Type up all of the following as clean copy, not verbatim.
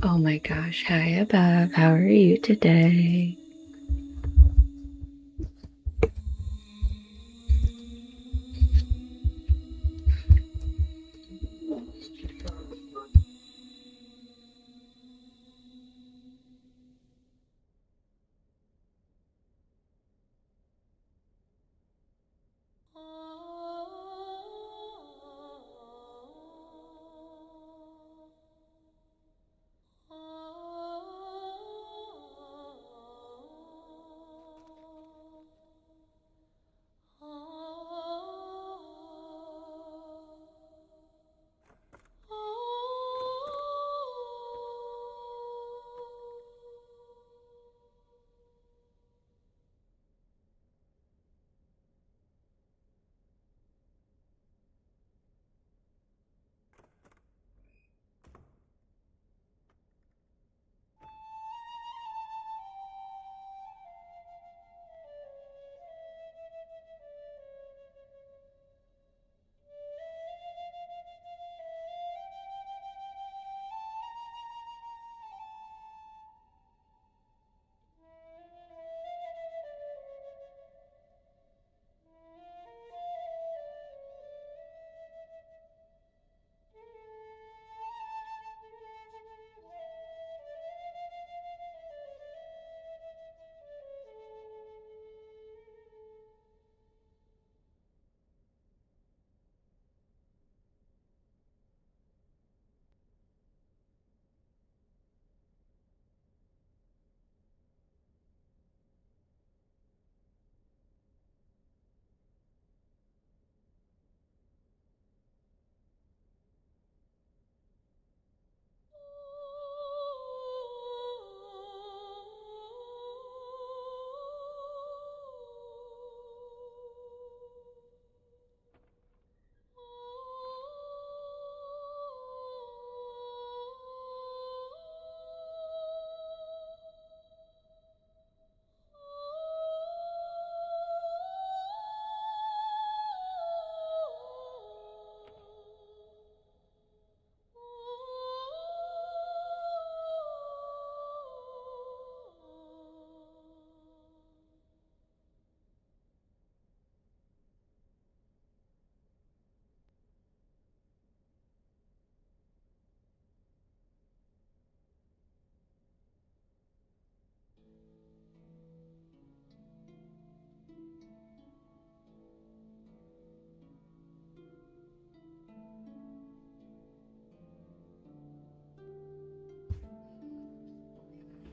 Oh my gosh. Hi, above. How are you today?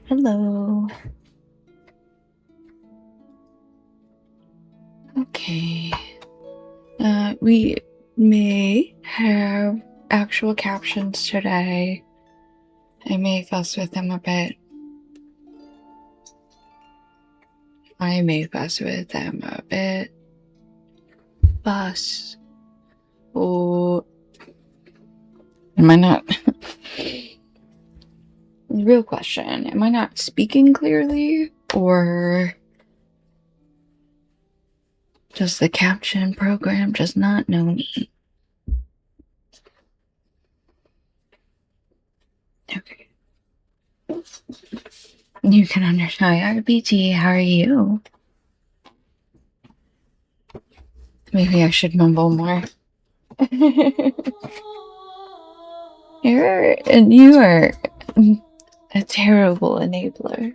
Hello. Okay. We may have actual captions today. I may fuss with them a bit. Fuss. Oh. Am I not? Real question. Am I not speaking clearly? Or does the caption program just not know me? Okay. You can understand. RBT, how are you? Maybe I should mumble more. You are a terrible enabler.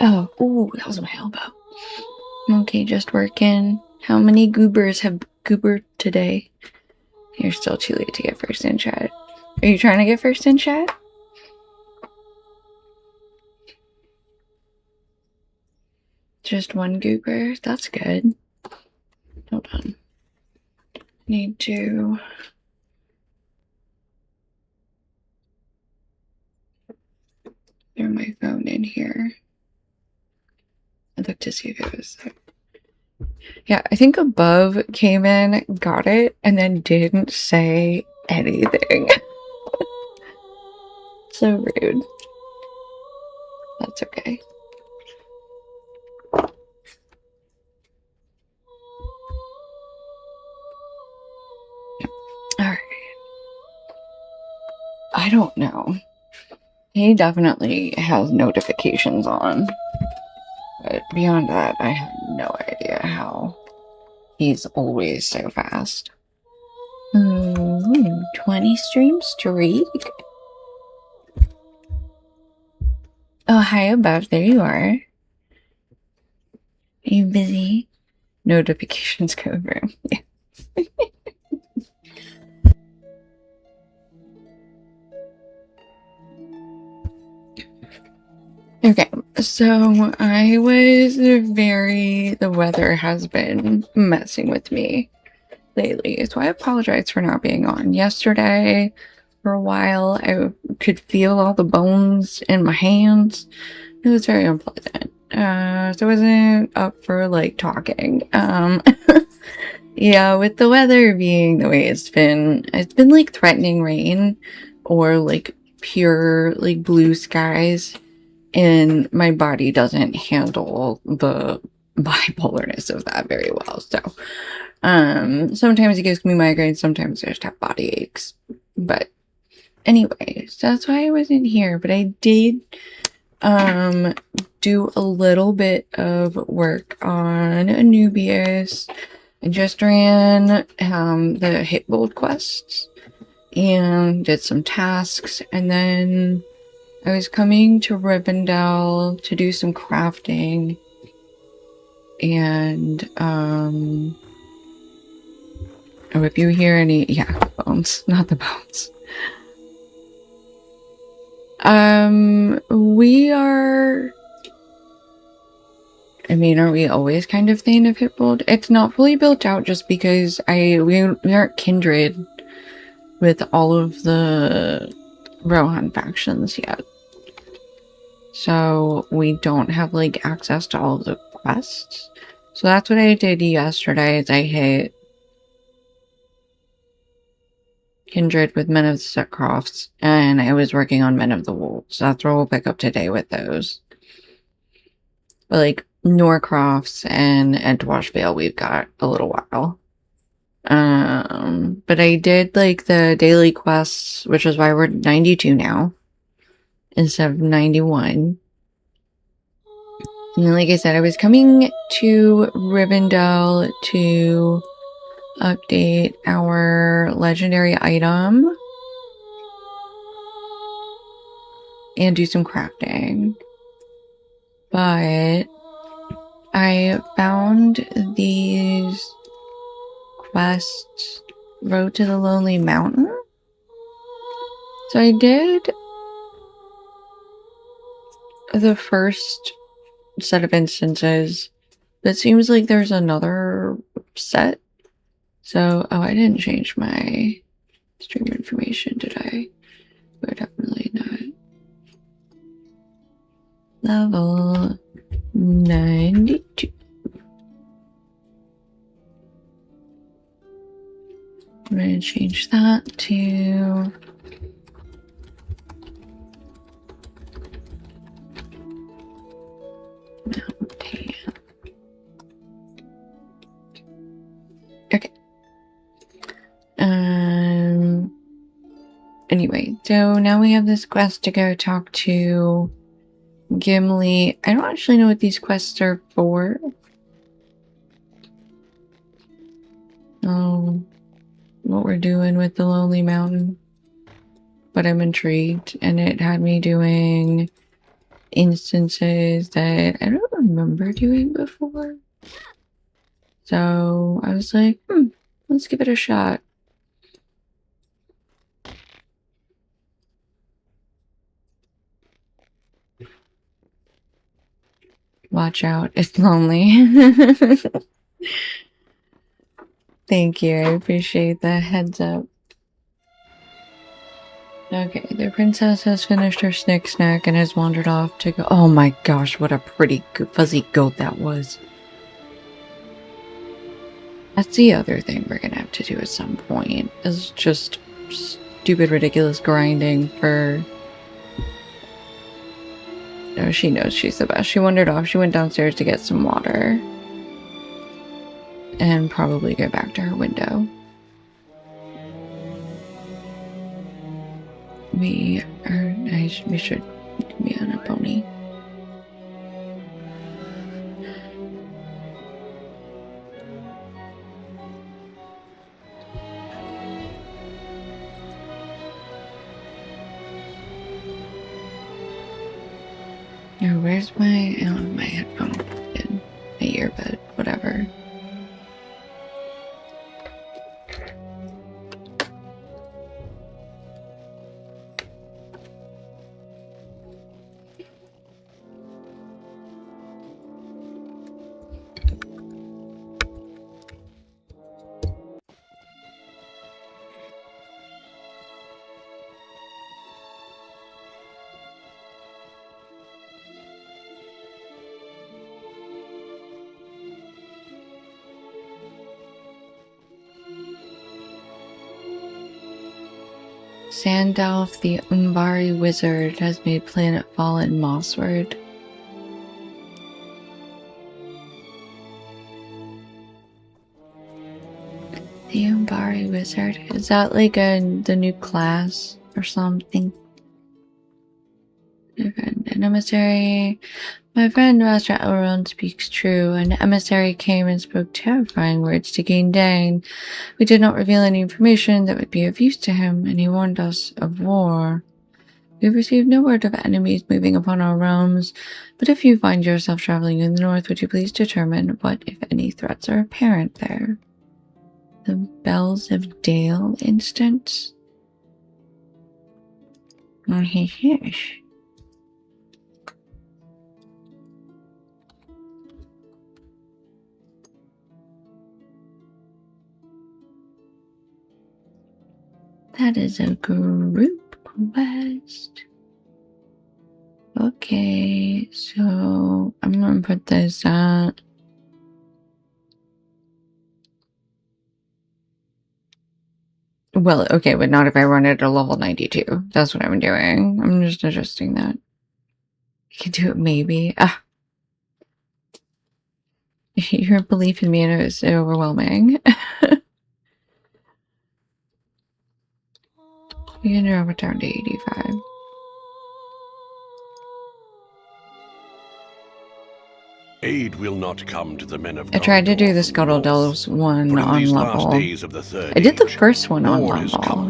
Oh, ooh, that was my elbow. Okay, just working. How many goobers have goobered today? You're still too late to get first in chat. Are you trying to get first in chat? Just one goober? That's good. Hold on. Need to... throw my phone in here. I'd look to see if it was there. Yeah, I think above came in, got it, and then didn't say anything. So rude. That's okay. I don't know. He definitely has notifications on. But beyond that, I have no idea how he's always so fast. 20 stream streak. Oh, hi above. There you are. Are you busy? Notifications go through. Yeah. Okay, so the weather has been messing with me lately, so I apologize for not being on. Yesterday, for a while, I could feel all the bones in my hands. It was very unpleasant. So I wasn't up for, like, talking. Yeah, with the weather being the way it's been like threatening rain or like pure like blue skies, and my body doesn't handle the bipolarness of that very well. So sometimes it gives me migraines, sometimes I just have body aches. But anyways, that's why I wasn't here. But I did do a little bit of work on Anubius. I just ran the hit gold quests and did some tasks, and then I was coming to Rivendell to do some crafting, and oh, if you hear any, yeah, bones, not the bones. We are, I mean, are we always kind of Thane of Hitbold? It's not fully built out just because we aren't kindred with all of the Rohan factions yet. So we don't have like access to all of the quests. So that's what I did yesterday is I hit kindred with Men of the Setcrofts, and I was working on Men of the Wolves. So that's where we'll pick up today with those. But like Norcrofts and Edgewash Vale, we've got a little while. But I did like the daily quests, which is why we're 92 now instead of 91. And then, like I said, I was coming to Rivendell to update our legendary item and do some crafting. But I found these quests, Road to the Lonely Mountain. So I did the first set of instances. It seems like there's another set. So, oh, I didn't change my stream information, did I? But definitely not. Level 92. I'm going to change that to mountain. Okay. Anyway, so now we have this quest to go talk to Gimli. I don't actually know what these quests are for. What we're doing with the Lonely Mountain. But I'm intrigued, and it had me doing instances that I don't remember doing before. So I was like, let's give it a shot. Watch out, it's lonely. Thank you, I appreciate the heads up. Okay, the princess has finished her snick snack and has wandered off to go. Oh my gosh, what a pretty fuzzy goat that was. That's the other thing we're gonna have to do at some point, is just stupid, ridiculous grinding for... No, she knows she's the best. She wandered off. She went downstairs to get some water. And probably go back to her window. we should be on a pony. Oh, where's my, I don't have my headphone in, my earbud, whatever. Sandalf, the Umbari wizard, has made planetfall in Mossward. The Umbari wizard, is that like the new class or something? An emissary. My friend Master Elrond speaks true. An emissary came and spoke terrifying words to King Dane. We did not reveal any information that would be of use to him, and he warned us of war. We've received no word of enemies moving upon our realms, but if you find yourself traveling in the north, would you please determine what, if any, threats are apparent there? The Bells of Dale instance? Yes. That is a group quest. Okay, so I'm gonna put this at well, okay, but not if I run it at level 92. That's what I'm doing. I'm just adjusting that. I can do it maybe. Ah. Your belief in me is overwhelming. We can drop it down to 85. Aid will not come to the men of I tried to do the Scuttle Delves one on level. I did the first one on level.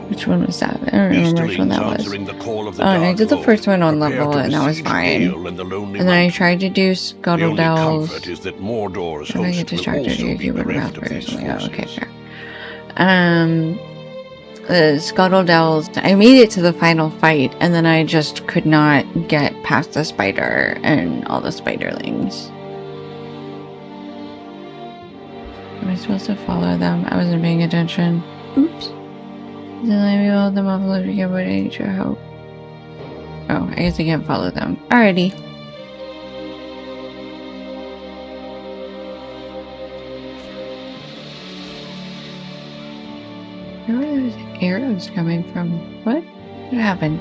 Which one was that? I don't remember which one that was. And I did the first one on level and that was fine. And then I tried to do Scuttle Delves. If I get distracted, you keep it around or something. Oh, okay, fair. The Scuttle Delves, I made it to the final fight, and then I just could not get past the spider and all the spiderlings. Am I supposed to follow them? I wasn't paying attention. Oops. Then let me hold them up a little bit, but I need your help. Oh, I guess I can't follow them. Alrighty. Where were those arrows coming from? What happened?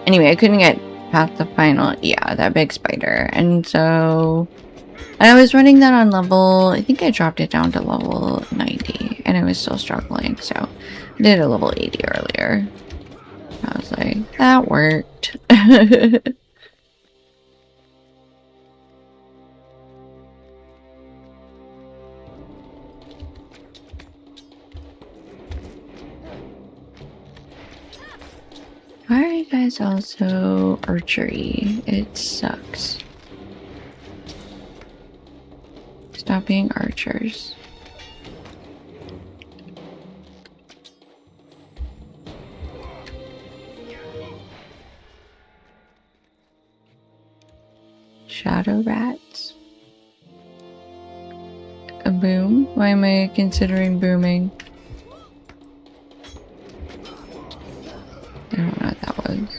Anyway, I couldn't get past the final, yeah, that big spider. And so, I was running that on level, I think I dropped it down to level 90, and I was still struggling, so I did a level 80 earlier. I was like, that worked. Why are you guys also archery? It sucks. Stop being archers. Shadow rats. A boom? Why am I considering booming? I don't know what that was.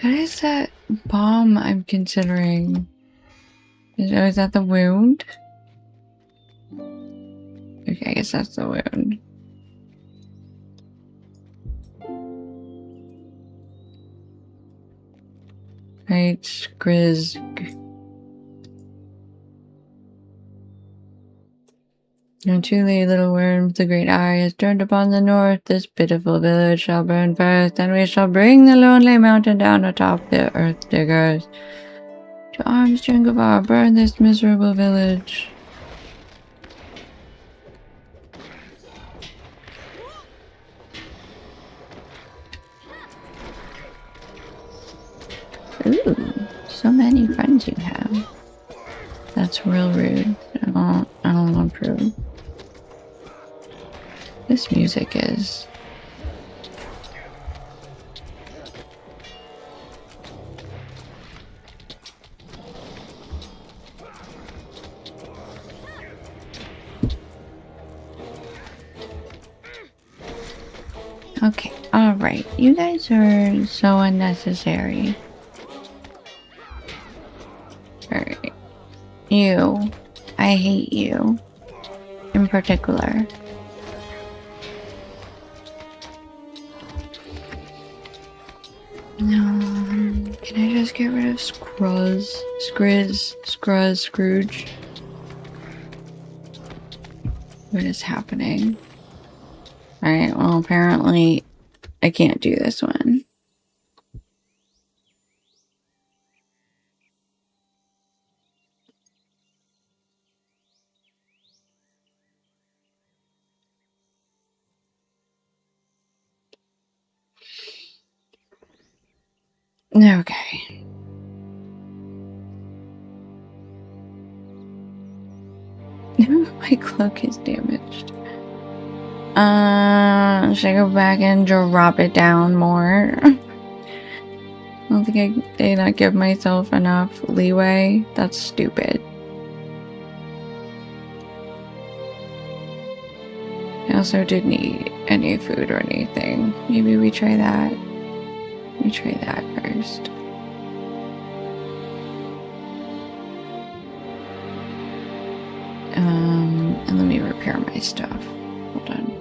What is that bomb I'm considering? Is that the wound? Okay, I guess that's the wound. Right, Grizz. And truly, little worms, the great eye is turned upon the north. This pitiful village shall burn first, and we shall bring the lonely mountain down atop the earth diggers. To arms, Dringavar, burn this miserable village. Ooh, so many friends you have. That's real rude. I don't approve. This music is. Okay, alright. You guys are so unnecessary. Alright. You. I hate you. In particular. No. Can I just get rid of Scrooge? What is happening? Alright, well, apparently I can't do this one. Okay. My cloak is damaged. Should I go back and drop it down more? I don't think I did not give myself enough leeway. That's stupid. I also didn't eat any food or anything. Maybe we try that. We try that first. And let me repair my stuff. Hold on.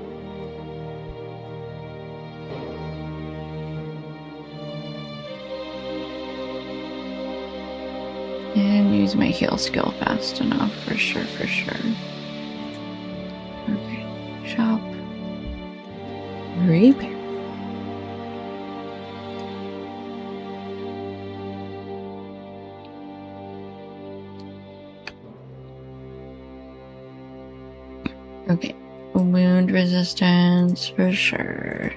And use my heal skill fast enough, for sure. Okay. Shop. Repair. Okay. Wound resistance, for sure.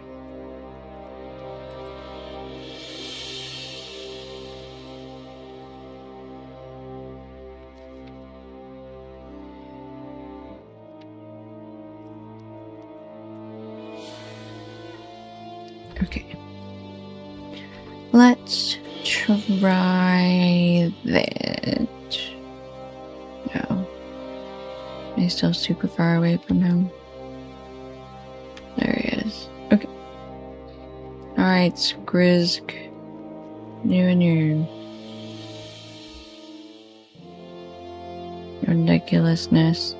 Okay. Let's try that. No. Am I still super far away from him? There he is. Okay. Alright, Skrizk. You and your ridiculousness.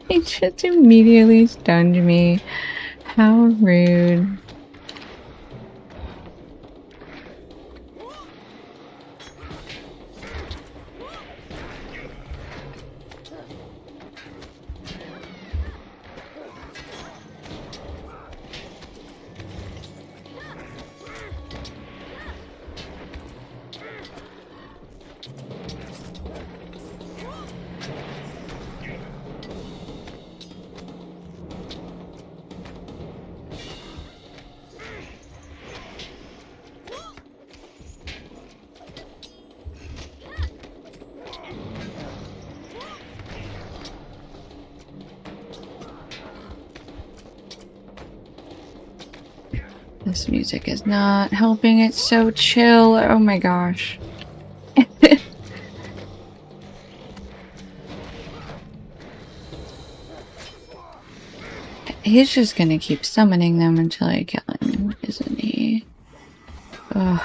He just immediately stunned me. How rude. This music is not helping. It's so chill. Oh my gosh. He's just gonna keep summoning them until I kill him, isn't he? Ugh.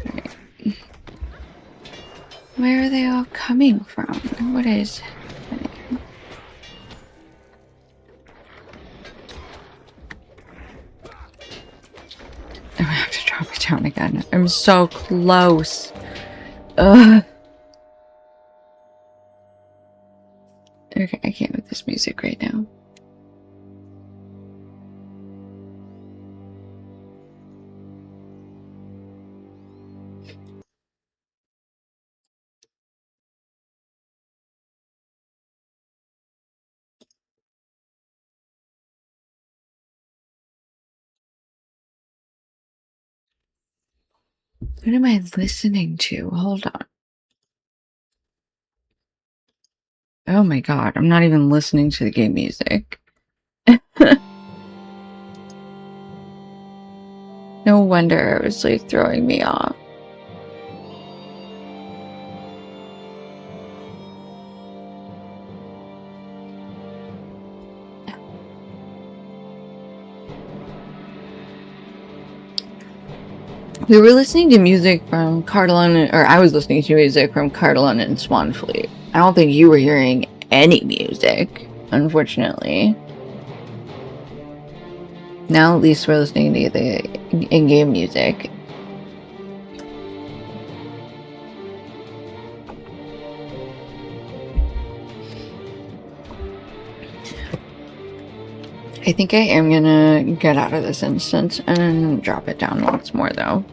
Alright. Where are they all coming from? What is happening? I have to drop it down again. I'm so close. Ugh. Okay, I can't with this music right now. What am I listening to? Hold on. Oh my god, I'm not even listening to the game music. No wonder it was like throwing me off. We were listening to music from Cardalon, or I was listening to music from Cardalon and Swanfleet. I don't think you were hearing any music, unfortunately. Now at least we're listening to the in-game music. I think I am gonna get out of this instance and drop it down once more though.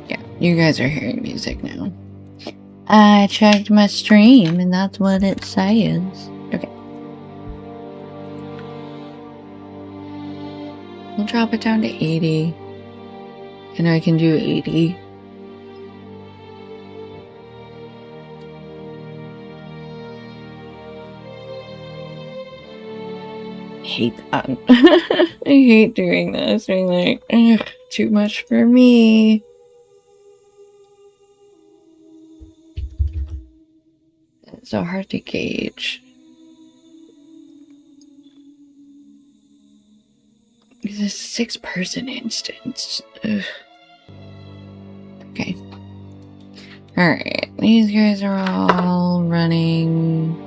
Yeah, you guys are hearing music now. I checked my stream and that's what it says. Okay. We'll drop it down to 80. And I can do 80. I hate that. I hate doing this. I'm like, ugh, too much for me. It's so hard to gauge. It's a 6-person instance. Ugh. Okay. Alright, these guys are all running.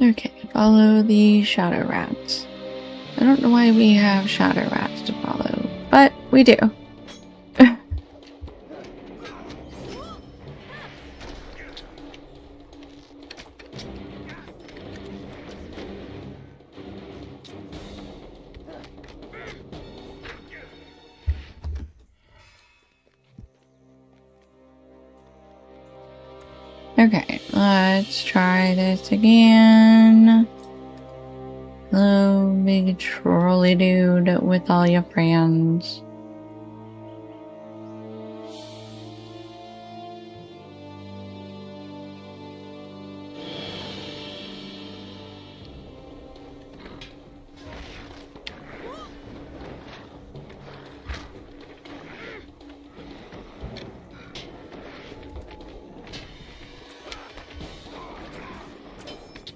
Okay, follow the shadow rats. I don't know why we have shadow rats to follow, but we do. Okay, let's try this again. Hello, big trolley dude with all your friends.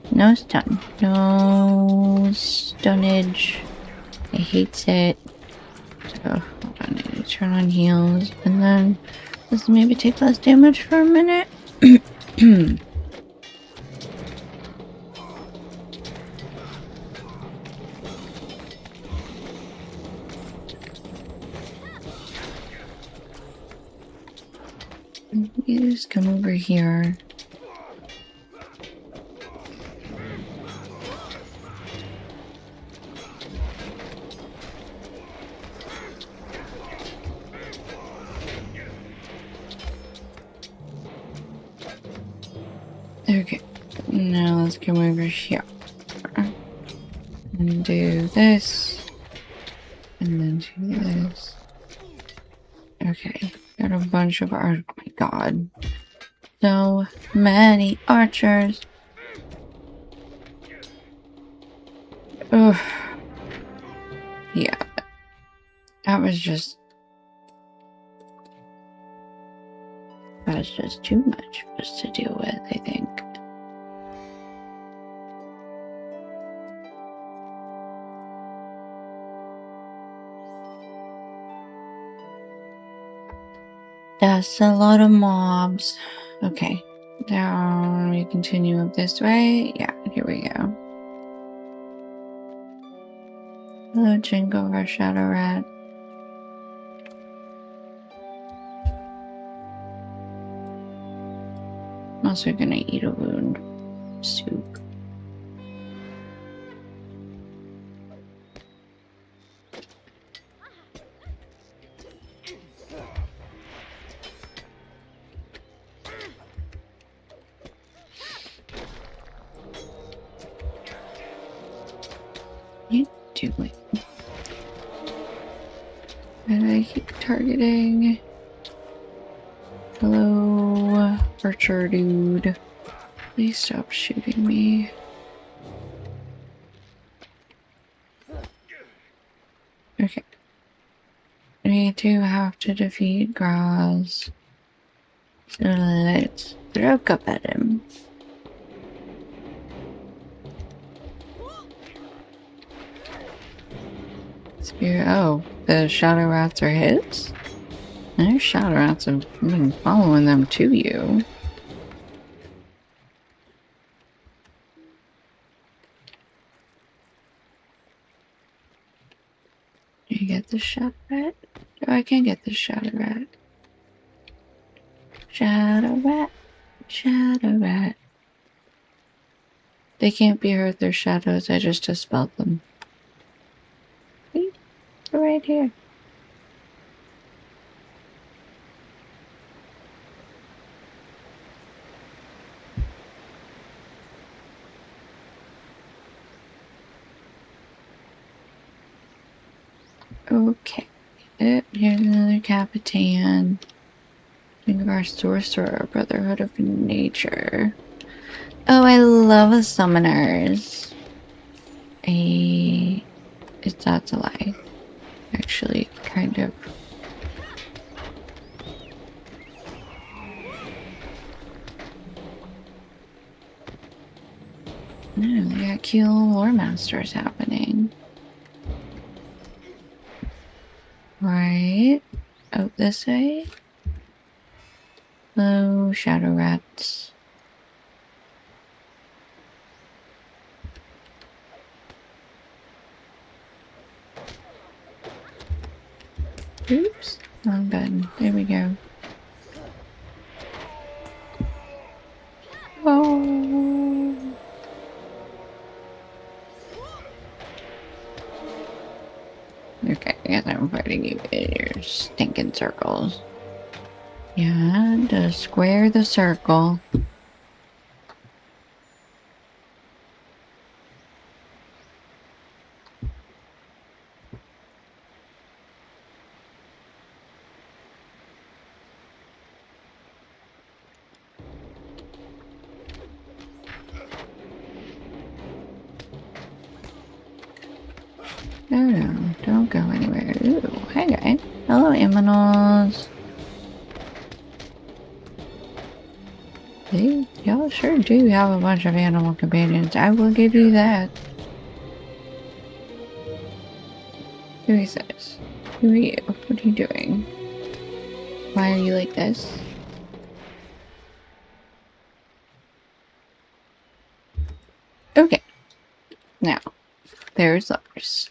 No stun. No stunnage. I hate it. So, hold on. I need to turn on heals. And then let's maybe take less damage for a minute. You just come over here. Okay, Now let's come over here. And do this. And then do this. Okay. Got a bunch of archers. Oh my god. So many archers. Ugh. Yeah. That was just too much for us to deal with, I think. That's a lot of mobs. Okay. Now we continue up this way. Yeah, here we go. Hello, Jingo, our shadow rat. I'm also gonna eat a wound soup. What are you doing? Why do I keep targeting? Hello, archer dude. Please stop shooting me. Okay. We do have to defeat Graz. So let's throw up at him. Spear. Oh, the shadow rats are hits? There's shadow rats have been following them to you. You get the shadow rat? Oh, I can get the shadow rat. Shadow rat. Shadow rat. They can't be hurt, they're shadows. I just dispelled them. See? They're right here. Okay. Here's another Capitan. Think of our sorcerer, Brotherhood of Nature. Oh, I love summoners. That's a lie. Actually, kind of. No, they got cute little lore masters happening. Right. Out this way. Hello, shadow rats. Oops, wrong button. There we go. Oh. Okay, I guess I'm fighting you in your stinking circles. Yeah, to square the circle. No, don't go anywhere. Ooh, hey guys. Hello, aminals. Y'all sure do have a bunch of animal companions. I will give you that. Who is this? Who are you? What are you doing? Why are you like this? Okay. Now, there's Lars.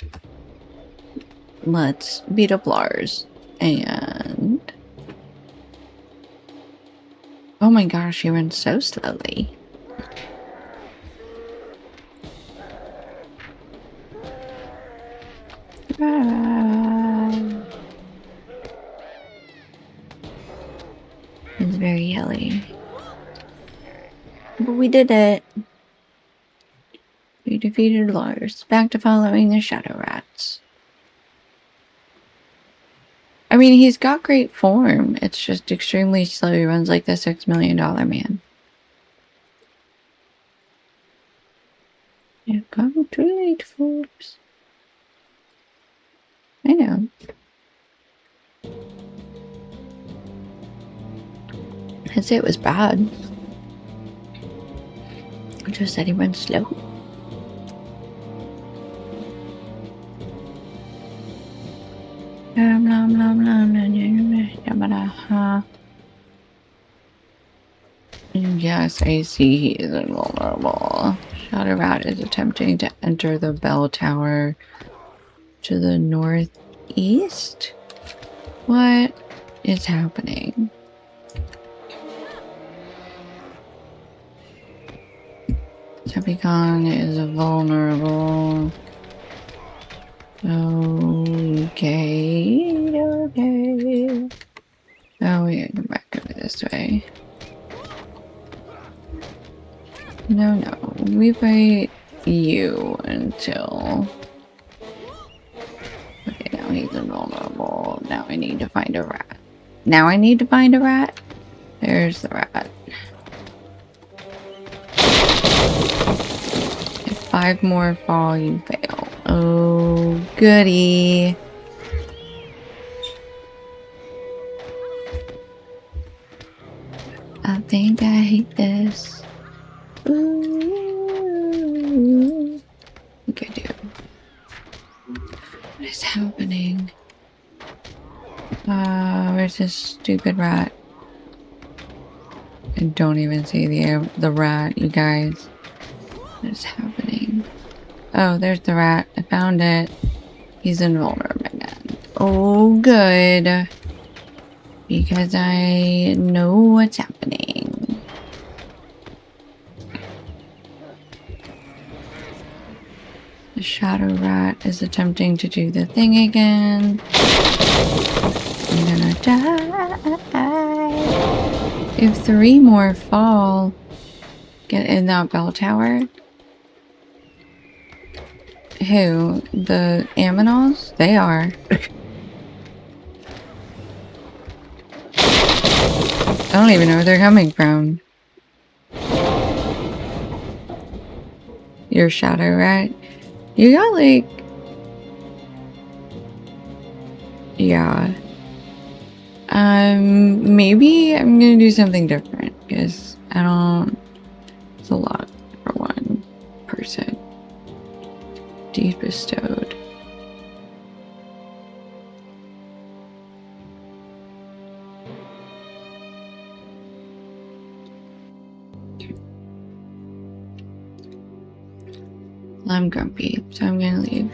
Let's beat up Lars. And... oh my gosh, he runs so slowly. It's very yelly. But we did it. defeated Lars. Back to following the shadow rats. I mean, he's got great form. It's just extremely slow. He runs like the $6 million man. You've come too late, folks. I know. I'd say it was bad. I just said he went slow. Yes, I see he is invulnerable. Shadow Rat is attempting to enter the bell tower to the northeast? What is happening? Tepicon is vulnerable. Okay. Oh, we gotta come back over this way. No, we fight you until... Okay, now he's invulnerable. Now I need to find a rat. There's the rat. If 5 more fall, you fail. Oh, goody. I think I hate this. Ooh. Okay, dude. What is happening? Where's this stupid rat? I don't even see the rat, you guys. What is happening? Oh, there's the rat. I found it. He's invulnerable again. Oh, good. Because I know what's happening. The shadow rat is attempting to do the thing again. I'm gonna die. If 3 more fall, get in that bell tower. Who? The Aminals? They are. I don't even know where they're coming from. Your shadow rat? You got like... Yeah. Maybe I'm gonna do something different because I don't... It's a lot for one person. Deed bestowed. I'm grumpy, so I'm gonna leave.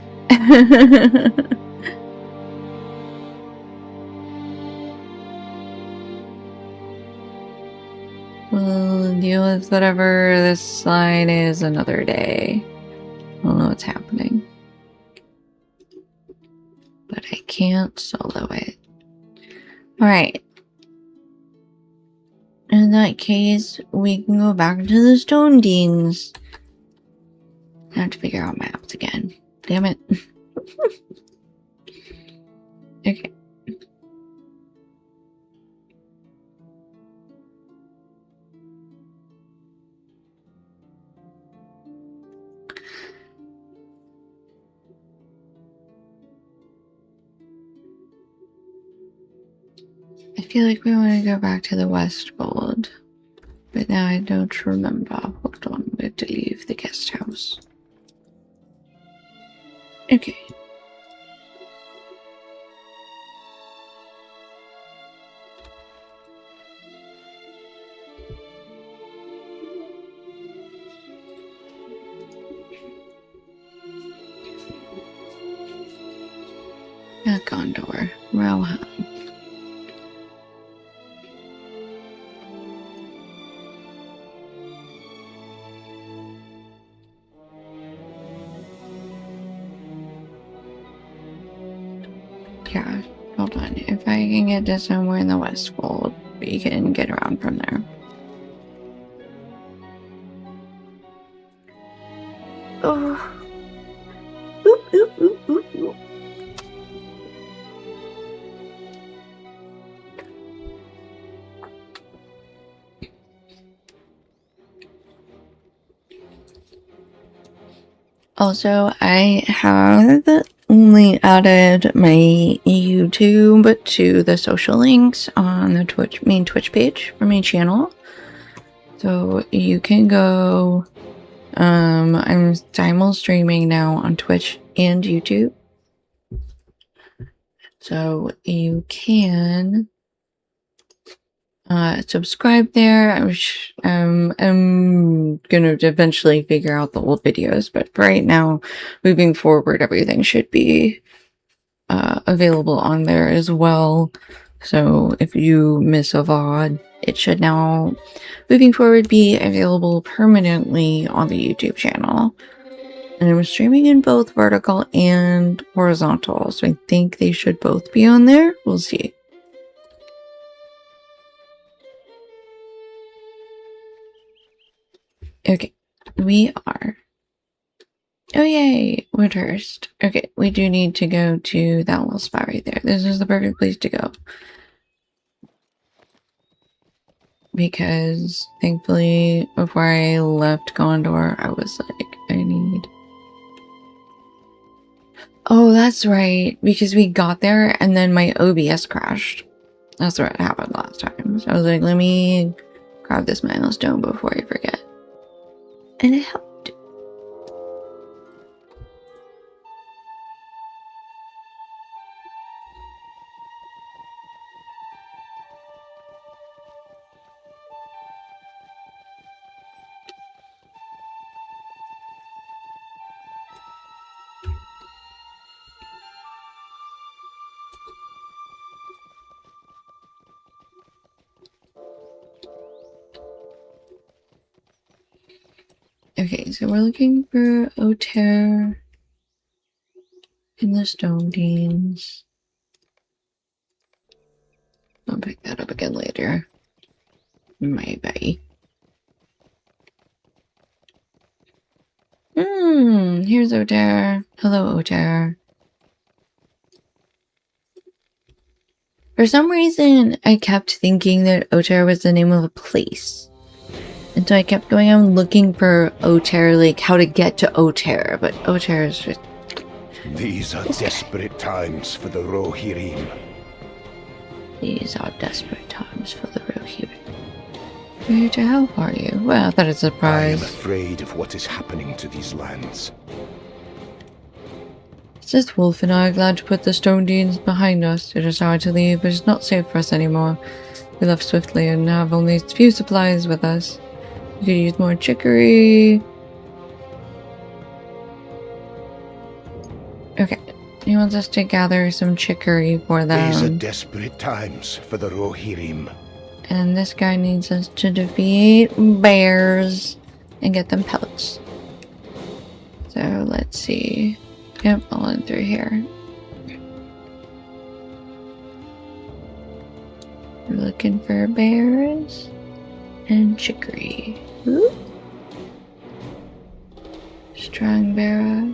We'll deal with whatever this line is another day. I don't know what's happening. But I can't solo it. Alright. In that case, we can go back to the Stone Deans. I have to figure out maps again. Damn it. Okay. I feel like we want to go back to the West Gold. But now I don't remember. Hold on, we have to leave the guest house. Okay. Gondor, Rohan. Yeah, hold on. If I can get to somewhere in the Westfold, we can get around from there. Oh. Also, I have only added my YouTube to the social links on the main Twitch page for my channel. So you can go, I'm simul streaming now on Twitch and YouTube. So you can subscribe there. I'm gonna eventually figure out the old videos, but for right now, moving forward, everything should be available on there as well. So if you miss a VOD, it should now, moving forward, be available permanently on the YouTube channel. And I'm streaming in both vertical and horizontal, so I think they should both be on there. We'll see. Okay, we are. Oh yay, Woodhurst. Okay, we do need to go to that little spot right there. This is the perfect place to go. Because thankfully, before I left Gondor, I was like, I need... Oh, that's right. Because we got there and then my OBS crashed. That's what happened last time. So I was like, let me grab this milestone before I forget. And it helped. Okay, so we're looking for Oter in the Stone Deans. I'll pick that up again later. Maybe. Here's Oter. Hello, Oter. For some reason, I kept thinking that Oter was the name of a place. And so I kept going on looking for Oter, like how to get to Oter, but Oter is just... These are desperate times for the Rohirrim. These are desperate times for the Rohirrim. We're here to help, are you? Well, that is a surprise. I am afraid of what is happening to these lands. Just Wolf and I are glad to put the Stone Deans behind us. It is hard to leave, but it's not safe for us anymore. We left swiftly and have only a few supplies with us. We could use more chicory. Okay, he wants us to gather some chicory for them. These are desperate times for the Rohirrim. And this guy needs us to defeat bears and get them pellets. So let's see. Yep, I'll run through here. We're looking for bears and chicory. Ooh. Strong bear.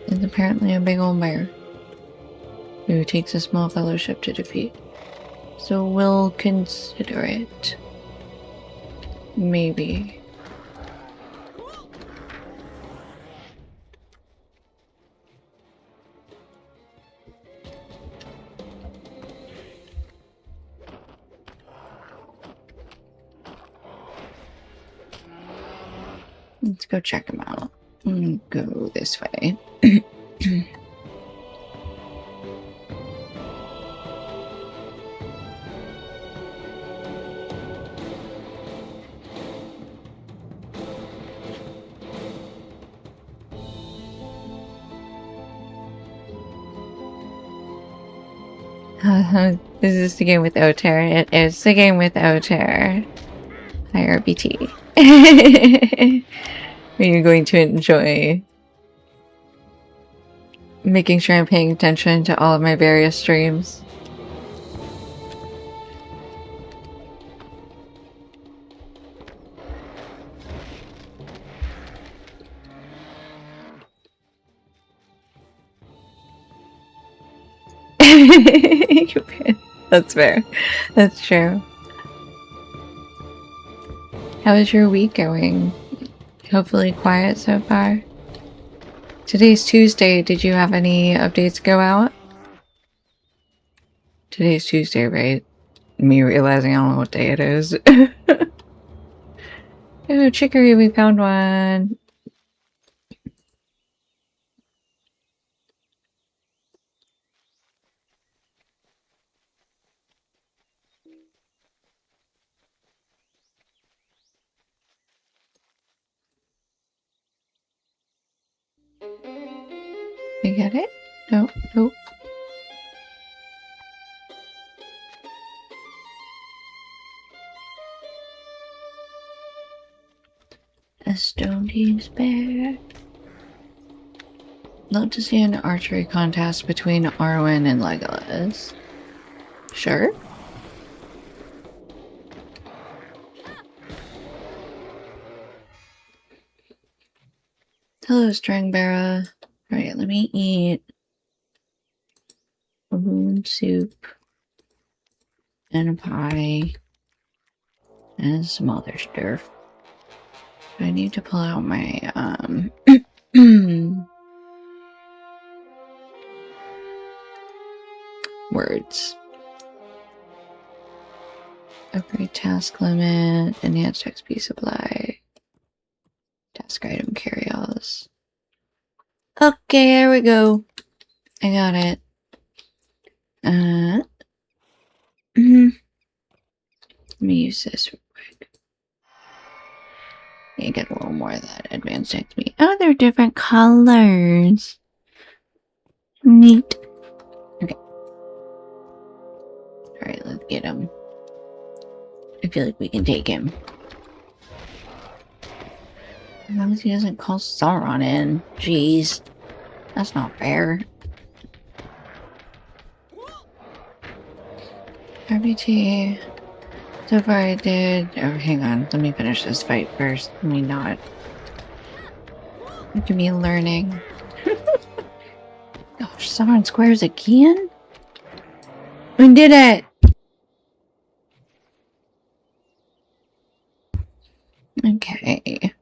Is apparently a big old bear who takes a small fellowship to defeat. So we'll consider it. Maybe. Let's go check them out. Go this way. This is the game with Oter. It is the game with Oter. Hi, RBT. Are you going to enjoy making sure I'm paying attention to all of my various streams? That's fair. That's true. How is your week going? Hopefully quiet so far. Today's Tuesday. Did you have any updates go out? Today's Tuesday, right? Me realizing I don't know what day it is. Oh, chicory, we found one. We get it? Nope, nope. A stone team's bear. Love to see an archery contest between Arwen and Legolas. Sure. Hello, Strangbearer. Alright, let me eat a moon soup and a pie and some other stuff. I need to pull out my words. Upgrade task limit, enhanced XP supply, task item carry-alls. Okay, here we go. I got it. Let me use this real quick. You get a little more of that advanced XP. Oh, they're different colors. Neat. Okay. Alright, let's get him. I feel like we can take him. As long as he doesn't call Sauron in. Jeez. That's not fair. RBT. So far I did... Oh, hang on. Let me finish this fight first. Let me not. Look at me learning. Gosh, Sauron squares again? We did it! Okay.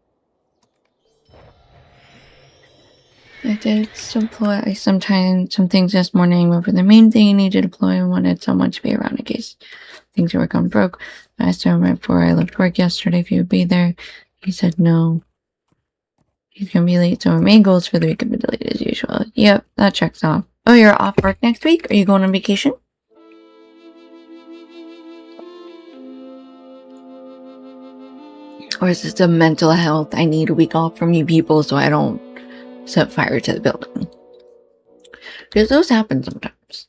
I did deploy some things this morning, but for the main thing I need to deploy, I wanted someone to be around in case things were going broke. I asked him right before I left work yesterday if he would be there. He said no. He's gonna be late, so our main goals for the week have been delayed as usual. Yep, that checks off. Oh, you're off work next week? Are you going on vacation? Or is this a mental health? I need a week off from you people so I don't set fire to the building. Because those happen sometimes.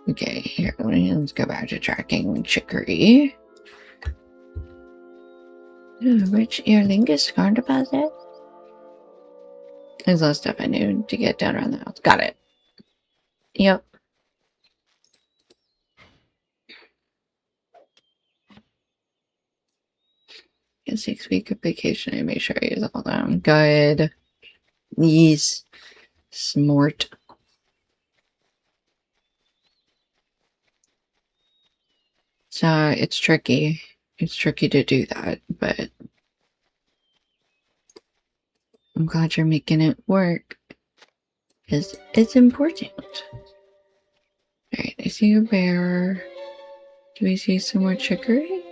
Okay, here, let's go back to tracking chicory. Ooh, rich earlingus scar deposit. There's a lot of stuff I knew to get done around the house. Got it. Yep. A 6-week vacation. I made sure I use all of them. Good. These. Smart. So it's tricky. It's tricky to do that, but I'm glad you're making it work. Because it's important. Alright, I see a bear. Do we see some more chicory?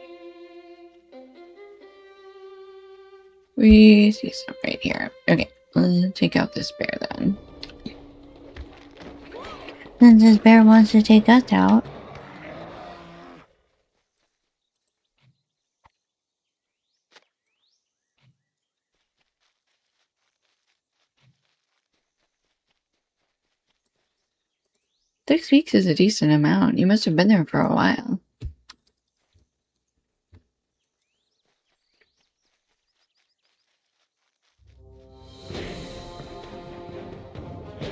We see some right here. Okay, let's take out this bear then. Since this bear wants to take us out. Six weeks is a decent amount. You must have been there for a while.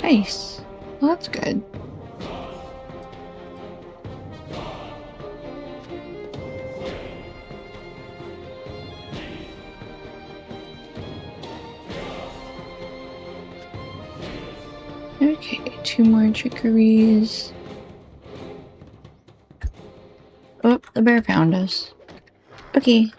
Nice. Well, that's good. Okay, 2 more chicories. Oh, the bear found us. Okay.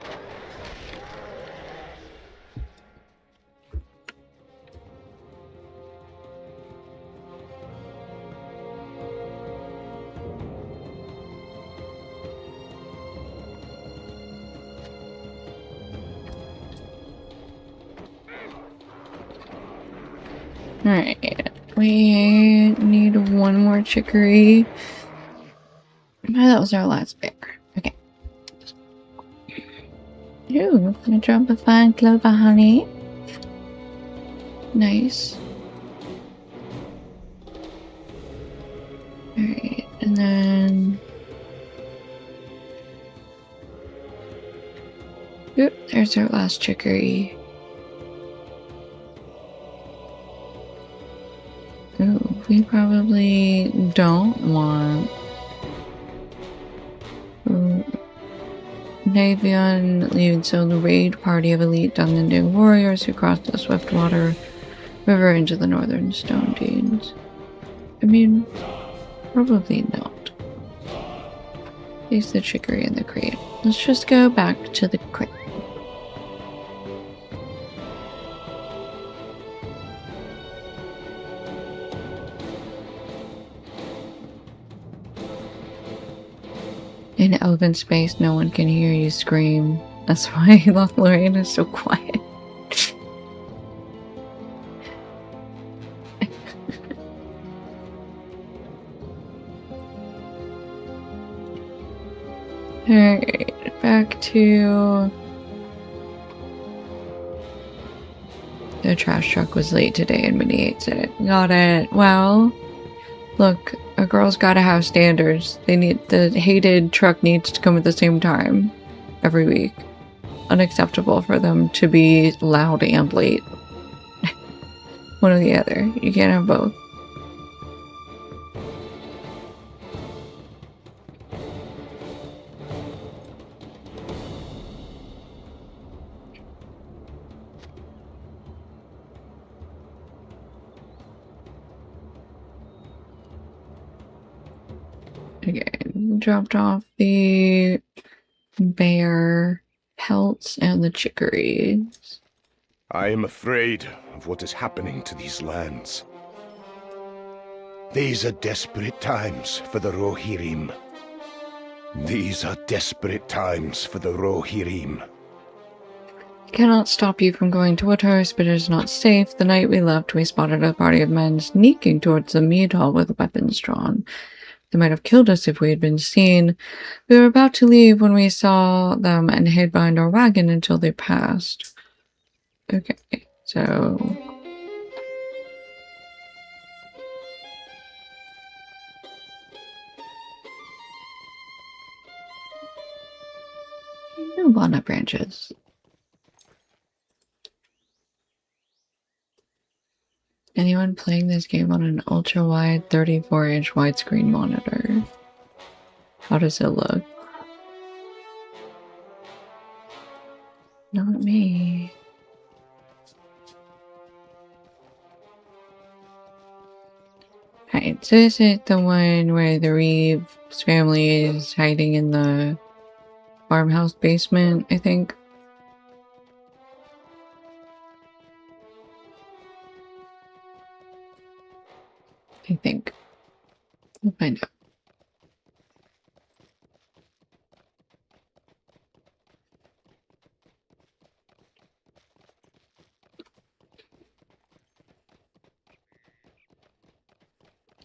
Alright. We need one more chicory. Oh, that was our last bear. Okay. Ooh, gonna drop a fine clover honey. Nice. Alright, and then... Oop, there's our last chicory. Ooh, we probably don't want... Navion leads so the raid party of elite Dungending warriors who crossed the Swiftwater River into the northern Stone Dunes. I mean, probably not. Place the chicory in the crate. Let's just go back to the crate. In elven space, no one can hear you scream. That's why Lorraine is so quiet. Alright, back to... The trash truck was late today and Minnie hates it. Got it. Well, look, a girl's gotta have standards. The hated truck needs to come at the same time. Every week. Unacceptable for them to be loud and late. One or the other. You can't have both. Okay, dropped off the bear pelts and the chicories. I am afraid of what is happening to these lands. These are desperate times for the Rohirrim. These are desperate times for the Rohirrim. I cannot stop you from going to Woodhurst, but it is not safe. The night we left, we spotted a party of men sneaking towards the mead hall with weapons drawn. They might have killed us if we had been seen. We were about to leave when we saw them and hid behind our wagon until they passed. Okay, so... walnut branches. Anyone playing this game on an ultra-wide 34-inch widescreen monitor? How does it look? Not me. Alright, so this is the one where the Reeves family is hiding in the farmhouse basement, I think. I think. We'll find out.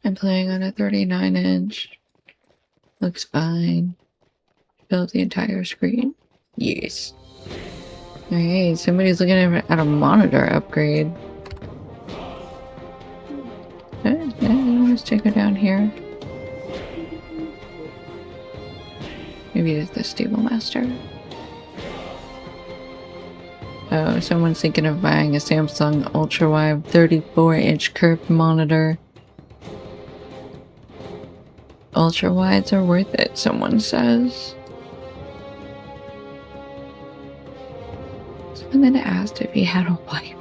I'm playing on a 39-inch. Looks fine. Fill the entire screen. Yes. Alright, somebody's looking at a monitor upgrade. Let's take her down here. Maybe it's the stable master. Oh, someone's thinking of buying a Samsung ultra-wide 34-inch curved monitor. Ultra-wides are worth it, someone says. Someone then asked if he had a wife.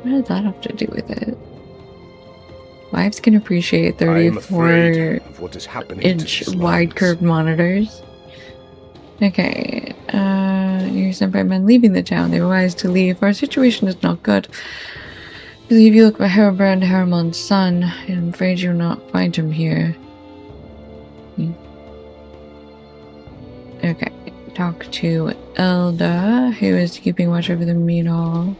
What does that have to do with it? Wives can appreciate 34-inch wide curved monitors. Okay, you're sent by men leaving the town. They were wise to leave, for our situation is not good. I believe you look for Herobrand, Haramon's son. I'm afraid you'll not find him here. Okay, talk to Elda, who is keeping watch over the meat hall.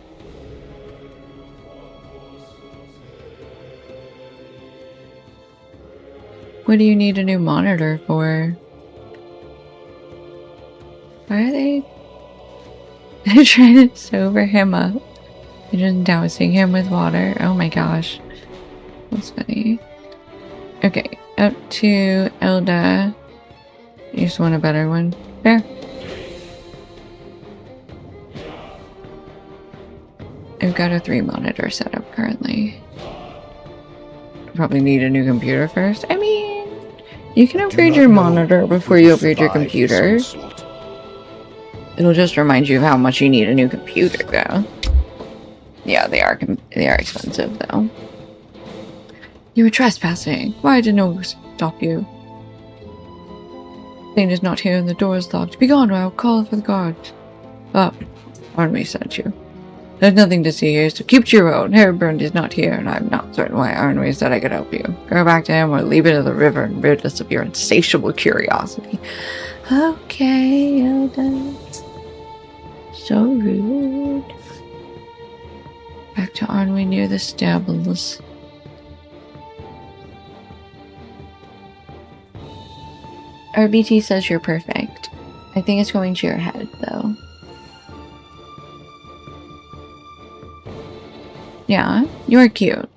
What do you need a new monitor for? Why are they trying to sober him up? They're just dousing him with water. Oh my gosh. That's funny. Okay, up to Elda. You just want a better one. Fair. I've got a 3 monitor setup currently. Probably need a new computer first. I mean, you can upgrade your monitor before you upgrade your computer. It'll just remind you of how much you need a new computer, though. Yeah, they are expensive, though. You were trespassing. Why did no one stop you? Thane is not here and the door is locked. Be gone or I'll call for the guards. Oh, Army sent you. There's nothing to see here, so keep to your own. Herobrand is not here, and I'm not certain why Arnwy said I could help you. Go back to him or leave it to the river and rid us of your insatiable curiosity. Okay, Elda. So rude. Back to Arnwy near the stables. RBT says you're perfect. I think it's going to your head, though. Yeah, you're cute.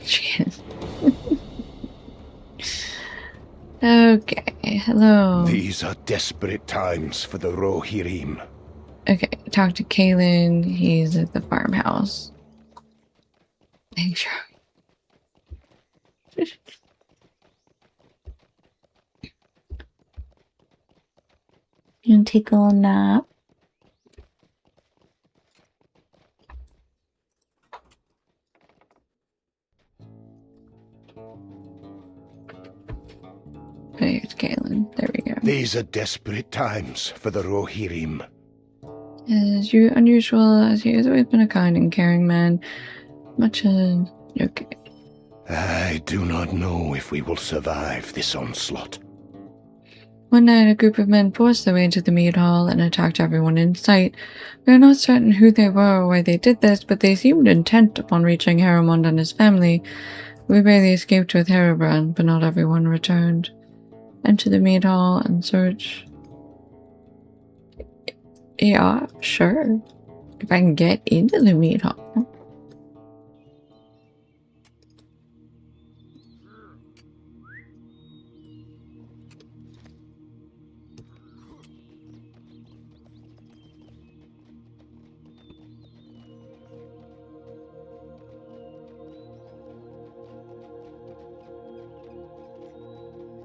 She is. Okay, hello. These are desperate times for the Rohirrim. Okay, talk to Kalen. He's at the farmhouse. Thanks, You can take a little nap. Hey, it's Galen. There we go. These are desperate times for the Rohirrim. As unusual as he has always been a kind and caring man. Much as... Okay. I do not know if we will survive this onslaught. One night, a group of men forced their way into the mead hall and attacked everyone in sight. We are not certain who they were or why they did this, but they seemed intent upon reaching Haramond and his family. We barely escaped with Herobrand, but not everyone returned. Enter the mead hall and search. Yeah, sure. If I can get into the mead hall.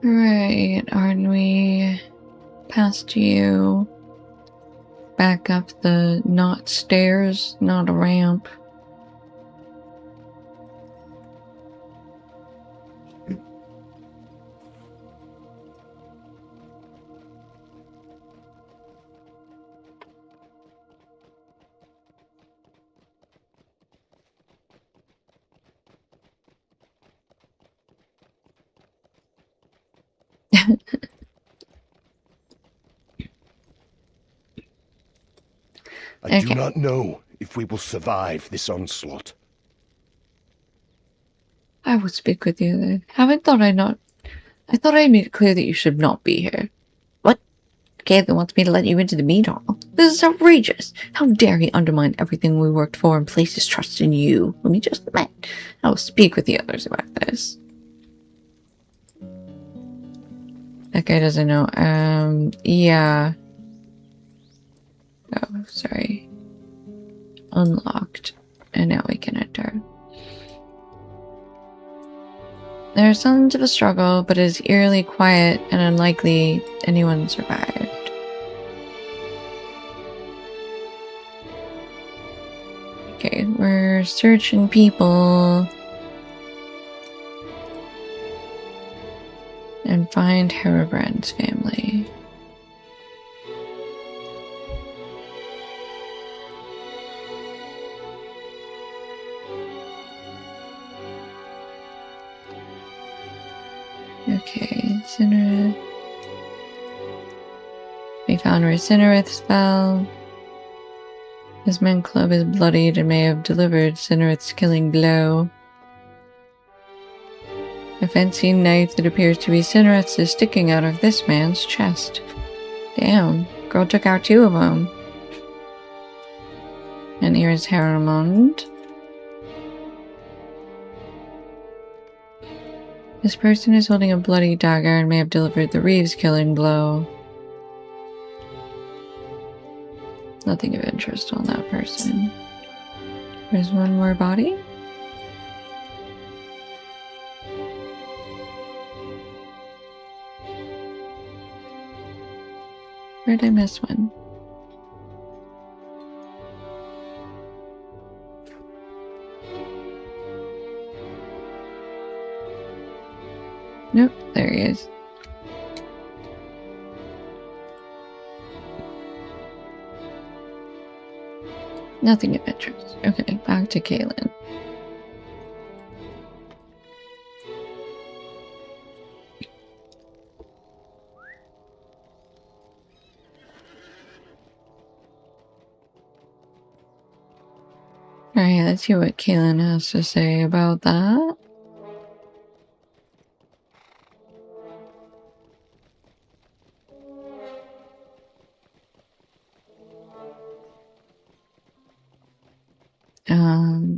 Right, aren't we past you? Back up the not stairs, not a ramp. I do not know if we will survive this onslaught. I will speak with you then. I thought I made it clear that you should not be here. What? Caitlin wants me to let you into the mead hall. This is outrageous. How dare he undermine everything we worked for and place his trust in you, whom he just met. I will speak with the others about this. That guy doesn't know. Yeah. Oh, sorry. Unlocked. And now we can enter. There are signs of a struggle, but it is eerily quiet and unlikely anyone survived. Okay, we're searching people. And find Herobrand's family. family. Okay, Cinerath. We found where Cinerath fell. His men club is bloodied and may have delivered Cinerath's killing blow. A fancy knife that appears to be Cinerath's is sticking out of this man's chest. Damn, girl took out 2 of them. And here's Haramond. This person is holding a bloody dagger and may have delivered the Reeves killing blow. Nothing of interest on that person. There's one more body. Where did I miss one? Nope, there he is. Nothing of interest. Okay, back to Kaylin. Alright, let's see what Kaylin has to say about that.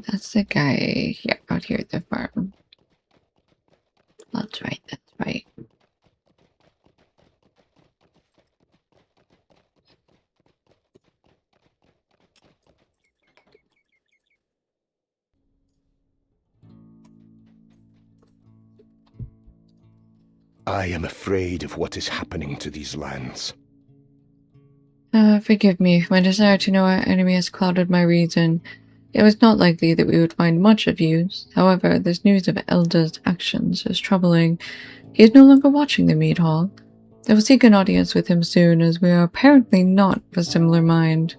That's the guy, yeah, out here at the farm. That's right, that's right. I am afraid of what is happening to these lands. Forgive me, my desire to know our enemy has clouded my reason. It was not likely that we would find much of use. However, this news of Elda's actions is troubling. He is no longer watching the mead hall. I will seek an audience with him soon, as we are apparently not of a similar mind.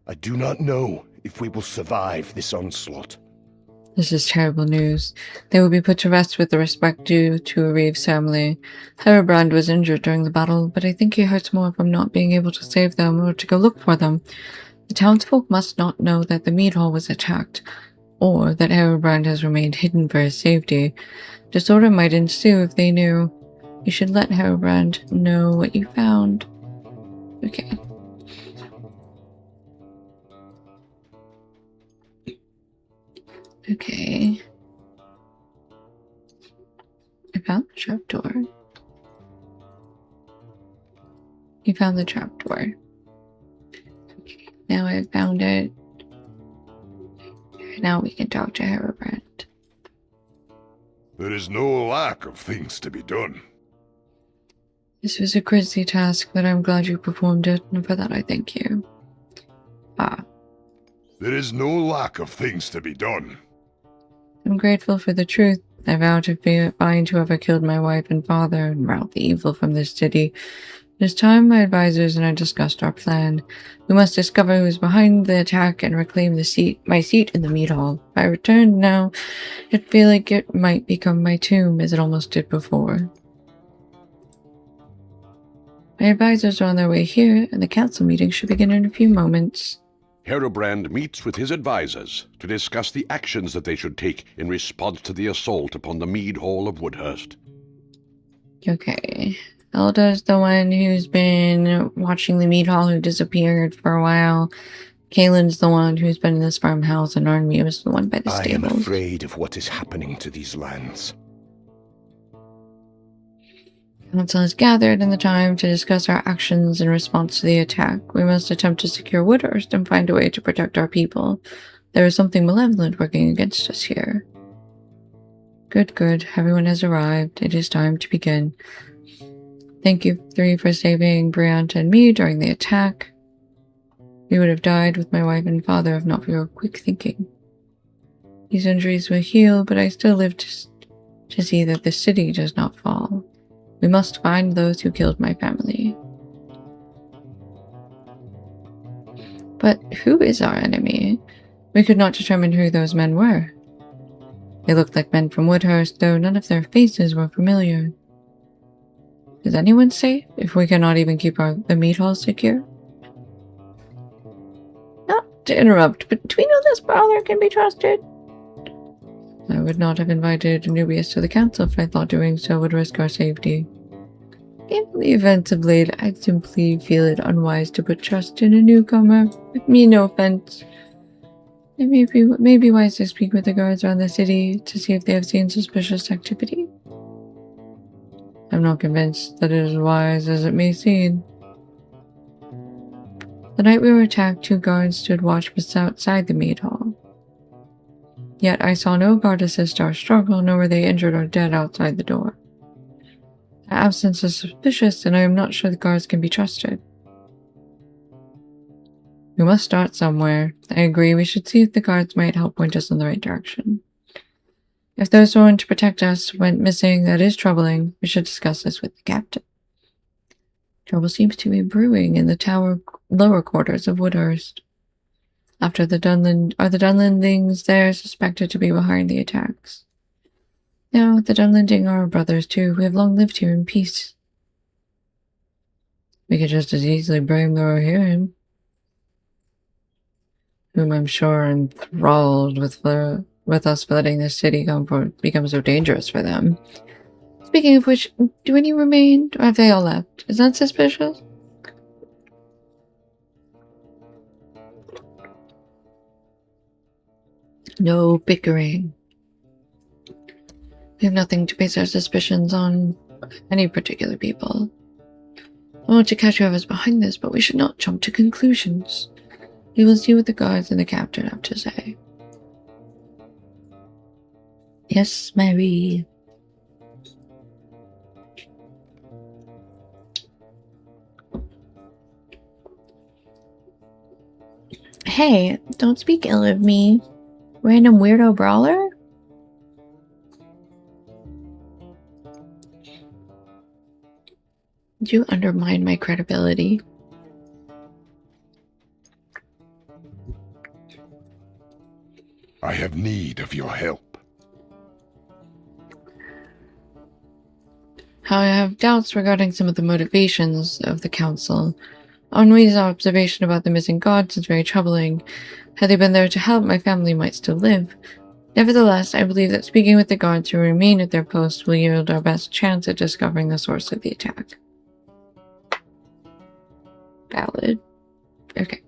I do not know if we will survive this onslaught. This is terrible news. They will be put to rest with the respect due to a Reeves family. Herebrand was injured during the battle, but I think he hurts more from not being able to save them or to go look for them. The townsfolk must not know that the mead hall was attacked, or that Herebrand has remained hidden for his safety. Disorder might ensue if they knew. You should let Herebrand know what you found. Okay. Okay. I found the trapdoor. You found the trapdoor. Okay. Now I found it. Now we can talk to Herebrand. There is no lack of things to be done. This was a grisly task, but I'm glad you performed it, and for that I thank you. Ah. There is no lack of things to be done. I'm grateful for the truth. I vow to find whoever killed my wife and father and rout the evil from this city. It is time my advisors and I discussed our plan. We must discover who is behind the attack and reclaim my seat in the mead hall. If I returned now, I'd feel like it might become my tomb, as it almost did before. My advisors are on their way here, and the council meeting should begin in a few moments. Herobrand meets with his advisors to discuss the actions that they should take in response to the assault upon the mead hall of Woodhurst. Okay. Elda's the one who's been watching the mead hall, who disappeared for a while. Kaylin's the one who's been in this farmhouse, and Arnmute is the one by the stables. I am afraid of what is happening to these lands. Council is gathered in the time to discuss our actions in response to the attack. We must attempt to secure Woodhurst and find a way to protect our people. There is something malevolent working against us here. Good, good. Everyone has arrived. It is time to begin. Thank you three for saving Brianta and me during the attack. We would have died with my wife and father if not for your quick thinking. These injuries will heal, but I still live to see that the city does not fall. We must find those who killed my family. But who is our enemy? We could not determine who those men were. They looked like men from Woodhurst, though none of their faces were familiar. Is anyone safe if we cannot even keep the meat hall secure? Not to interrupt, but do we know this brawler can be trusted? I would not have invited Anubius to the council if I thought doing so would risk our safety. Given the events of late, I simply feel it unwise to put trust in a newcomer. I mean no offense. It may be wise to speak with the guards around the city to see if they have seen suspicious activity. I'm not convinced that it is wise as it may seem. The night we were attacked, 2 guards stood watch outside the mead hall. Yet I saw no guard assist our struggle, nor were they injured or dead outside the door. The absence is suspicious, and I am not sure the guards can be trusted. We must start somewhere. I agree, we should see if the guards might help point us in the right direction. If those sworn to protect us went missing, that is troubling. We should discuss this with the captain. Trouble seems to be brewing in the lower quarters of Woodhurst. Are the Dunlendings there suspected to be behind the attacks? No, the Dunlending are our brothers too. We have long lived here in peace. We could just as easily blame the Rohirrim, whom I'm sure are enthralled with us letting this city become so dangerous for them. Speaking of which, do any remain, or have they all left? Is that suspicious? No bickering. We have nothing to base our suspicions on any particular people. I want to catch whoever's behind this, but we should not jump to conclusions. We will see what the guards and the captain have to say. Yes, Mary. Hey, don't speak ill of me. Random weirdo brawler? You undermine my credibility. I have need of your help. I have doubts regarding some of the motivations of the council. Henri's observation about the missing gods is very troubling. Had they been there to help, my family might still live. Nevertheless, I believe that speaking with the guards who remain at their posts will yield our best chance at discovering the source of the attack. Valid. Okay.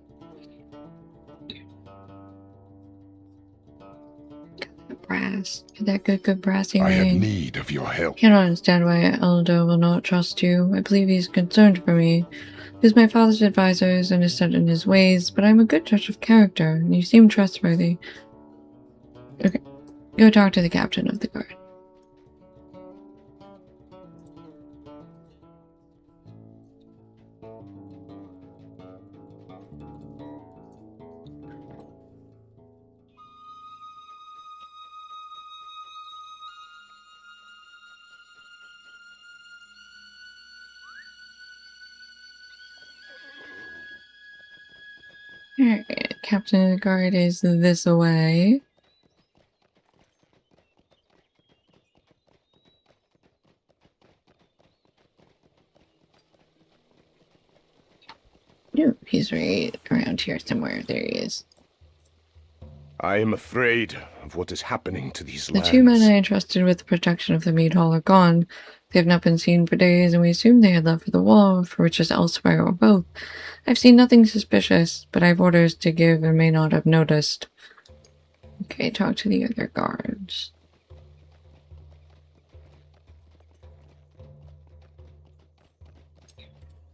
Got that brass. Get that good brassy ring. I have need of your help. Cannot understand why Elder will not trust you. I believe he's concerned for me. He's my father's advisors and is set in his ways, but I'm a good judge of character, and you seem trustworthy. Okay. Go talk to the captain of the guard. Alright, captain of the guard is this away. No, he's right around here somewhere. There he is. I am afraid of what is happening to these The lands. 2 men I entrusted with the protection of the mead hall are gone. They have not been seen for days, and we assume they had left for the wall, for which is elsewhere, or both. I've seen nothing suspicious, but I have orders to give and may not have noticed. Okay, talk to the other guards.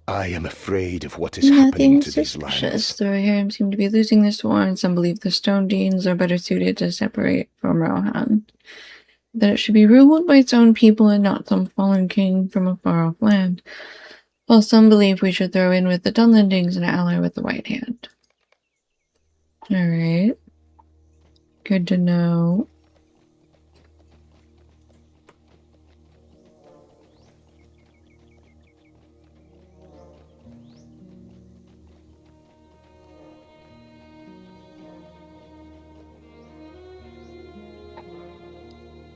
I am afraid of what is happening to these lands. The Rohirrim seem to be losing this war, and some believe the Stone Deans are better suited to separate from Rohan. That it should be ruled by its own people and not some fallen king from a far-off land. While some believe we should throw in with the Dunlendings and ally with the White Hand. Alright. Good to know.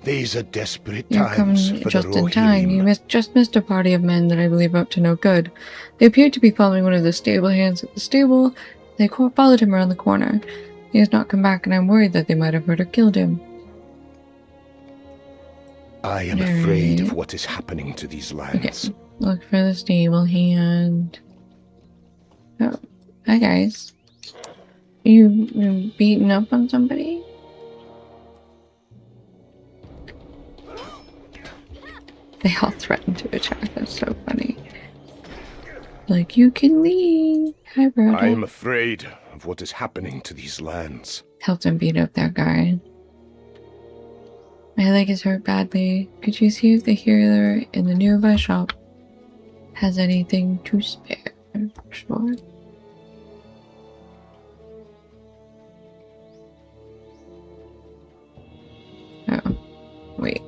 These are desperate You're coming times for the just in time. You Rohirrim. just missed a party of men that I believe are up to no good. They appeared to be following one of the stable hands at the stable. They followed him around the corner. He has not come back, and I'm worried that they might have hurt or killed him. I am afraid of what is happening to these lands. Okay, look for the stable hand. Oh, hi guys. You beating up on somebody? They all threatened to attack. That's so funny. Like, you can leave. Hi, brother. I am afraid of what is happening to these lands. Helped him beat up that guy. My leg is hurt badly. Could you see if the healer in the nearby shop has anything to spare? Sure. Oh, wait.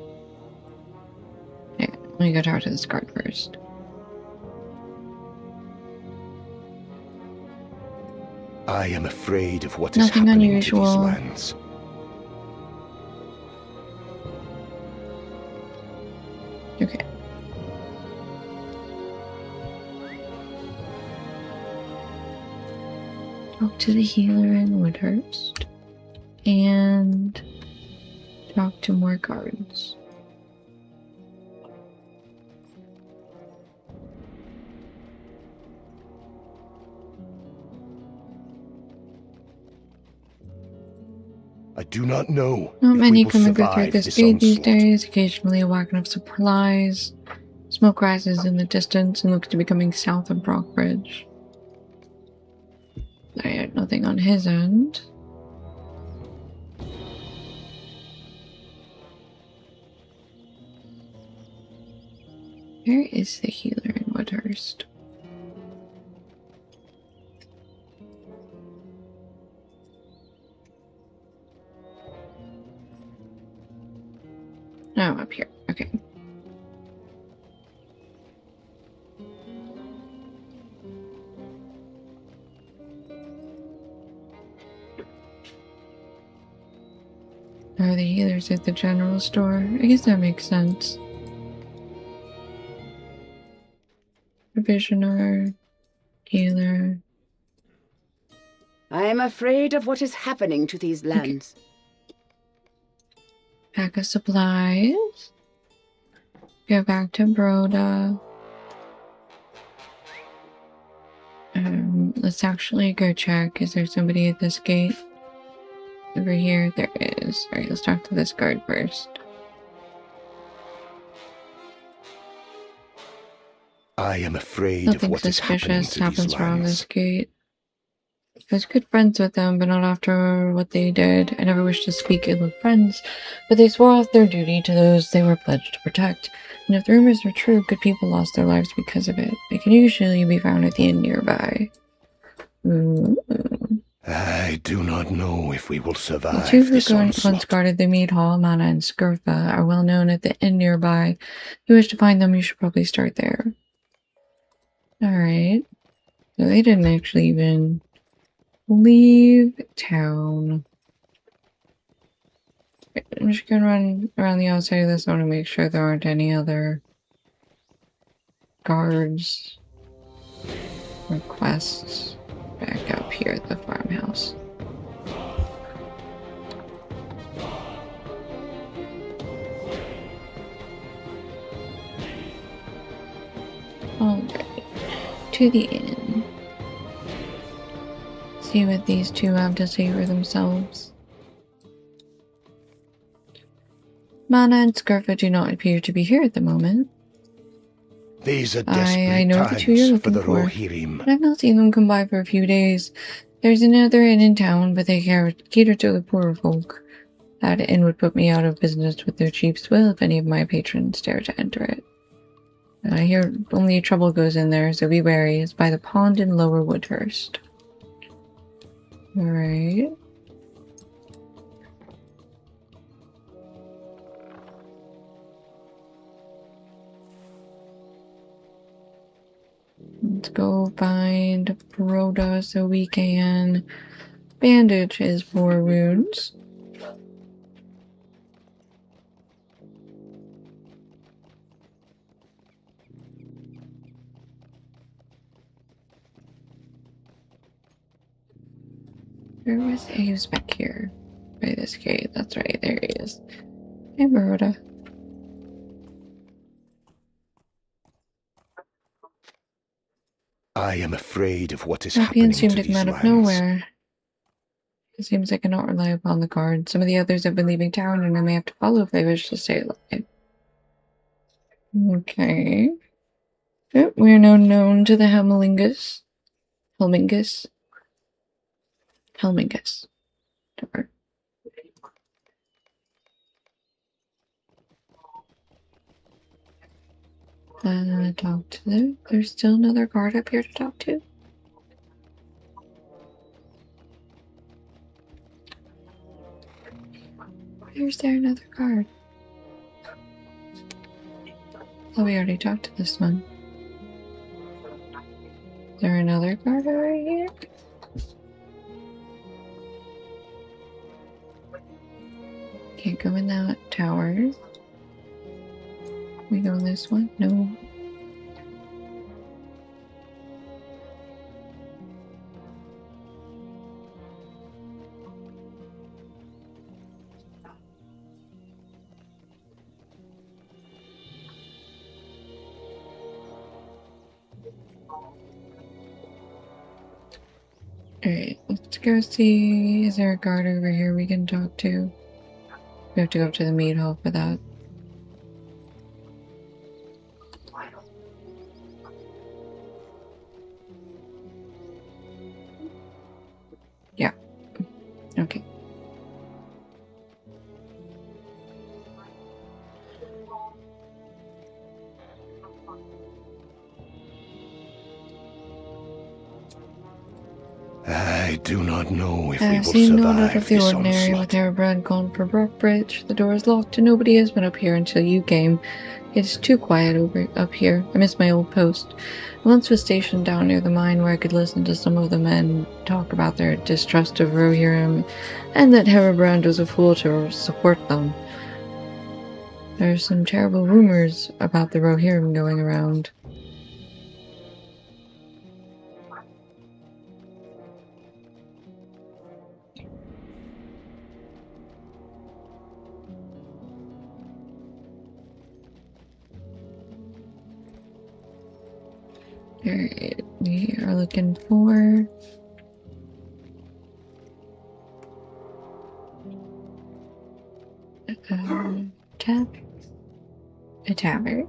Let me go talk to this guard first. I am afraid of what is Nothing happening unusual. to these lands. Okay. Talk to the healer in Woodhurst. And talk to more guards. I do not know. Not if many we will coming through survive this gate these onslaught. days. Occasionally a wagon of supplies. Smoke rises in the distance and looks to be coming south of Brockbridge. I had nothing on his end. Where is the healer in Woodhurst? Oh, up here. Okay. Oh, the healer's at the general store. I guess that makes sense. Provisioner, healer. I am afraid of what is happening to these lands. Pack of supplies. Go back to Broda. Let's actually go check. Is there somebody at this gate? Over here, there is. Alright, let's talk to this guard first. I am afraid of Nothing what is happening suspicious to these happens around lands. this gate. I was good friends with them, but not after what they did. I never wished to speak ill of friends, but they swore off their duty to those they were pledged to protect. And if the rumors were true, good people lost their lives because of it. They can usually be found at the inn nearby. Ooh. I do not know if we will The survive two who this once onslaught. guarded the mead hall, Mana and Skirtha, are well known at the inn nearby. If you wish to find them, you should probably start there. Alright. So they didn't actually even leave town. I'm just gonna run around the outside of this. I want to make sure there aren't any other guards or quests back up here at the farmhouse. Alright, to the inn. See what these two have to say for themselves. Mana and Skirtha do not appear to be here at the moment, These are I desperate know the two you're times for looking the for. Rohirrim. but I've not seen them come by for a few days. There's another inn in town, but they cater to the poorer folk. That inn would put me out of business with their cheap swill if any of my patrons dare to enter it. I hear only trouble goes in there, so be wary. It's by the pond in Lower Woodhurst. Alright. Let's go find Rhoda so we can bandage his poor wounds. Where was he? He was back here by this gate. That's right, there he is. Hey, Rhoda. I am afraid of what is happening Champions seem to to these come out of lands. nowhere. It seems I cannot rely upon the guard. Some of the others have been leaving town, and I may have to follow if they wish to stay alive. Okay. Yep, we are now known to the Helmingus. Helmingus. Helmingus. Whatever. Talk to them. There's still another guard up here to talk to. Where's there another guard? Oh, we already talked to this one. Is there another guard over here? Can't go in that tower. We go in this one? No. Alright, let's go see. Is there a guard over here we can talk to? We have to go up to the meat hall for that. Yeah. Okay. I do not know if we will Seeing not out survive of the this ordinary, onslaught. with Herobrand gone for Brockbridge, the door is locked and nobody has been up here until you came. It's too quiet up here. I miss my old post. I once was stationed down near the mine where I could listen to some of the men talk about their distrust of Rohirrim, and that Herobrand was a fool to support them. There are some terrible rumors about the Rohirrim going around. Alright, we are looking for a tavern.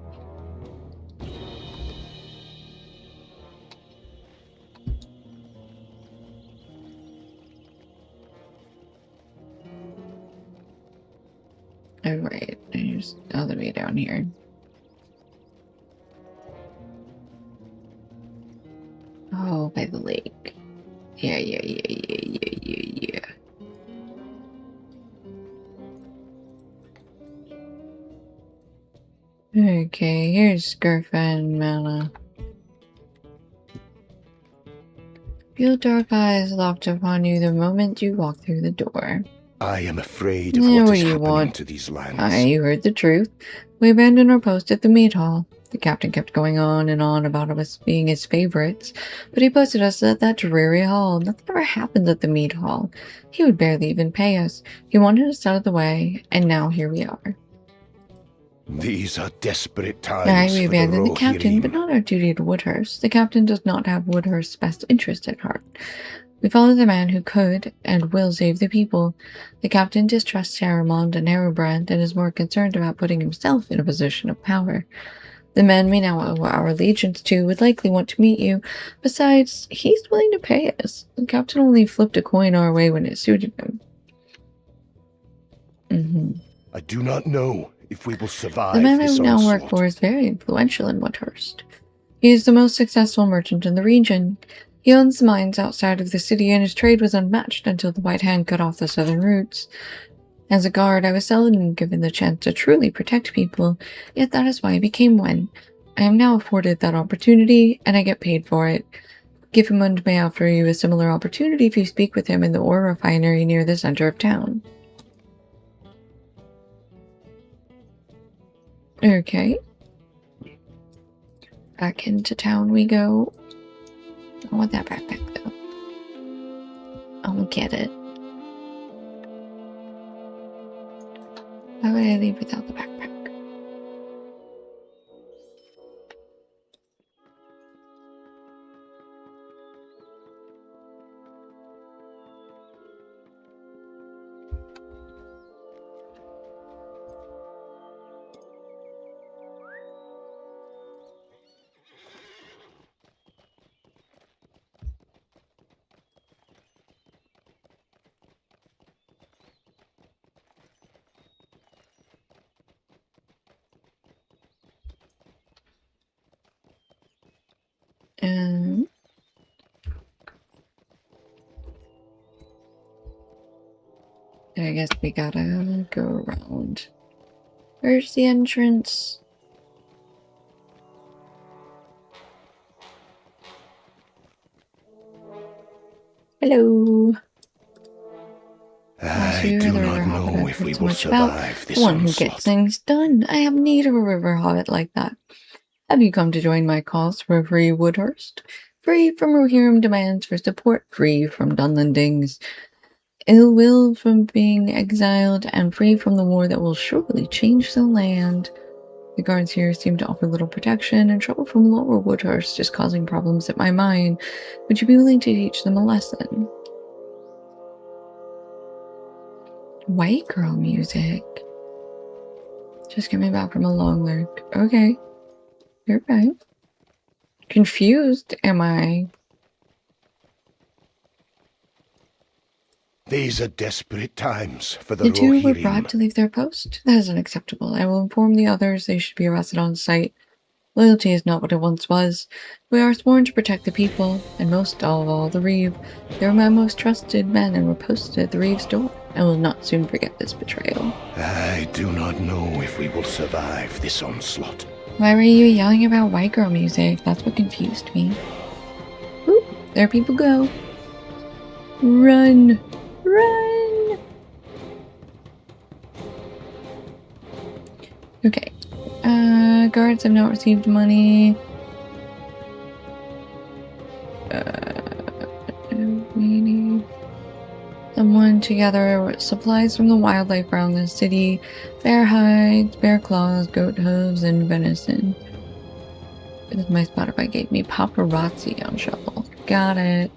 Alright, there's the other way down here. Oh, by the lake. Yeah. Okay, here's Scarfa Mana. Feel dark eyes locked upon you the moment you walk through the door. I am afraid of Yeah, what what is do you happening want? to these lands. You heard the truth. We abandoned our post at the meat hall. The captain kept going on and on about us being his favorites, but he posted us at that dreary hall. Nothing ever happened at the meat hall. He would barely even pay us. He wanted us out of the way, and now here we are. These are desperate Aye, times we for the abandoned the captain, but Rohirrim. not our duty to Woodhurst. The captain does not have Woodhurst's best interest at heart. We follow the man who could and will save the people. The captain distrusts Saruman and Herobrand and is more concerned about putting himself in a position of power. The men we now owe our allegiance to would likely want to meet you. Besides, he's willing to pay us. The captain only flipped a coin our way when it suited him. I do not know if we will survive The man I this now work onslaught. for is very influential in Woodhurst. He is the most successful merchant in the region. He owns the mines outside of the city, and his trade was unmatched until the White Hand cut off the southern routes. As a guard, I was seldom given the chance to truly protect people, yet that is why I became one. I am now afforded that opportunity, and I get paid for it. Giffimund may offer you a similar opportunity if you speak with him in the ore refinery near the center of town. Okay. Back into town we go. I want that backpack, though. I'll get it. Why would I leave without the backpack? I guess we gotta go around. Where's the entrance? Hello. I do not know if we will survive this the one who onslaught. gets things done. I have need of a river hobbit like that. Have you come to join my cause for free Woodhurst? Free from Rohirrim demands for support, free from Dunlending's ill will from being exiled, and free from the war that will surely change the land. The guards here seem to offer little protection, and trouble from Lower Woodhurst is causing problems at my mine. Would you be willing to teach them a lesson? White girl music. Just get me back from a long lurk. Okay. You're right. Confused, am I? These are desperate times for the The two were Rohirrim. brought to leave their post. That is unacceptable. I will inform the others they should be arrested on sight. Loyalty is not what it once was. We are sworn to protect the people, and most of all the Reeve. They were my most trusted men and were posted at the Reeve's door. I will not soon forget this betrayal. I do not know if we will survive this onslaught. Why were you yelling about white girl music? That's what confused me. Ooh, there people go. Run! Run! Okay. Guards have not received money. We need someone to gather supplies from the wildlife around the city. Bear hides, bear claws, goat hooves, and venison. This is my spot if I gave me paparazzi on shovel. Got it.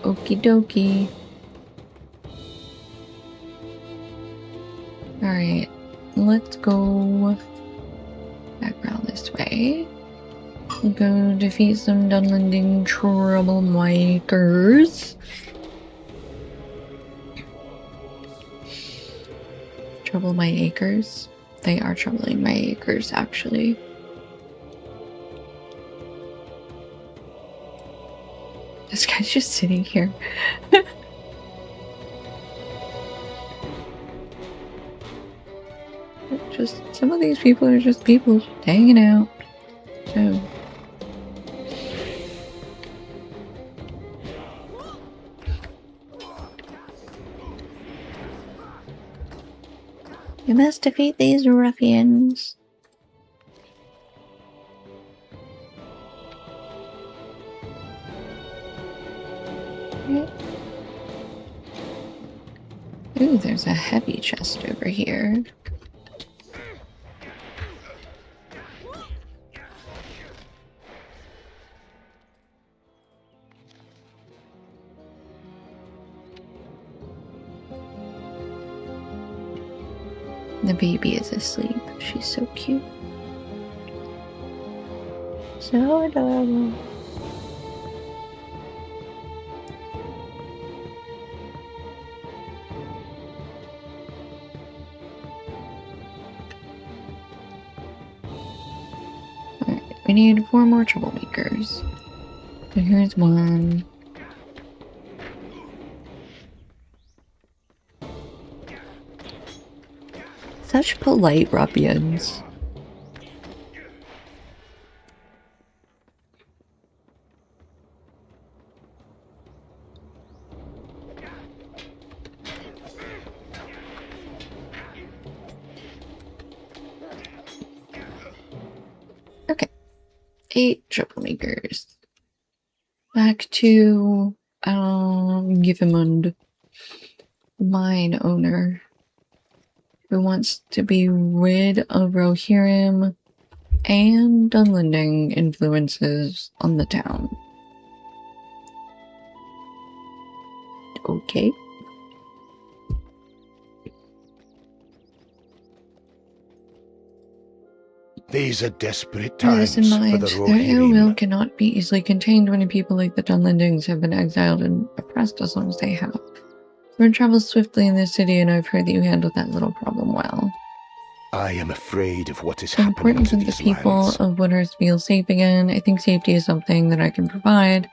Okie dokie. Alright, let's go back around this way. We'll go defeat some Dunlending troublemakers. Trouble my acres. They are troubling my acres, actually. This guy's just sitting here. Just some of these people are just people just hanging out. So you must defeat these ruffians. Right. Ooh, there's a heavy chest over here. The baby is asleep. She's so cute. So adorable. Alright, we need 4 more troublemakers. So here's one. Such polite ruffians. 8 troublemakers. Back to Githemund, mine owner, who wants to be rid of Rohirrim and Dunlending influences on the town. Okay. These are desperate With times this in for mind, the their ill will Rohirrim. cannot be easily contained when people like the Dunlendings have been exiled and oppressed as long as they have. Word travels swiftly in this city, and I've heard that you handled that little problem well. I am afraid of what is It's happening important to that the these people lands. of Woodhurst feel safe again. I think safety is something that I can provide.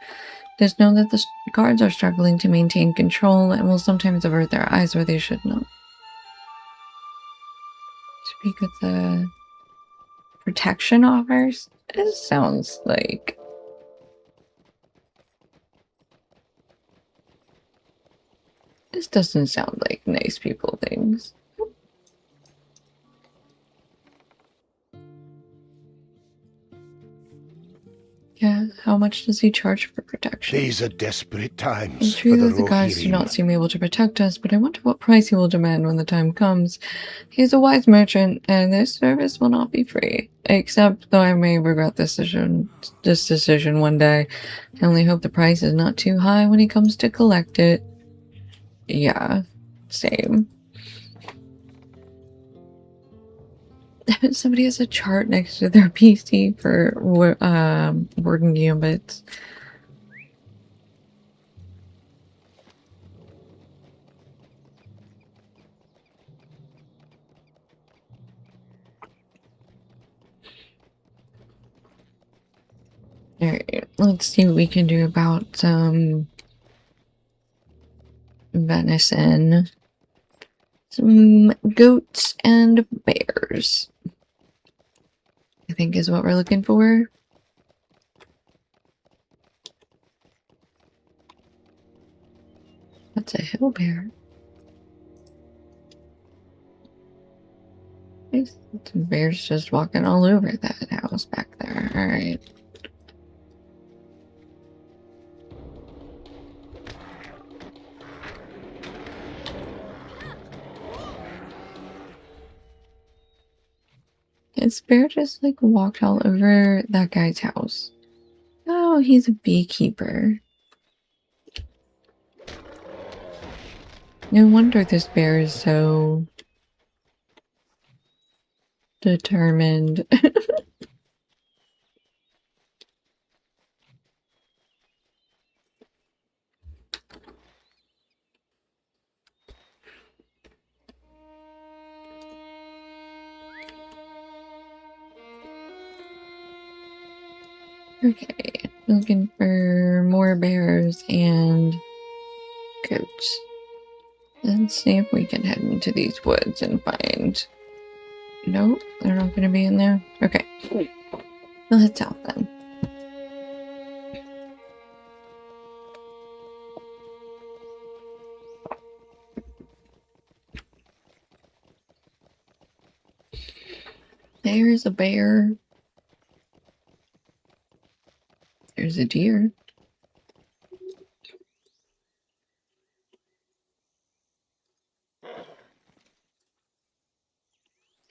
Just know that the guards are struggling to maintain control and will sometimes avert their eyes where they should not. Speak with the protection offers? This sounds like... This doesn't sound like nice people things. Yeah, how much does he charge for protection? These are desperate times It's for true the that the guards do not Rohirrim. seem able to protect us, but I wonder what price he will demand when the time comes. He is a wise merchant, and this service will not be free. Except though I may regret this decision one day. I only hope the price is not too high when he comes to collect it. Yeah, same. Somebody has a chart next to their PC for Warden Gambits. Alright, let's see what we can do about some venison. Some goats and bears, I think is what we're looking for. That's a hill bear. There's some bears just walking all over that house back there. Alright. His bear just like walked all over that guy's house. Oh, he's a beekeeper. No wonder this bear is so determined. Okay, looking for more bears and goats. Let's see if we can head into these woods and find... Nope, they're not going to be in there. Okay, we'll head south then. There's a bear. There's a deer.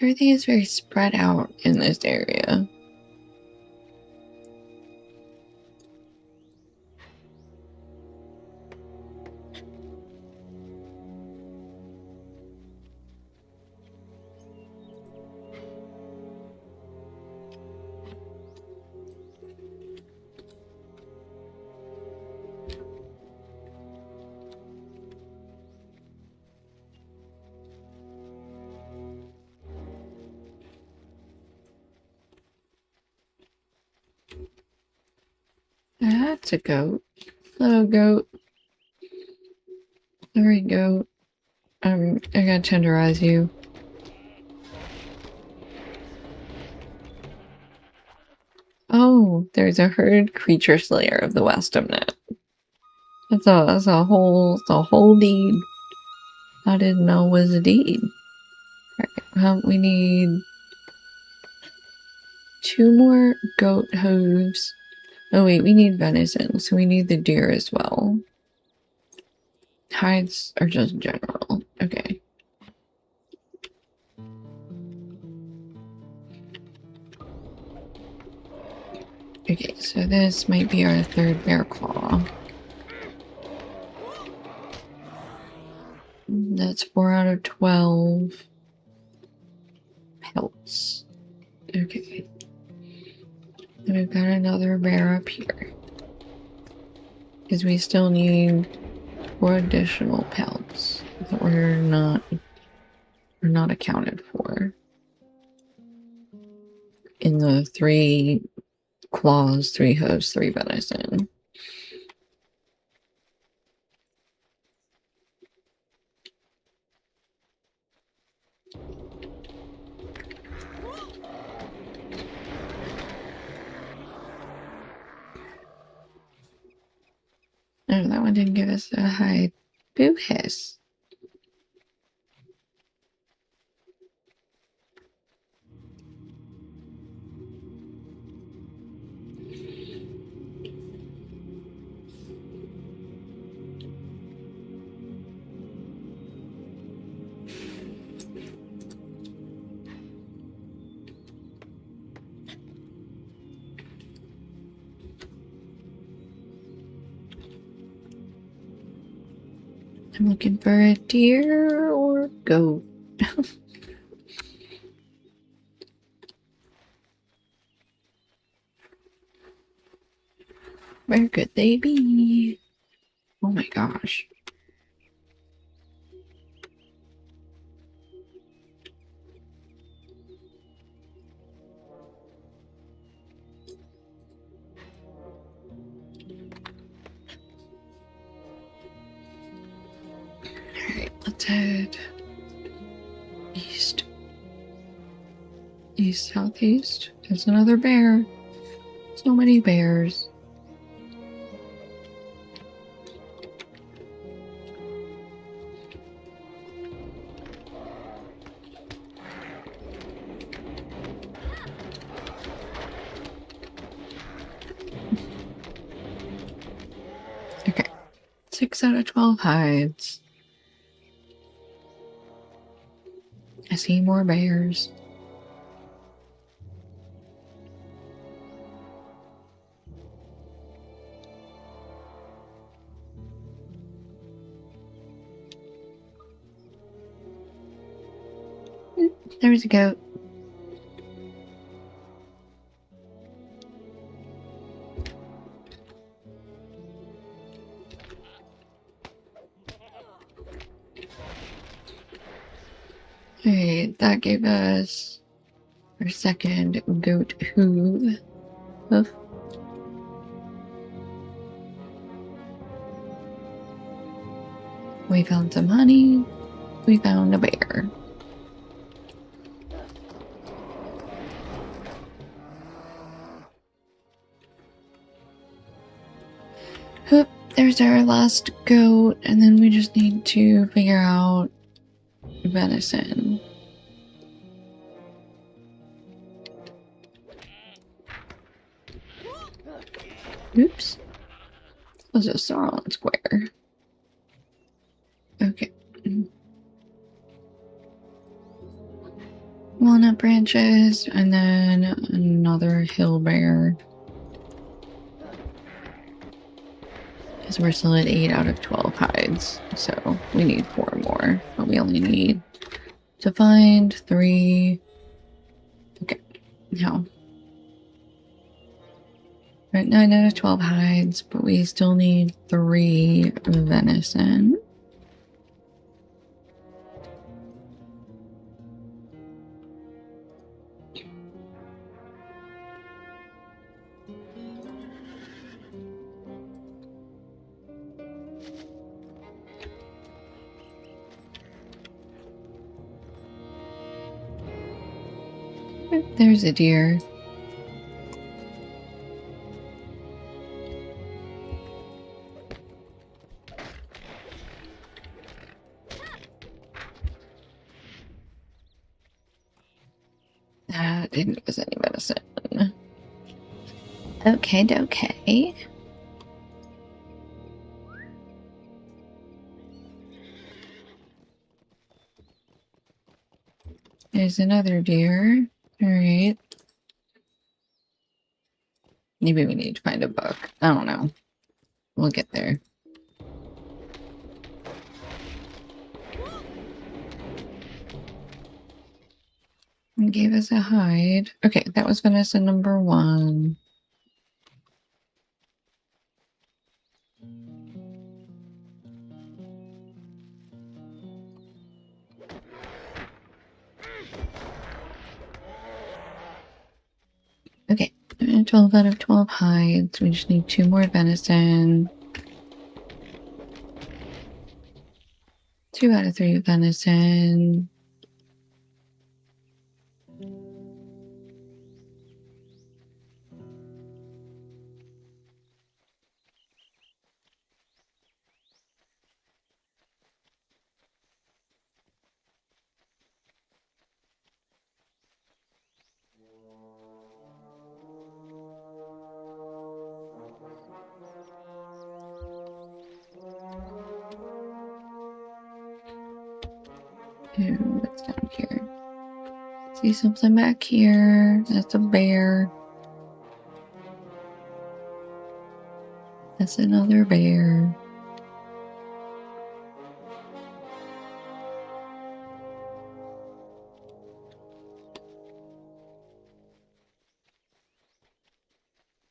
Everything is very spread out in this area. That's a goat. Hello, goat. Sorry, goat. I gotta tenderize you. Oh, there's a herd creature slayer of the Westamnet. That's a whole deed. I didn't know it was a deed. Right, we need 2 more goat hooves. Oh wait, we need venison, so we need the deer as well. Hides are just general. Okay. Okay, so this might be our 3rd bear claw. That's 4 out of 12 pelts. Okay. Then we've got another bear up here. Because we still need 4 additional pelts that we're not accounted for. In the 3 claws, 3 hooves, 3 venison. Oh, that one didn't give us a hide. Boo hiss. I'm looking for a deer or goat. Where could they be? Oh my gosh. Alright, let's head east. East, southeast. There's another bear. So many bears. Okay. 6 out of 12 hides. I see more bears. There's a goat. Alright, that gave us our 2nd goat hoof. We found some honey. We found a bear. Oop, there's our last goat, and then we just need to figure out venison. Oops. That was a Sauron square. Okay. Walnut branches, and then another hill bear. Because we're still at 8 out of 12 hides, so we need 4 more. But we only need to find 3. Okay, now we're at 9 out of 12 hides, but we still need 3 venison. There's a deer. That didn't give us any medicine. Okay. There's another deer. Alright. Maybe we need to find a book. I don't know. We'll get there. And gave us a hide. Okay, that was venison number 1. Okay, 12 out of 12 hides. We just need 2 more venison. 2 out of 3 venison. What's down here? See something back here. That's a bear. That's another bear.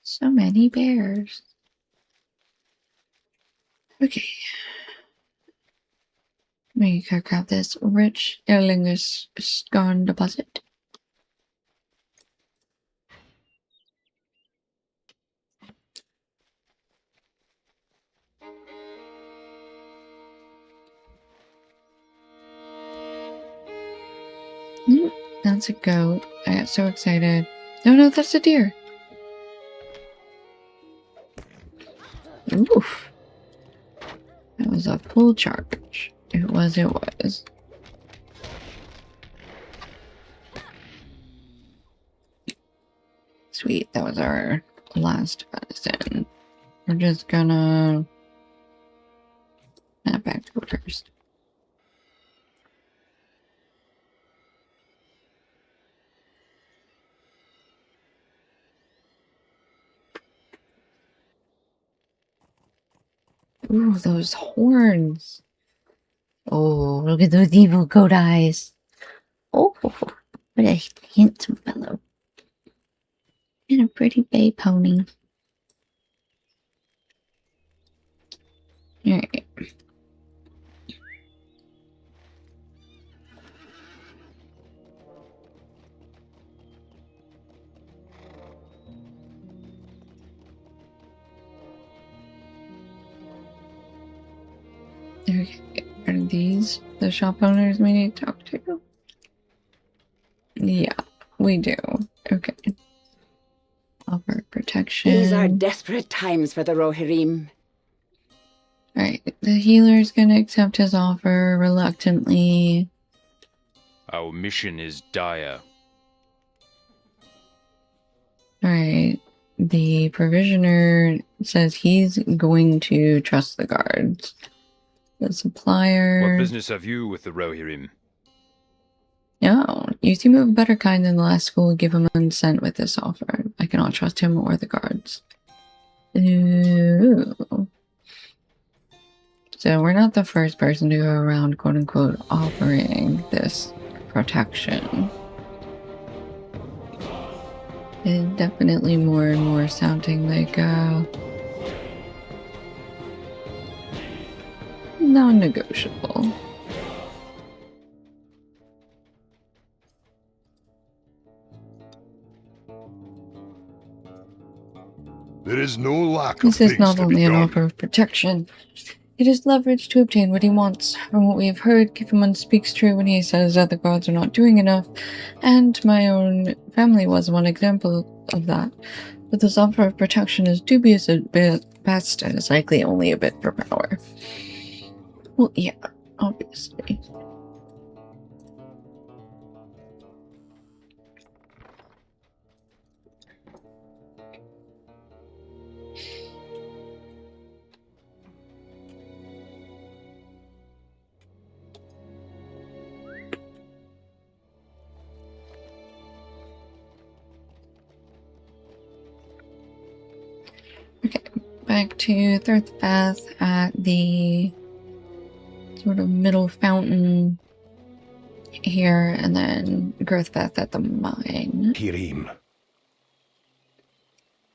So many bears. Okay. We could grab this rich Erlingus skarn deposit. That's a goat. I got so excited. No, that's a deer. Oof. That was a full charge. It was. Sweet, that was our last venison. We're just gonna snap back to it first. Ooh, those horns. Oh, look at those evil goat eyes. Oh, what a handsome fellow. And a pretty bay pony. Alright. Okay. Are these the shop owners we need to talk to? Yeah, we do. Okay. Offer protection. These are desperate times for the Rohirrim. Alright, the healer's gonna accept his offer reluctantly. Our mission is dire. Alright, the provisioner says he's going to trust the guards. The supplier... What business have you with the Rohirrim? No, you seem of a better kind than the last school. Give him consent with this offer. I cannot trust him or the guards. Ooh. So we're not the first person to go around, quote-unquote, offering this protection. It's definitely more and more sounding like non-negotiable. There is no lack of This is things not to be only an done. offer of protection. It is leverage to obtain what he wants. From what we have heard, Kifferman speaks true when he says that the gods are not doing enough, and my own family was one example of that. But this offer of protection is dubious at best and is likely only a bit for power. Well, yeah, obviously. back to Thirthbath at the sort of middle fountain here, and then Girthbath at the mine. Hirim.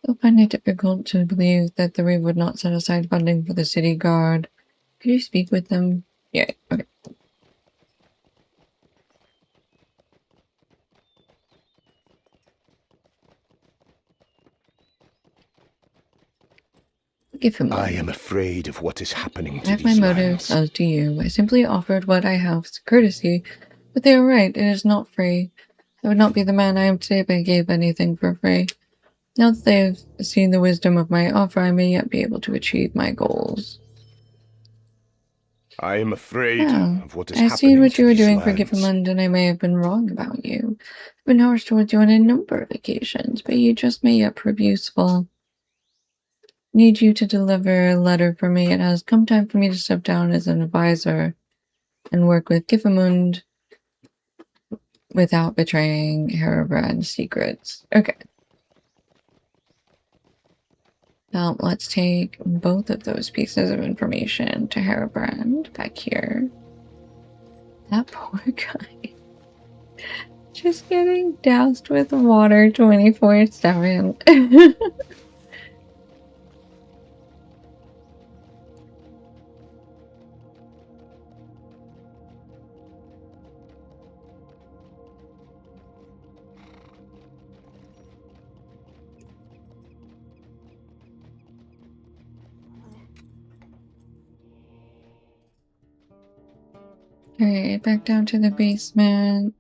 You'll find it difficult to believe that the Reeve would not set aside funding for the city guard. Could you speak with them? Yeah, okay. Give him I one. am afraid of what is happening I to have my these motives, lands. as do you. I simply offered what I have as courtesy, but they are right, it is not free. I would not be the man I am today if I gave anything for free. Now that they have seen the wisdom of my offer, I may yet be able to achieve my goals. I am afraid Oh, of what is I have seen happening what to you were these doing for lands. Giffenland, and I may have been wrong about you. I've been harsh towards you on a number of occasions, but you just may yet prove useful. Need you to deliver a letter for me. It has come time for me to step down as an advisor and work with Giffemund without betraying Herobrand's secrets. Okay. Now, let's take both of those pieces of information to Herobrand back here. That poor guy. Just getting doused with water 24/7. Alright, back down to the basement.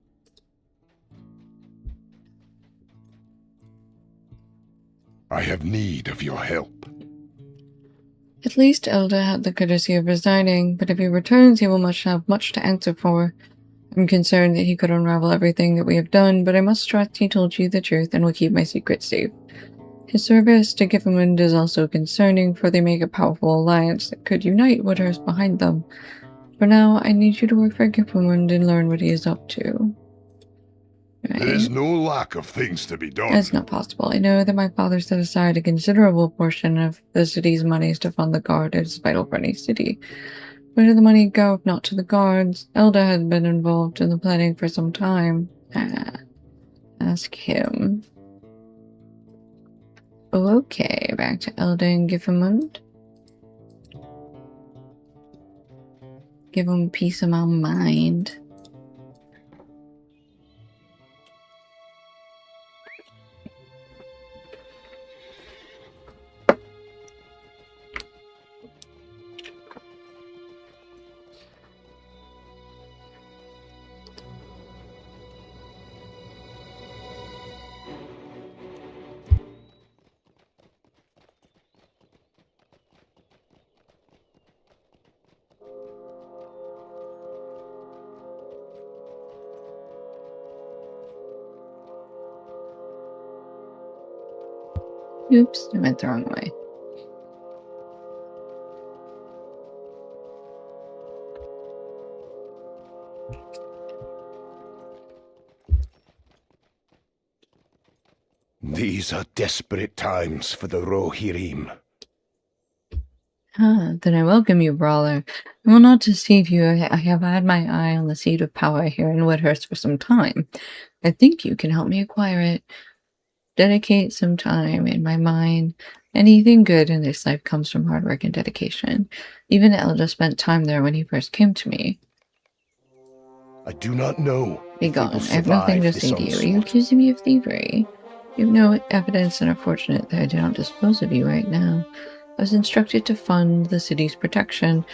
I have need of your help. At least Elda had the courtesy of resigning, but if he returns, he will have much to answer for. I'm concerned that he could unravel everything that we have done, but I must trust he told you the truth and will keep my secret safe. His service to Giffenland is also concerning, for they make a powerful alliance that could unite Woodhurst behind them. For now, I need you to work for Giffenland and learn what he is up to. Right. There is no lack of things to be done. That's not possible. I know that my father set aside a considerable portion of the city's monies to fund the guard. It is vital for any city. Where did the money go if not to the guards? Elda had been involved in the planning for some time. Ask him. Okay, back to Elda and Giffemund. Give him peace of my mind. Oops, I went the wrong way. These are desperate times for the Rohirrim. Then I welcome you, Brawler. I will not deceive you. I have had my eye on the seat of power here in Woodhurst for some time. I think you can help me acquire it. Dedicate some time in my mind. Anything good in this life comes from hard work and dedication. Even Elda spent time there when he first came to me. I do not know. Be if they gone. will I have nothing to survive say this to you. Are you onslaught. accusing me of thievery? You have no evidence and are fortunate that I do not dispose of you right now. I was instructed to fund the city's protection.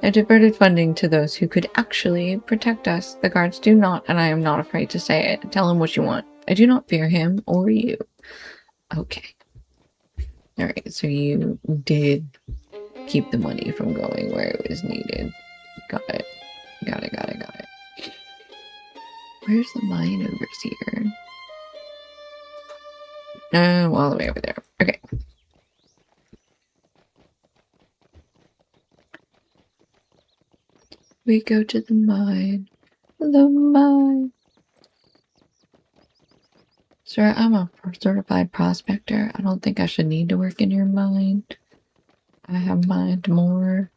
I diverted funding to those who could actually protect us. The guards do not, and I am not afraid to say it. Tell him what you want. I do not fear him or you. Okay. Alright, so you did keep the money from going where it was needed. Got it. Got it. Where's the mine overseer? All the way over there. Okay. We go to the mine. The mine. Sir, I'm a certified prospector. I don't think I should need to work in your mine. I have mined more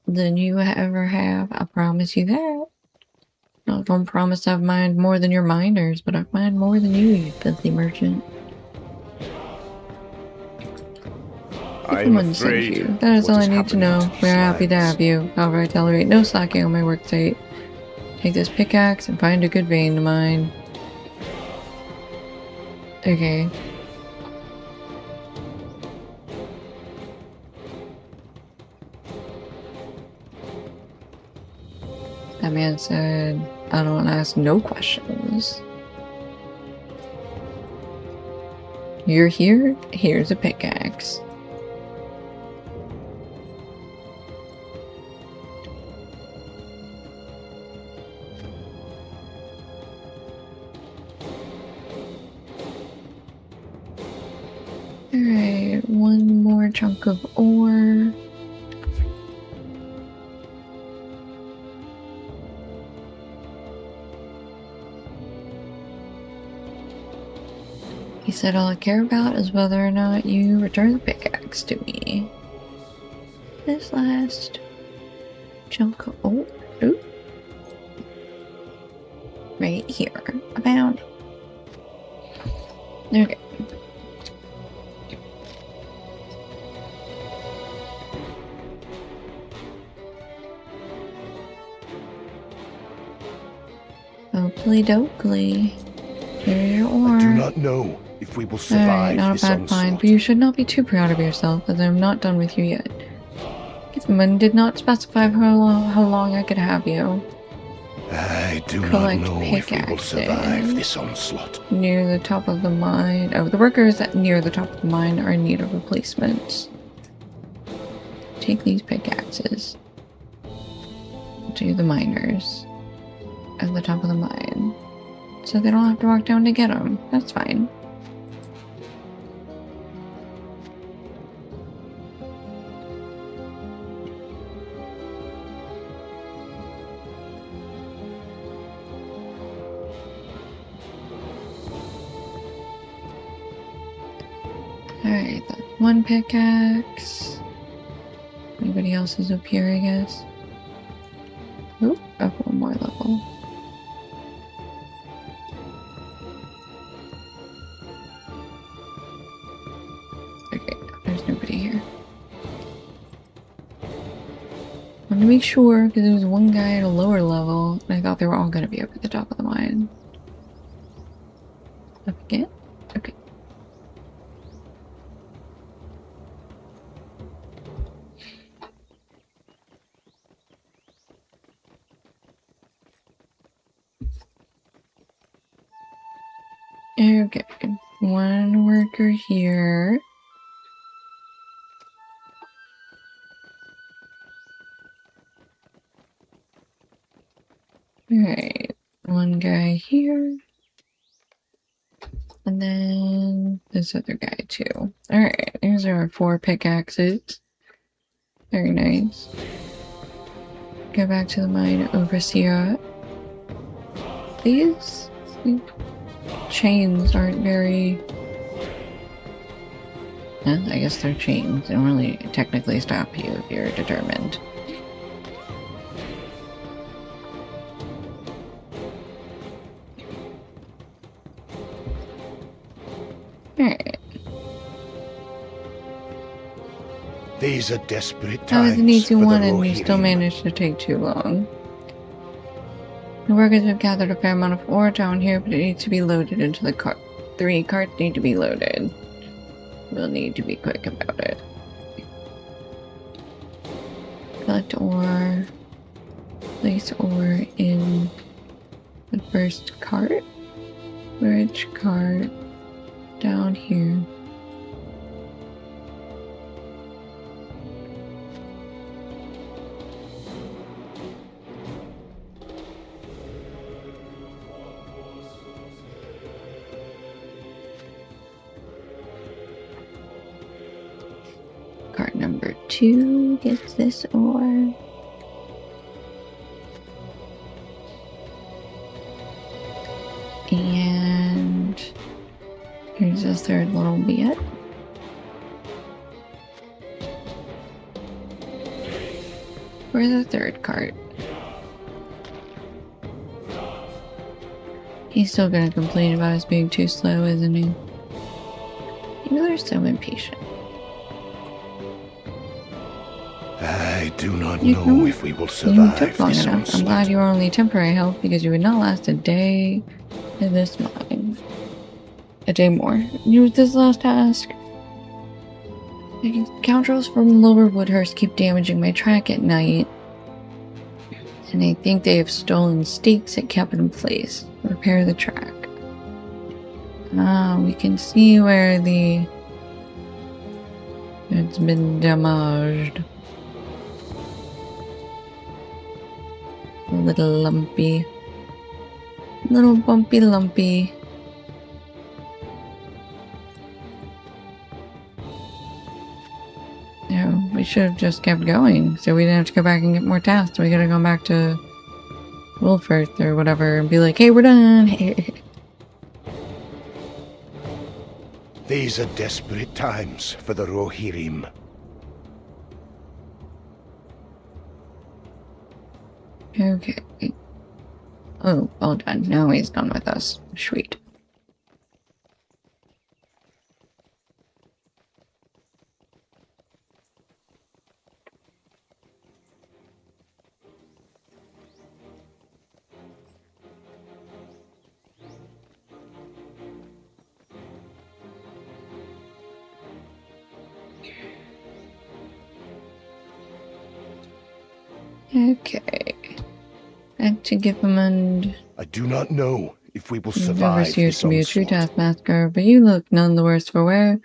than you ever have. I promise you that. I don't promise I've mined more than your miners, but I've mined more than you filthy merchant. I'm Someone sends afraid you. That is what all I is need to happening know. to We these are happy to lands. have you. However, I tolerate no slacking on my work site. Take this pickaxe and find a good vein to mine. Okay. That man said, I don't ask no questions. You're here? Here's a pickaxe. Alright, one more chunk of ore. He said all I care about is whether or not you return the pickaxe to me. This last chunk of ore. Ooh. Right here. I found it. Okay. Oakley dokley. Here's your ore. I do not know if we will Alright, survive not a this bad find, onslaught. but you should not be too proud of yourself, as I'm not done with you yet. Githman did not specify how long I could have you. I do Collect not know if we will survive pickaxes. this onslaught. Near the top of the mine. Oh, the workers near the top of the mine are in need of replacements. Take these pickaxes to the miners at the top of the mine, so they don't have to walk down to get them. That's fine. Alright, that's one pickaxe. Anybody else is up here, I guess? Oop, up one more level. Okay, there's nobody here. Want to make sure, because there was one guy at a lower level, and I thought they were all going to be up at the top of the mine. Up again? Okay. Okay, one worker here. Alright, one guy here. And then this other guy too. Alright, these are our 4 pickaxes. Very nice. Go back to the mine overseer. These chains aren't very... I guess they're chains. They don't really technically stop you if you're determined. Alright. These are desperate That times was an easy for the one and you still Rohirrim. managed to take too long. The workers have gathered a fair amount of ore down here, but it needs to be loaded into the cart. 3 carts need to be loaded. We'll need to be quick about it. Collect ore. Place ore in the first cart. Which cart? Down here. Cart number 2 gets this ore. And here's this third little bit. for the third cart. He's still gonna complain about us being too slow, isn't he? You know, they're so impatient. I do not know if we will You survive took long this enough. I'm onslaught. glad you were only temporary help because you would not last a day in this mine. A day more. Use this last task. The scoundrels from Lower Woodhurst keep damaging my track at night. And I think they have stolen stakes at Captain Place. Repair the track. Ah, we can see where it's been damaged. A little lumpy. Little bumpy lumpy. No, we should have just kept going, so we didn't have to go back and get more tasks. We gotta go back to Wolfirth or whatever and be like, hey, we're done. These are desperate times for the Rohirrim. Okay. Oh, well done. Now he's done with us. Sweet. Okay. Back to Gippamund. I do not know if we will You've never survive seemed this to be a true onslaught. taskmaster, but you look none the worse for wear.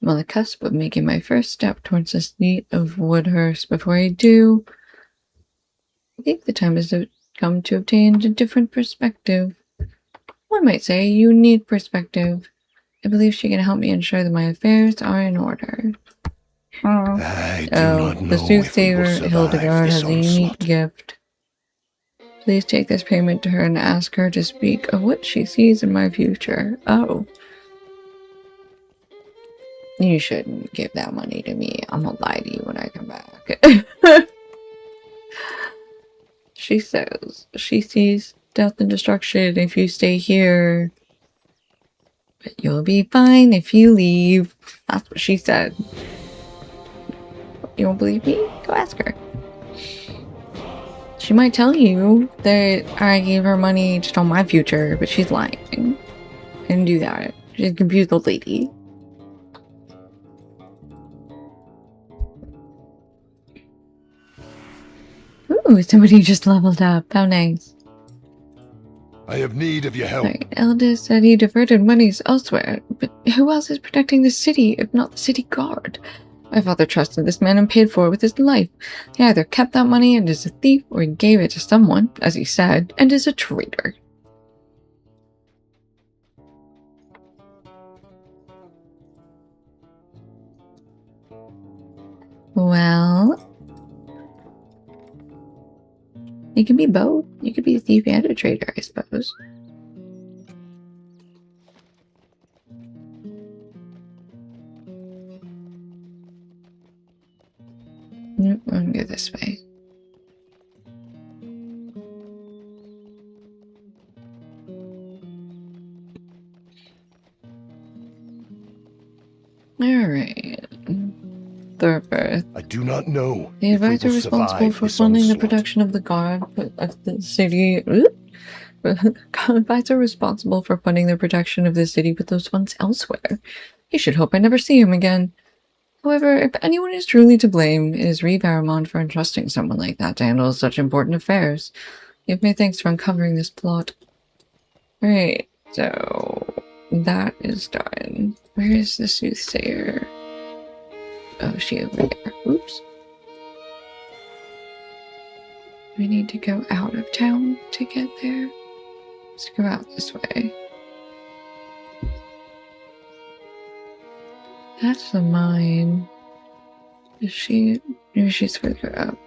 I'm on the cusp of making my first step towards the seat of Woodhurst. Before I do, I think the time has come to obtain a different perspective. One might say a unique perspective. I believe she can help me ensure that my affairs are in order. I do Oh, not the know if we will soothsayer survive Hildegard this has a unique onslaught. gift. Please take this payment to her and ask her to speak of what she sees in my future. Oh. You shouldn't give that money to me. I'm gonna lie to you when I come back. She says she sees death and destruction if you stay here. But you'll be fine if you leave. That's what she said. You don't believe me? Go ask her. She might tell you that I gave her money just on my future, but she's lying. I didn't do that. She's a confused old lady. Ooh, somebody just leveled up. How nice. I have need of your help. Right. Eldest said he diverted monies elsewhere, but who else is protecting the city if not the city guard? My father trusted this man and paid for it with his life. He either kept that money and is a thief, or he gave it to someone, as he said, and is a traitor. Well, you can be both. You could be a thief and a traitor, I suppose. Nope, I'm gonna go this way. Alright. Thorpeth. I do not know The if we advisor will responsible survive for this funding the onslaught. production of the guard of the city. Advisor responsible for funding the protection of the city with those funds elsewhere. He should hope I never see him again. However, if anyone is truly to blame, it is Reeve Aramond for entrusting someone like that to handle such important affairs. Give me thanks for uncovering this plot. Alright, so that is done. Where is the soothsayer? Oh, she over there. Oops. We need to go out of town to get there. Let's go out this way. That's the mine. Is she? Maybe she's further up.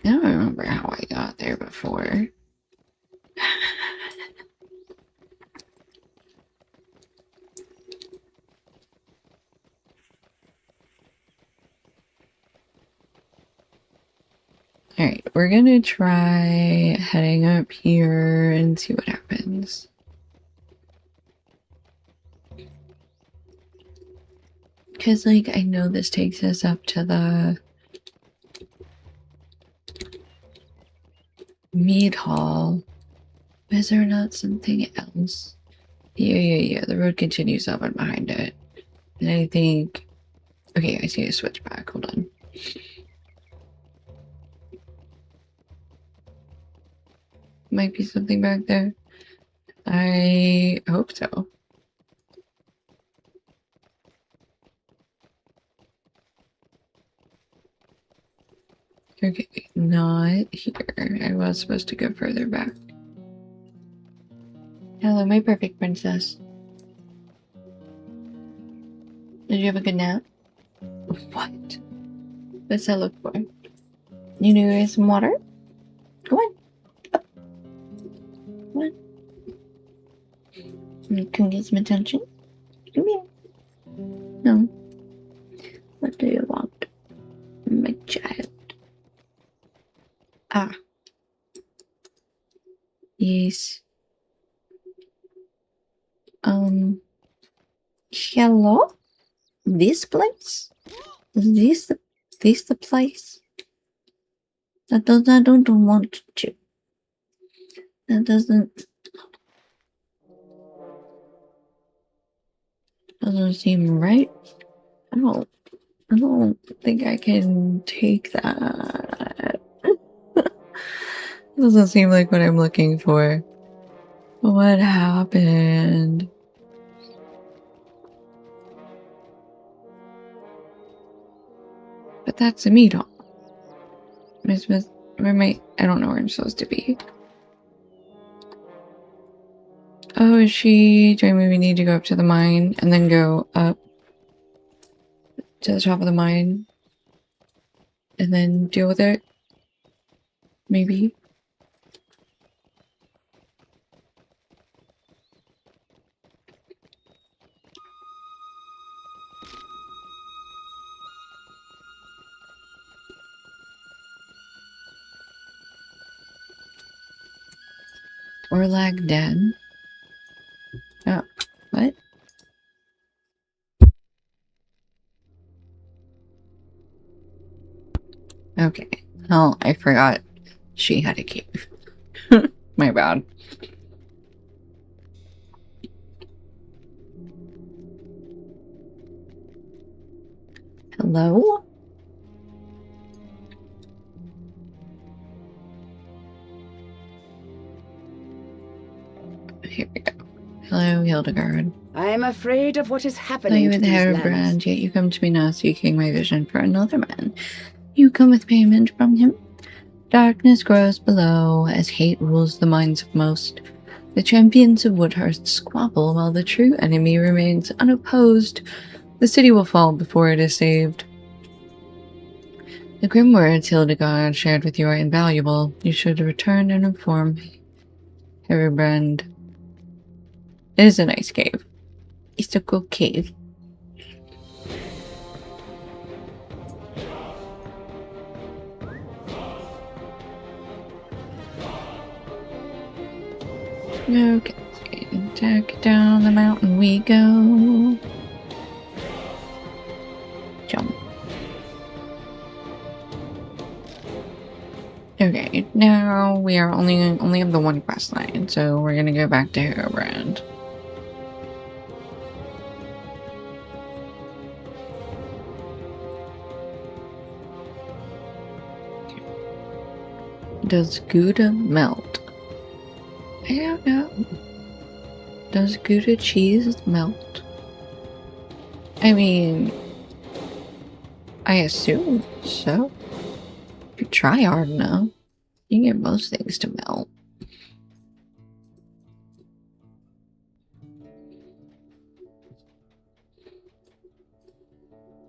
I don't remember how I got there before. Alright, we're gonna try heading up here and see what happens. Because, like, I know this takes us up to the mead hall. Is there not something else? Yeah. The road continues up and behind it. And I think... Okay, I see a switchback. Hold on. Might be something back there. I hope so. Okay, not here. I was supposed to go further back. Hello, my perfect princess. Did you have a good nap? What? What's that look for? You need some water? Go on. Up. Come on. You can get some attention? Come here. No. What do you want, my child? Ah. Yes. Hello? This place? Is this the place? I don't want to. That doesn't seem right. I don't think I can take that. Doesn't seem like what I'm looking for. What happened? But that's a meat hall. I don't know where I'm supposed to be. Oh, is she doing me? We need to go up to the mine and then go up to the top of the mine and then deal with it? Maybe. Or lag dead. Oh, what? Okay. Oh, I forgot she had a cave. My bad. Hello? Here we go. Hello, Hildegard. I am afraid of what is Play happening to with these lands. Herbrand, yet you come to me now seeking my vision for another man. You come with payment from him. Darkness grows below, as hate rules the minds of most. The champions of Woodhurst squabble, while the true enemy remains unopposed. The city will fall before it is saved. The grim words Hildegard shared with you are invaluable. You should return and inform Herbrand. It is a nice cave. It's a good cave. Okay, attack down the mountain we go. Jump. Okay, now we are only have the one quest line, so we're gonna go back to Herbrand. Does Gouda melt? I don't know. Does Gouda cheese melt? I mean, I assume so. If you try hard enough, you can get most things to melt.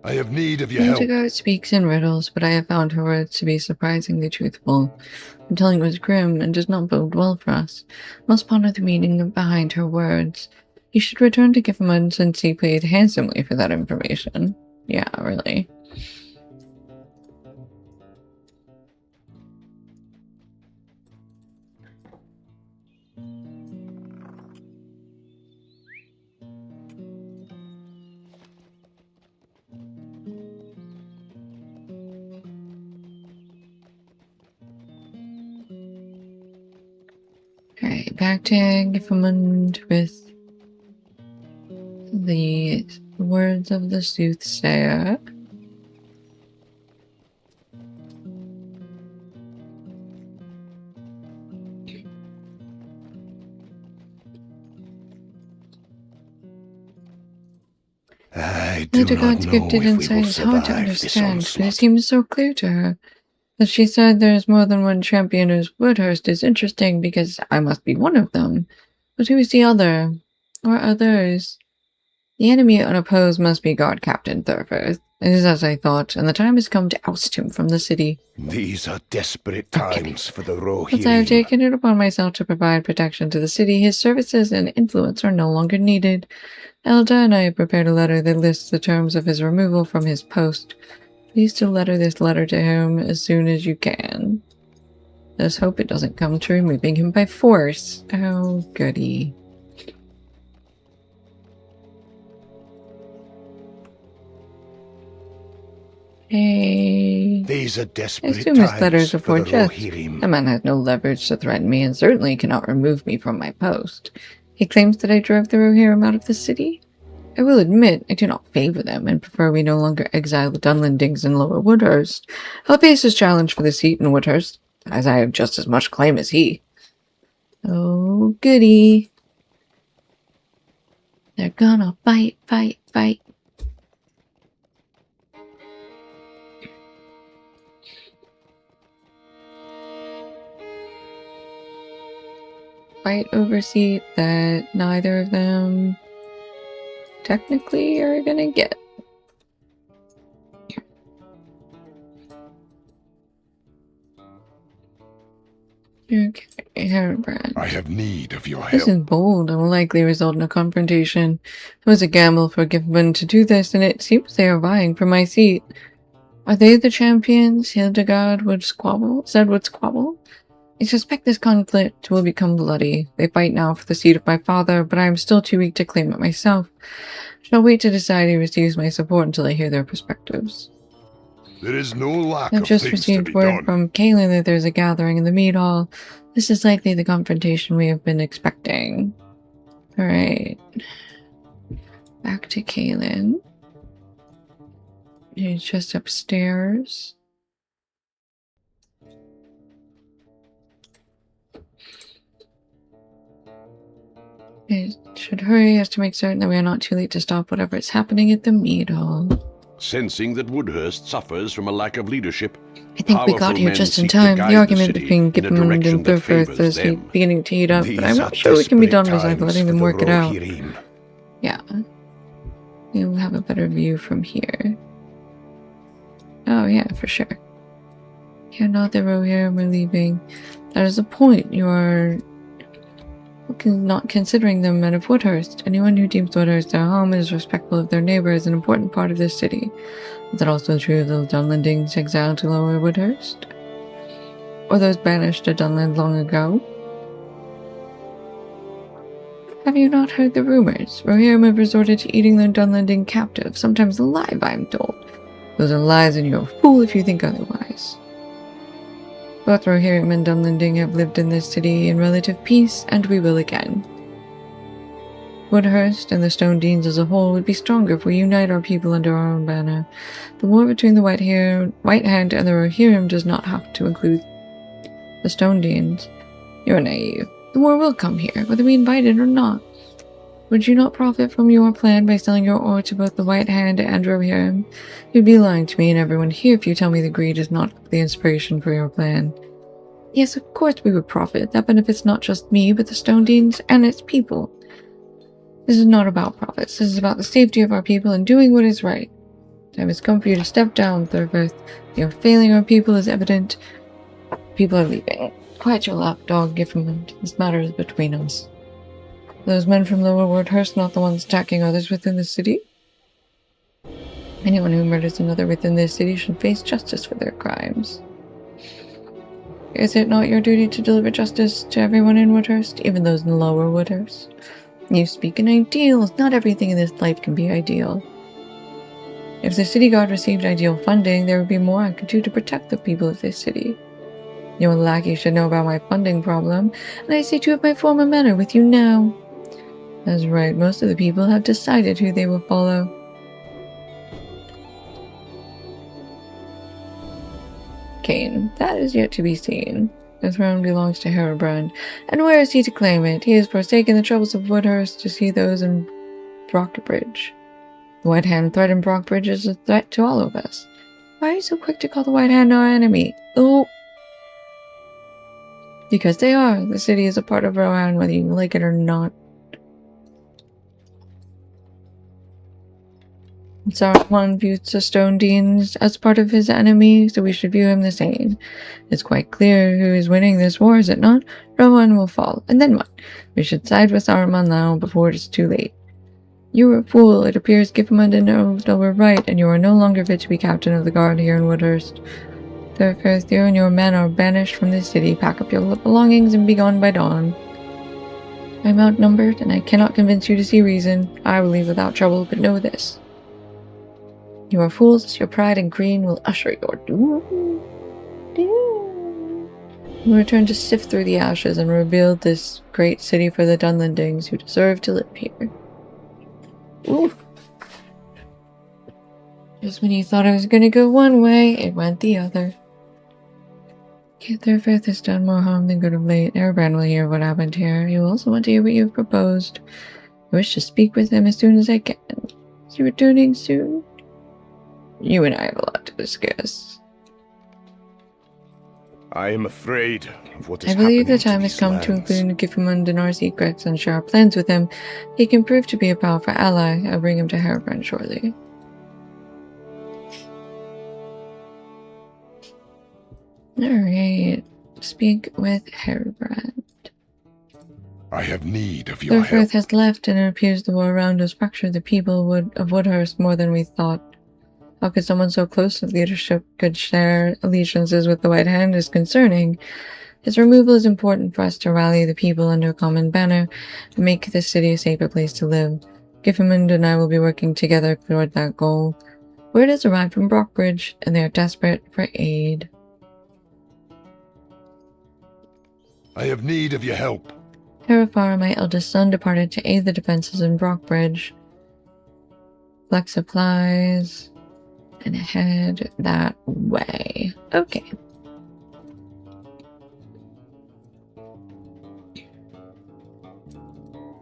I have need of your help. Hildegard speaks in riddles, but I have found her words to be surprisingly truthful. Her telling was grim and does not bode well for us. Must ponder the meaning behind her words. You should return to Giffamund since he paid handsomely for that information. Yeah, really. Alright, back to Giffamund with the words of the soothsayer. I do not God's know gifted if we will insight is hard to survive this understand, but it onslaught. seems so clear to her. That she said there is more than one champion as Woodhurst is interesting because I must be one of them. But who is the other? Or others? The enemy unopposed must be Guard Captain Thurfirth. It is as I thought, and the time has come to oust him from the city. These are desperate times for the Since I have Rohirrim. taken it upon myself to provide protection to the city, his services and influence are no longer needed. Elda and I have prepared a letter that lists the terms of his removal from his post. Please deliver this letter to him as soon as you can. Let's hope it doesn't come to removing him by force. Oh, goody. Hey. These are I desperate assume his letter times is a for the forgery. Rohirrim. The man has no leverage to threaten me and certainly cannot remove me from my post. He claims that I drove the Rohirrim out of the city. I will admit, I do not favor them and prefer we no longer exile the Dunlendings in Lower Woodhurst. I'll face his challenge for the seat in Woodhurst, as I have just as much claim as he. Oh, goody. They're gonna fight, fight, fight. Fight over seat that neither of them technically are gonna get. Okay, Herbrand. I have need of your This help. is bold and will likely result in a confrontation. It was a gamble for Giffman to do this, and it seems they are vying for my seat. Are they the champions Hildegard would squabble? I suspect this conflict will become bloody. They fight now for the seat of my father, but I am still too weak to claim it myself. I shall wait to decide who receives my support until I hear their perspectives. There is no lack I've of just things to received be word done. from Kaelin that there's a gathering in the mead hall. This is likely the confrontation we have been expecting. Alright. Back to Kaelin. She's just upstairs. I should hurry as to make certain that we are not too late to stop whatever is happening at the mead hall. Sensing that Woodhurst suffers from a lack of leadership, I think we got powerful here men just in seek to time. guide The the argument city between in a Giffman direction and that Thurfirth favors is them. beginning to heat up, but I'm These not are sure we can be done desperate besides letting times them for work the it out. Rohirrim. Yeah. You'll have a better view from here. Oh yeah, for sure. You're not the Rohirrim are leaving. That is the point. You are not considering them men of Woodhurst. Anyone who deems Woodhurst their home and is respectful of their neighbor is an important part of this city. Is that also true of the Dunlendings exiled to Lower Woodhurst? Or those banished to Dunland long ago? Have you not heard the rumors? Rohirrim have resorted to eating the Dunlending captive, sometimes alive, I am told. Those are lies, and you're a fool if you think otherwise. Both Rohirrim and Dunlending have lived in this city in relative peace, and we will again. Woodhurst and the Stone Deans as a whole would be stronger if we unite our people under our own banner. The war between the White Hand and the Rohirrim does not have to include the Stone Deans. You're naive. The war will come here, whether we invite it or not. Would you not profit from your plan by selling your ore to both the White Hand and Rohirrim? You'd be lying to me and everyone here if you tell me the greed is not the inspiration for your plan. Yes, of course we would profit. That benefits not just me, but the Stone Deans and its people. This is not about profits. This is about the safety of our people and doing what is right. Time has come for you to step down, Thurfirth. Your failing our people is evident. People are leaving. Quiet your lapdog, Gifford. This matter is between us. Those men from Lower Wardhurst not the ones attacking others within the city? Anyone who murders another within this city should face justice for their crimes. Is it not your duty to deliver justice to everyone in Woodhurst, even those in Lower Woodhurst? You speak in ideals. Not everything in this life can be ideal. If the city guard received ideal funding, there would be more I could do to protect the people of this city. Your lackey should know about my funding problem, and I see two of my former men are with you now. That's right, most of the people have decided who they will follow. Cain, that is yet to be seen. The throne belongs to Herobrand, and where is he to claim it? He has forsaken the troubles of Woodhurst to see those in Brockbridge. The White Hand threat in Brockbridge is a threat to all of us. Why are you so quick to call the White Hand our enemy? Oh! Because they are. The city is a part of Rohan, whether you like it or not. Saruman views the Stone Deans as part of his enemy, so we should view him the same. It's quite clear who is winning this war, is it not? Rohan will fall, and then what? We should side with Saruman now before it is too late. You were a fool. It appears Gifford and Earlsdale were right, and you are no longer fit to be captain of the guard here in Woodhurst. Therefore, you and your men are banished from this city. Pack up your belongings and be gone by dawn. I am outnumbered, and I cannot convince you to see reason. I will leave without trouble, but know this. You are fools. Your pride and greed will usher your doom. You return to sift through the ashes and rebuild this great city for the Dunlendings who deserve to live here. Ooh. Just when you thought it was going to go one way, it went the other. Thurfirth has done more harm than good of late. Herobrand will hear what happened here. He will also want to hear what you have proposed. I wish to speak with him as soon as I can. Is he returning soon? You and I have a lot to discuss. I am afraid of what is I happening believe the to time has these come to lands. include Gifford in our secrets and share our plans with him. He can prove to be a powerful ally. I'll bring him to Herobrand shortly. Alright. Speak with Herobrand. I have need of your help. Thurfirth has left, and it appears the war around us fractured the people of Woodhurst more than we thought. How could someone so close to leadership could share allegiances with the White Hand is concerning. His removal is important for us to rally the people under a common banner and make this city a safer place to live. Gifford and I will be working together toward that goal. Word has arrived from Brockbridge, and they are desperate for aid. I have need of your help. Herefar, my eldest son, departed to aid the defenses in Brockbridge. Collect supplies and head that way. Okay.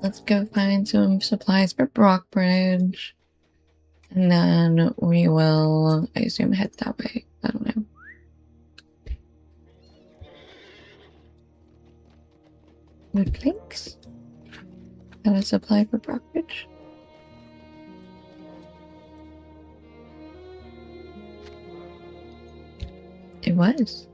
Let's go find some supplies for Brockbridge. And then we will, I assume, head that way. I don't know. Wood planks? Got a supply for Brockbridge? It was.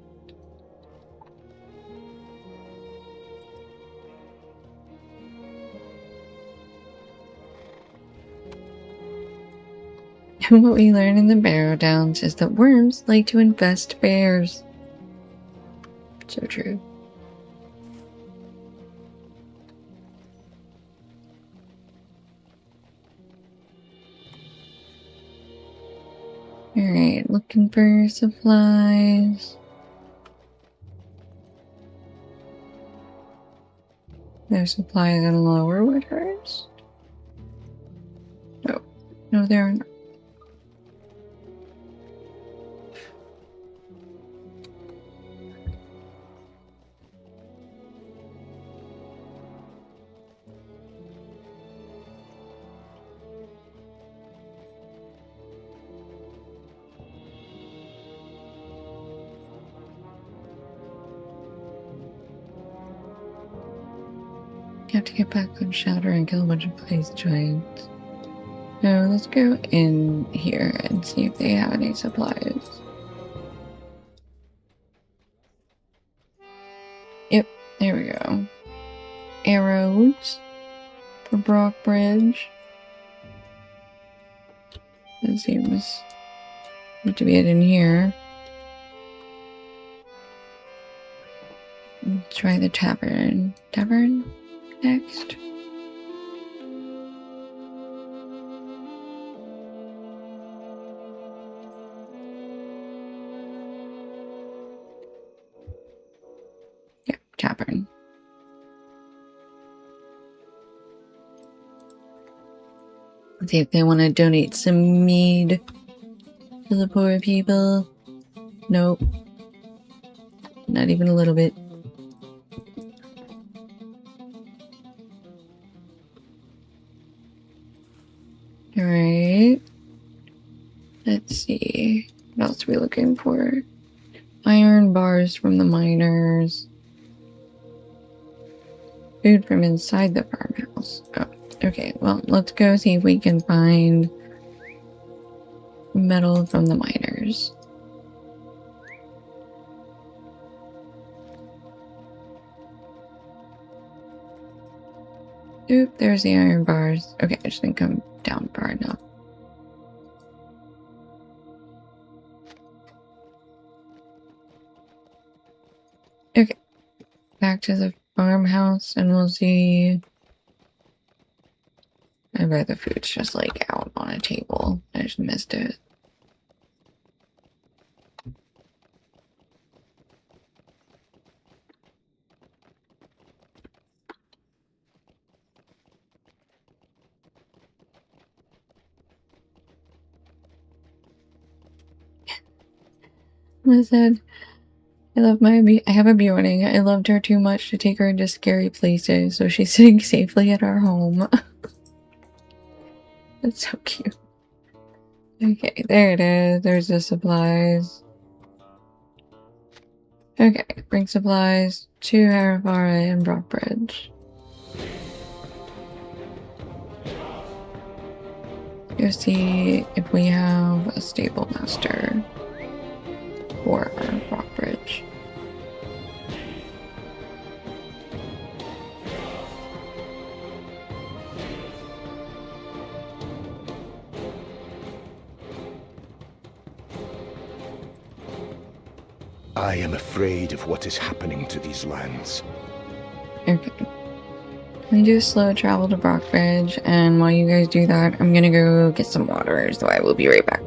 And what we learn in the Barrow Downs is that worms like to infest bears. So true. Alright, looking for supplies. There's supplies in Lower Woodhurst? No. No, there are not. You have to get back on Shatter and kill a bunch of place giants. So let's go in here and see if they have any supplies. Yep, there we go. Arrows for Brockbridge. That seems to be it in here. Let's try the tavern. Tavern next. Yeah, tavern. Let's see if they want to donate some mead to the poor people. Nope. Not even a little bit. Alright. Let's see. What else are we looking for? Iron bars from the miners. Food from inside the farmhouse. Oh, okay. Well, let's go see if we can find metal from the miners. Oop, there's the iron bars. Okay, I just didn't come down far enough. Okay, back to the farmhouse and we'll see. I bet the food's just like out on a table. I just missed it. I said, I have a Bjorning. I loved her too much to take her into scary places, so she's sitting safely at our home. That's so cute. Okay, there it is. There's the supplies. Okay, bring supplies to Harifara and Brockbridge. Go see if we have a stable master for Brockbridge. I am afraid of what is happening to these lands. Okay. I'm do slow travel to Brockbridge, and while you guys do that, I'm gonna go get some water, so I will be right back.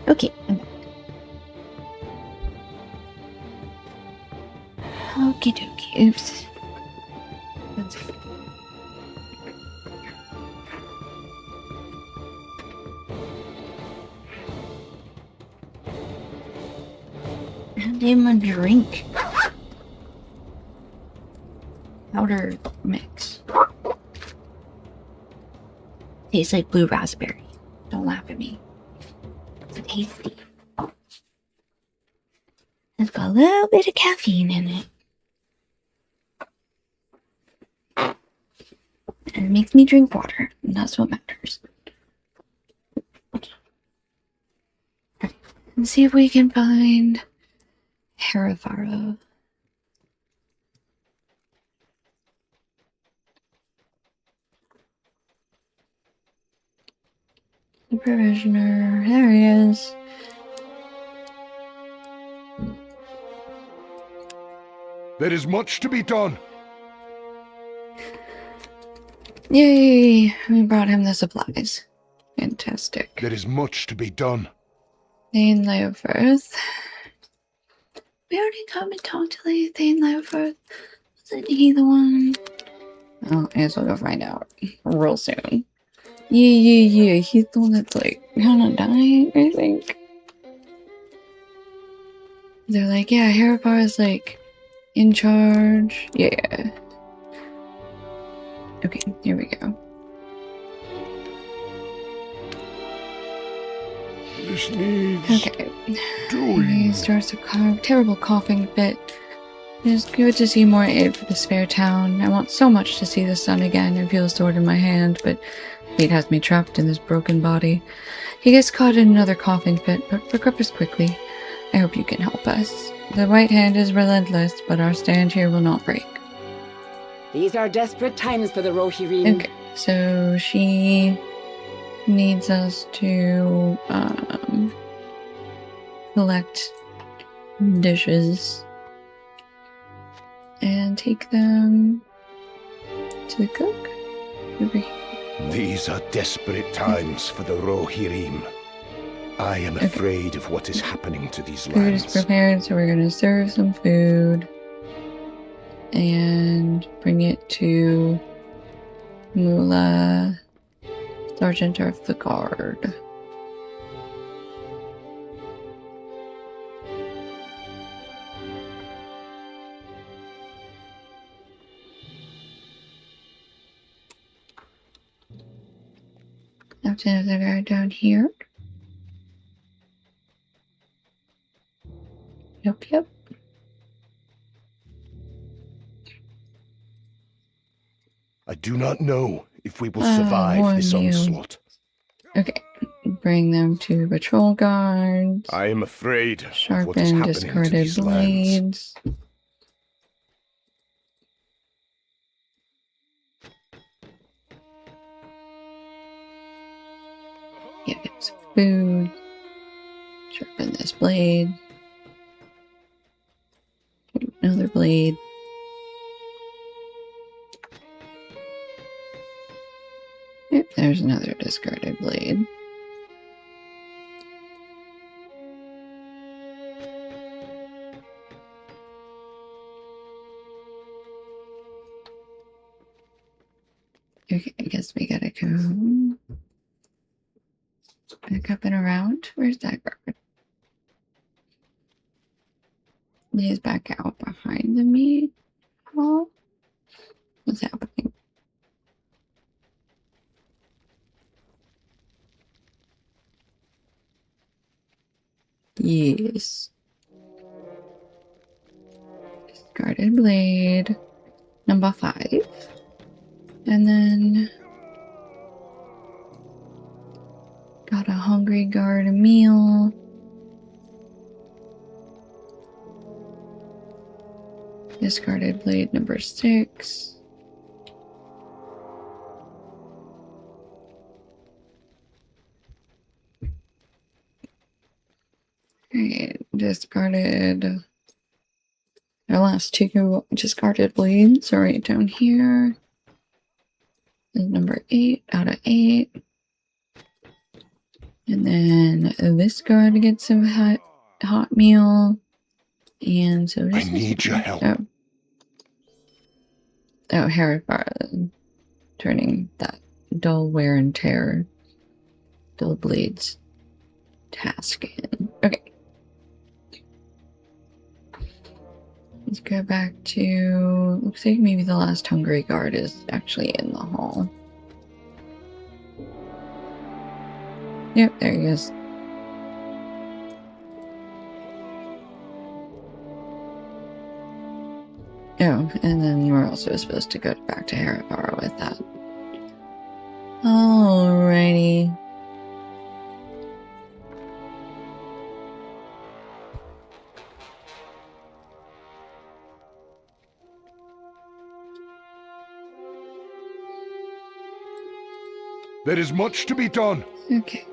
Okay, I'm back. Okie dokie. Oops. That's him a drink. Powder mix. Tastes like blue raspberry. Don't laugh at me. It's tasty. It's got a little bit of caffeine in it. And it makes me drink water, and that's what matters. Right. Let's see if we can find Harivara. The provisioner. There he is. There is much to be done. Yay! We brought him the supplies. Fantastic. There is much to be done. Thane Leoforth. We already come and talk to Thane Leoforth. Wasn't he the one? Oh, I guess we'll go find out real soon. Yeah. He's the one that's like kind of dying, I think. They're like, yeah, Haripar is like in charge. Yeah. Okay, here we go. This needs Okay. doing. He starts a terrible coughing fit. It's good to see more aid for the spare town. I want so much to see the sun again and feel a sword in my hand, but fate has me trapped in this broken body. He gets caught in another coughing fit, but recovers quickly. I hope you can help us. The White Hand is relentless, but our stand here will not break. These are desperate times for the Rohirrim. Okay, so she needs us to collect dishes and take them to the cook. Over here. These are desperate times for the Rohirrim. I am afraid of what is happening to these Food is lands. prepared, so we're gonna serve some food and bring it to Mula, Sergeant of the Guard. Captain of the Guard down here. Yep. I do not know if we will Ah, survive warn this you. onslaught. Okay, bring them to patrol guards. I am afraid of what is Sharpen happening to discarded these lands. blades. Yeah, get some food. Sharpen this blade. Another blade. Yep, there's another discarded blade. Okay, I guess we gotta go back up and around. Where's that guard? He's back out behind the meat hall. What's happening? Yes. Discarded blade. Number 5. And then got a hungry guard a meal. Discarded blade number 6. Alright, discarded our last 2 discarded blades are right down here. Is number 8 out of 8. And then this guard gets some hot meal. And so I need your help. Oh, Harry turning that dull wear and tear, dull blades task in. Okay. Let's go back to... Looks like maybe the last hungry guard is actually in the hall. Yep, there he is. Oh, and then we're also supposed to go back to Haribara with that. Alrighty. There is much to be done. Okay.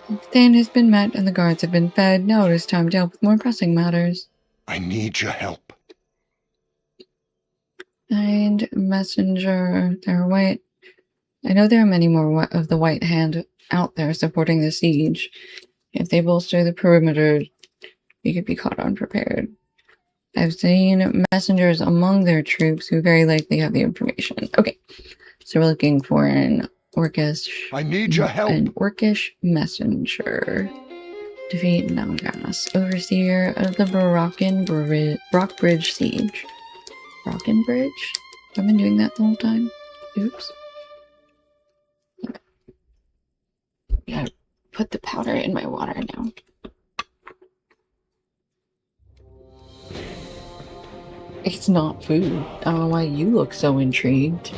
The stand has been met and the guards have been fed. Now it is time to help with more pressing matters. I need your help. And messenger, they're white. I know there are many more of the White Hand out there supporting the siege. If they bolster the perimeter, we could be caught unprepared. I've seen messengers among their troops who very likely have the information. Okay, so we're looking for an Orcish. I need your help. An Orcish messenger. Defeat Nalgas, overseer of the Brockbridge siege. Brockenbridge? I've been doing that the whole time. Oops. Gotta put the powder in my water now. It's not food. I don't know why you look so intrigued.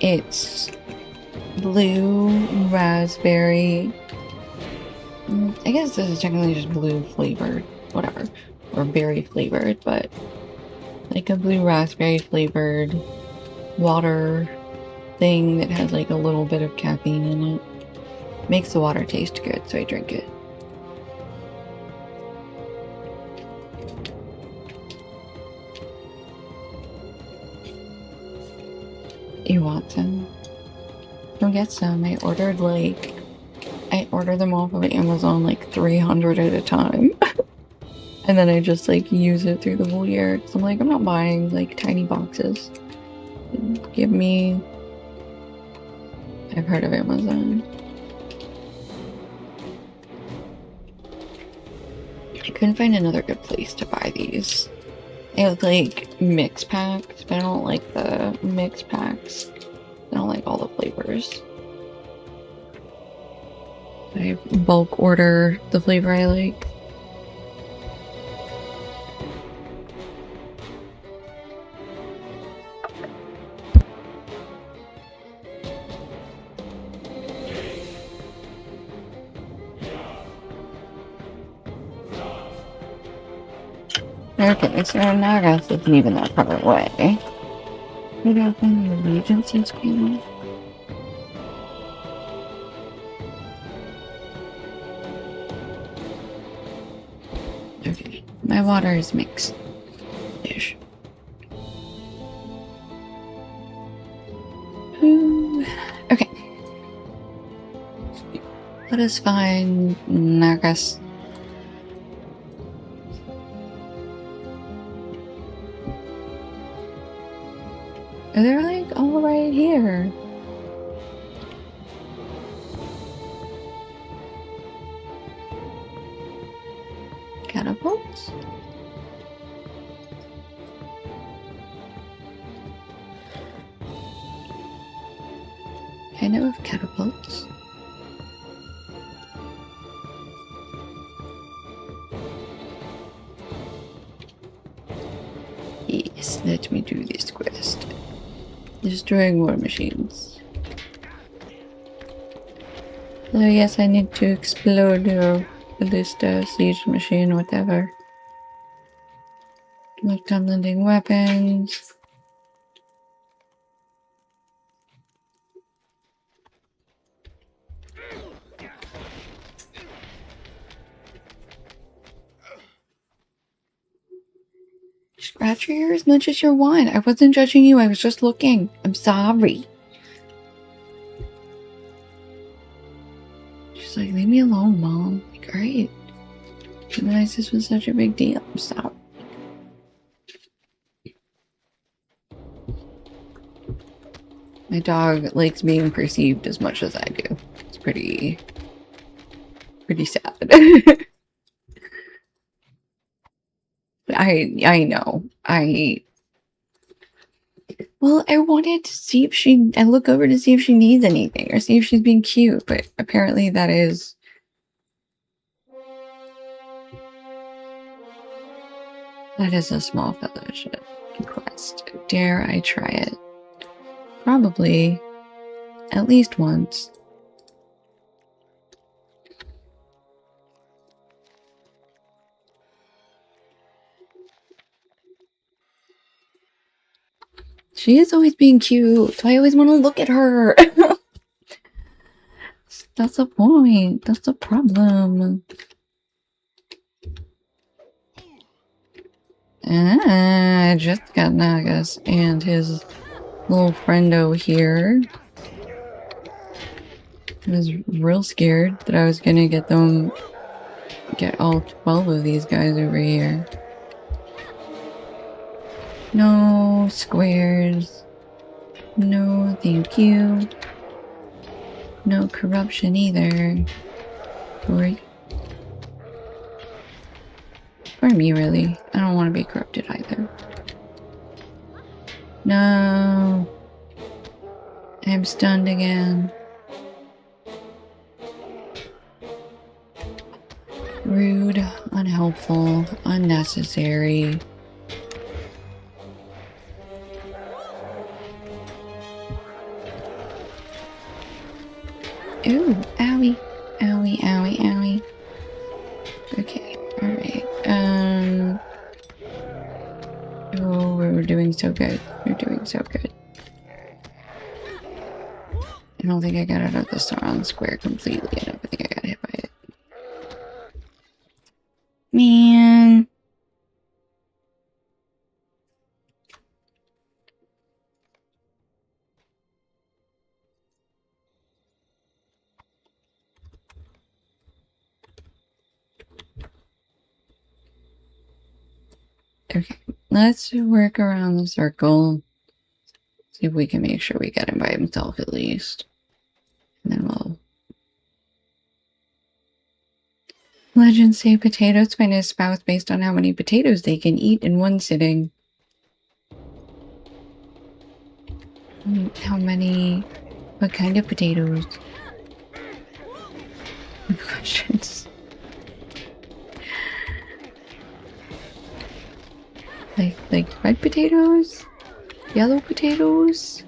It's blue, raspberry. I guess this is technically just blue flavored, whatever, or berry flavored, but like a blue raspberry flavored water thing that has like a little bit of caffeine in it. Makes the water taste good, so I drink it. You want some? Go get some. I ordered them off of Amazon like 300 at a time. And then I just like use it through the whole year. So I'm like, I'm not buying like tiny boxes. Give me... I've heard of Amazon. I couldn't find another good place to buy these. I have like mix packs, but I don't like the mix packs. I don't like all the flavors. I bulk order the flavor I like. Okay, so Nagas isn't even that far away. Maybe I'll find the Regency screen. Okay, my water is mixed. Ish. Okay. Let us find Nagas. They're like all right here. Catapults? I know of catapults. Yes, let me do this quest. Destroying war machines. So yes, I need to explode your ballista, siege machine, whatever. Look on lending weapons. Scratch your ear as much as you want. I wasn't judging you, I was just looking. I'm sorry. She's like, leave me alone, Mom. Like, alright. Didn't realize this was such a big deal. I'm sorry. My dog likes being perceived as much as I do. It's pretty pretty sad. I know. Well, I wanted to see if I look over to see if she needs anything or see if she's being cute, but apparently that is a small fellowship quest. Dare I try it? Probably at least once. She is always being cute, so I always want to look at her. That's the point. That's the problem. I just got Nagas and his little friendo here. I was real scared that I was gonna get all 12 of these guys over here. No squares. No, thank you. No corruption either. Or me, really. I don't want to be corrupted either. No. I'm stunned again. Rude, unhelpful, unnecessary. Ooh, owie. Owie, owie, owie. Okay, alright. Oh, we're doing so good. We're doing so good. I don't think I got out of the surround square completely. I don't think I got hit by it. Man. Okay, let's work around the circle. See if we can make sure we get him by himself at least. And then we'll... Legends say potatoes find a spouse based on how many potatoes they can eat in one sitting. How many... What kind of potatoes? Questions. Like red potatoes? Yellow potatoes?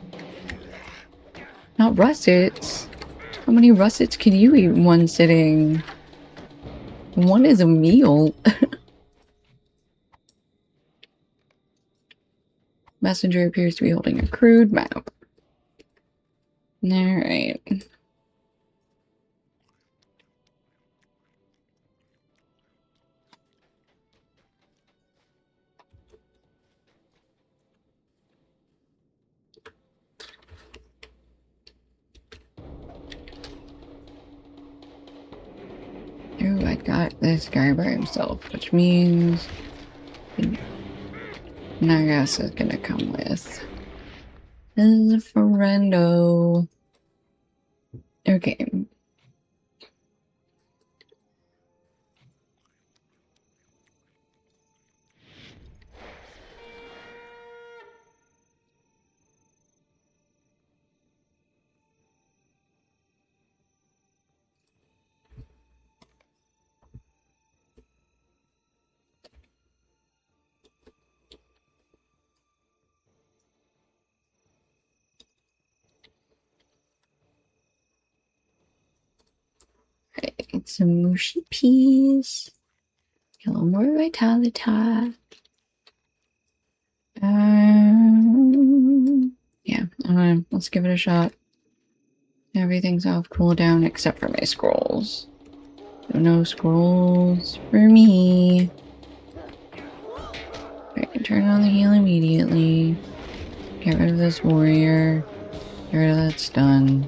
Not russets. How many russets can you eat in one sitting? One is a meal. Messenger appears to be holding a crude map. Alright. Ooh, I got this guy by himself, which means Nagas is gonna come with. This is a friendo. Okay. Some mushy peas. A little more vitality. Yeah, let's give it a shot. Everything's off cooldown except for my scrolls. So no scrolls for me. Right, turn on the heal immediately. Get rid of this warrior. Get rid of that stun.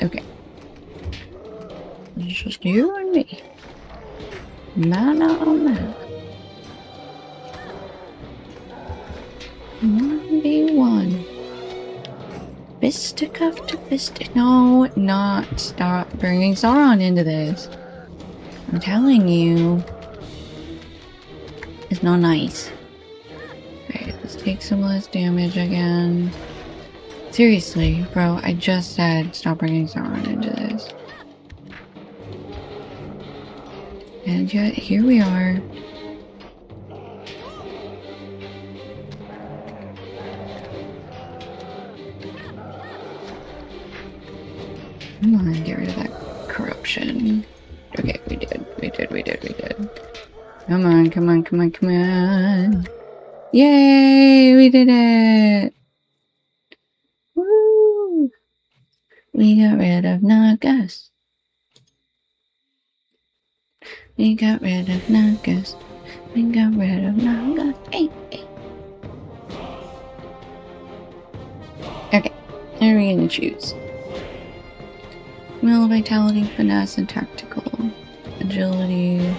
Okay. It's just you and me. Man on man. 1v1. fisticuff to fist. No, not. Stop bringing Sauron into this. I'm telling you. It's not nice. Alright, let's take some less damage again. Seriously, bro, I just said stop bringing Sauron into this. And yet, here we are. Come on, get rid of that corruption. Okay, we did. Come on, come on, come on, come on. Yay, we did it! Woo! We got rid of Nagas. We got rid of Nagas. We got rid of Nagas. Hey, hey. Okay, what are we gonna choose? Will, vitality, finesse, and tactical. Agility,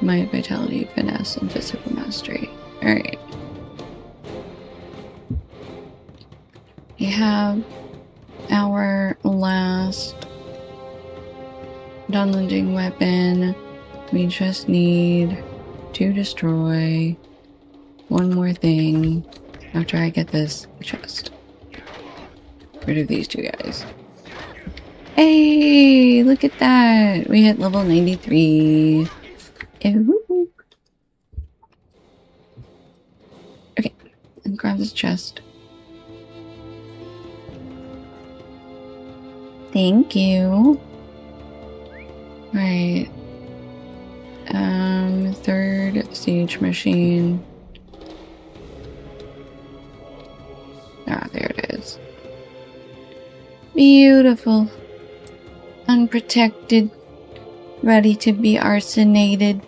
might, vitality, finesse, and physical mastery. Alright. We have our last Dunlending weapon. We just need to destroy one more thing after I get this chest. Rid of these two guys. Hey, look at that. We hit level 93. Ooh. Okay, let's grab this chest. Thank you. Right. Third siege machine. Ah, there it is. Beautiful. Unprotected. Ready to be arsonated.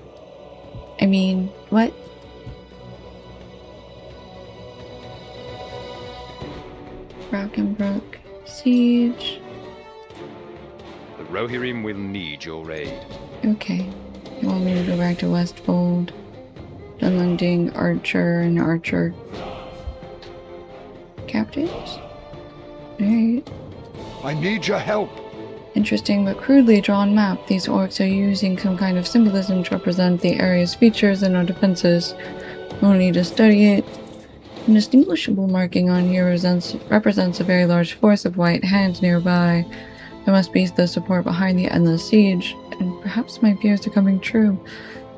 I mean, what? Brockenbrook siege. The Rohirrim will need your aid. Okay. You want me to go back to Westfold? Dunlending, Archer, and Archer captives? Alright. I need your help. Interesting but crudely drawn map. These orcs are using some kind of symbolism to represent the area's features and our defenses. We'll need to study it. An distinguishable marking on here represents a very large force of white hands nearby. There must be the support behind the endless siege, and perhaps my fears are coming true,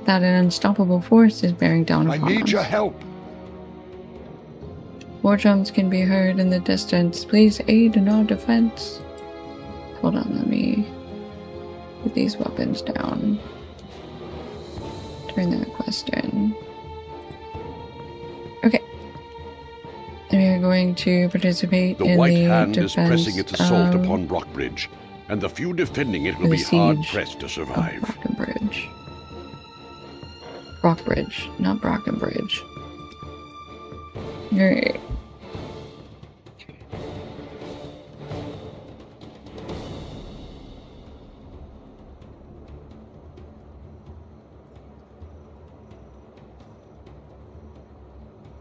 that an unstoppable force is bearing down upon us. I need your help. War drums can be heard in the distance. Please aid in our defense. Hold on, let me put these weapons down. Turn that quest in. Okay. We are going to participate The in White the Hand is defense pressing its assault of upon Rockbridge, and the few defending it will the be hard siege pressed to of survive. Brockenbridge. Rockbridge, not Brockenbridge. Alright.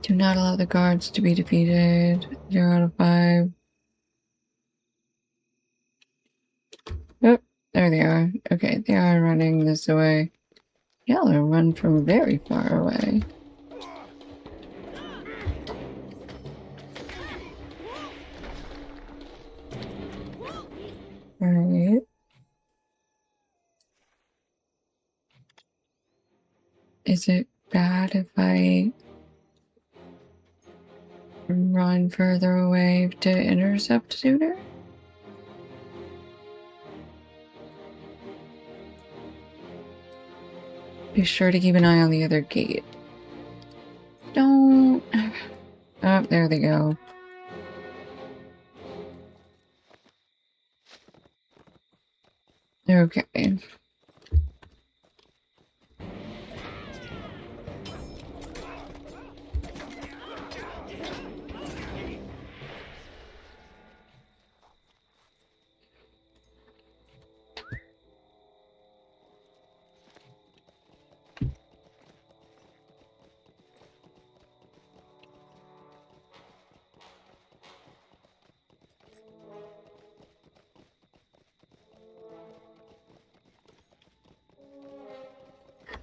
Do not allow the guards to be defeated. 0 out of 5. Oh, there they are. Okay, they are running this way. Yeah, they'll run from very far away. Alright. Is it bad if I run further away to intercept sooner? Be sure to keep an eye on the other gate. Don't... Oh, there they go. Okay.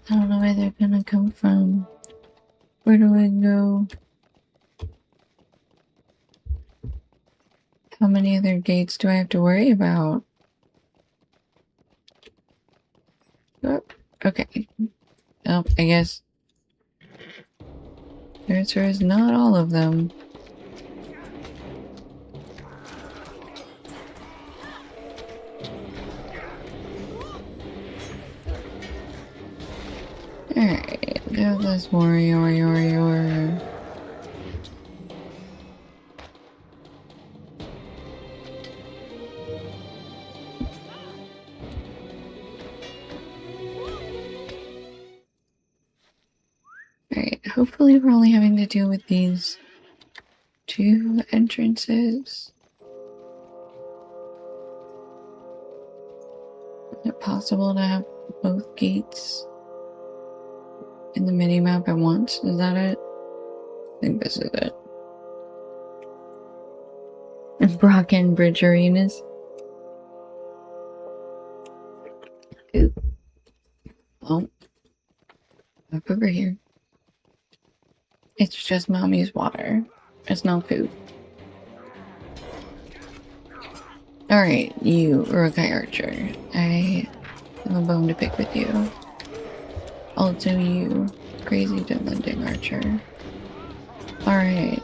I don't know where they're gonna come from. Where do I go? How many other gates do I have to worry about? Oh, okay. Oh, I guess the answer is not all of them. Alright, do this warrior. Alright, hopefully we're only having to deal with these 2 entrances. Is it possible to have both gates in the mini-map at once? Is that it? I think this is it. Brocken Bridge Arenas. Ooh. Oh. Up over here. It's just mommy's water. It's not food. Alright, you Urukai Archer. I have a bone to pick with you. Also you, Crazy Deadlending Archer. Alright.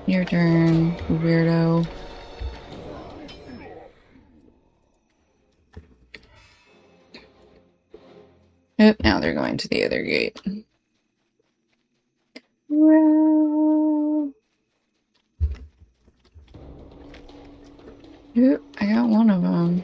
Your turn, weirdo. Oop, now they're going to the other gate. Well... Oop, I got one of them.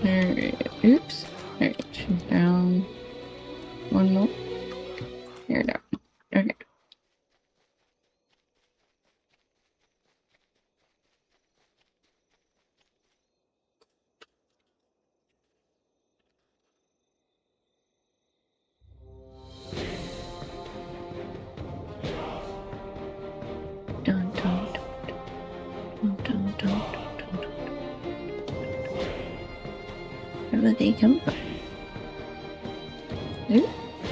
Alright, oops. Alright, she's down. One more. You're down. Okay. Dun, dun, dun, dun, dun, dun, dun, dun. Where would they come from? Oop,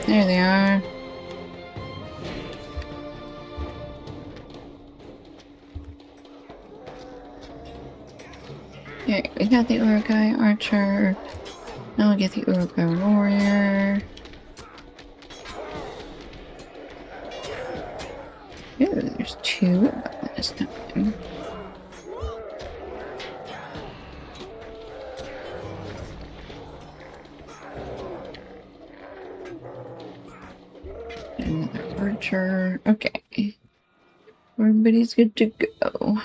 there they are. Okay, we got the Urukai Archer. Now we get the Urukai Warrior. Ooh, there's 2 of them this time. Another Archer. Okay. Everybody's good to go.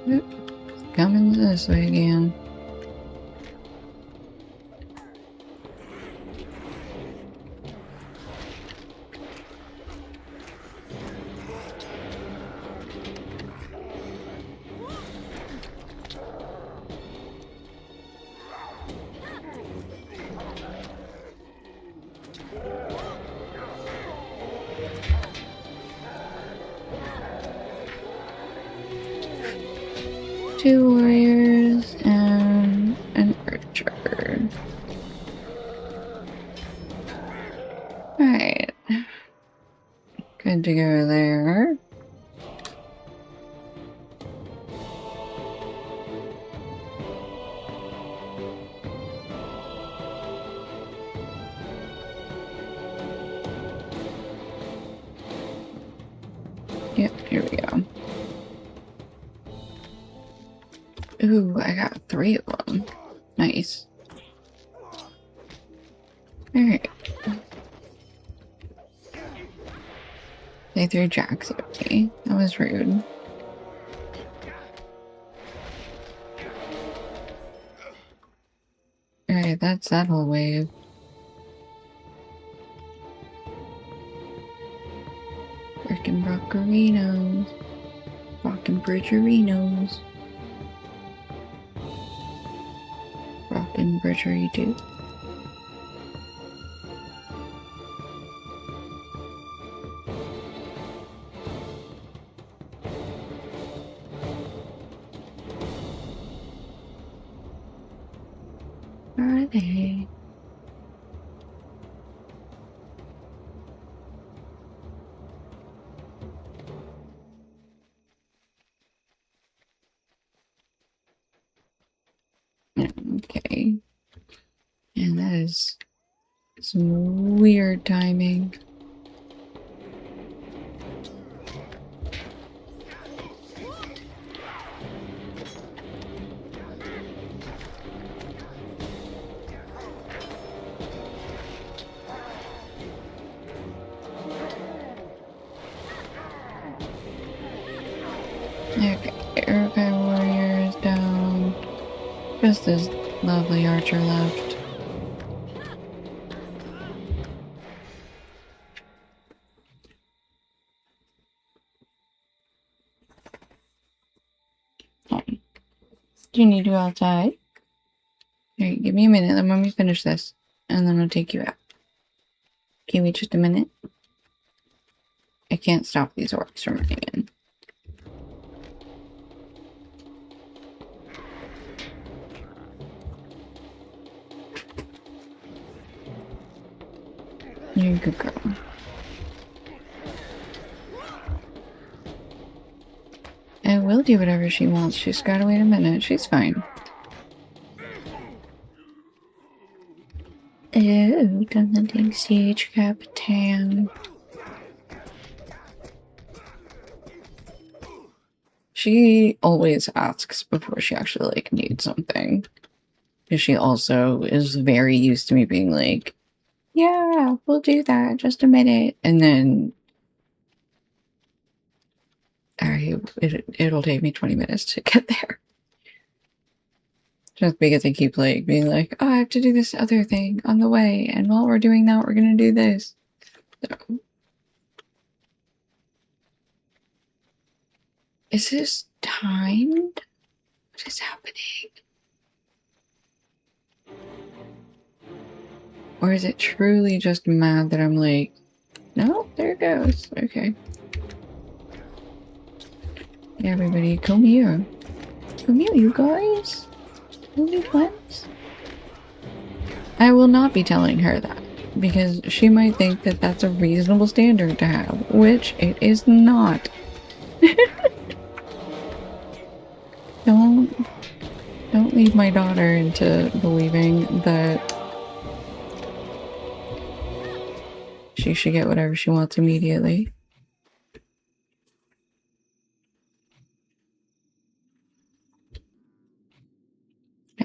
Oop, coming this way again. Two warriors and an archer. Alright. Good to go there. Yep, here we go. Ooh, I got 3 of them. Nice. Alright. They threw jacks at me. That was rude. Alright, that's that whole wave. Frickin' Brockerinos. Rockin' Bridgerinos. Rockin' didgeridoo. Where are they? Okay. And that is some weird timing. Okay, Urukai warrior is down. Just this lovely archer left. Okay. Do you need to go outside? Here, give me a minute. Let me finish this. And then I'll take you out. Give me just a minute. I can't stop these orcs from running in. You're a good girl. I will do whatever she wants. She's gotta wait a minute. She's fine. Oh, doesn't think siege Capitan. She always asks before she actually, like, needs something. Because she also is very used to me being like, yeah, we'll do that, just a minute. And then it'll take me 20 minutes to get there. Just because I keep, like, being like, oh, I have to do this other thing on the way. And while we're doing that, we're gonna do this. So. Is this timed? What is happening? Or is it truly just mad that I'm like, no, there it goes. Okay. Yeah, everybody, come here. Come here, you guys. Will you friends? I will not be telling her that, because she might think that that's a reasonable standard to have, which it is not. Don't lead my daughter into believing that she should get whatever she wants immediately.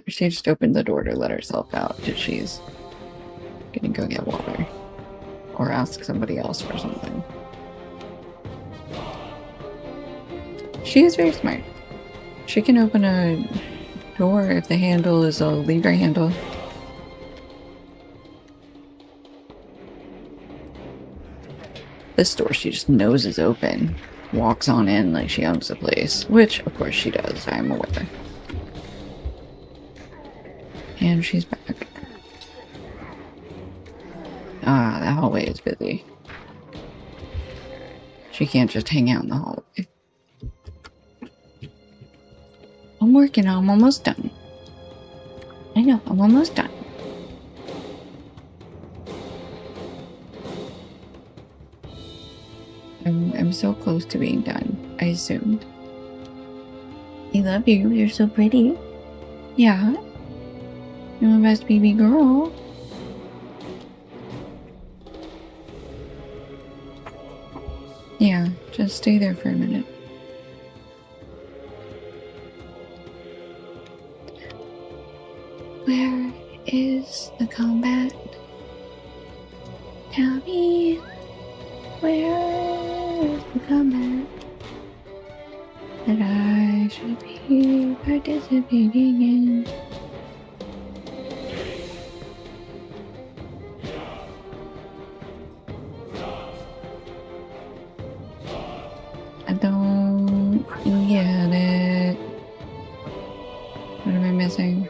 She just opened the door to let herself out because she's gonna go get water or ask somebody else for something. She is very smart. She can open a door if the handle is a lever handle. This door she just knows is open. Walks on in like she owns the place, which of course she does, I'm aware. And she's back. Ah, the hallway is busy. She can't just hang out in the hallway. I'm working, I'm almost done. I know, I'm almost done. I'm so close to being done, I assumed. I love you, you're so pretty. Yeah. You're my best baby girl. Yeah, just stay there for a minute. Where is the combat? Tell me, where is the combat that I should be participating in? I don't get it. What am I missing?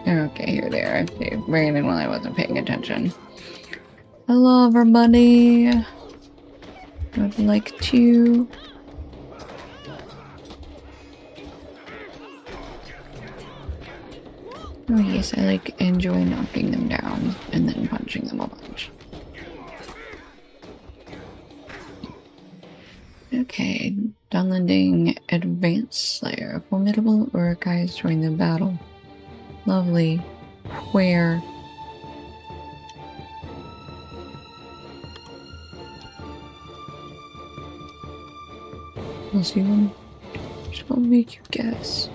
Okay, here they are. They ran in while I wasn't paying attention. Hello, everybody. Would like to... Oh yes, I enjoy knocking them down and then punching them a bunch. Okay, Dunlending Advanced Slayer. Formidable Urukais join the battle. Lovely. Where? I'll see one. Just gonna make you guess.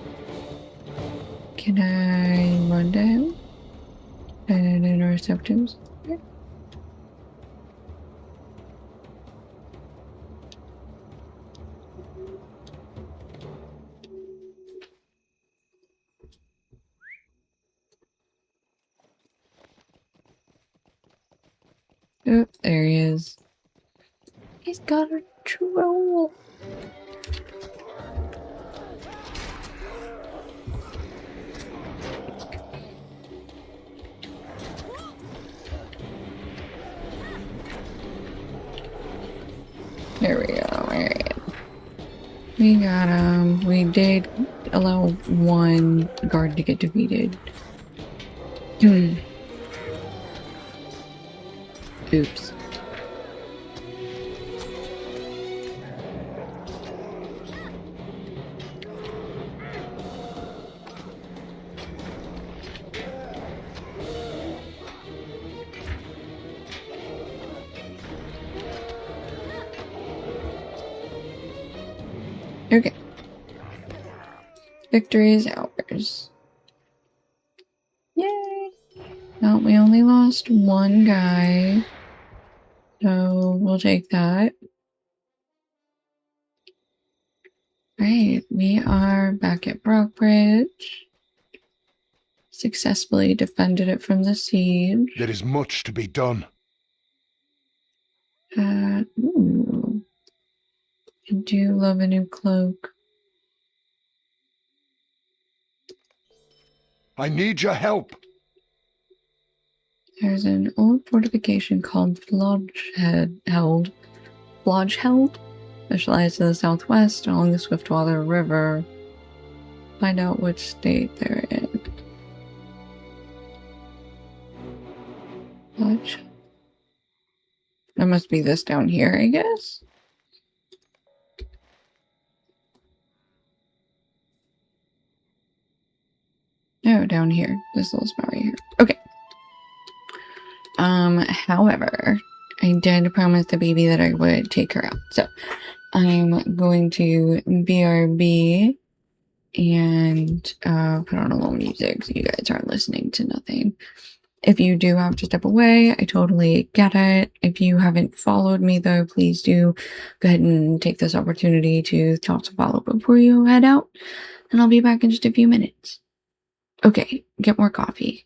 Can I run down and intercept him? Oh, there he is. He's got a troll. There we go. Alright. We got him. We did allow one guard to get defeated. Oops. Okay. Victory is ours. Yay! No, we only lost one guy. So we'll take that. Right, we are back at Brockbridge. Successfully defended it from the siege. There is much to be done. Ooh. I do love a new cloak. I need your help. There's an old fortification called Flodgeheld, specialized in the southwest along the Swiftwater River. Find out which state they're in. Lodge. That must be this down here, I guess. No, down here. This little spot right here. Okay. However, I did promise the baby that I would take her out. So I'm going to BRB and put on a little music so you guys aren't listening to nothing. If you do have to step away, I totally get it. If you haven't followed me though, please do go ahead and take this opportunity to follow before you head out. And I'll be back in just a few minutes. Okay, get more coffee.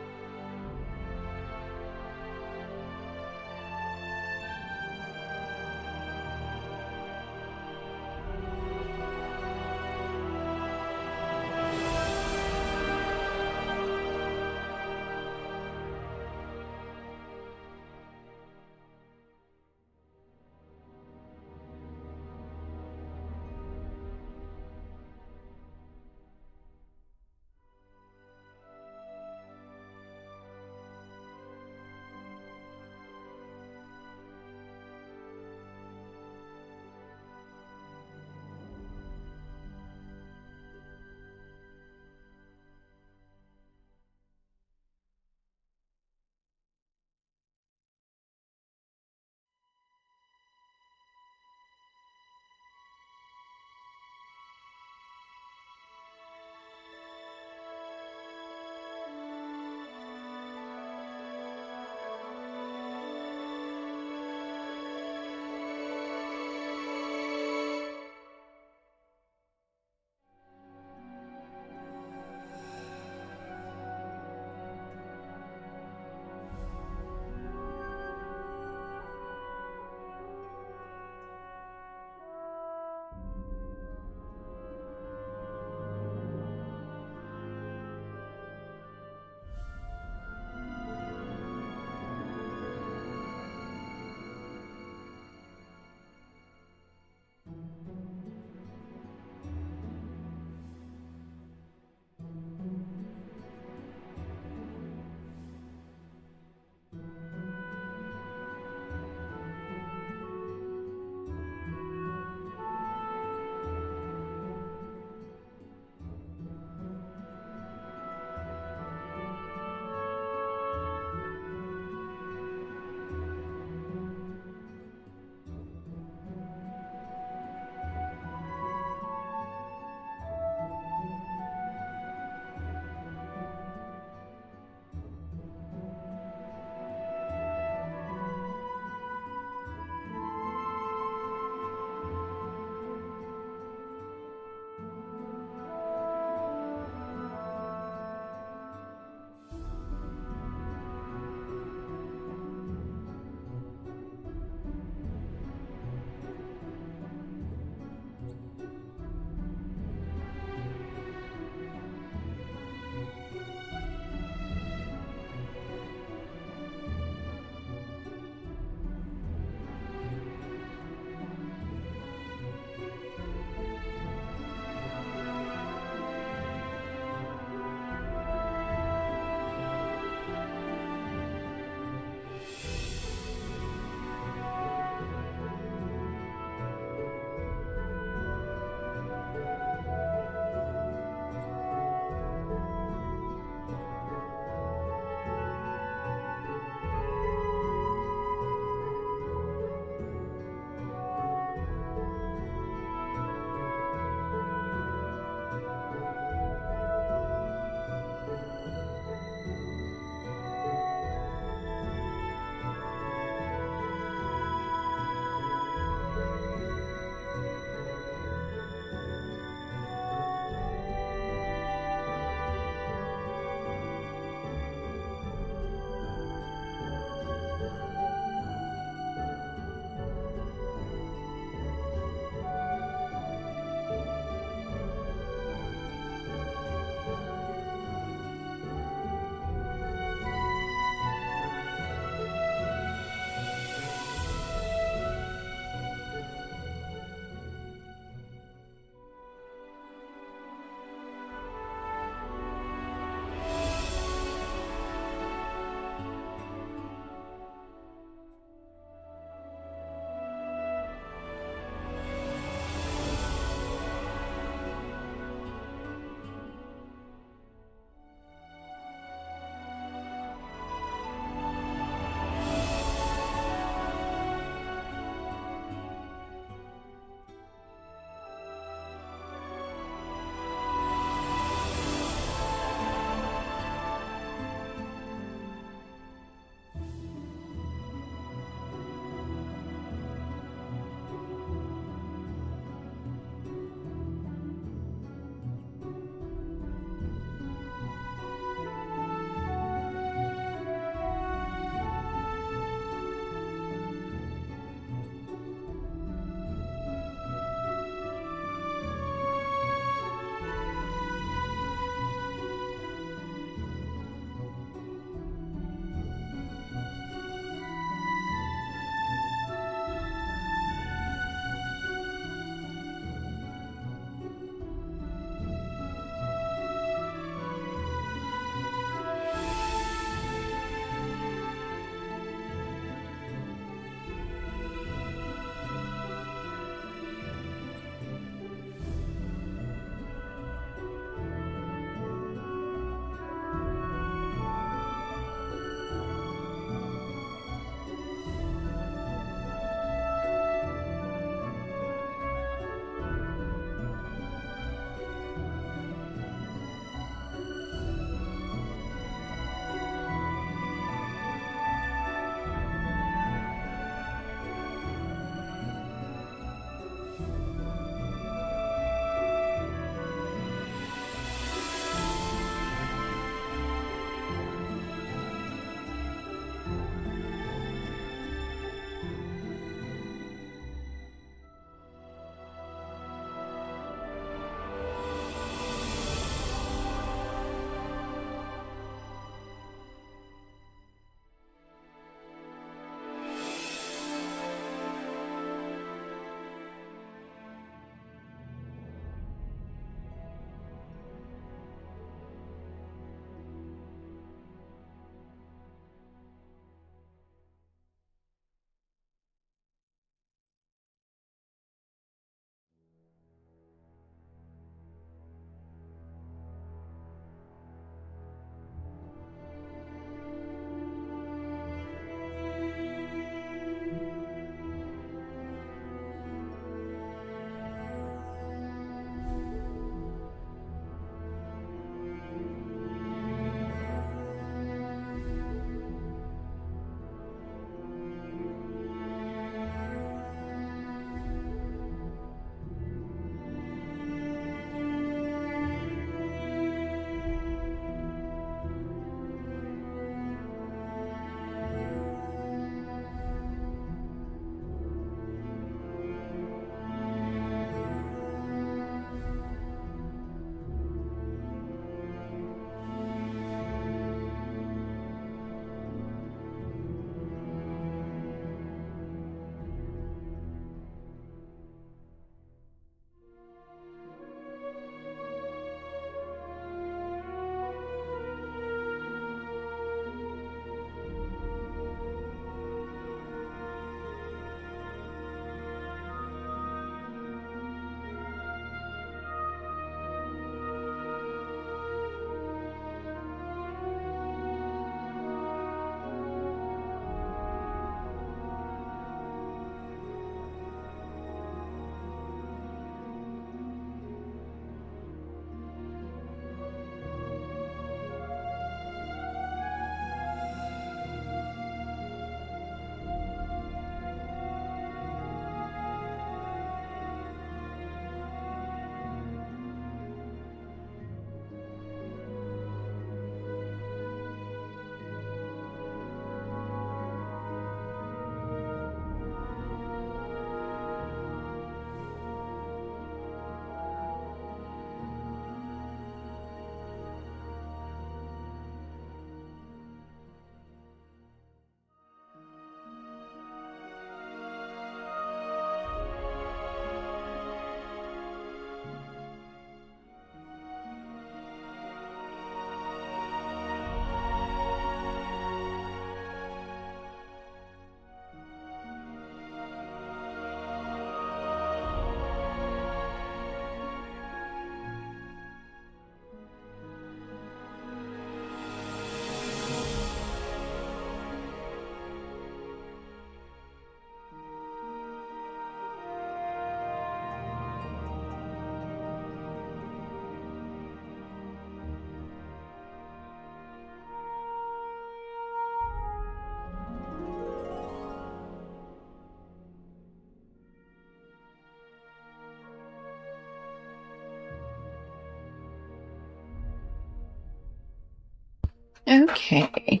Okay,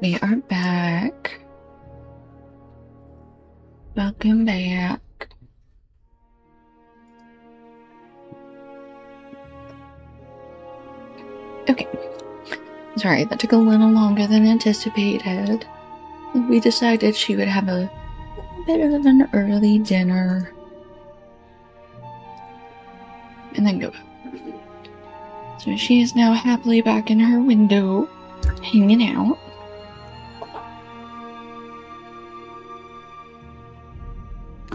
we are back. Welcome back. Okay, sorry, that took a little longer than anticipated. We decided she would have a bit of an early dinner and then go up. So she is now happily back in her window, hanging out.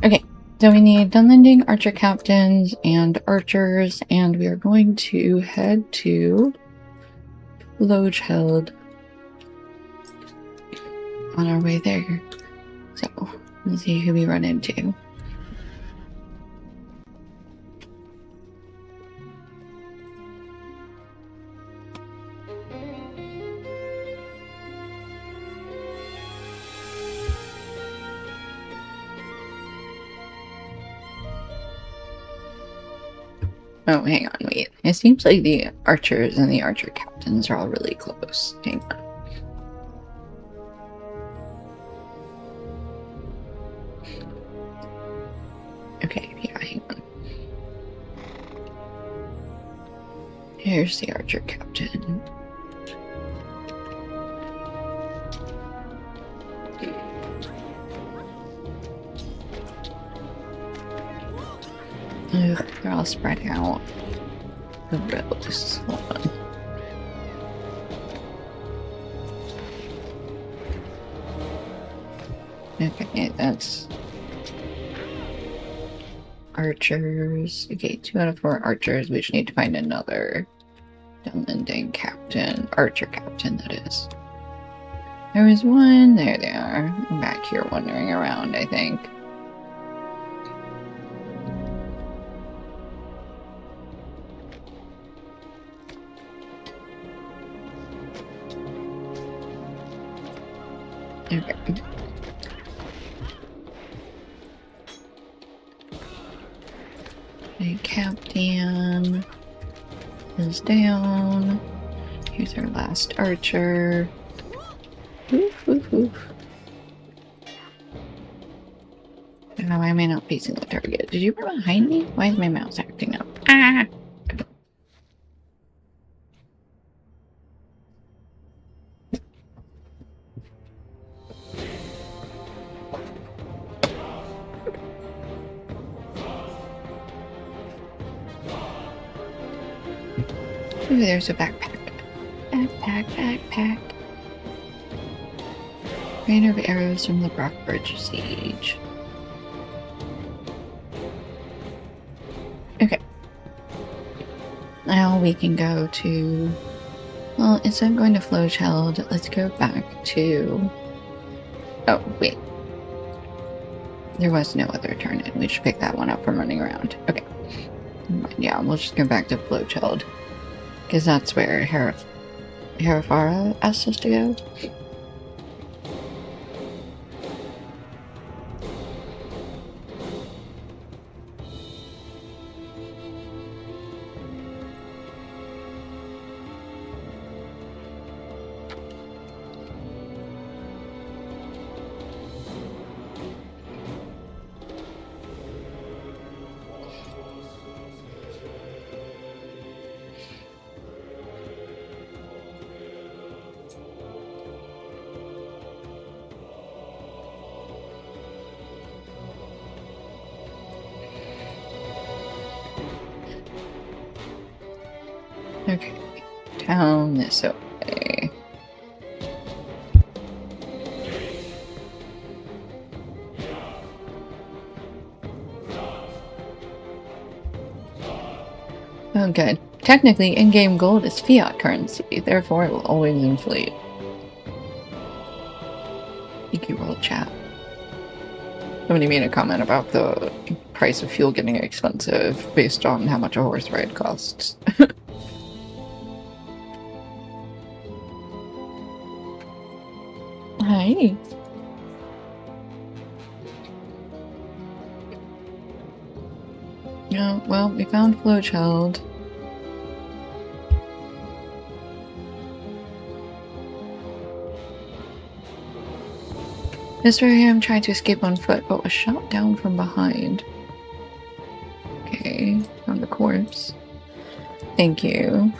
Okay, so we need Dunlending, archer captains, and archers, and we are going to head to Logeheld on our way there. So, let's see who we run into. Oh, hang on, wait. It seems like the archers and the archer captains are all really close. Hang on. Okay, yeah, hang on. Here's the archer captain. Ugh, they're all spread out. Gross. Hold on. Okay, that's archers. Okay, 2 out of 4 archers. We just need to find another Dunlending captain, archer captain, that is. There was one. There they are. I'm back here wandering around, I think. Okay. The captain is down. Here's our last archer. Oof, oof, oof. Now I may not be facing the target. Did you run behind me? Why is my mouse acting up? Ah! Ooh, there's a backpack. Backpack. Rain of arrows from the Brockbridge siege. Okay. Now we can go to... Well, instead of going to Flogeheld, let's go back to... Oh, wait. There was no other turn-in. We should pick that one up from running around. Okay. Yeah, we'll just go back to Flogeheld. Because that's where Herefara asked us to go. Okay, down this way. Oh, good. Technically, in-game gold is fiat currency, therefore it will always inflate. Thank you, world chat. Somebody made a comment about the price of fuel getting expensive based on how much a horse ride costs. Hi. Yeah, well, we found Flogeheld. Mr. Ham tried to escape on foot, but was shot down from behind. Okay, on the corpse. Thank you.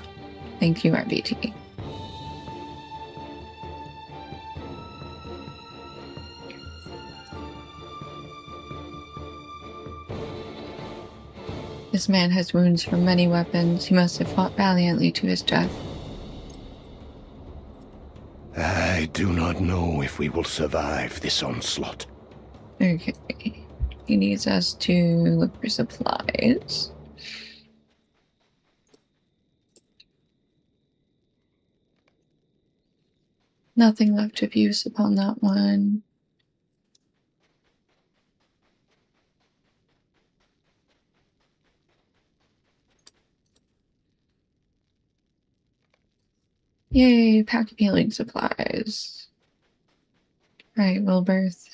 Thank you, RBT. This man has wounds from many weapons. He must have fought valiantly to his death. I do not know if we will survive this onslaught. Okay. He needs us to look for supplies. Nothing left of use upon that one. Yay, pack of healing supplies. Right, Wilberth.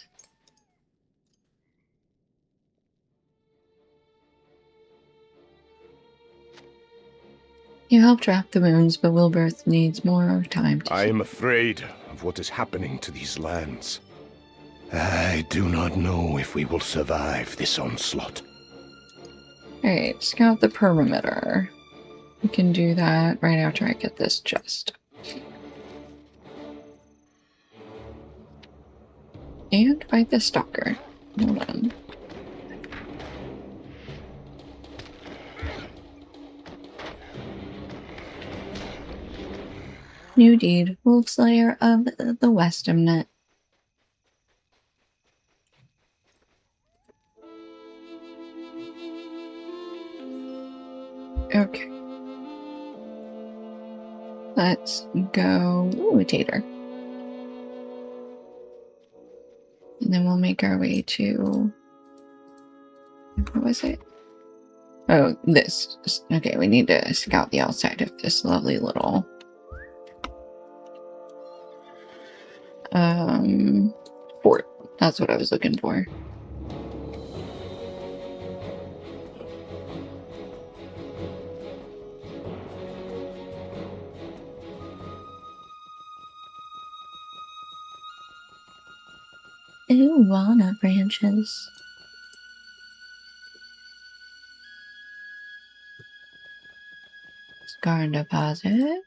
You helped wrap the wounds, but Wilberth needs more time to I am afraid of what is happening to these lands. I do not know if we will survive this onslaught. Alright, scout the perimeter. We can do that right after I get this chest. And fight the stalker. Hold on. New deed. Wolfslayer of the Westamnet. Okay. Let's go. Ooh, a tater. And then we'll make our way to... What was it? Oh, this. Okay, we need to scout the outside of this lovely little... fort. That's what I was looking for. Ooh, walnut branches. Scar deposit.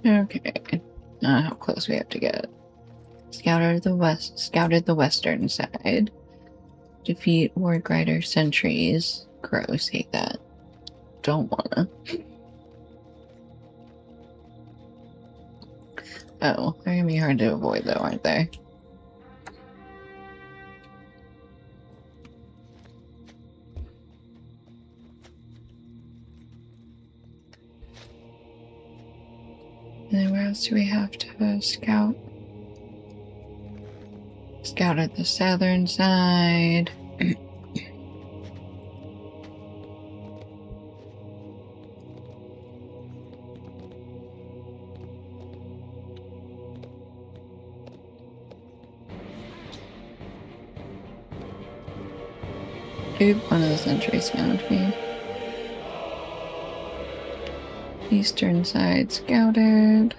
Okay. How close we have to get. Scouted the western side. Defeat Warg Rider sentries. Gross, hate that. Don't wanna. Oh, they're gonna be hard to avoid though, aren't they? And then where else do we have to scout? Scouted the southern side. Oop, one of the sentries found me. Eastern side scouted.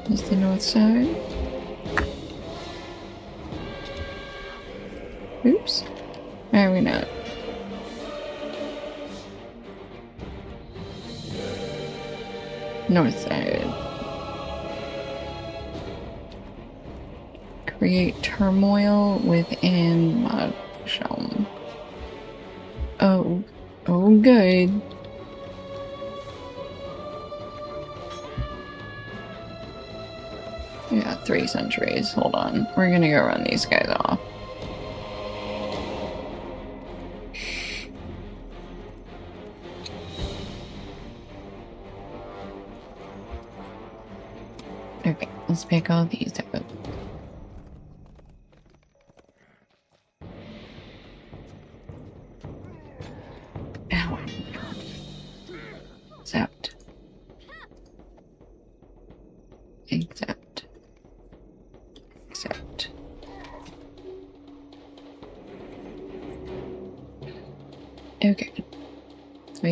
Is the north side? Oops. Why are we not? North side. Create turmoil within Mogshelm. Oh. Oh, good. We got 3 sentries. Hold on. We're gonna go run these guys off. Okay, let's pick all these up. Ow. Accept. Accept. Accept.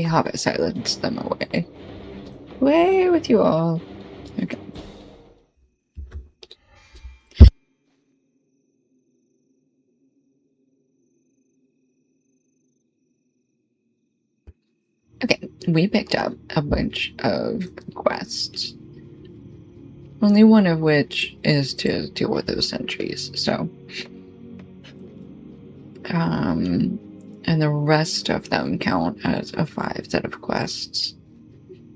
Hobbit silenced them away. Away with you all. Okay. Okay, we picked up a bunch of quests. Only one of which is to deal with those sentries, so. And the rest of them count as a 5 set of quests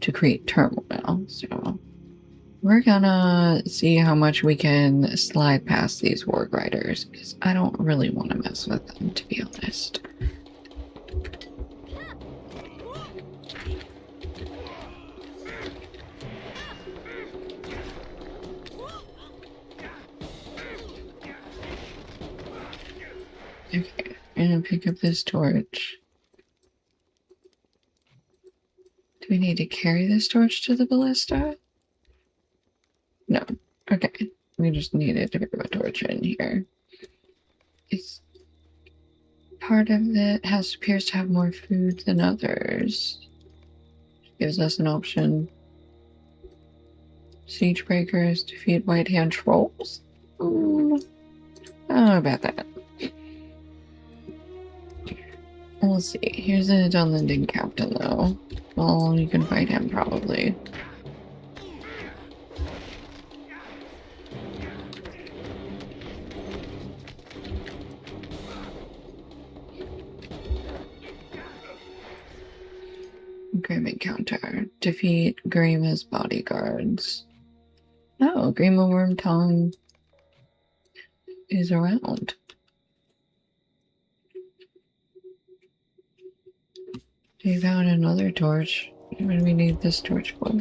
to create turmoil, so. We're gonna see how much we can slide past these warg riders, because I don't really want to mess with them, to be honest. Okay, I'm gonna pick up this torch. Do we need to carry this torch to the ballista? No. Okay. We just needed to pick up a torch in here. It's part of it appears to have more food than others. Gives us an option. Siege breakers defeat white hand trolls. I don't know about that. We'll see. Here's a Dunlending captain, though. Well, you can fight him, probably. Grim encounter. Defeat Grima's bodyguards. Oh, Grima Wormtongue is around. We found another torch. What do we need this torch for?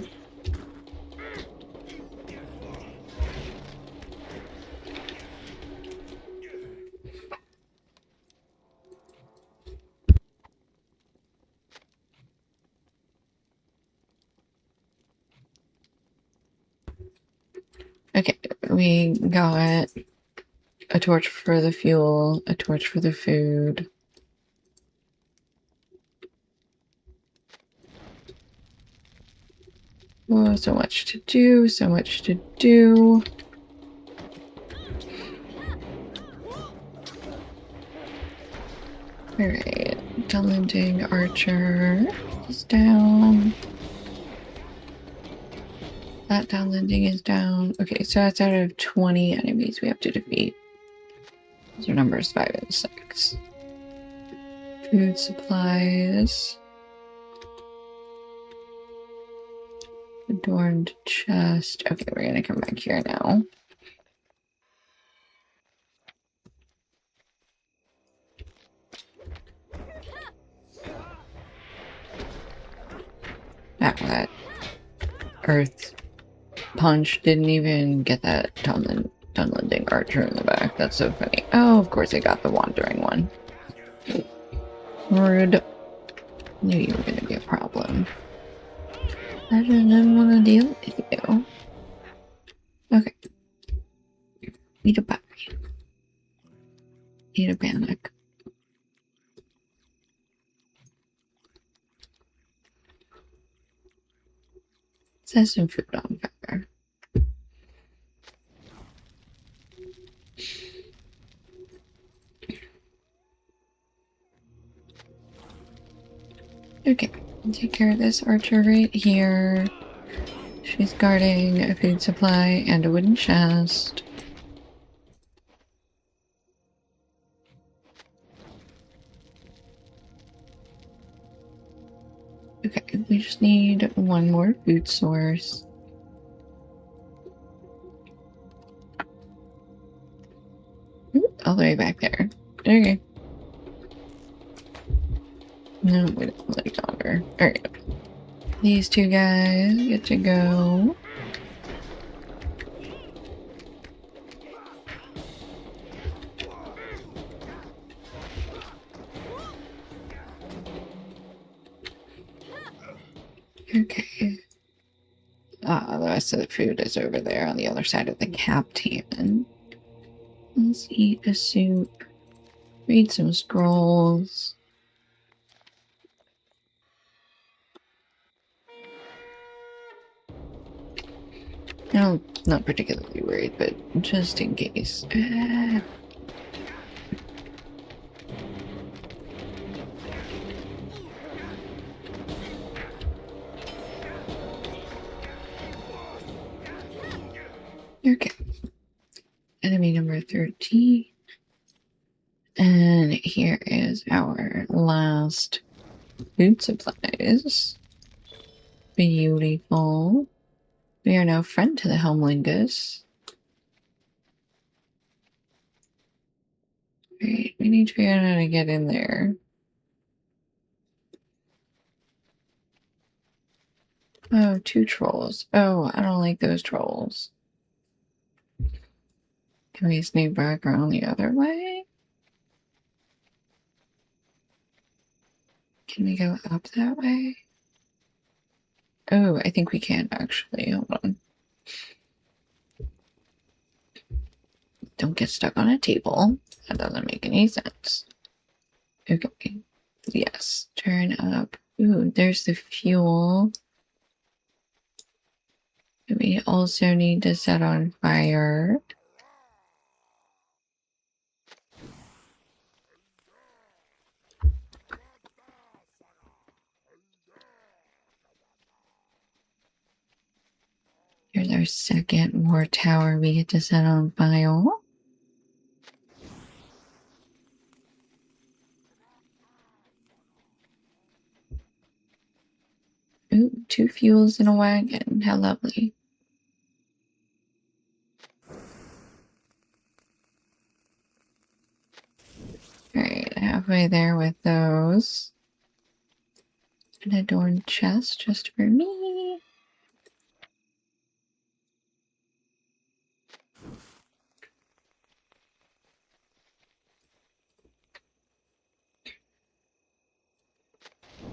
Okay, we got a torch for the fuel, a torch for the food. Oh, so much to do, so much to do. Alright, Dunlending Archer is down. That Dunlending is down. Okay, so that's out of 20 enemies we have to defeat. So numbers 5 and 6. Food supplies. Adorned chest. Okay, we're gonna come back here now. That earth punch didn't even get that Dunlending Archer in the back. That's so funny. Oh, of course I got the wandering one. Rude. Knew you were gonna be a problem. I didn't want to deal with you. Okay. Need a battery. Need a panic. Says some food on fire. Okay, take care of this archer right here. She's guarding a food supply and a wooden chest. Okay, we just need one more food source. All the way back there. Okay. No, we don't like longer. Alright. These two guys get to go. Okay. The rest of the food is over there on the other side of the captain. Let's eat a soup. Read some scrolls. No, not particularly worried, but just in case. Okay. Enemy number 13. And here is our last food supplies. Beautiful. We are now friend to the Helmlingus. Right, we need to figure out how to get in there. Oh, 2 trolls. Oh, I don't like those trolls. Can we sneak back around the other way? Can we go up that way? Oh, I think we can actually. Hold on. Don't get stuck on a table. That doesn't make any sense. Okay. Yes. Turn up. Ooh, there's the fuel. We also need to set on fire. Here's our second war tower we get to set on fire. Ooh, 2 fuels in a wagon. How lovely. Alright, halfway there with those. An adorned chest just for me.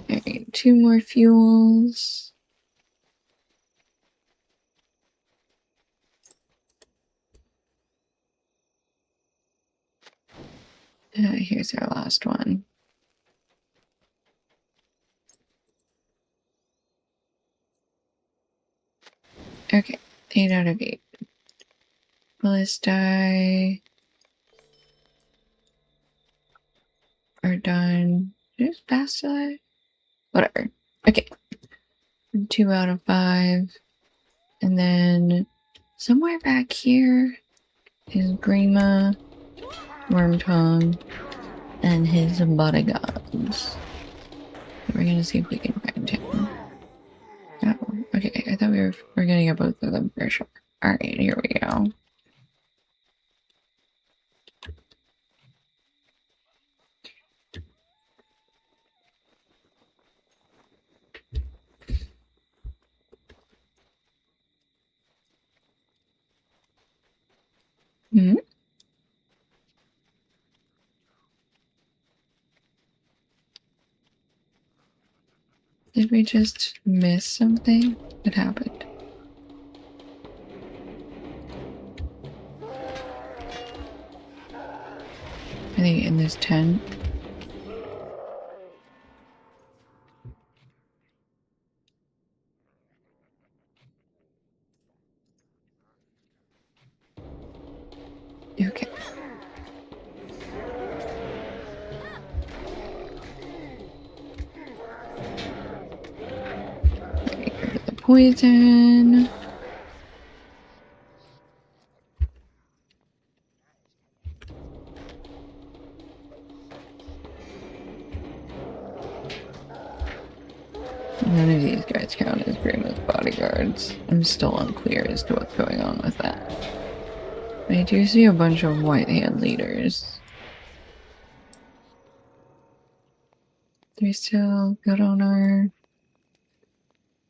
Alright, 2 more fuels. Here's our last one. Okay, 8 out of 8. Ballista are done. Just bastila? Whatever. Okay. 2 out of 5. And then somewhere back here is Grima, Wormtongue, and his bodyguards. We're gonna see if we can find him. Oh, okay. I thought we're gonna get both of them for sure. Alright, here we go. Hmm? Did we just miss something? What happened? I think in this tent. Okay. Get rid of the poison. None of these guys count as Grima's bodyguards. I'm still unclear as to what's going on with that. I do see a bunch of white hand leaders. Do we still good on our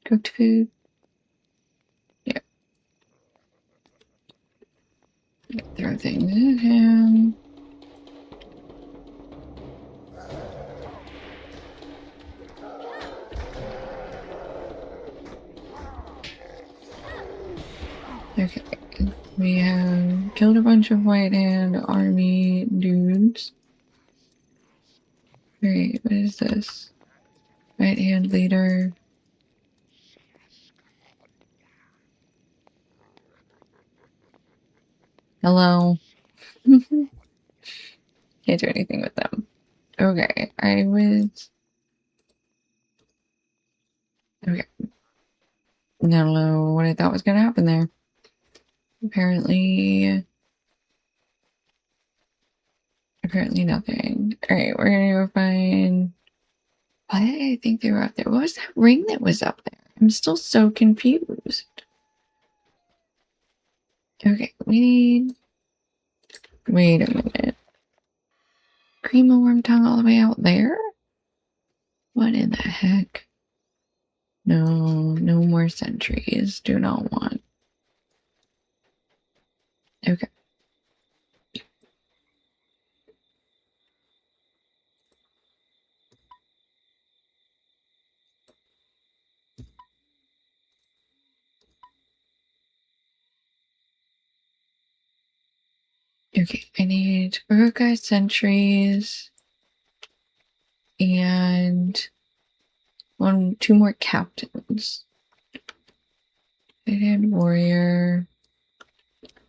cooked food? Yeah. Throw things at him. Okay. We have killed a bunch of white hand army dudes. Wait, what is this? Right hand leader. Hello. Can't do anything with them. Okay, I was... Okay. I don't know what I thought was gonna happen there. Apparently nothing. Alright, we're gonna go find... Why did I think they were up there? What was that ring that was up there? I'm still so confused. Okay, we need... Wait a minute. Cream of worm tongue all the way out there? What in the heck? No, no more sentries. Do not want. Okay. Okay, I need Urukai sentries and two more captains. And warrior.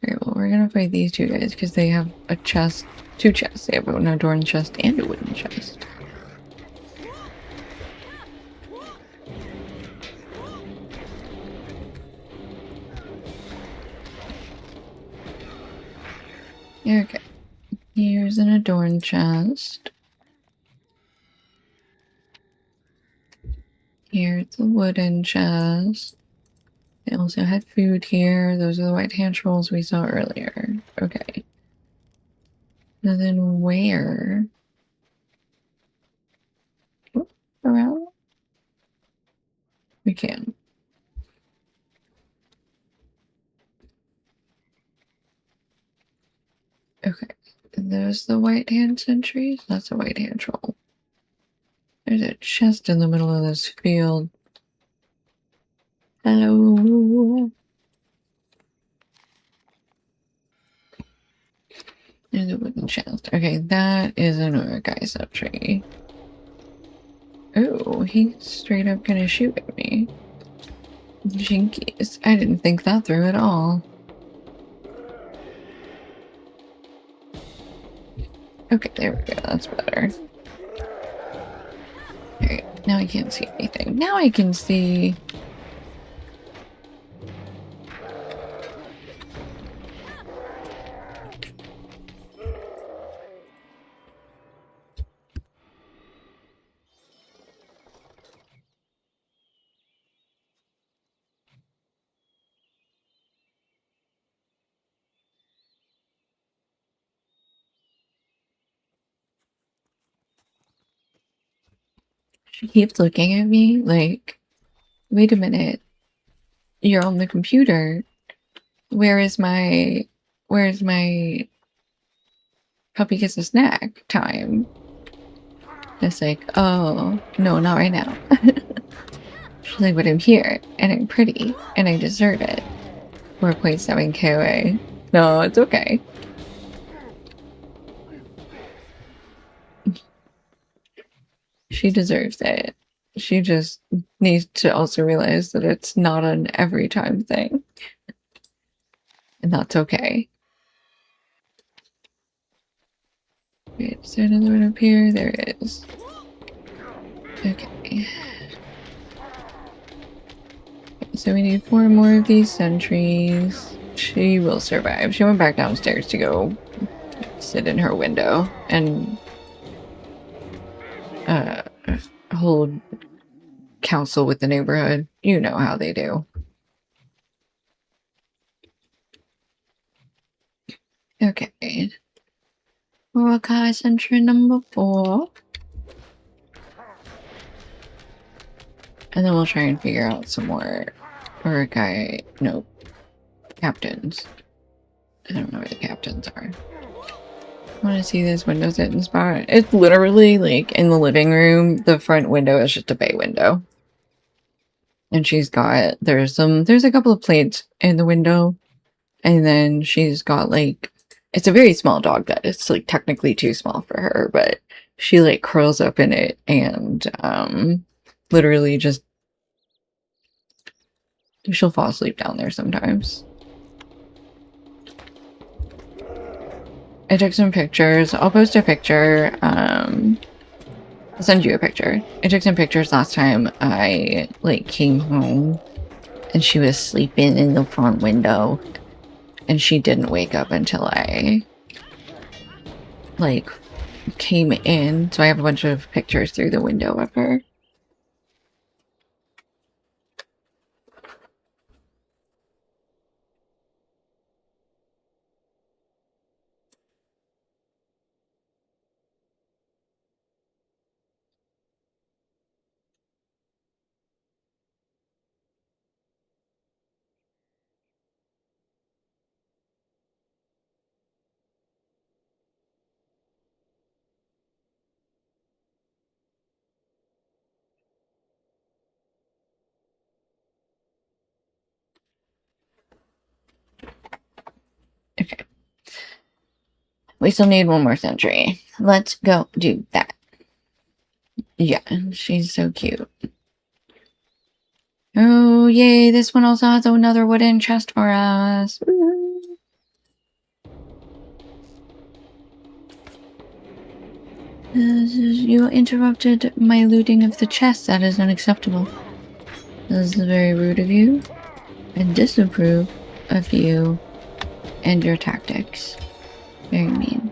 Alright, well, we're gonna fight these two guys because they have a chest, two chests. They have an adorned chest and a wooden chest. Okay, here's an adorned chest. Here's the wooden chest. They also had food here. Those are the white hand trolls we saw earlier. Okay. So then where? Oh, around? We can. Okay. And there's the white hand sentries. That's a white hand troll. There's a chest in the middle of this field. Hello. There's a wooden chest. Okay, that is another guy sentry. Oh, he's straight up gonna shoot at me. Jinkies. I didn't think that through at all. Okay, there we go. That's better. Alright, now I can't see anything. Now I can see... She keeps looking at me like, wait a minute. You're on the computer. Where's my puppy gets a snack time? It's like, oh, no, not right now. She's like, but I'm here, and I'm pretty, and I deserve it. 4.7 KOA. No, it's okay. She deserves it. She just needs to also realize that it's not an every time thing. And that's okay. Wait, is there another one up here? There is. Okay. So we need 4 more of these sentries. She will survive. She went back downstairs to go sit in her window and hold counsel with the neighborhood. You know how they do. Okay. Urukai sentry number 4. And then we'll try and figure out some more Urukai, no, captains. I don't know where the captains are. I want to see this window sitting spot. It's literally like in the living room. The front window is just a bay window. And she's got, there's a couple of plates in the window. And then she's got like, it's a very small dog bed. It's like technically too small for her, but she like curls up in it and literally just, she'll fall asleep down there sometimes. I took some pictures. I'll post a picture. I'll send you a picture. I took some pictures last time I, like, came home. And she was sleeping in the front window. And she didn't wake up until I, like, came in. So I have a bunch of pictures through the window of her. Okay. We still need one more sentry. Let's go do that. Yeah, she's so cute. Oh, yay, this one also has another wooden chest for us. You interrupted my looting of the chest. That is unacceptable. This is very rude of you. I disapprove of you and your tactics. Very mean.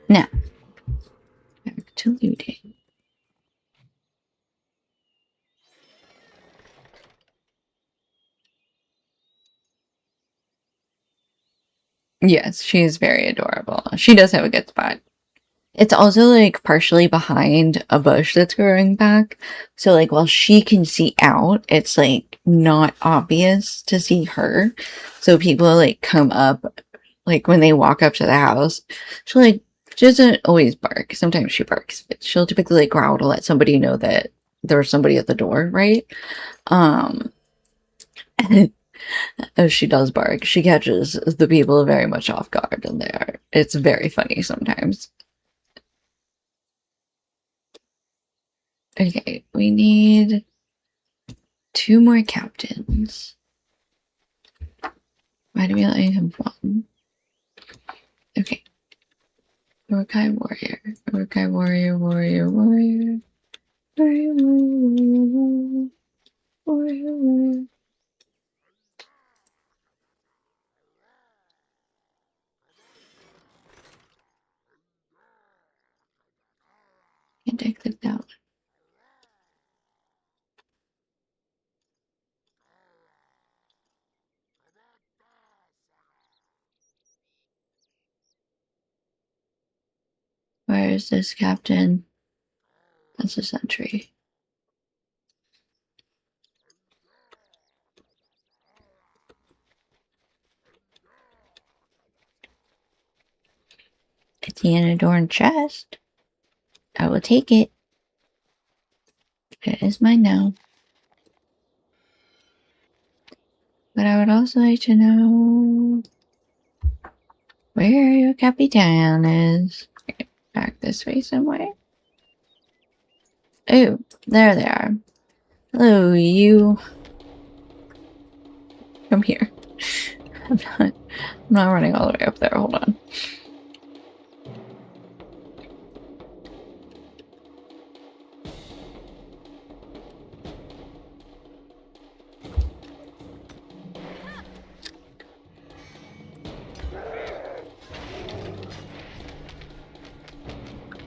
Now, back to looting. Yes, she is very adorable. She does have a good spot. It's also, like, partially behind a bush that's growing back. So, like, while she can see out, it's, like, not obvious to see her. So people, like, come up, like, when they walk up to the house. She doesn't always bark. Sometimes she barks. But she'll typically, like, growl to let somebody know that there's somebody at the door, right? As she does bark, she catches the people very much off guard, and it's very funny sometimes. Okay, we need 2 more captains. Why do we only have 1? Okay. Urukai warrior. Urukai warrior, warrior, warrior. Warrior, warrior, warrior, warrior, warrior. Can't I click that one? Where is this captain? That's a sentry. It's the unadorned chest. I will take it. It is mine now. But I would also like to know where your capitan is. Back this way somewhere. Oh, there they are. Hello, you. Come here. I'm not running all the way up there. Hold on.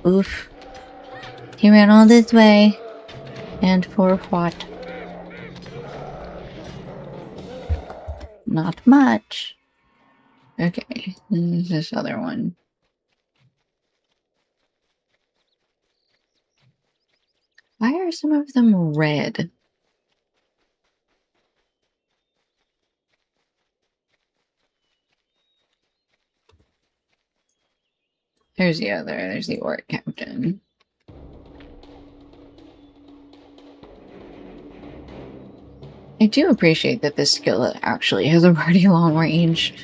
Oof. He ran all this way. And for what? Not much. Okay, there's this other one. Why are some of them red? There's the other. There's the orc captain. I do appreciate that this skillet actually has a pretty long range.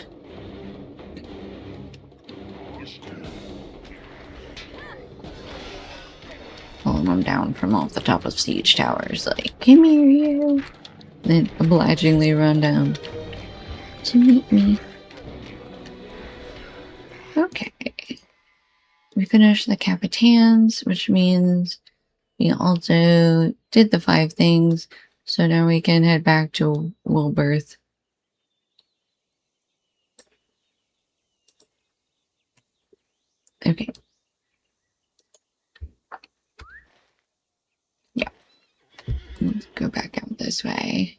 Pulling them down from off the top of siege towers, like, come here, you! Then obligingly run down to meet me. we finished the Capitans, which means we also did the 5 things. So now we can head back to Wilberth. Okay. Yeah. Let's go back out this way.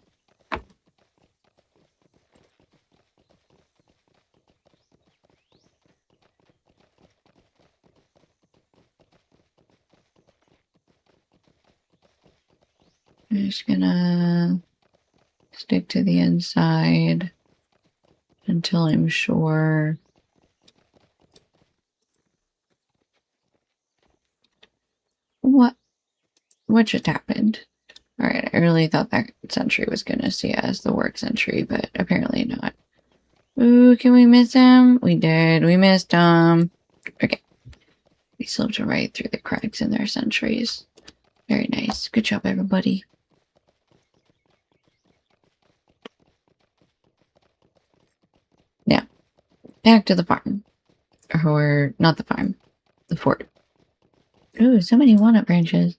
I'm just gonna stick to the inside until I'm sure. What just happened? Alright, I really thought that sentry was gonna see us, the work sentry, but apparently not. Ooh, can we miss him? We did. We missed him. Okay. We slipped right through the cracks in their sentries. Very nice. Good job, everybody. Now, back to the farm. Or, not the farm. The fort. Ooh, so many walnut branches.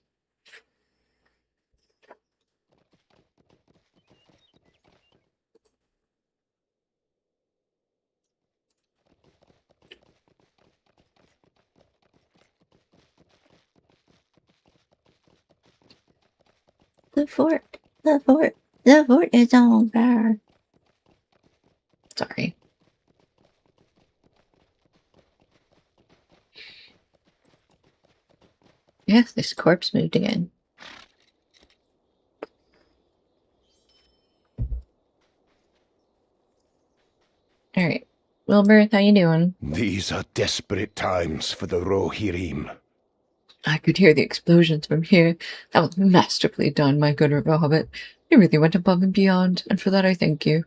The fort. The fort. The fort is on fire. Sorry. Yes, this corpse moved again. Alright. Wilbert, how you doing? These are desperate times for the Rohirrim. I could hear the explosions from here. That was masterfully done, my good river hobbit. You really went above and beyond, and for that I thank you.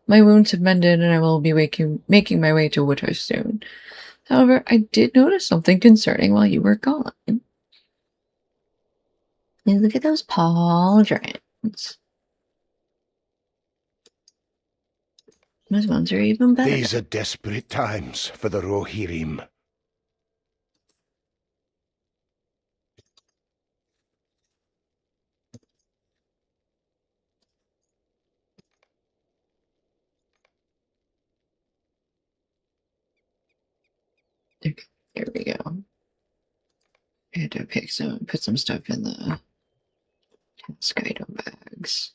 My wounds have mended, and I will be making my way to Woodhurst soon. However, I did notice something concerning while you were gone. Look at those pauldrons. Those ones are even better. These are desperate times for the Rohirrim. Okay, there we go. I had to put some stuff in the task item bags.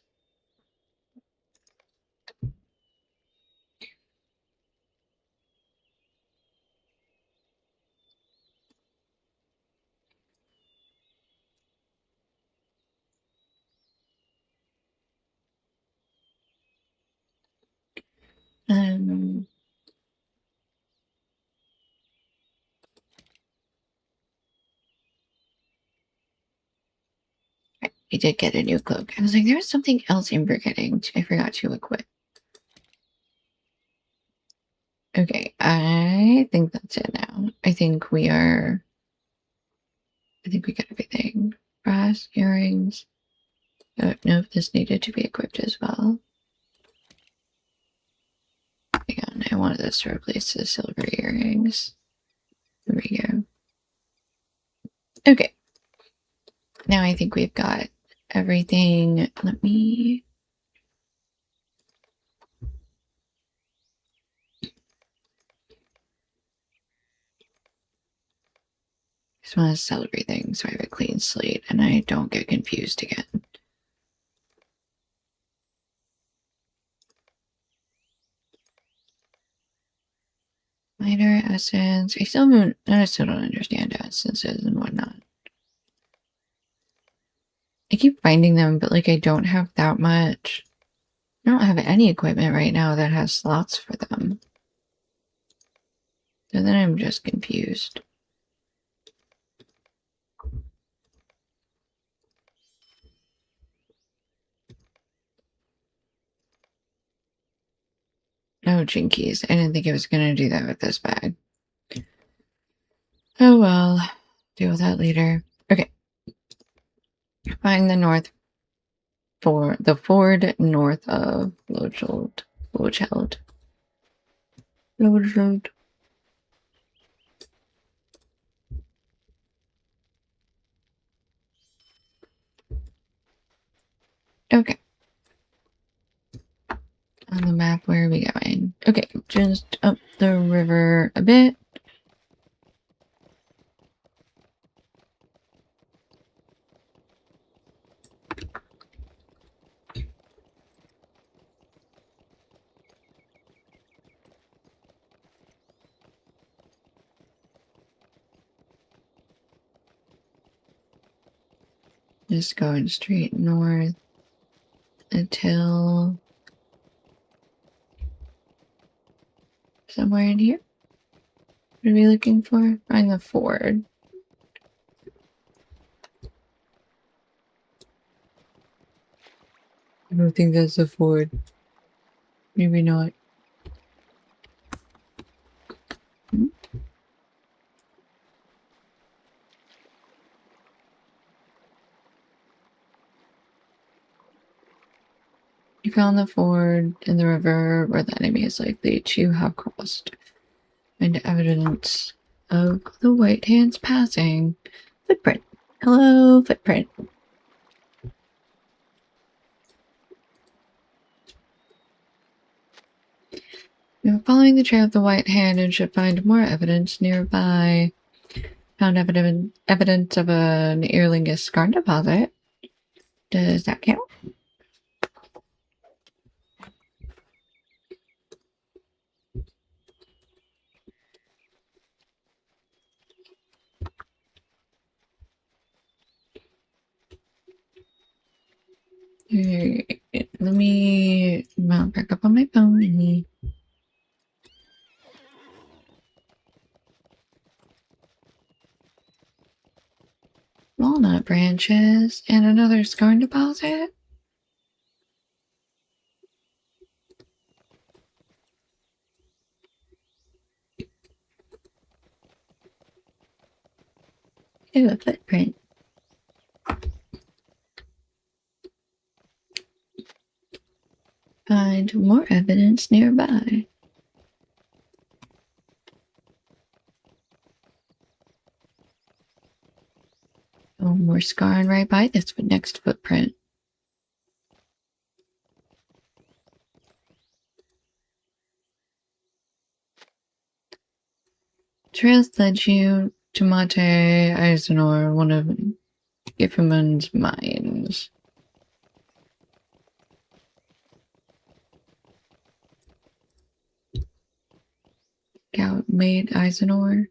I did get a new cloak. I was like, there's something else I'm forgetting. I forgot to equip. Okay, I think that's it now. I think we got everything. Brass, earrings. Oh, no, this needed to be equipped as well. Hang on, I wanted this to replace the silver earrings. There we go. Okay. Now I think we've got everything. Let me... just want to sell everything so I have a clean slate and I don't get confused again. Minor essence. I still don't understand essences and whatnot. I keep finding them, but like I don't have that much. I don't have any equipment right now that has slots for them. So then I'm just confused. Oh, jinkies. I didn't think I was going to do that with this bag. Oh well. Deal with that later. Okay. Find the ford north of Lodgeld. Okay. On the map, where are we going? Okay, just up the river a bit. Just going straight north until somewhere in here. What are we looking for? Find the ford. I don't think that's the ford. Maybe not. Hmm? You found the ford in the river where the enemy is likely to have crossed. Find evidence of the white hands passing. Footprint. Hello, footprint. You're following the trail of the white hand and should find more evidence nearby. Found evidence of an Earlingus scar deposit. Does that count? Let me mount back up on my phone. Walnut branches and another scar deposit. Ew, a footprint. Find more evidence nearby. Oh, more scarring right by this next footprint. Trails led you to Mate Eisenor, one of Gifferman's mines. Scout made Eisenor.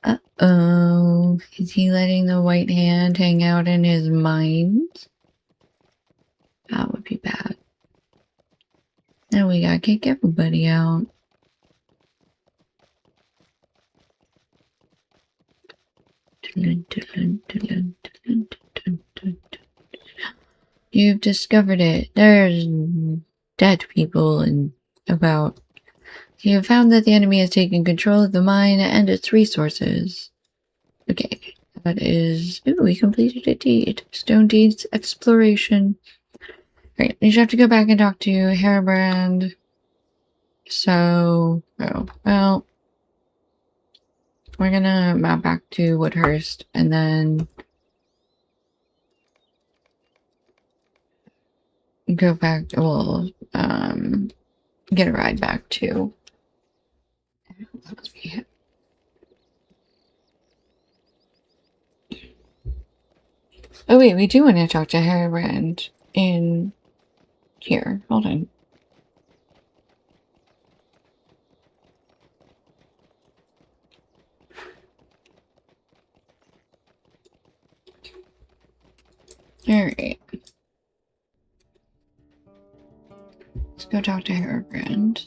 Uh-oh. Is he letting the white hand hang out in his mines? That would be bad. Now we gotta kick everybody out. You've discovered it. There's dead people and about. You have found that the enemy has taken control of the mine and its resources. Okay, that is... Ooh, we completed a deed. Stone deeds exploration. Right, you should have to go back and talk to Hairbrand. So, oh, well, we're gonna map back to Woodhurst and then go back. We'll get a ride back to. Oh wait, we do want to talk to Hairbrand in here. Hold on. Alright. Let's go talk to Hairbrand.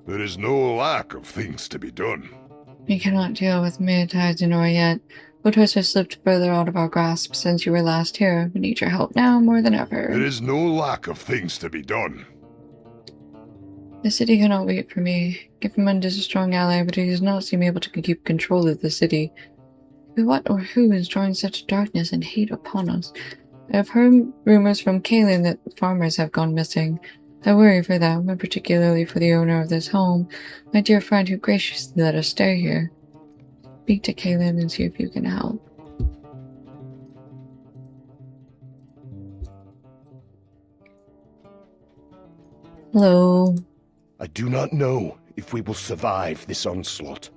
There is no lack of things to be done. We cannot deal with Mid-Heisenor yet. Woodhurst has slipped further out of our grasp since you were last here. We need your help now more than ever. There is no lack of things to be done. The city cannot wait for me. Giffermund is a strong ally, but he does not seem able to keep control of the city. What or who is drawing such darkness and hate upon us? I have heard rumors from Kaelin that farmers have gone missing. I worry for them, and particularly for the owner of this home, my dear friend who graciously let us stay here. Speak to Kaylin and see if you can help. Hello. I do not know if we will survive this onslaught.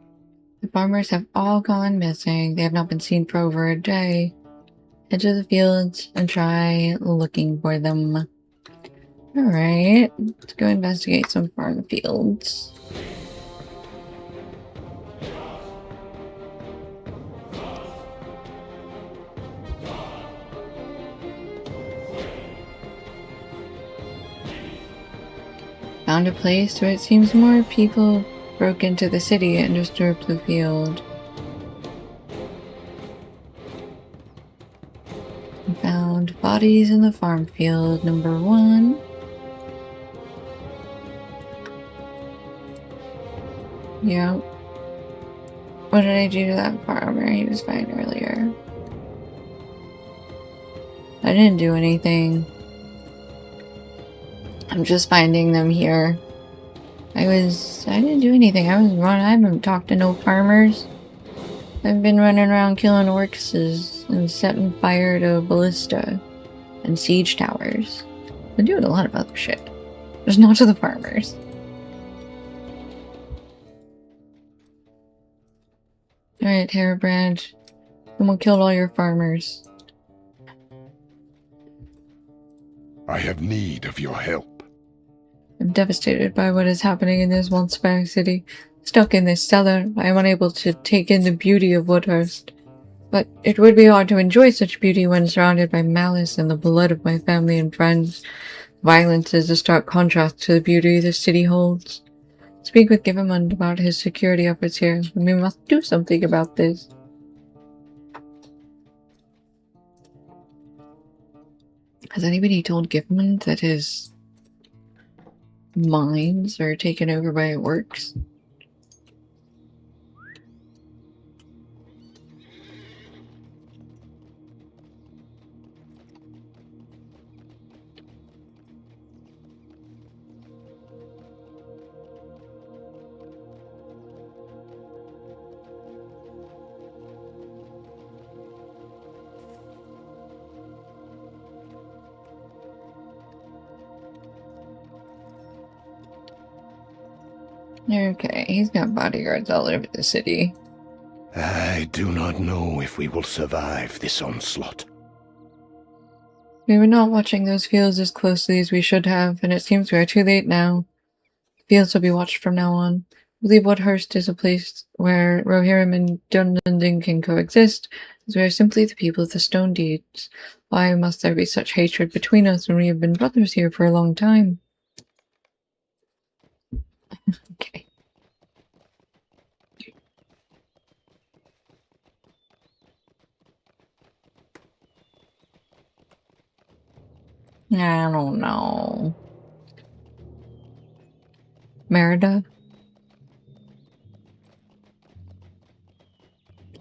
The farmers have all gone missing. They have not been seen for over a day. Head to the fields and try looking for them. Alright, let's go investigate some farm fields. Found a place where it seems more people broke into the city and disturbed the field. We found bodies in the farm field, number 1. Yep. What did I do to that farmer? He was fine earlier. I didn't do anything. I'm just finding them here. I didn't do anything. I haven't talked to no farmers. I've been running around killing orcs and setting fire to ballista and siege towers. I've been doing a lot of other shit. Just not to the farmers. Alright, Hairebrand. Someone killed all your farmers. I have need of your help. I'm devastated by what is happening in this once fair city. Stuck in this cellar, I am unable to take in the beauty of Woodhurst. But it would be hard to enjoy such beauty when surrounded by malice and the blood of my family and friends. Violence is a stark contrast to the beauty the city holds. Speak with Givermund about his security efforts here, and we must do something about this. Has anybody told Givermund that his mines are taken over by orcs? Okay, he's got bodyguards all over the city. I do not know if we will survive this onslaught. We were not watching those fields as closely as we should have, and it seems we are too late now. The fields will be watched from now on. I believe Woodhurst is a place where Rohirrim and Dunlending can coexist, as we are simply the people of the stone deeds. Why must there be such hatred between us when we have been brothers here for a long time? Okay. I don't know. Merida?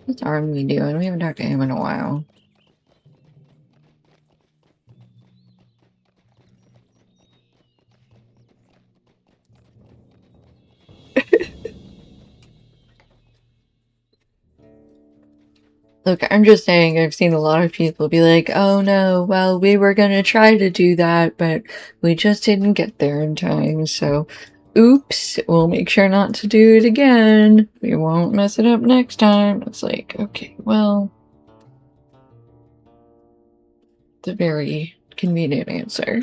What's Army doing? We haven't talked to him in a while. Look, I'm just saying I've seen a lot of people be like, oh no, well, we were gonna try to do that, but we just didn't get there in time, so oops, we'll make sure not to do it again. We won't mess it up next time. It's like, okay, well, it's a very convenient answer.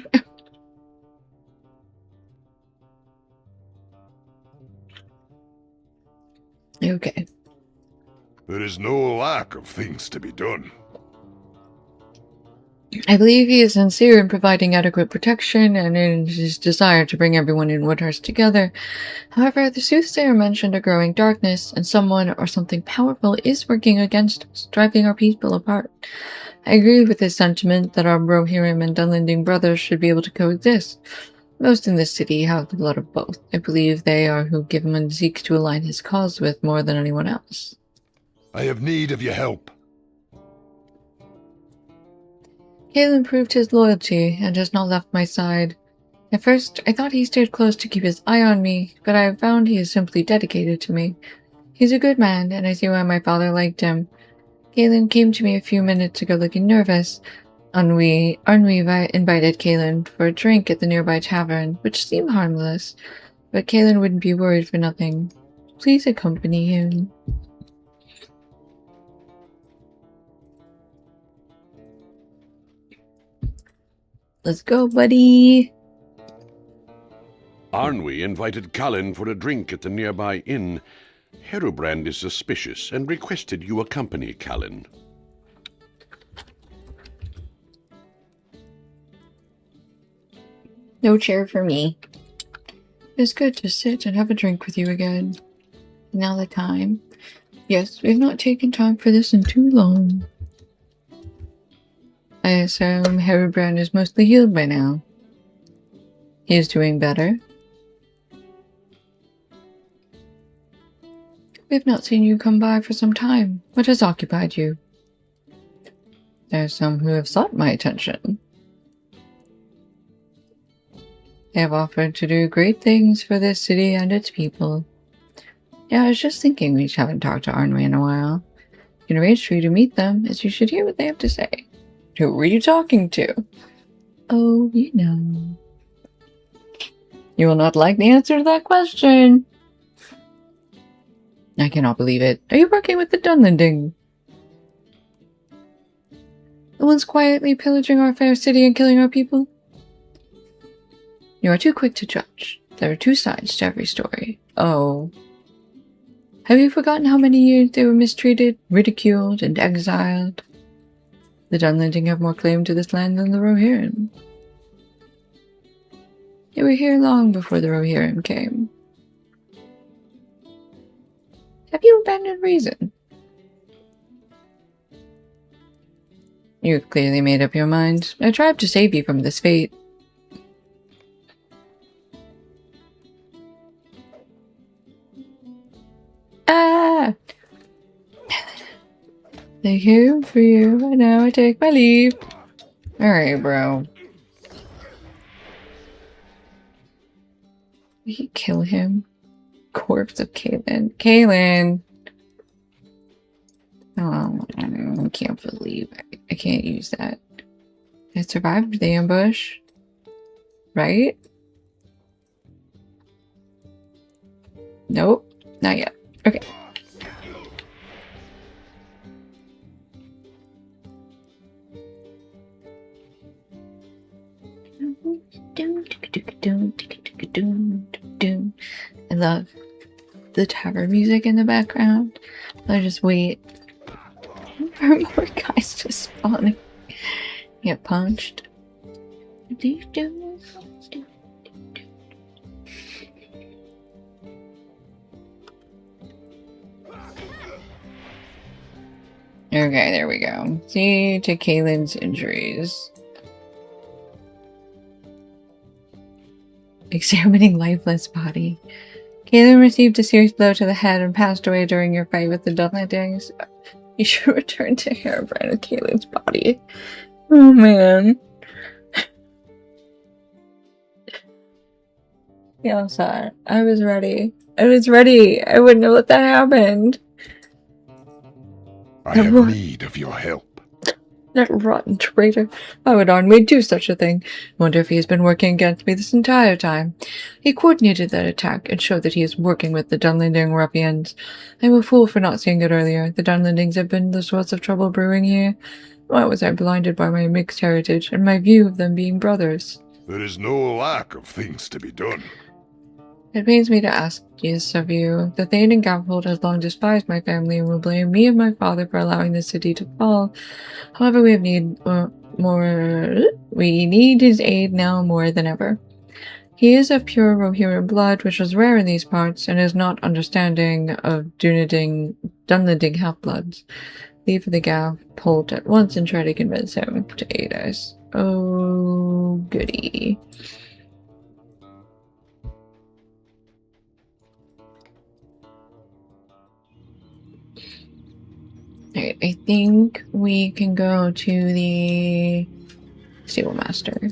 Okay. There is no lack of things to be done. I believe he is sincere in providing adequate protection and in his desire to bring everyone in Woodhurst together. However, the soothsayer mentioned a growing darkness, and someone or something powerful is working against us, driving our people apart. I agree with his sentiment that our Rohirrim and Dunlending brothers should be able to coexist. Most in this city have the blood of both. I believe they are who Givermund seeks to align his cause with more than anyone else. I have need of your help. Kaelin proved his loyalty and has not left my side. At first, I thought he stayed close to keep his eye on me, but I have found he is simply dedicated to me. He's a good man, and I see why my father liked him. Kaelin came to me a few minutes ago looking nervous. Arnwi invited Kaelin for a drink at the nearby tavern, which seemed harmless, but Kaelin wouldn't be worried for nothing. Please accompany him. Let's go, buddy! Arnwi invited Kalin for a drink at the nearby inn. Herobrand is suspicious and requested you accompany Kalin. No chair for me. It's good to sit and have a drink with you again. Now the time. Yes, we've not taken time for this in too long. I assume Herobrand is mostly healed by now. He is doing better. We have not seen you come by for some time. What has occupied you? There are some who have sought my attention. They have offered to do great things for this city and its people. Yeah, I was just thinking we haven't talked to Arnwe in a while. You can arrange for you to meet them, as you should hear what they have to say. Who were you talking to? Oh, you know. You will not like the answer to that question. I cannot believe it. Are you working with the Dunlending? The ones quietly pillaging our fair city and killing our people? You are too quick to judge. There are two sides to every story. Oh. Have you forgotten how many years they were mistreated, ridiculed, and exiled? The Dunlending have more claim to this land than the Rohirrim. They were here long before the Rohirrim came. Have you abandoned reason? You've clearly made up your mind. I tried to save you from this fate. Ah! Thank you for you, and now I take my leave. Alright, bro. Did he kill him? Corpse of Kaelin. Kaelin! Oh, I can't believe I can't use that. I survived the ambush. Right? Nope, not yet. Okay. I love the tavern music in the background. I just wait for more guys to spawn and get punched. Okay, there we go. See to Kaelin's injuries. Examining lifeless body. Kaelin received a serious blow to the head and passed away during your fight with the Dunlendings. You should return to Herobrand with Kaelin's body. Oh man. Yeah, I'm sorry. I was ready. I was ready. I wouldn't have let that happen. I have need of your help. That rotten traitor. Why would Arnwe do such a thing? Wonder if he has been working against me this entire time. He coordinated that attack and showed that he is working with the Dunlending ruffians. I'm a fool for not seeing it earlier. The Dunlendings have been the source of trouble brewing here. Why was I blinded by my mixed heritage and my view of them being brothers? There is no lack of things to be done. It pains me to ask this of you. The Thane and Gavfold has long despised my family and will blame me and my father for allowing the city to fall. However, we need his aid now more than ever. He is of pure Rohirrim blood, which was rare in these parts, and is not understanding of Dunlending half-bloods. Leave for the Gavfold at once and try to convince him to aid us. Oh, goody. Alright, I think we can go to the Stable Master.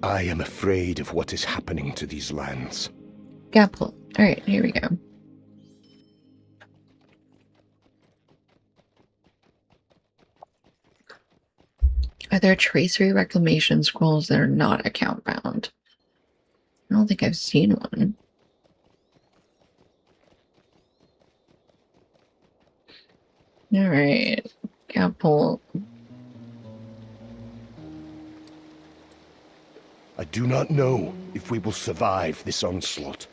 I am afraid of what is happening to these lands. Gapple. Alright, here we go. Are there tracery reclamation scrolls that are not account bound? I don't think I've seen one. Alright. Gapple. I do not know if we will survive this onslaught.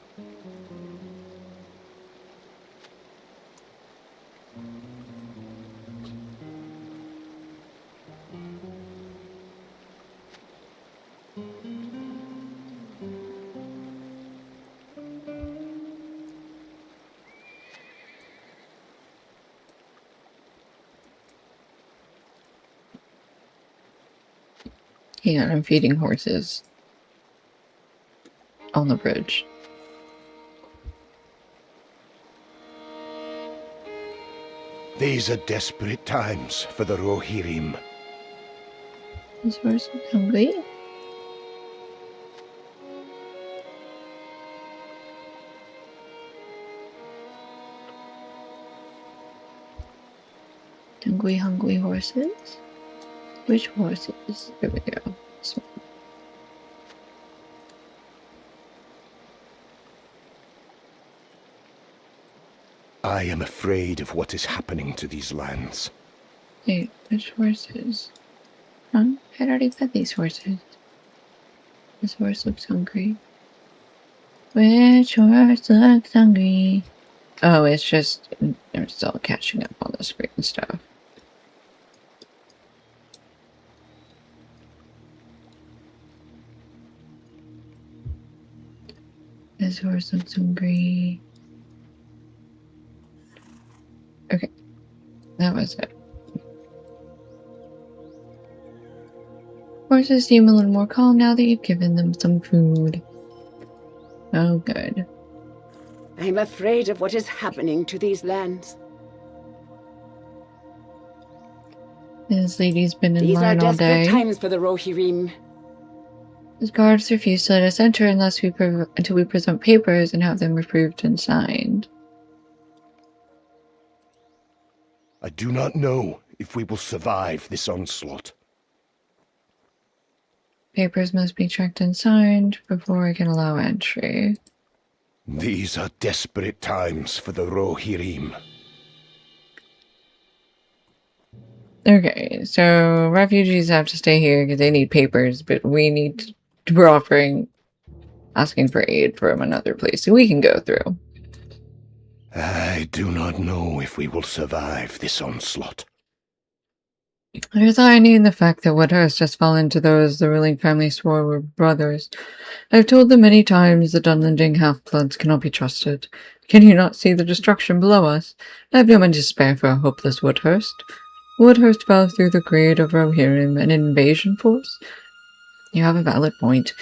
Hang on, I'm feeding horses. On the bridge. These are desperate times for the Rohirrim. Is horse hungry? Hungry horses? Which horses? There we go. This one. I am afraid of what is happening to these lands. Hey, which horses? Huh? I already fed these horses. This horse looks hungry. Which horse looks hungry? Oh, it's just I'm still catching up on the screen stuff. This horse looks hungry. Okay, that was it. Horses seem a little more calm now that you've given them some food. Oh, good. I'm afraid of what is happening to these lands. This lady's been in These are line all desperate day. times for the Rohirrim. The guards refuse to let us enter until we present papers and have them approved and signed. I do not know if we will survive this onslaught. Papers must be checked and signed before I can allow entry. These are desperate times for the Rohirrim. Okay, so refugees have to stay here because they need papers, but we're asking for aid from another place so we can go through. I do not know if we will survive this onslaught. There's irony in the fact that Woodhurst just fell into those the ruling family swore were brothers. I've told them many times the Dunlending half-bloods cannot be trusted. Can you not see the destruction below us? I have no money to spare for a hopeless Woodhurst. Woodhurst fell through the greed of Rohirrim, an invasion force? You have a valid point.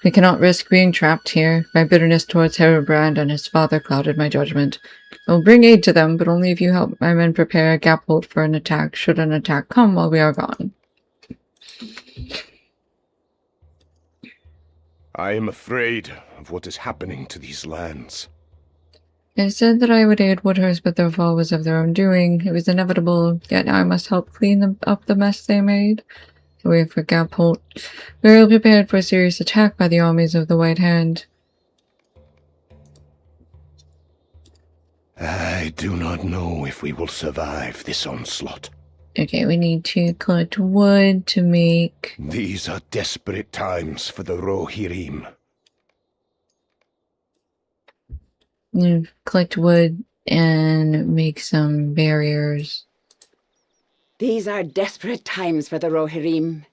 We cannot risk being trapped here. My bitterness towards Herobrand and his father clouded my judgment. I will bring aid to them, but only if you help my men prepare a gap hold for an attack, should an attack come while we are gone. I am afraid of what is happening to these lands. They said that I would aid Woodhurst, but their fall was of their own doing. It was inevitable, yet now I must help clean up the mess they made. We for Gapholt. We are prepared for a serious attack by the armies of the White Hand. I do not know if we will survive this onslaught. Okay, we need to collect wood to make... These are desperate times for the Rohirrim. Collect wood and make some barriers. These are desperate times for the Rohirrim.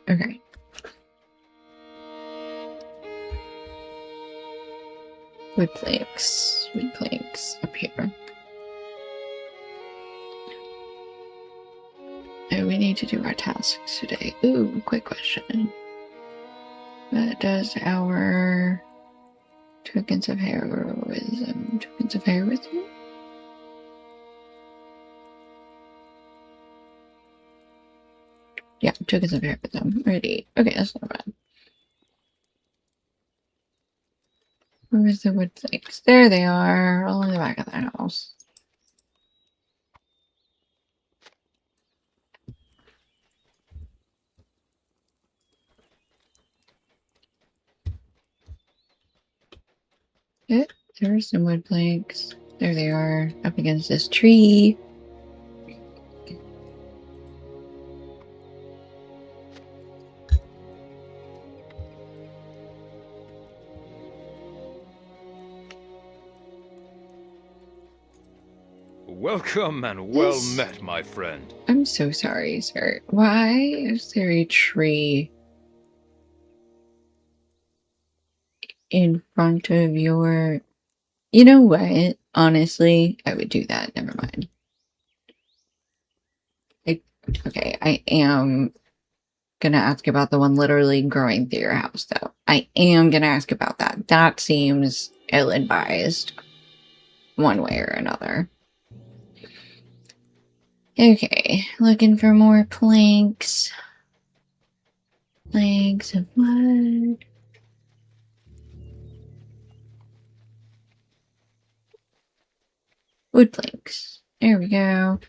Okay. Wood planks up here. And we need to do our tasks today. Ooh, quick question. What does our tokens of heroism Yeah, tokens of hair with them. Already. Okay, that's not bad. Where's the wood flakes? There they are, all in the back of the house. Yep, there are some wood planks. There they are, up against this tree. Welcome and well This- met, my friend. I'm so sorry, sir. Why is there a tree in front of your... You know what? Honestly, I would do that. Never mind. Okay, I am gonna ask about the one literally growing through your house, though. I am gonna ask about that. That seems ill-advised, one way or another. Okay, looking for more planks. Planks of wood. Wood planks. There we go.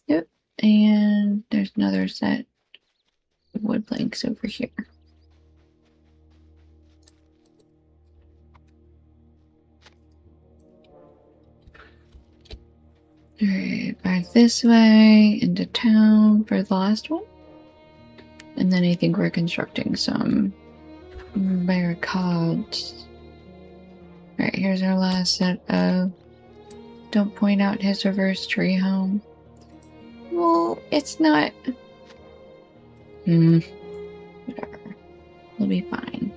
Yep, and there's another set of wood planks over here. Alright, back this way into town for the last one. And then I think we're constructing some barricades. Alright, here's our last set of... Don't point out his reverse tree home. Well, it's not... Whatever. We'll be fine.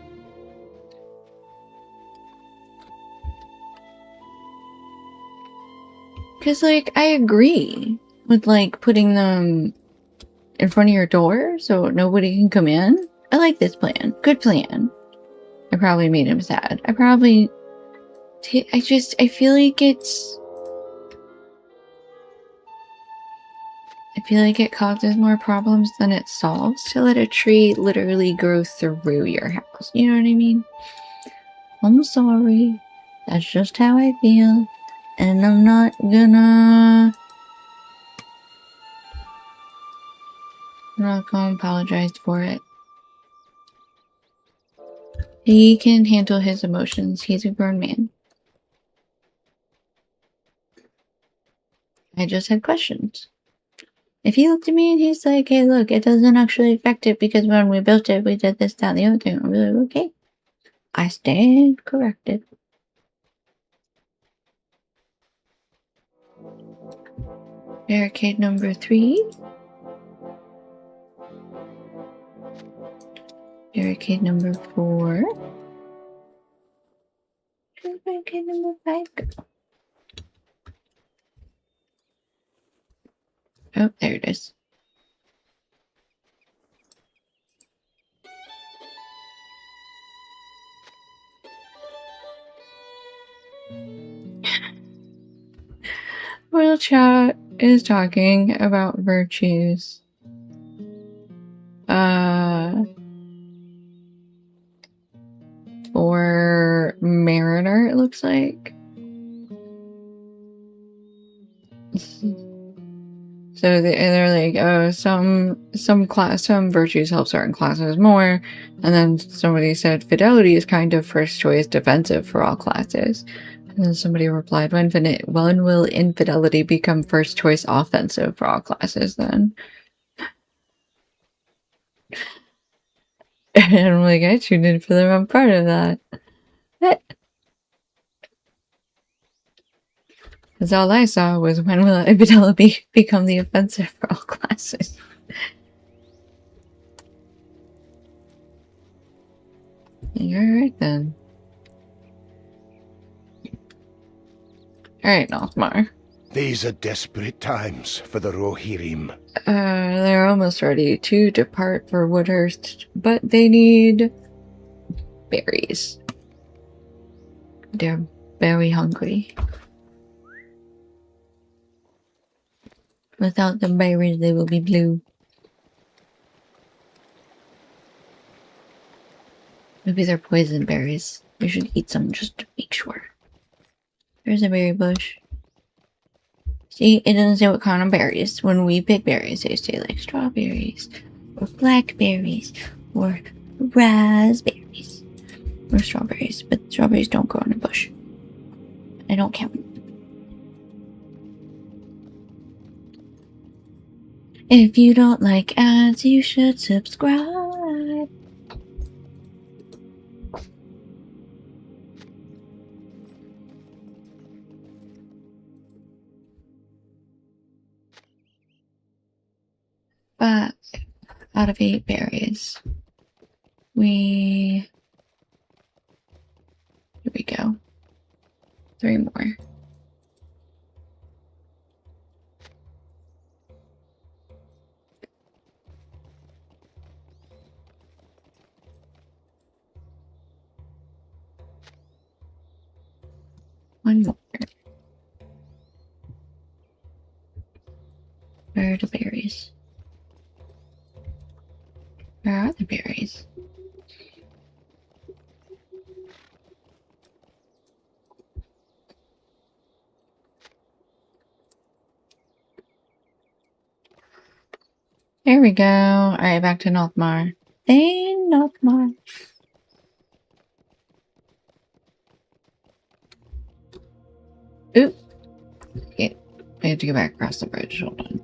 Because, like, I agree with, like, putting them in front of your door so nobody can come in. I like this plan. Good plan. I probably made him sad. I feel like it's... I feel like it causes more problems than it solves to let a tree literally grow through your house. You know what I mean? I'm sorry. That's just how I feel. And I'm not gonna apologize for it. He can handle his emotions. He's a grown man. I just had questions. If he looked at me and he's like, hey, look, it doesn't actually affect it because when we built it, we did this, that, and the other thing. I'll be like, okay. I stand corrected. Barricade number 3. Barricade number 4. Barricade number 5 go? Oh, there it is. Royal chat is talking about virtues. For Mariner, it looks like. So they're like, oh, some virtues help certain classes more, and then somebody said fidelity is kind of first choice defensive for all classes. And then somebody replied, when will infidelity become first choice offensive for all classes then? And I'm like, I tuned in for them, I'm part of that. Because all I saw was when will infidelity become the offensive for all classes? You're right then. Alright, Nothmar. These are desperate times for the Rohirrim. They're almost ready to depart for Woodhurst, but they need berries. They're very hungry. Without the berries, they will be blue. Maybe they're poison berries. We should eat some just to make sure. There's a berry bush. See, it doesn't say what kind of berries. When we pick berries, they say like strawberries, or blackberries, or raspberries, or strawberries. But strawberries don't grow on a bush. I don't count. If you don't like ads, you should subscribe. But out of 8 berries, here we go. 3 more. One more. Where are the berries? Where are the berries? There we go. Alright, back to Northmar. Hey, Northmar. Oop. Okay. I have to go back across the bridge. Hold on.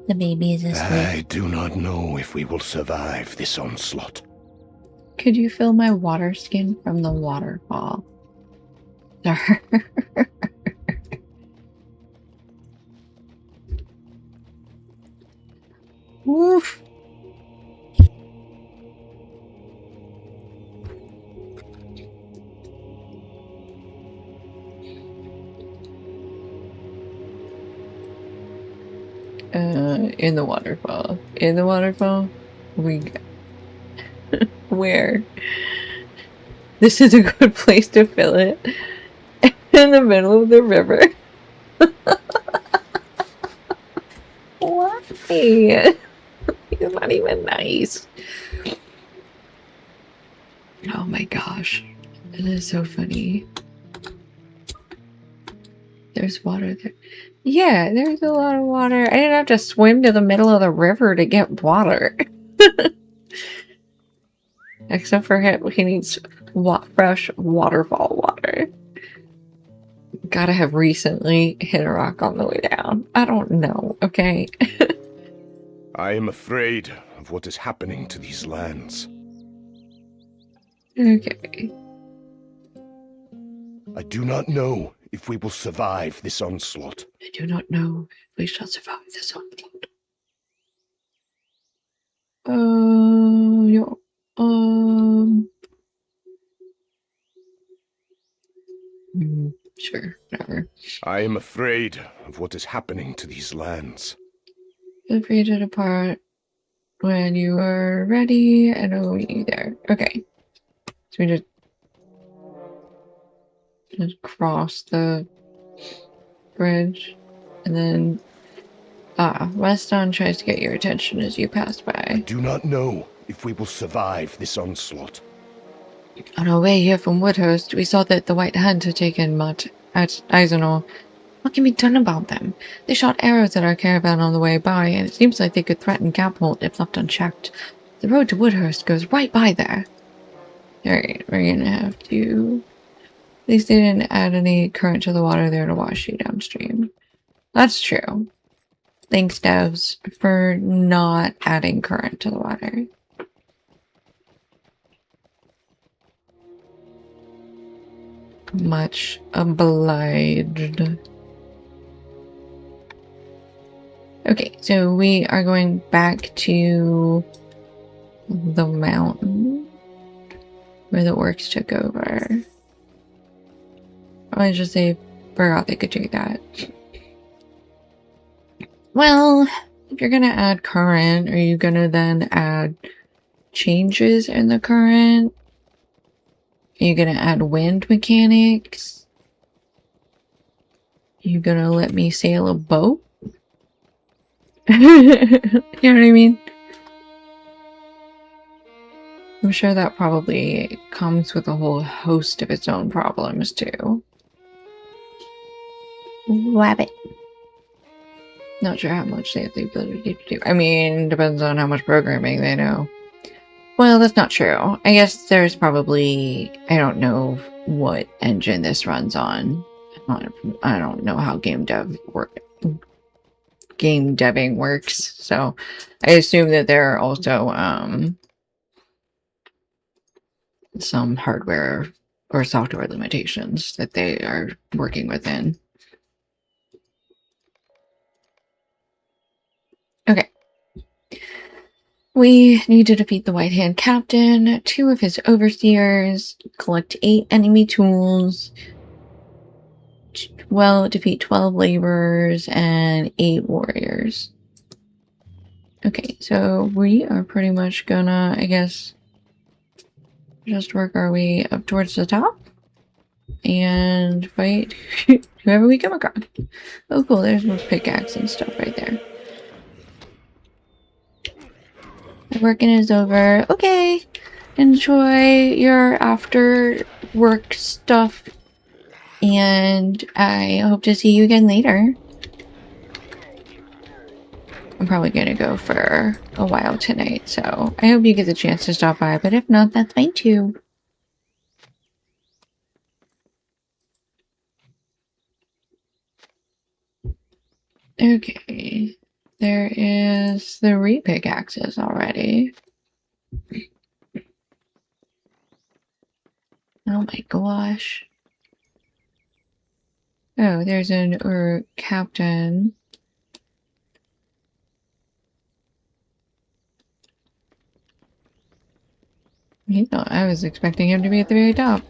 The baby is asleep. I do not know if we will survive this onslaught. Could you fill my water skin from the waterfall? Woof. In the waterfall. In the waterfall? Where? This is a good place to fill it. In the middle of the river. Why? It's not even nice. Oh my gosh. It is so funny. There's water there. Yeah, there's a lot of water. I didn't have to swim to the middle of the river to get water. Except for him, he needs fresh waterfall water. Gotta have recently hit a rock on the way down. I don't know, okay? I am afraid of what is happening to these lands. Okay. I do not know if we will survive this onslaught. I do not know if we shall survive this onslaught. Yeah. Sure, whatever. I am afraid of what is happening to these lands. Feel free to depart when you are ready, and I'll meet you there. Okay. So we just cross the bridge, and then Weston tries to get your attention as you pass I by. do not know if we will survive this onslaught. On our way here from Woodhurst, we saw that the White Hunt had taken Mott at Eisenor. What can be done about them? They shot arrows at our caravan on the way by, and it seems like they could threaten Gapholt if left unchecked. The road to Woodhurst goes right by there. Alright, we're gonna have to... At least they didn't add any current to the water there to wash you downstream. That's true. Thanks, devs, for not adding current to the water. Much obliged. Okay, so we are going back to the mountain where the orcs took over. I just say forgot they could do that. Well, if you're gonna add current, are you gonna then add changes in the current? Are you gonna add wind mechanics? Are you gonna let me sail a boat? You know what I mean? I'm sure that probably comes with a whole host of its own problems, too. Rabbit. Not sure how much they have the ability to do. I mean, depends on how much programming they know. Well, that's not true. I guess there's probably... I don't know what engine this runs on. I don't know how game deving works, so I assume that there are also some hardware or software limitations that they are working within. Okay. We need to defeat the White Hand Captain, 2 of his overseers, collect 8 enemy tools, defeat 12 laborers, and 8 warriors. Okay, so we are pretty much gonna, I guess, just work our way up towards the top and fight whoever we come across. Oh cool, there's more pickaxe and stuff right there. The working is over. Okay, enjoy your after work stuff, and I hope to see you again later. I'm probably gonna go for a while tonight, so I hope you get the chance to stop by, but if not, that's fine too. Okay, there is 3 pickaxes already. Oh my gosh. Oh, there's an captain. I was expecting him to be at the very top.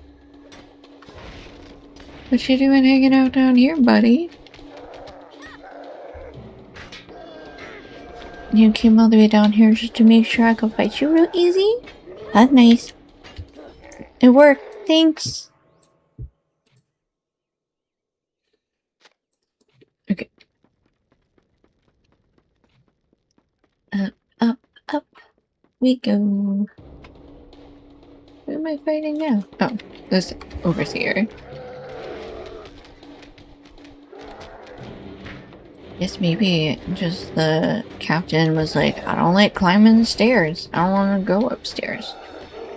What you doing hanging out down here, buddy? You came all the way down here just to make sure I could fight you real easy? That's nice. It worked. Thanks. Okay. Up we go. Who am I fighting now? Oh, this overseer. Guess maybe just the captain was like, I don't like climbing the stairs. I don't want to go upstairs.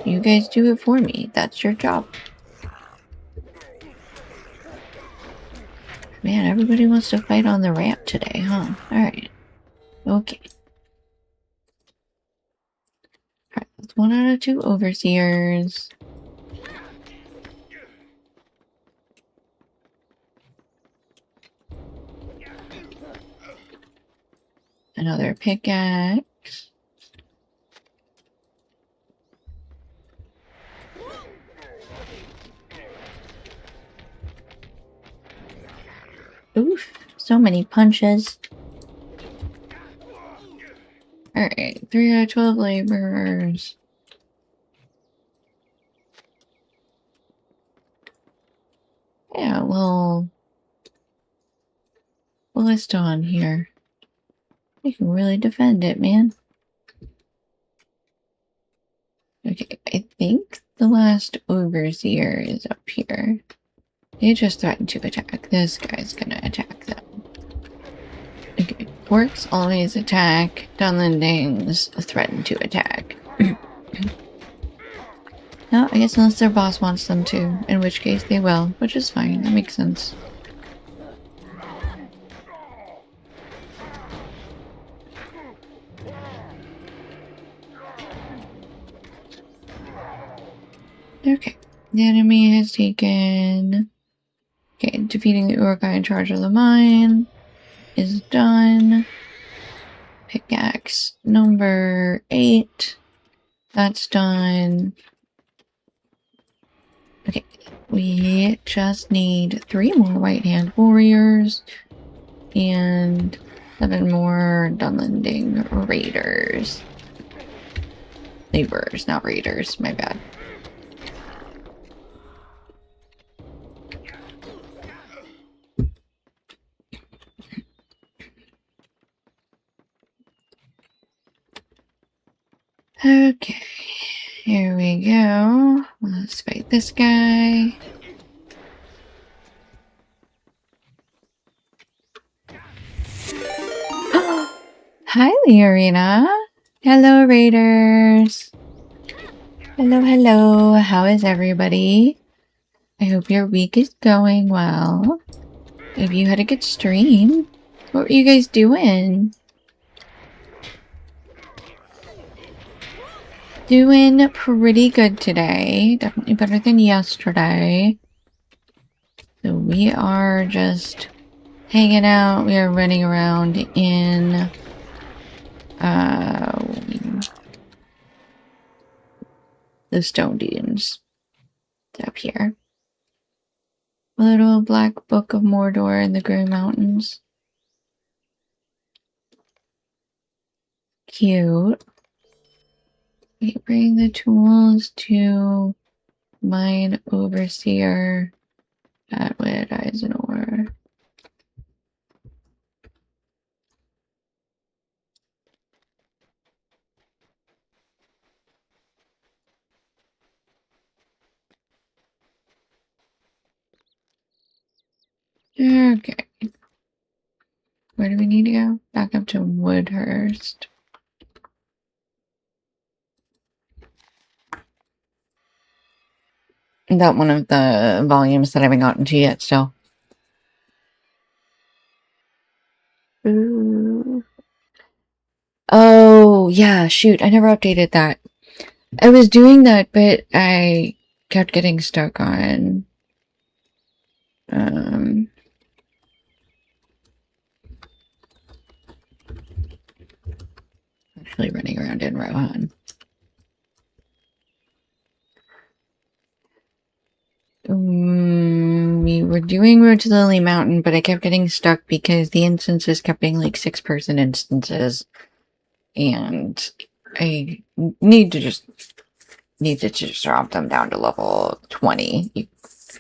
You guys do it for me. That's your job. Man, everybody wants to fight on the ramp today, huh? Alright. Okay. Alright, that's 1 out of 2 overseers. Another pickaxe. Oof, so many punches. Alright, 3 out of 12 laborers. Yeah, well, let's on here. You can really defend it, man. Okay, I think the last overseer is up here. They just threatened to attack. This guy's gonna attack them. Okay, orcs always attack. Dunlendings threaten to attack. No, I guess unless their boss wants them to, in which case they will, which is fine. That makes sense. Okay, the enemy has taken... Okay, defeating the Uruk-hai in charge of the mine is done. Pickaxe number 8. That's done. Okay, we just need 3 more White Hand warriors. And 7 more Dunlending raiders. Laborers, not raiders, my bad. Okay, here we go. Let's fight this guy. Hi, Leorina. Hello, raiders. Hello, hello. How is everybody? I hope your week is going well. Hope you had a good stream. What were you guys doing? Doing pretty good today. Definitely better than yesterday. So we are just hanging out. We are running around in the stone dunes. It's up here. A little black book of Mordor in the Grey Mountains. Cute. Okay, bring the tools to mine overseer at Wed Eisenor. Okay. Where do we need to go? Back up to Woodhurst. That one of the volumes that I haven't gotten to yet still. Ooh. Oh, yeah, shoot. I never updated that. I was doing that, but I kept getting stuck on actually running around in Rohan. We were doing Road to the Lily Mountain, but I kept getting stuck because the instances kept being like 6-person instances. And I needed to just drop them down to level 20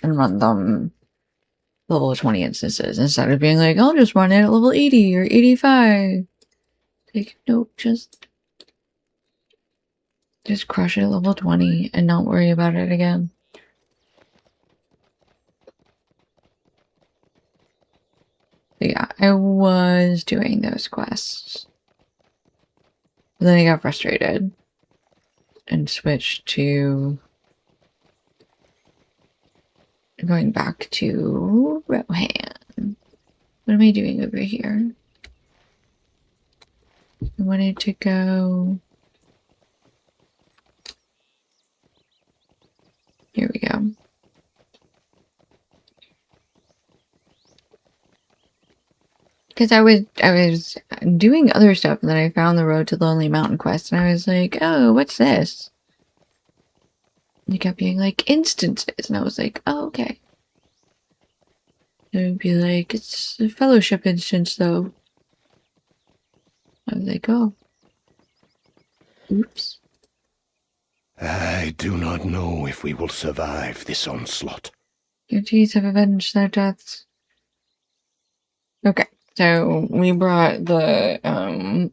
and run them level 20 instances instead of being like, I'll just run it at level 80 or 85. Like, nope, just crush it at level 20 and not worry about it again. So yeah, I was doing those quests. But then I got frustrated and switched to going back to Rohan. What am I doing over here? I wanted to go... Here we go. Because I was doing other stuff, and then I found the Road to the Lonely Mountain quest, and I was like, oh, what's this? And it kept being like, instances, and I was like, oh, okay. It would be like, it's a fellowship instance, though. I was like, oh. Oops. I do not know if we will survive this onslaught. Your deeds have avenged their deaths. Okay, so we brought the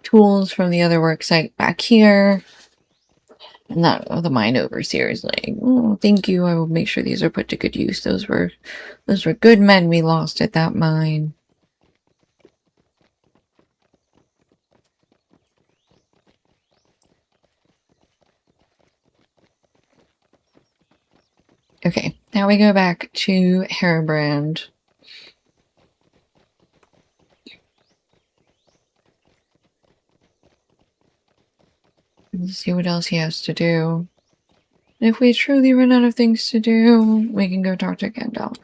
tools from the other work site back here. And that the mine overseer is like, oh, thank you. I will make sure these are put to good use. Those were good men we lost at that mine. Okay, now we go back to Hairbrand. Let's see what else he has to do. And if we truly run out of things to do, we can go talk to Gandalf.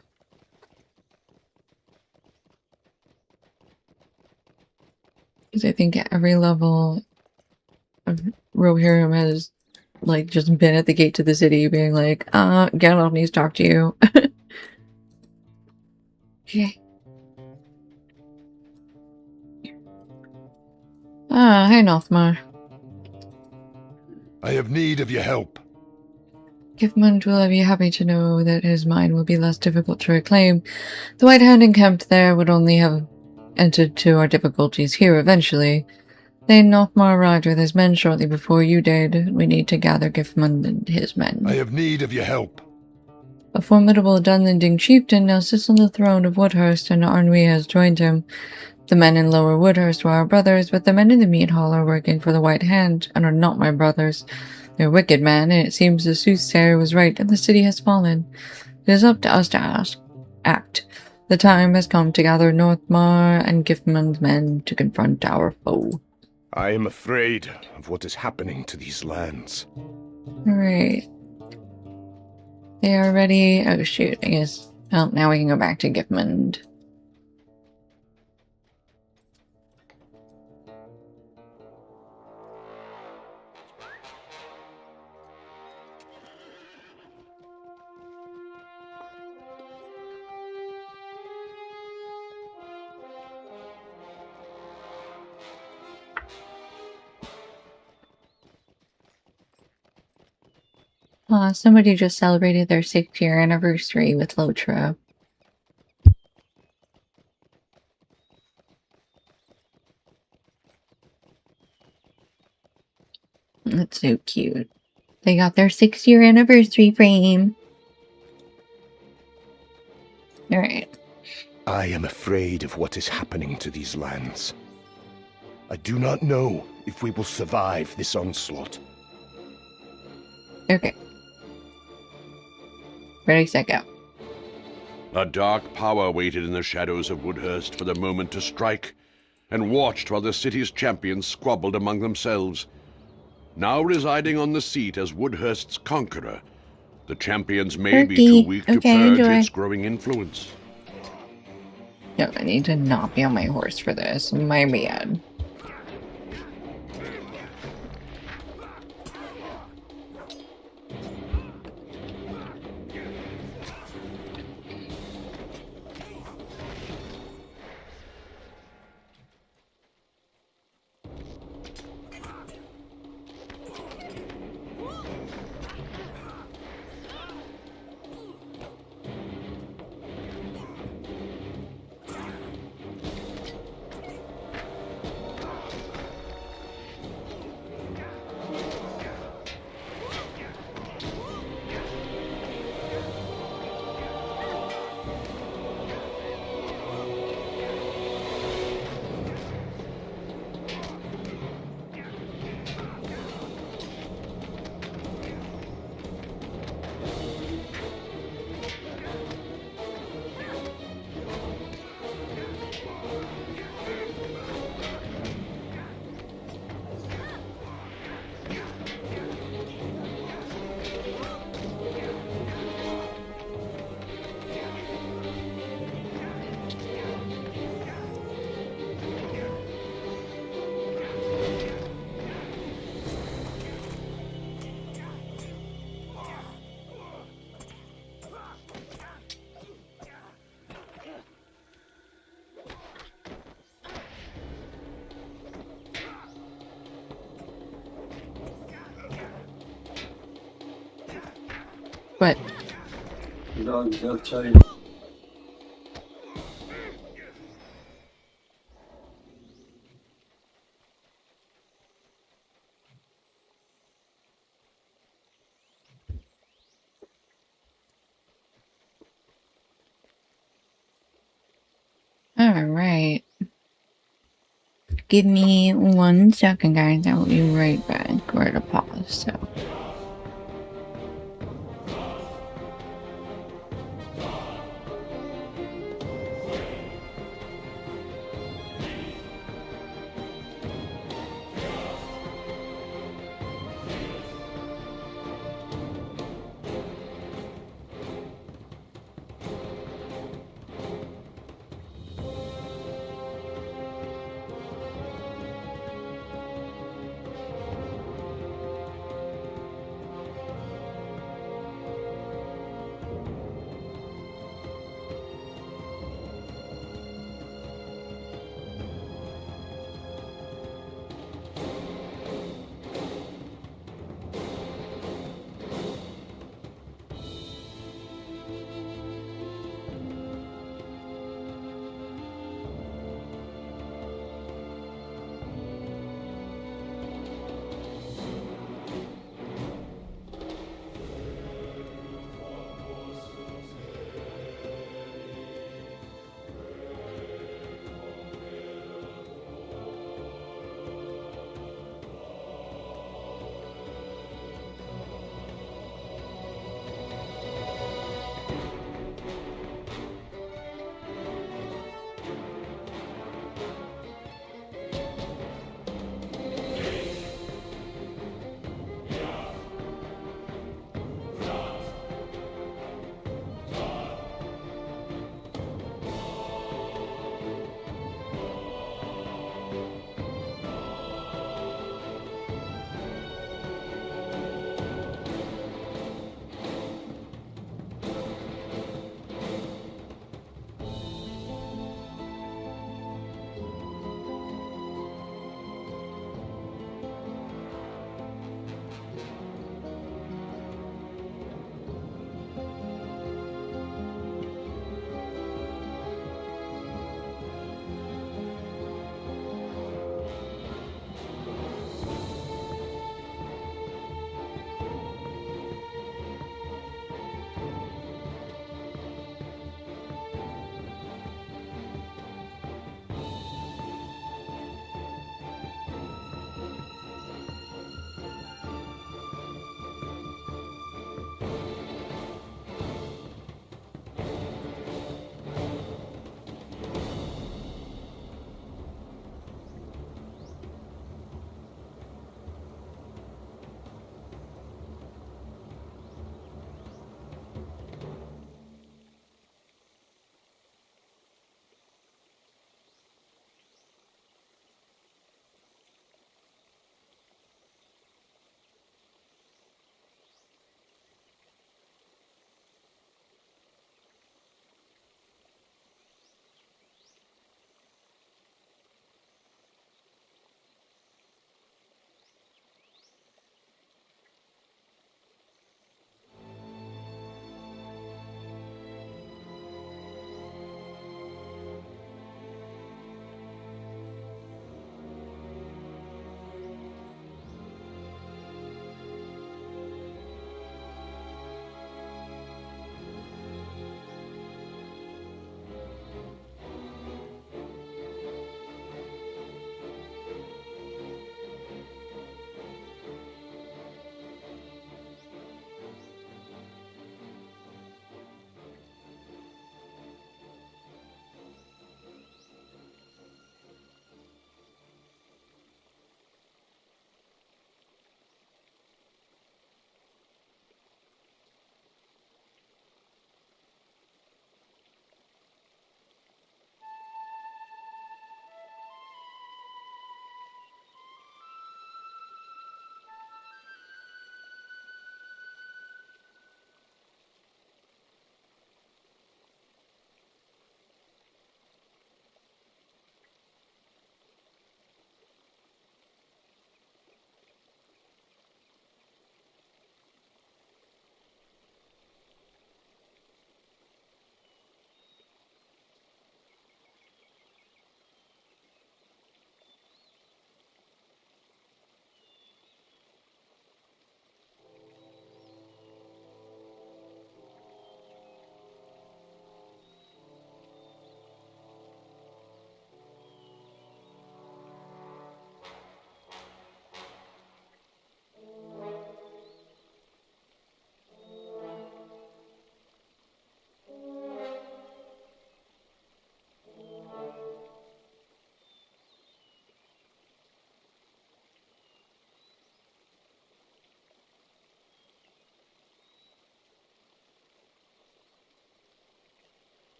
Because I think at every level of Rohirrim has, like, just been at the gate to the city being like, Gandalf needs to talk to you. Okay. Ah, hey, Nothmar. I have need of your help. Giftmund will be happy to know that his mine will be less difficult to reclaim. The White Hand encamped there would only have entered to our difficulties here eventually. Thane Nothmar arrived with his men shortly before you did. We need to gather Giftmund and his men. I have need of your help. A formidable Dunlending chieftain now sits on the throne of Woodhurst, and Arnwy has joined him. The men in Lower Woodhurst were our brothers, but the men in the meat hall are working for the White Hand, and are not my brothers. They're wicked men, and it seems the soothsayer was right, and the city has fallen. It is up to us to act. The time has come to gather Northmar and Giftmund's men to confront our foe. I am afraid of what is happening to these lands. Alright. They are ready. Oh shoot, I guess. Well, now we can go back to Giftmund. Somebody just celebrated their 6-year anniversary with Lotra. That's so cute. They got their 6-year anniversary frame. Alright. I am afraid of what is happening to these lands. I do not know if we will survive this onslaught. Okay. Ready, set, go. A dark power waited in the shadows of Woodhurst for the moment to strike, and watched while the city's champions squabbled among themselves. Now residing on the seat as Woodhurst's conqueror, the champions may be too weak to purge its growing influence. No, I need to not be on my horse for this. My bad. What? Alright. Give me 1 second, guys. I will be right back. We're at a pause, so.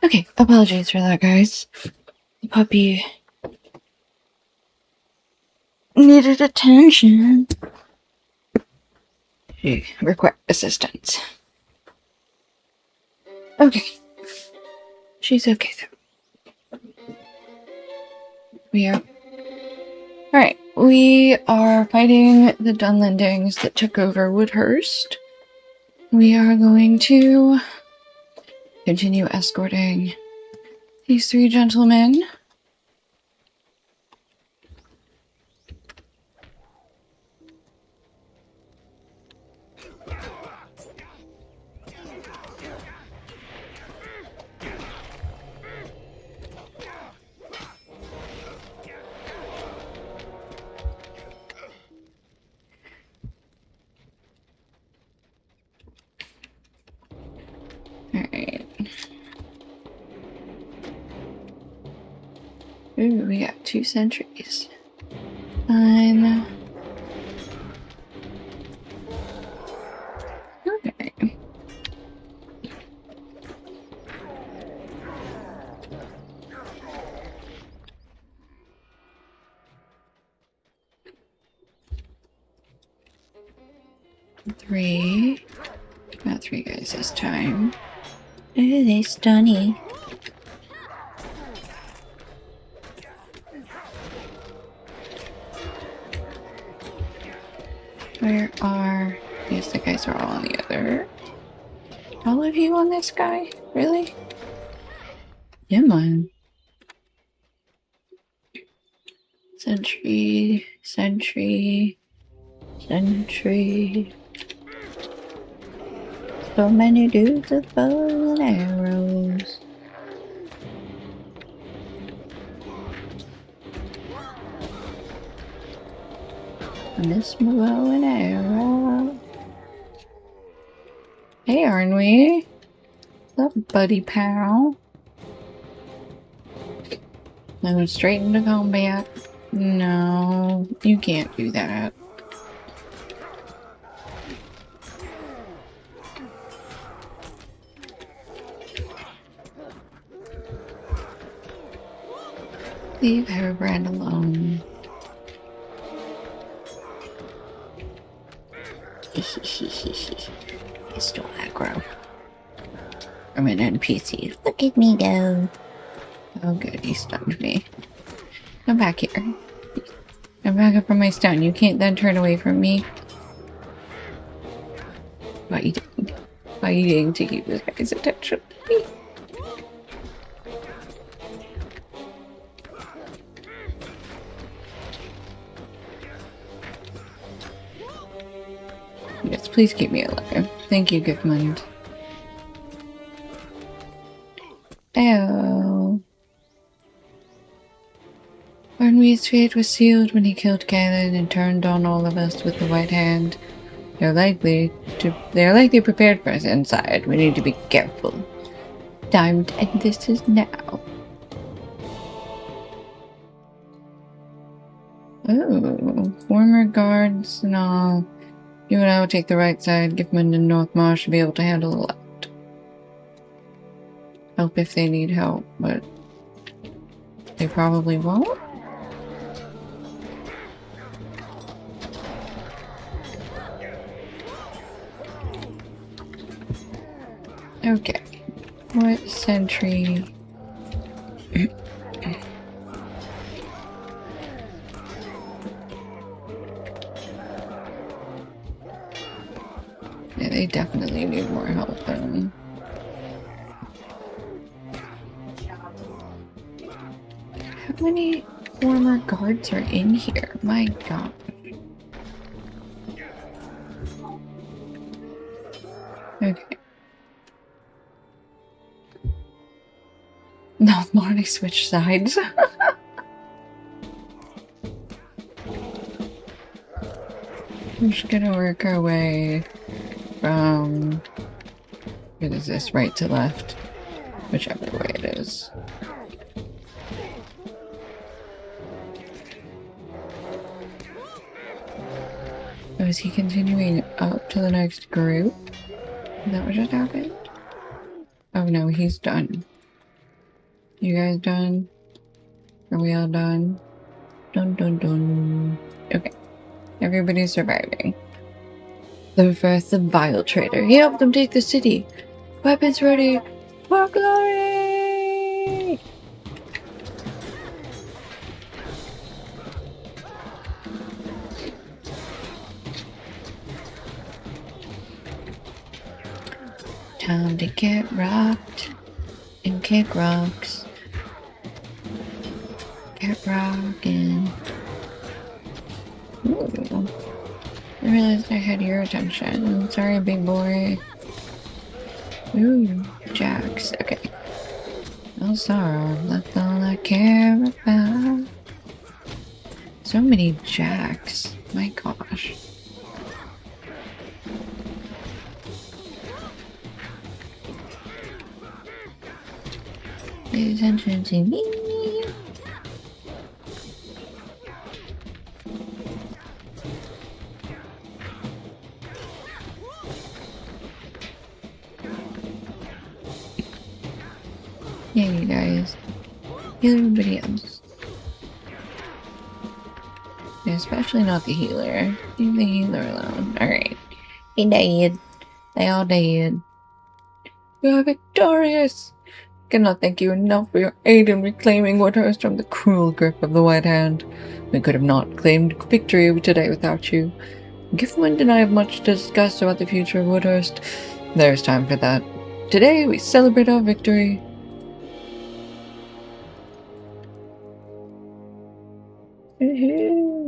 Okay, apologies for that, guys. The puppy needed attention. She required assistance. Okay. She's okay, though. We are... Alright, we are fighting the Dunlendings that took over Woodhurst. We are going to continue escorting these three gentlemen. Alright. Ooh, we got 2 sentries. Fine. Okay. Three. Not 3 guys this time. Ooh, they stunny. Where are... Yes, the guys are all on the other. All of you on this guy? Really? Yeah, man. Sentry, sentry, sentry. So many dudes with bows and arrows. Miss my bow and arrow. Hey, aren't we? What's up, buddy pal? No, straight into combat. No, you can't do that. Leave Hairbrand alone. He's still aggro. I'm an NPC. Look at me go. Oh good, he stunned me. Come back here. Come back up from my stun. You can't then turn away from me. Fighting to keep this guy's attention. Yes, please keep me alive. Thank you, Giftmund. Oh. Arnweed's fate was sealed when he killed Galen and turned on all of us with the White Hand. They're likely prepared for us inside. We need to be careful. Time to end this is now. Oh, former guards and all. You and I will take the right side. Giftmund and Northmarsh should be able to handle the left. Help if they need help, but they probably won't. Okay. What sentry? Yeah, they definitely need more help then. How many former guards are in here? My god. Okay. No, Marty switched sides. We're just gonna work our way from... What is this? Right to left? Whichever way it is. Oh, is he continuing up to the next group? Is that what just happened? Oh no, he's done. You guys done? Are we all done? Dun dun dun. Okay. Everybody's surviving. The first vile trader. He helped them take the city. Weapons ready. For glory! Time to get rocked and kick rocks. Get rockin'. Ooh. I realized I had your attention. Sorry, big boy. Ooh, jacks. Okay. No sorrow, that's all I care about. So many jacks. My gosh. Pay attention to me. Yeah, you guys. Heal everybody else. Especially not the healer. Leave the healer alone. Alright. He died. They all died. You are victorious! Cannot thank you enough for your aid in reclaiming Woodhurst from the cruel grip of the White Hand. We could have not claimed victory today without you. Giffman and I have much to discuss about the future of Woodhurst. There's time for that. Today we celebrate our victory.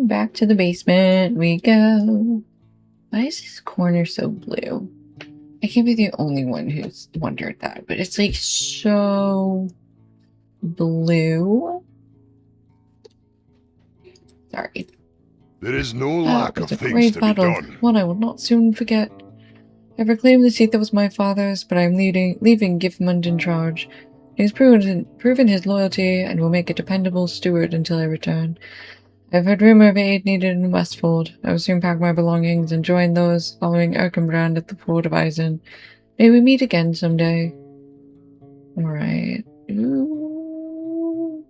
Back to the basement we go. Why is this corner so blue? I can't be the only one who's wondered that, but it's like so blue. Sorry. There is no lack of It was a things great to battle, be done. one I will not soon forget. I reclaimed the seat that was my father's, but I am leaving Giffmund in charge. He has proven his loyalty and will make a dependable steward until I return. I've heard rumor of aid needed in Westfold. I will soon pack my belongings and join those following Erkenbrand at the port of Eisen. May we meet again someday. Alright. Ooh.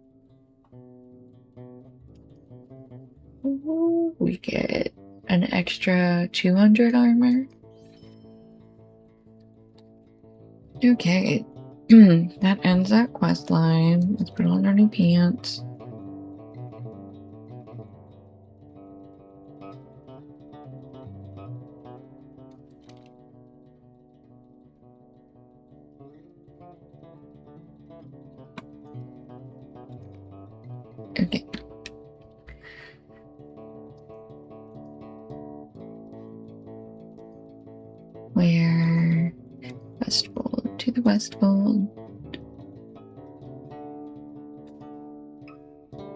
Ooh. We get an extra 200 armor. Okay. That ends that quest line. Let's put on our new pants. Okay. Where? Westfold. To the Westfold.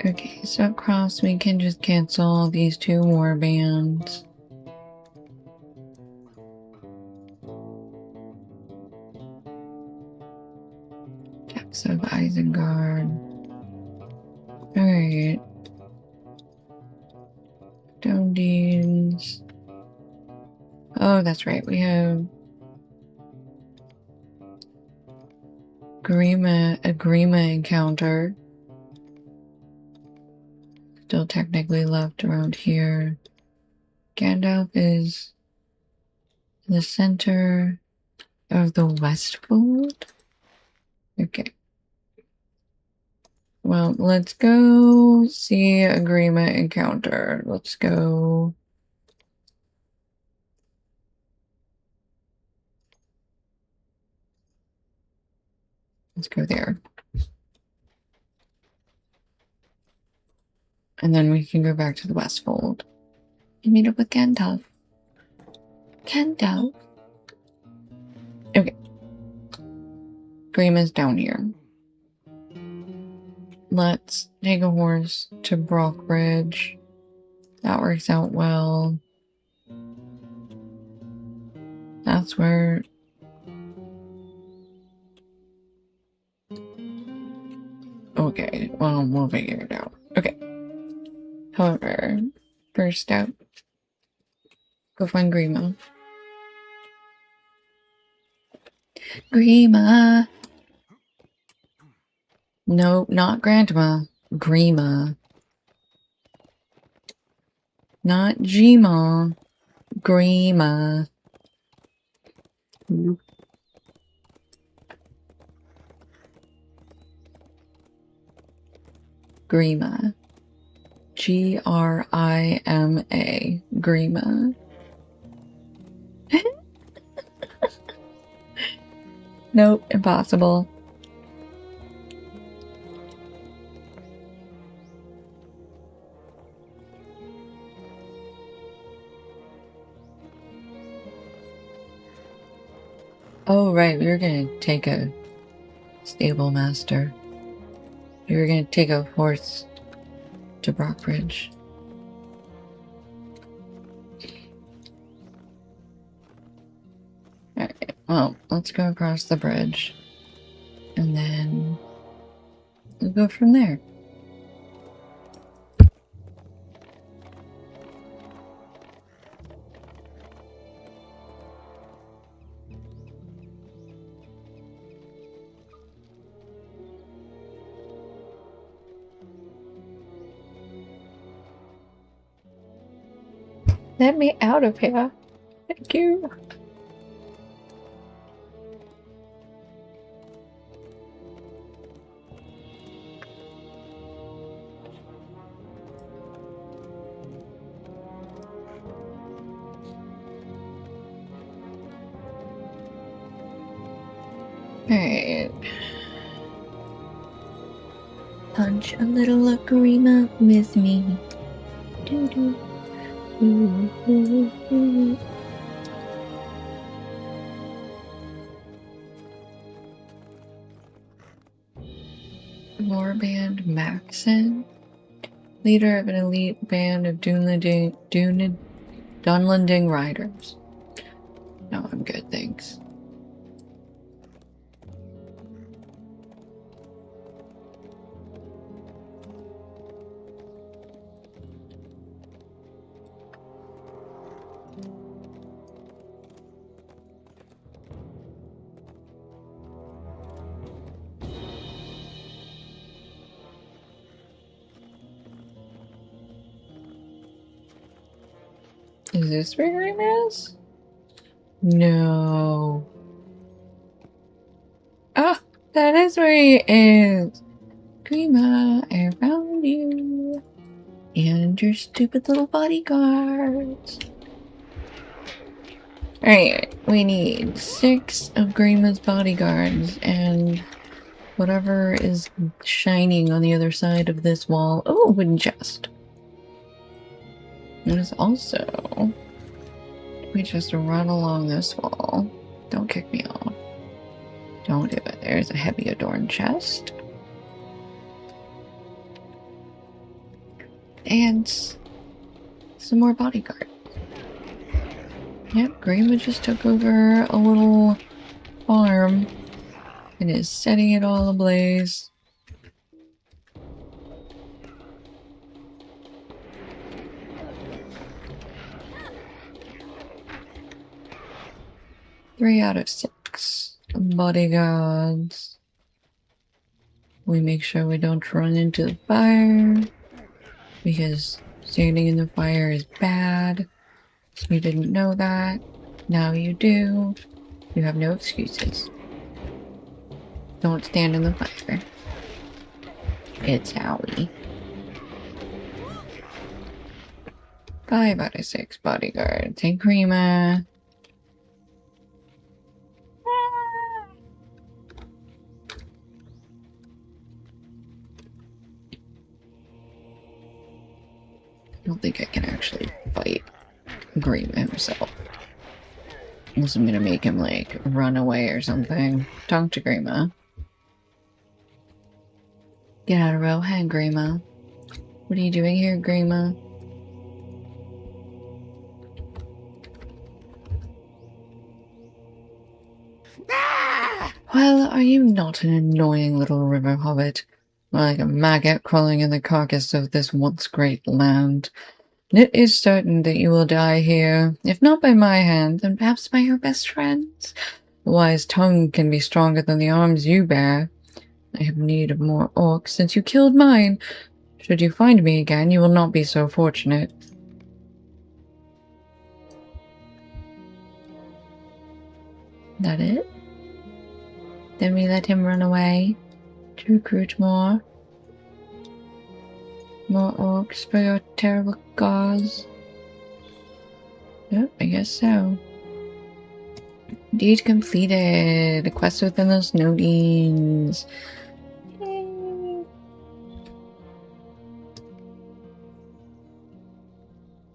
Okay, so across we can just cancel these 2 war bands. Caps of Isengard. Alright. Stone Deans. Oh, that's right. We have Grima encounter. Still technically left around here. Gandalf is in the center of the Westfold. Okay. Well, let's go see a Grima encounter. Let's go. Let's go there. And then we can go back to the Westfold and meet up with Gandalf. Gandalf. Okay. Grima's down here. Let's take a horse to Brockbridge. That works out well. That's where... Okay, well, we'll figure it out. Okay. However, first step, go find Grima. Grima! No, not Grandma. Grima. Not Gma. Grima. Grima. Grima. Grima. Nope, impossible. Oh, right, we were gonna take a stable master. We were gonna take a horse to Brockbridge. Alright, well, let's go across the bridge. And then we'll go from there. Let me out of here. Thank you. Alright. Punch a little Lakarima with me. Doo doo. Ooh, ooh, ooh. Warband Maxon, leader of an elite band of Dunlanding riders. No, I'm good, thanks. Is this where Grima is? No. Ah, that is where he is. Grima, I found you. And your stupid little bodyguards. Alright, we need 6 of Grima's bodyguards and whatever is shining on the other side of this wall. Oh, wooden chest. There's also... we just run along this wall. Don't kick me off. Don't do it. There's a heavy adorned chest. And some more bodyguard. Yep, Grima just took over a little farm and is setting it all ablaze. Three out of 6 bodyguards. We make sure we don't run into the fire because standing in the fire is bad. So you didn't know that. Now you do. You have no excuses. Don't stand in the fire. It's Howie. 5 out of 6 bodyguards. Hey, Grima. I don't think I can actually fight Grima himself. Unless I'm gonna make him, like, run away or something. Talk to Grima. Get out of row. Hey, Grima. What are you doing here, Grima? Well, are you not an annoying little river hobbit? Like a maggot crawling in the carcass of this once great land. It is certain that you will die here, if not by my hand, then perhaps by your best friend's. The wise tongue can be stronger than the arms you bear. I have need of more orcs since you killed mine. Should you find me again, you will not be so fortunate. That it? Then we let him run away to recruit more orcs for your terrible cause. Yep, I guess so. Deed completed. A quest within the Snowdines. Yay.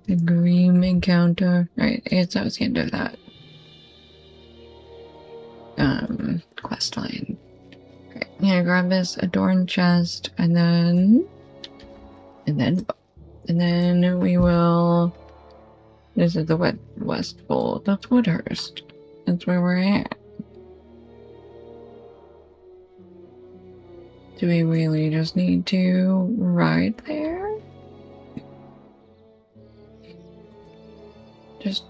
The Grim encounter. Right, I guess that was the end of that. Quest line. Right, I'm gonna grab this adorned chest and then we will. This is the Westfold. That's Woodhurst. That's where we're at. Do we really just need to ride there? Just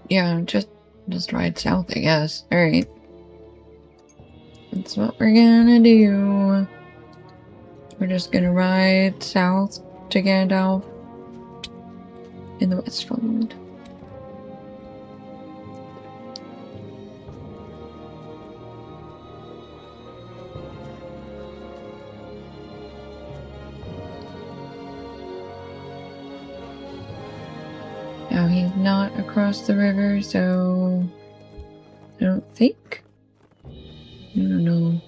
ride south, I guess. Alright. That's what we're gonna do. We're just gonna ride south to Gandalf in the Westfold. Now he's not across the river, so I don't think. I don't know.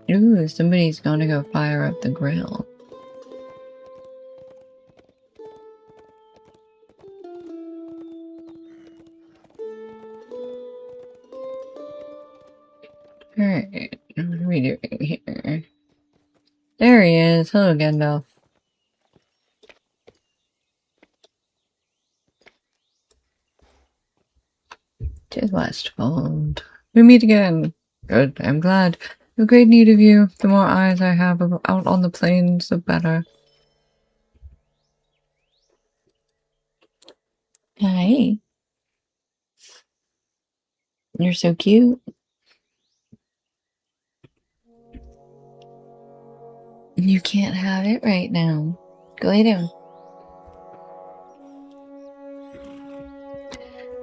Ooh, somebody's gonna go fire up the grill. Alright, what are we doing here? There he is. Hello, Gandalf. Tis Westfold. We meet again. Good, I'm glad. I have great need of you. The more eyes I have out on the plains, the better. Hi. You're so cute. You can't have it right now. Go lay down.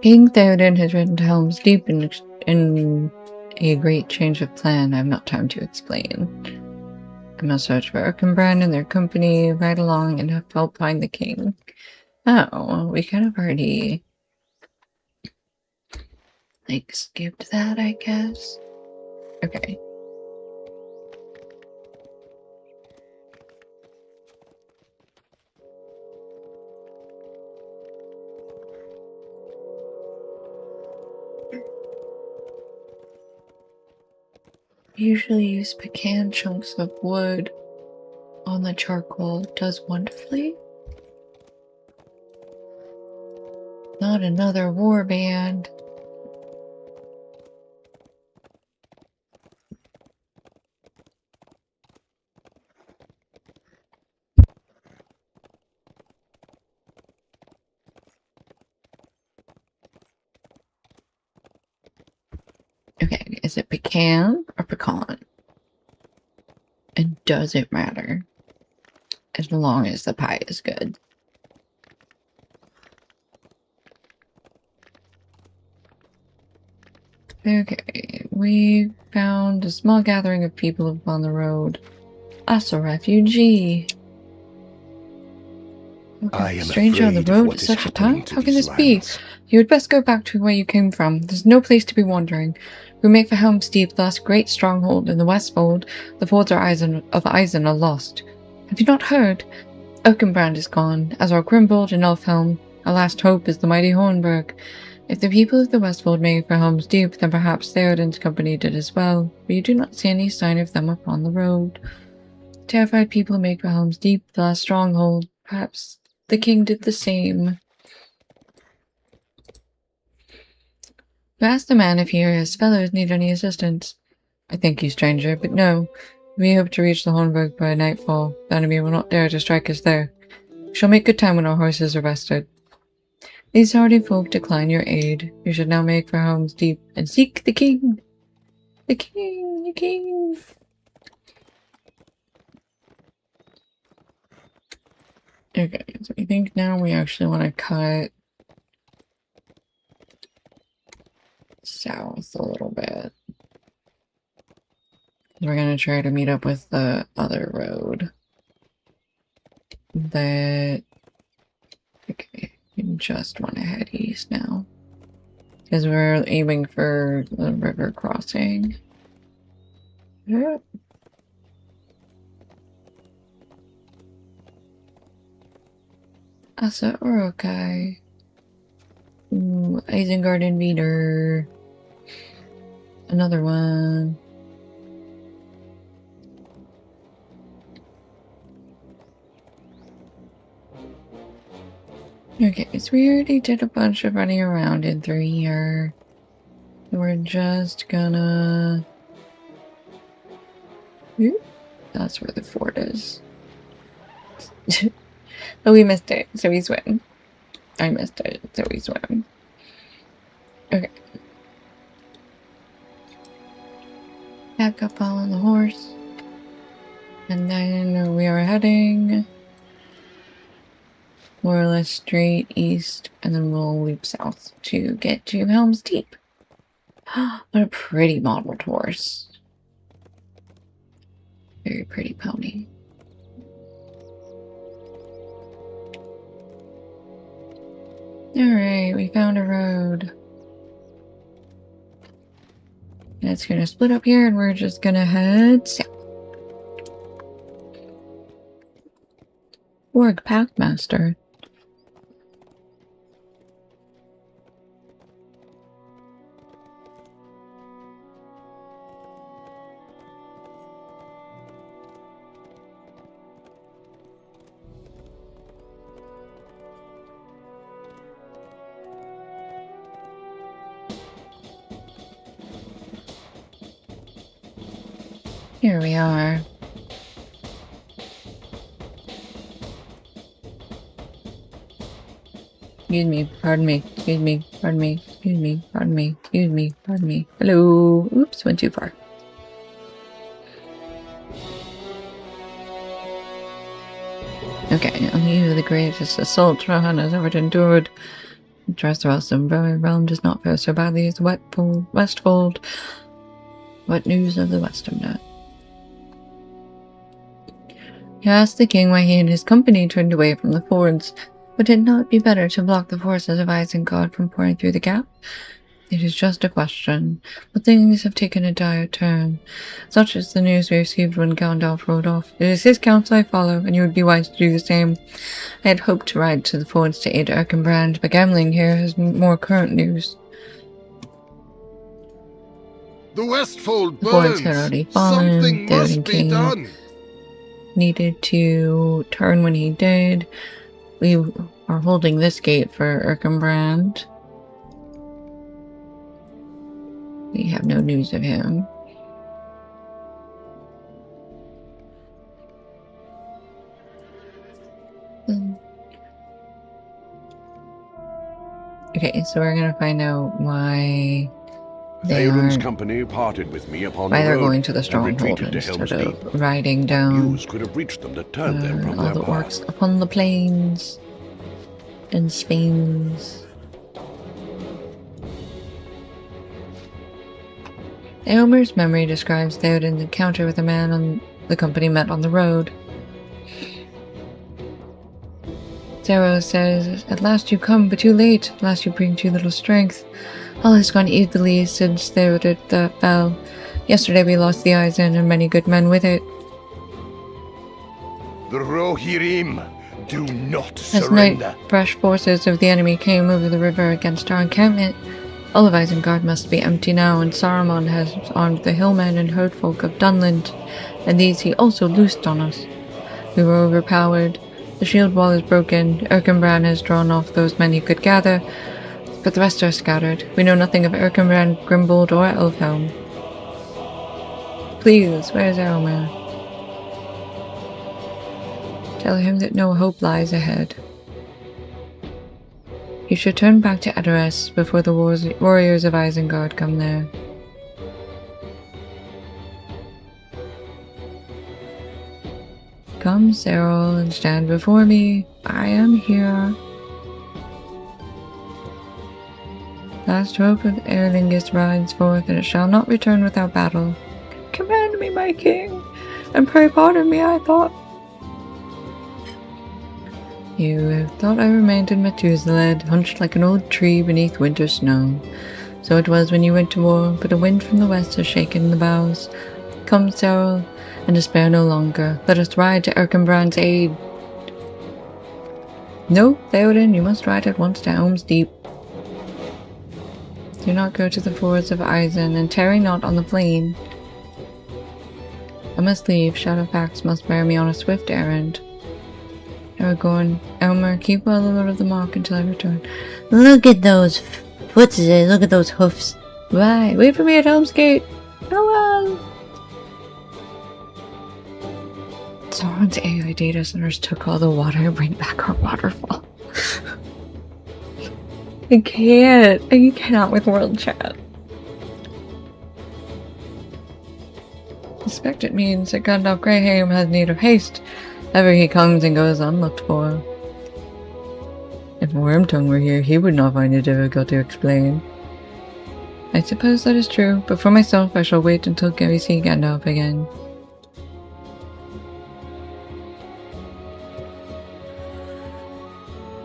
King Theoden has ridden to Helm's Deep in a great change of plan I have not time to explain. I must search for Erkenbrand and their company, ride along, and help find the king. Oh, we kind of already skipped that, I guess. Okay. Usually use pecan chunks of wood on the charcoal. It does wonderfully. Not another war band. Okay, is it pecan or pecan? And does it matter? As long as the pie is good. Okay, we found a small gathering of people upon the road. Us, a refugee. I am Stranger on the afraid of road what at is such a time? happening to How can these this be? lands. You had best go back to where you came from. There's no place to be wandering. We make for Helm's Deep, the last great stronghold in the Westfold. The fords of Eisen are lost. Have you not heard? Erkenbrand is gone, as are Grimbold and Elfhelm. Our last hope is the mighty Hornburg. If the people of the Westfold made for Helm's Deep, then perhaps Theoden's company did as well, but you do not see any sign of them upon the road. Terrified people make for Helm's Deep, the last stronghold. Perhaps the king did the same. You ask the man if he or his fellows need any assistance. I thank you, stranger, but no. We hope to reach the Hornburg by nightfall. The enemy will not dare to strike us there. We shall make good time when our horses are rested. These hardy folk decline your aid. You should now make for homes deep and seek the king. The king, the king. Okay, so I think now we actually want to cut south a little bit. We're going to try to meet up with the other road. Okay, we just want to head east now. Because we're aiming for the river crossing. Yep. Asa Urukai. Ooh, Isengard Invader. Another one. Okay, so we already did a bunch of running around in through here. We're just gonna... Oop, that's where the fort is. Oh, we missed it, so we swim. I missed it, so we swim. Okay. Back up on the horse. And then we are heading more or less straight east, and then we'll loop south to get to Helm's Deep. What a pretty modeled horse. Very pretty pony. Alright, we found a road. And it's gonna split up here, and we're just gonna head south. Org Packmaster. Here we are. Excuse me, pardon me, excuse me, pardon me, excuse me, pardon me, excuse me, pardon me. Hello. Oops, went too far. Okay, only you, the greatest assault Rohan has ever endured. Dressrosa and very realm does not fare so badly as the Westfold. What news of the Western Net? He asked the king why he and his company turned away from the fords. Would it not be better to block the forces of Isengard from pouring through the gap? It is just a question, but things have taken a dire turn. Such is the news we received when Gandalf rode off. It is his counsel I follow, and you would be wise to do the same. I had hoped to ride to the fords to aid Erkenbrand, but Gamling here has more current news. The Westfold The fords burns! had already fallen. Something The must Odin be King done! needed to turn when he did. We are holding this gate for Erkenbrand. We have no news of him. Okay, so we're gonna find out why Theoden's company parted with me upon the they're road going to the and stronghold retreated to instead Helm's Deep. of riding down News could have reached them to turn them from all their the path. orcs upon the plains and Spains. Eomer's memory describes Theoden's encounter with a man the company met on the road. Zero says, "At last you come, but too late. At last you bring too little strength. All has gone evilly since Theoden fell. Yesterday we lost the Eisen and many good men with it. The Rohirrim do not Last surrender. night, fresh forces of the enemy came over the river against our encampment. All of Isengard must be empty now, and Saruman has armed the hillmen and herdfolk of Dunland, and these he also loosed on us. We were overpowered. The shield wall is broken. Erkenbrand has drawn off those men he could gather, but the rest are scattered. We know nothing of Erkenbrand, Grimbold, or Elfhelm." Please, where's Elmer? Tell him that no hope lies ahead. He should turn back to Edoras before the warriors of Isengard come there. Come, Serral, and stand before me. I am here. Last hope of Erlingis rides forth, and it shall not return without battle. Command me, my king, and pray pardon me, I thought. You thought I remained in Methuselah, hunched like an old tree beneath winter snow. So it was when you went to war, but a wind from the west has shaken the boughs. Come, Serral, and despair no longer. Let us ride to Erkenbrand's aid. No, Theoden, you must ride at once to Helm's Deep. Do not go to the fords of Isen, and tarry not on the plain. I must leave. Shadowfax must bear me on a swift errand. Aragorn, Elmer, keep well out of the mark until I return. Look at those footsteps, look at those hoofs. Right, wait for me at Helm's Gate. Farewell! Sauron's AI data centers took all the water and bring back our waterfall. I cannot with world chat. I suspect it means that Gandalf Greyhelm has need of haste. Ever he comes and goes unlooked for. If Wormtongue were here, he would not find it difficult to explain. I suppose that is true, but for myself I shall wait until we see Gandalf again.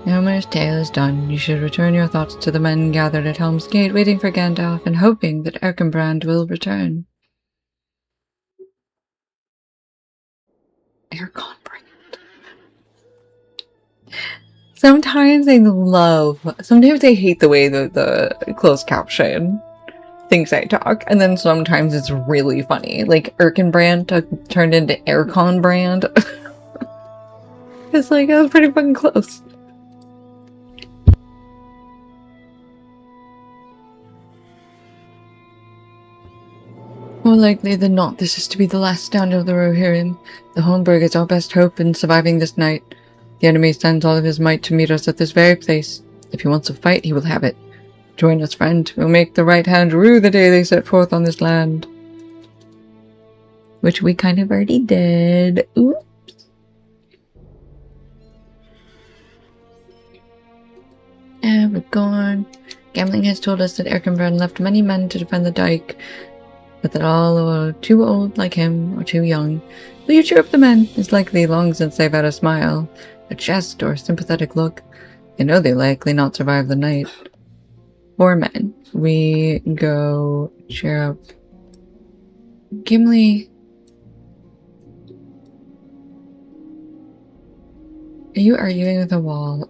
Elmer's tale is done. You should return your thoughts to the men gathered at Helm's Gate, waiting for Gandalf and hoping that Erkenbrand will return. Erkenbrand. Sometimes I hate the way that the closed caption thinks I talk, and then sometimes it's really funny. Like, Erkenbrand turned into Erkenbrand. It's like, that was pretty fucking close. More likely than not, this is to be the last stand of the Rohirrim. The Hornburg is our best hope in surviving this night. The enemy sends all of his might to meet us at this very place. If he wants to fight, he will have it. Join us, friend. We'll make the right hand rue the day they set forth on this land. Which we kind of already did. Oops. Aragorn. Gambling has told us that Erkenbrand left many men to defend the dike, but that all are too old like him or too young. Will you cheer up the men? It's likely long since they've had a smile, a jest, or a sympathetic look. They know they'll likely not survive the night. 4 men. We go cheer up Gimli. Are you arguing with a wall?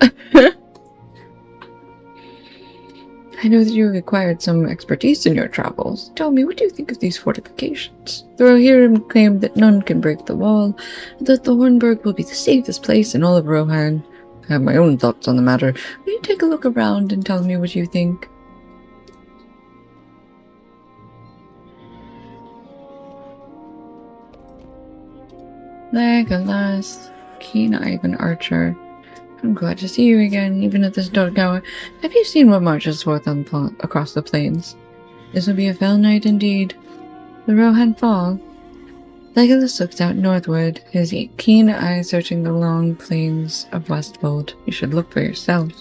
I know that you have acquired some expertise in your travels. Tell me, what do you think of these fortifications? The Rohirrim claim that none can break the wall, and that the Hornburg will be the safest place in all of Rohan. I have my own thoughts on the matter. Will you take a look around and tell me what you think? Legolas, keen-eyed and archer. I'm glad to see you again, even at this dark hour. Have you seen what marches forth across the plains? This will be a fell night indeed. The Rohan fall. Legolas looks out northward, his keen eyes searching the long plains of Westfold. You should look for yourself.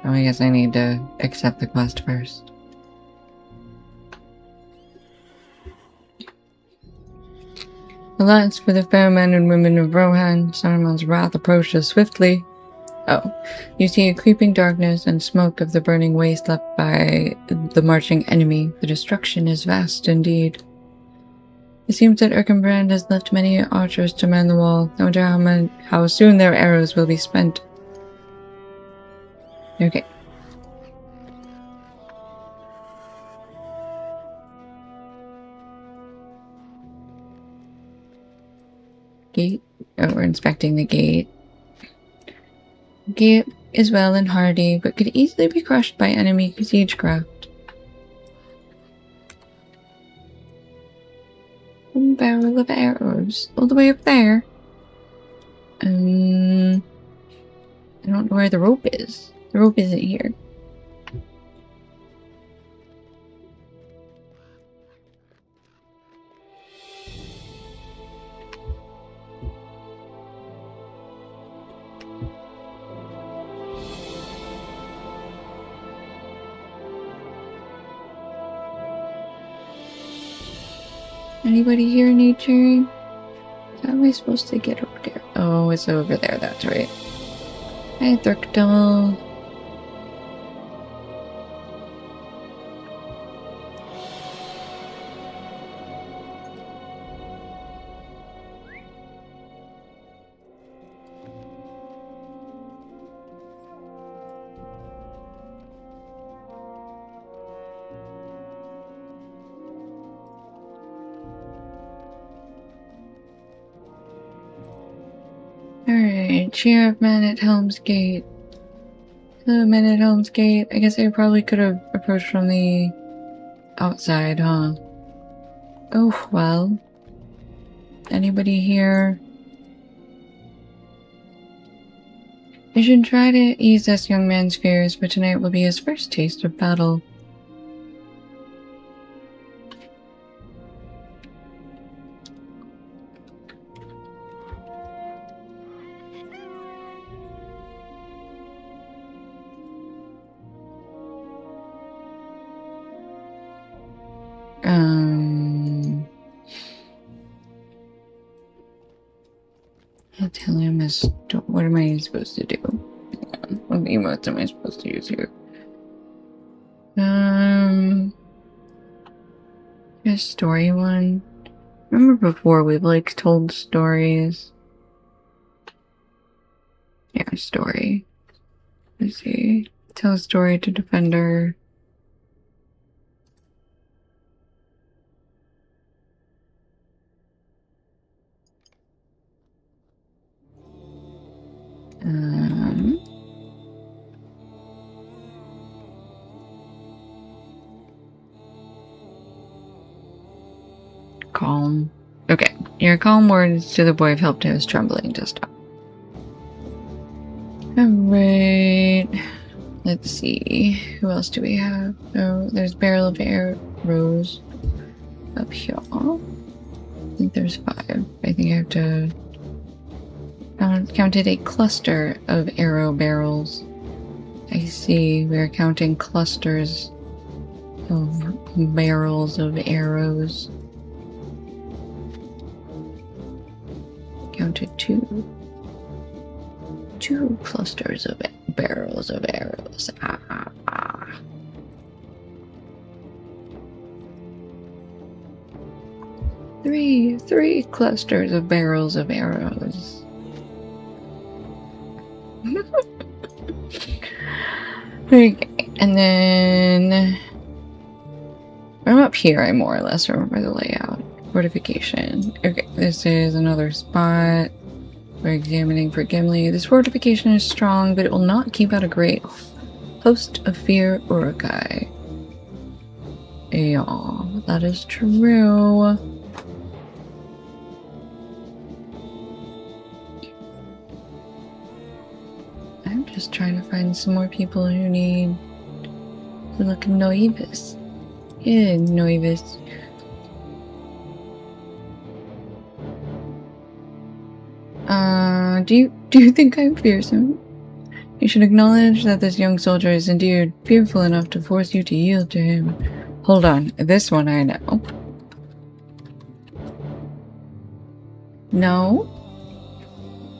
Oh, I guess I need to accept the quest first. Alas, for the fair men and women of Rohan, Saruman's wrath approaches swiftly. Oh, you see a creeping darkness and smoke of the burning waste left by the marching enemy. The destruction is vast indeed. It seems that Erkenbrand has left many archers to man the wall. I wonder how soon their arrows will be spent. Okay. Gate. Oh, we're inspecting the gate. Gate is well and hardy, but could easily be crushed by enemy siegecraft. Barrel of arrows. All the way up there. I don't know where the rope is. The rope isn't here. Anybody here need cheering? How am I supposed to get over there? Oh, it's over there, that's right. Hi, Thurkdal. Alright, cheer up, man at Helm's Gate. Hello, man at Helm's Gate. I guess I probably could have approached from the outside, huh? Oh, well. Anybody here? I should try to ease this young man's fears, but tonight will be his first taste of battle. I'll tell him what am I supposed to do? What emotes am I supposed to use here? A story one. Remember before we've like told stories? Yeah, story. Let's see. Tell a story to Defender. Calm. Okay, your calm words to the boy have helped his trembling to stop. Alright. Let's see. Who else do we have? Oh, there's Barrel of Arrows up here. I think there's 5. I think I have to counted a cluster of arrow barrels. I see. We're counting clusters of barrels of arrows. Counted 2. 2 clusters of barrels of arrows. Three clusters of barrels of arrows. Okay, and then I'm up here. I more or less remember the layout. Fortification. Okay, this is another spot. We're examining for Gimli. This fortification is strong, but it will not keep out a great host of fear Urukai. Yeah, that is true. I'm just trying to find some more people who need to look Noivus. Yeah, Noivus. Do you think I'm fearsome? You should acknowledge that this young soldier is indeed fearful enough to force you to yield to him. Hold on, this one I know. No?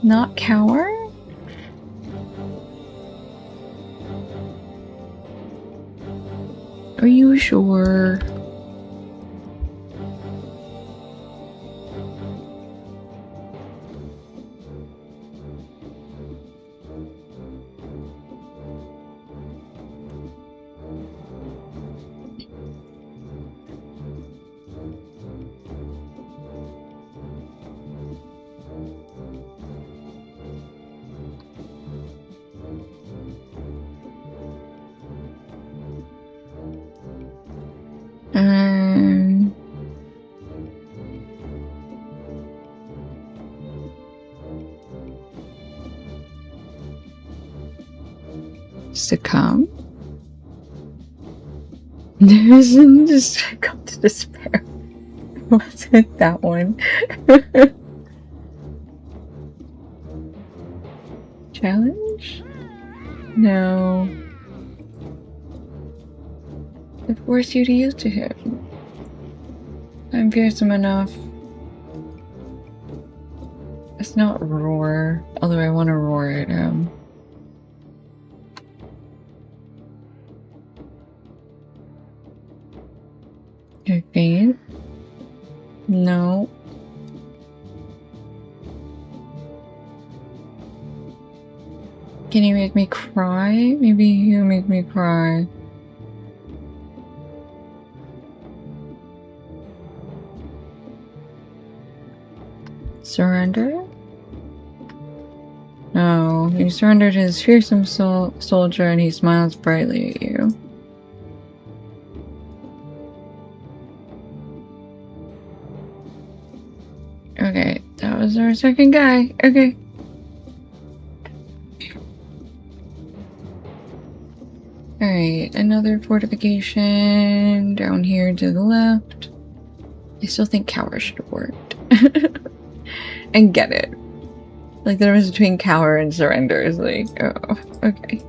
Not cower? Are you sure? Succumb? There's just succumb to despair. Wasn't that one? Challenge? No. I force you to yield to him. I'm fearsome enough. It's not roar, although I want to roar at him. Your faint? No. Can you make me cry? Maybe you make me cry. Surrender? No, he surrendered his fearsome soldier and he smiles brightly at you. Okay, that was our second guy. Okay. Alright, another fortification down here to the left. I still think Cower should have worked. And get it. Like, the difference between Cower and Surrender is like, oh, okay.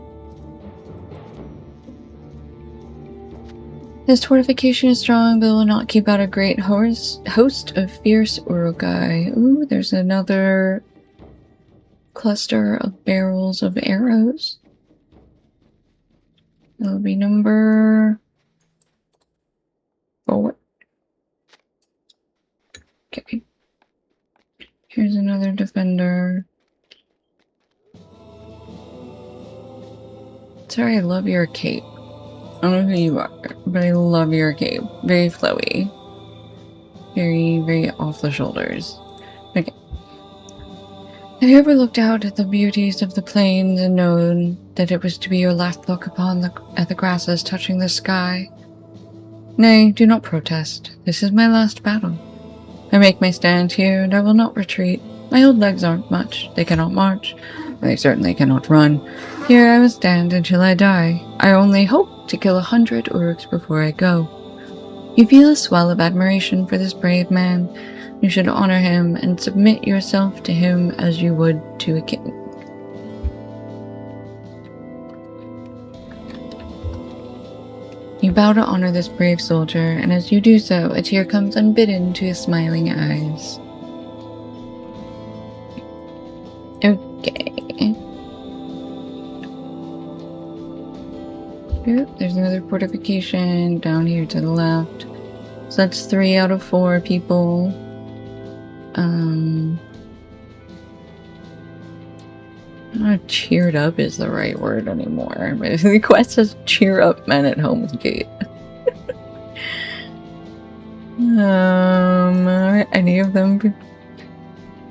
This fortification is strong, but will not keep out a great host of fierce Urukai. Ooh, there's another cluster of barrels of arrows. That'll be number 4. Okay. Here's another defender. Sorry, I love your cape. I don't know who you are, but I love your cape. Very flowy. Very, very off the shoulders. Okay. Have you ever looked out at the beauties of the plains and known that it was to be your last look upon at the grasses touching the sky? Nay, do not protest. This is my last battle. I make my stand here, and I will not retreat. My old legs aren't much. They cannot march. They certainly cannot run. Here I will stand until I die. I only hope to kill 100 Uruks before I go. You feel a swell of admiration for this brave man. You should honor him and submit yourself to him as you would to a king. You bow to honor this brave soldier, and as you do so, a tear comes unbidden to his smiling eyes. Okay. Oop, there's another fortification down here to the left. So that's 3 out of 4 people. Not cheered up is the right word anymore. But the quest says cheer up men at Home's Gate. Are any of them?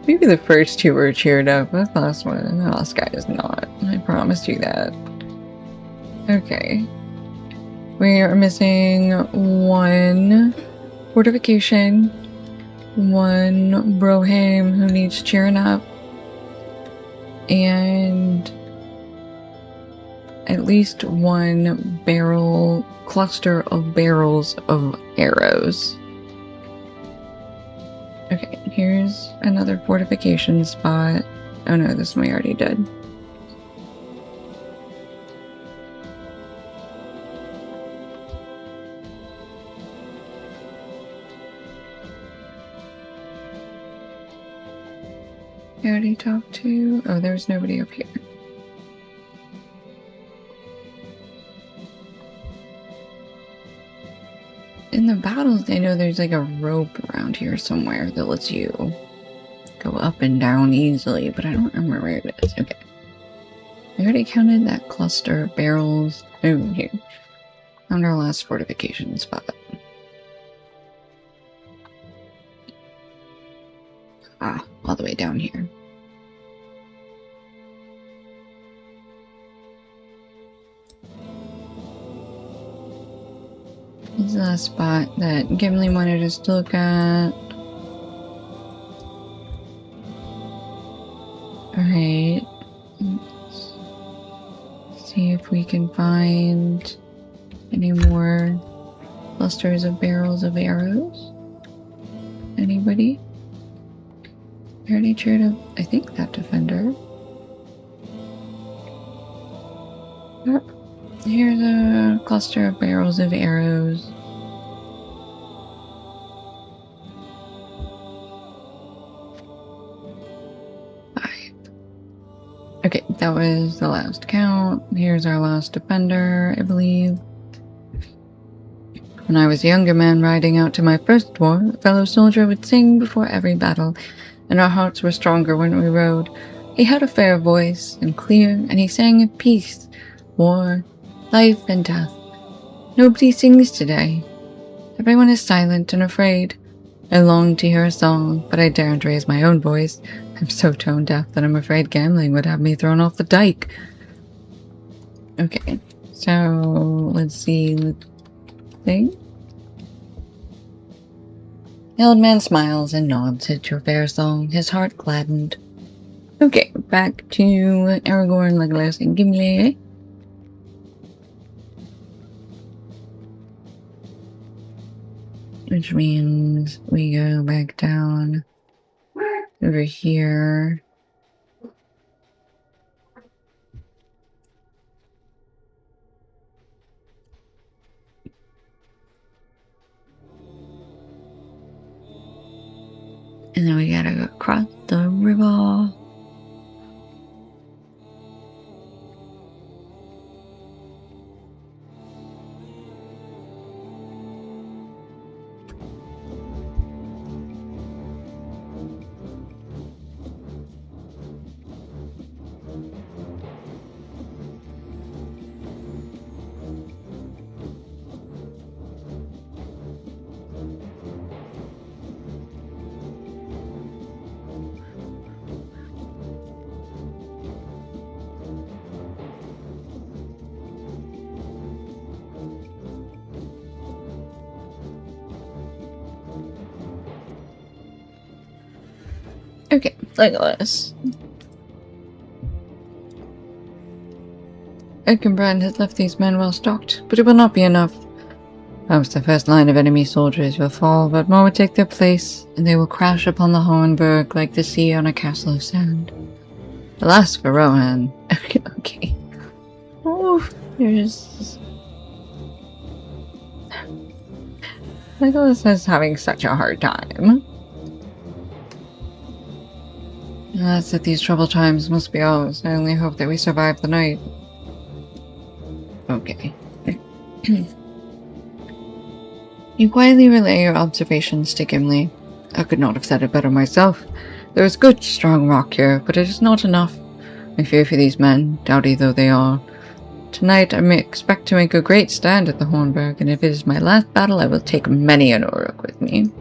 Maybe the first 2 were cheered up, but the last one, the last guy is not. I promised you that. Okay. We are missing 1 fortification, 1 Broham who needs cheering up, and at least 1 cluster of barrels of arrows. Okay, here's another fortification spot. Oh no, this one we already did. I already talked to... Oh, there's nobody up here. In the battles, I know there's like a rope around here somewhere that lets you go up and down easily, but I don't remember where it is. Okay. I already counted that cluster of barrels. Oh, here. Found our last fortification spot. Ah, all the way down here. This is the spot that Gimli wanted us to look at. Alright. Let's see if we can find any more clusters of barrels of arrows. Anybody? I already cheered up, I think, that defender. Yep. Here's a cluster of barrels of arrows. Okay, that was the last count. Here's our last defender, I believe. When I was a younger man riding out to my first war, a fellow soldier would sing before every battle, and our hearts were stronger when we rode. He had a fair voice, and clear, and he sang of peace, war, life, and death. Nobody sings today. Everyone is silent and afraid. I long to hear a song, but I daren't raise my own voice. I'm so tone deaf that I'm afraid gambling would have me thrown off the dike. Okay, so let's see. The old man smiles and nods at your fair song, his heart gladdened. Okay, back to Aragorn, Legolas, and Gimli. Which means we go back down over here. And then we gotta go across the river. Okay, Legolas. Erkenbrand has left these men well stocked, but it will not be enough. Perhaps the first line of enemy soldiers will fall, but more will take their place, and they will crash upon the Hohenberg like the sea on a castle of sand. Alas for Rohan. Okay. Oh, there's... Legolas is having such a hard time. That's that these troubled times must be ours. I only hope that we survive the night. Okay. You quietly relay your observations to Gimli. I could not have said it better myself. There is good, strong rock here, but it is not enough. I fear for these men, doughty though they are. Tonight I may expect to make a great stand at the Hornburg, and if it is my last battle, I will take many an Uruk with me.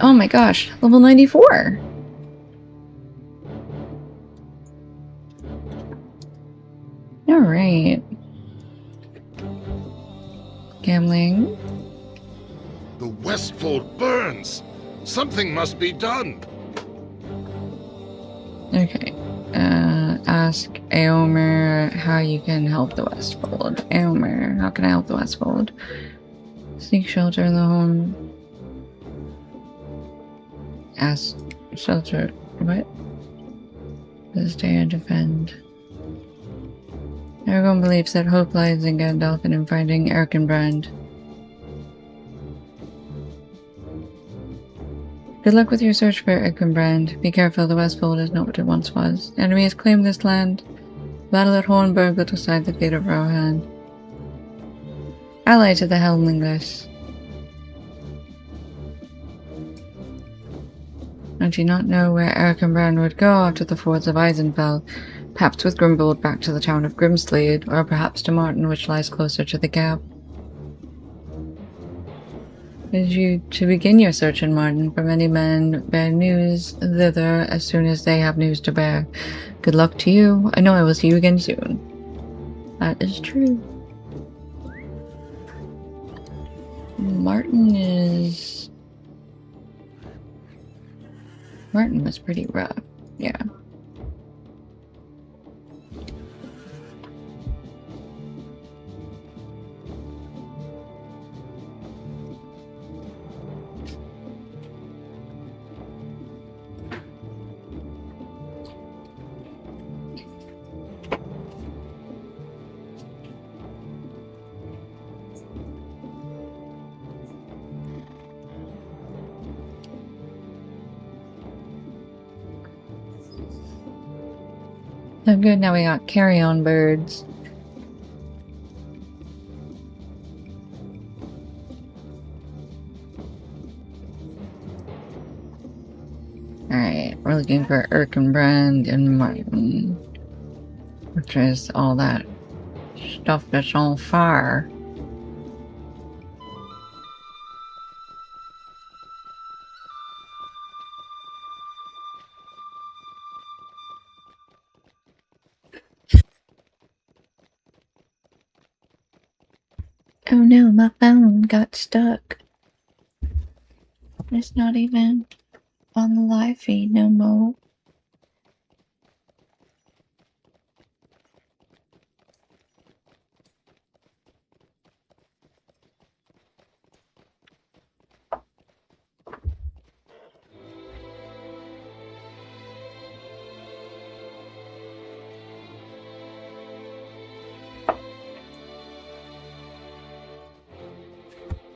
Oh my gosh, level 94! Alright. Gambling. The Westfold burns! Something must be done! Okay. Ask Aomer how you can help the Westfold. Aomer, how can I help the Westfold? Seek shelter in the home. Ask shelter. What? Stay and defend. Everyone believes that hope lies in Gandalf and in finding Erkenbrand. Good luck with your search for Erkenbrand. Be careful, the Westfold is not what it once was. The enemy has claimed this land. The battle at Hornburg will decide the fate of Rohan. Ally to the Helmlingless. Don't you not know where Erkenbrand would go after the fords of Eisenfell? Perhaps with Grimbold back to the town of Grimslade, or perhaps to Martin, which lies closer to the gap. Did you to begin your search in Martin? For many men bear news thither as soon as they have news to bear. Good luck to you. I know I will see you again soon. That is true. Martin was pretty rough. Yeah. So good, now we got carry-on birds. Alright, we're looking for Erkenbrand and Martin. Which is all that stuff that's on fire. Oh no, my phone got stuck. It's not even on the live feed no more.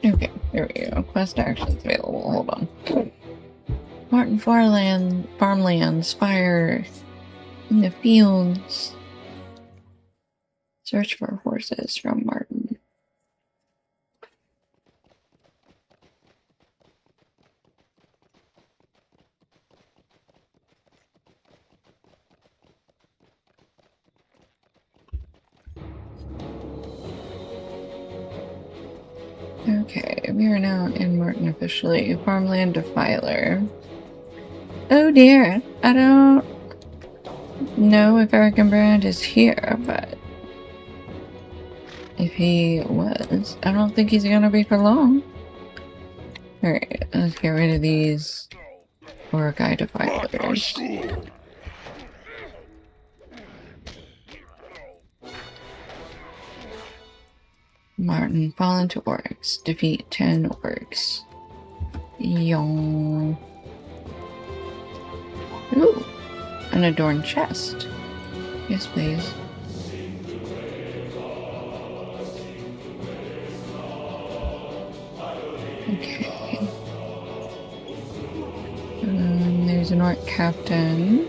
Okay, there we go. Quest actions available. Hold on. Martin farmlands, fire in the fields. Search for horses from Martin. Okay, we are now in Martin officially. Farmland Defiler. Oh dear, I don't know if Erkenbrand is here, but if he was, I don't think he's gonna be for long. Alright, let's get rid of these Orkai Defilers. Martin, fall into orcs. Defeat 10 orcs. Yong. Ooh, an adorned chest. Yes, please. Okay. There's an orc captain.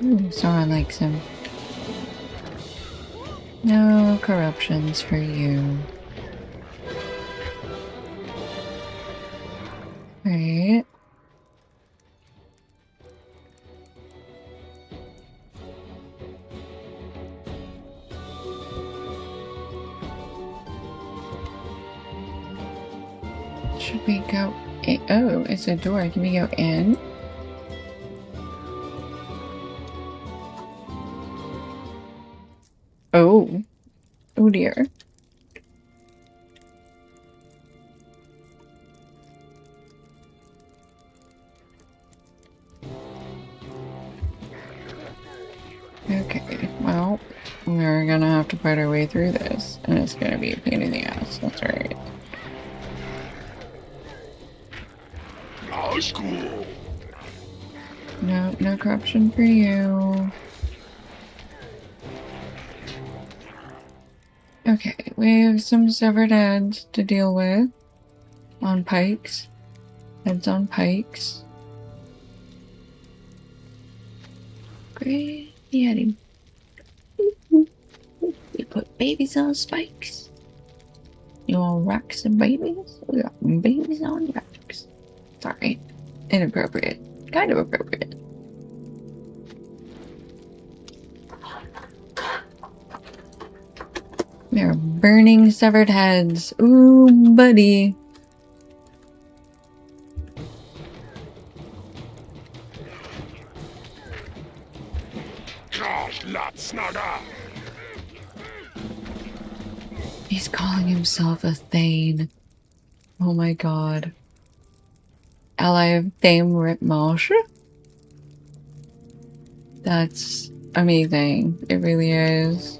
Ooh, Sora likes him. No corruptions for you. Right. Should we go in? Oh, it's a door. Can we go in? Oh. Oh dear. Okay, well, we're gonna have to fight our way through this, and it's gonna be a pain in the ass. That's right. School. No, no corruption for you. Okay, we have some severed heads to deal with. On pikes. Heads on pikes. Great. Yeah, we put babies on spikes. You want rocks and babies? We got babies on rocks. Sorry. Inappropriate. Kind of appropriate. They're burning severed heads. Ooh, buddy. He's calling himself a Thane. Oh my god. Ally of Thane Ripmarsh. That's amazing. It really is.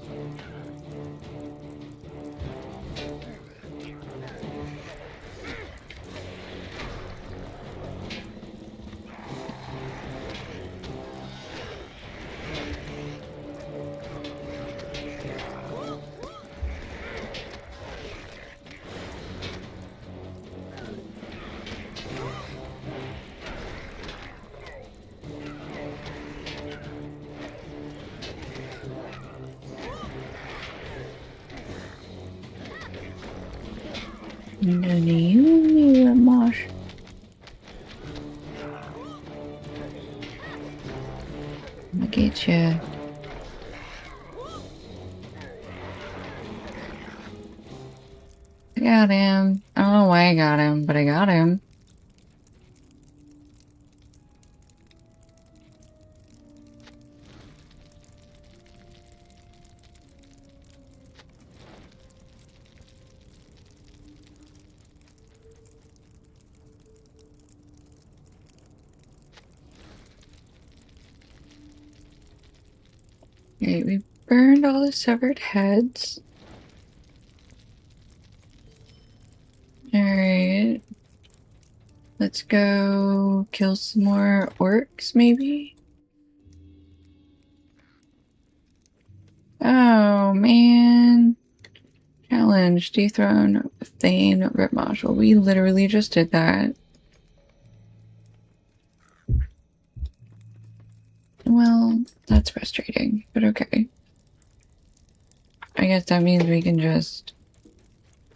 You mosh. I'll get you. I got him. I don't know why I got him, but I got him. Okay, we burned all the severed heads. Alright. Let's go kill some more orcs, maybe? Oh, man. Challenge. Dethrone Thane Rip Marshal. We literally just did that. Well, that's frustrating, but okay. I guess that means we can just...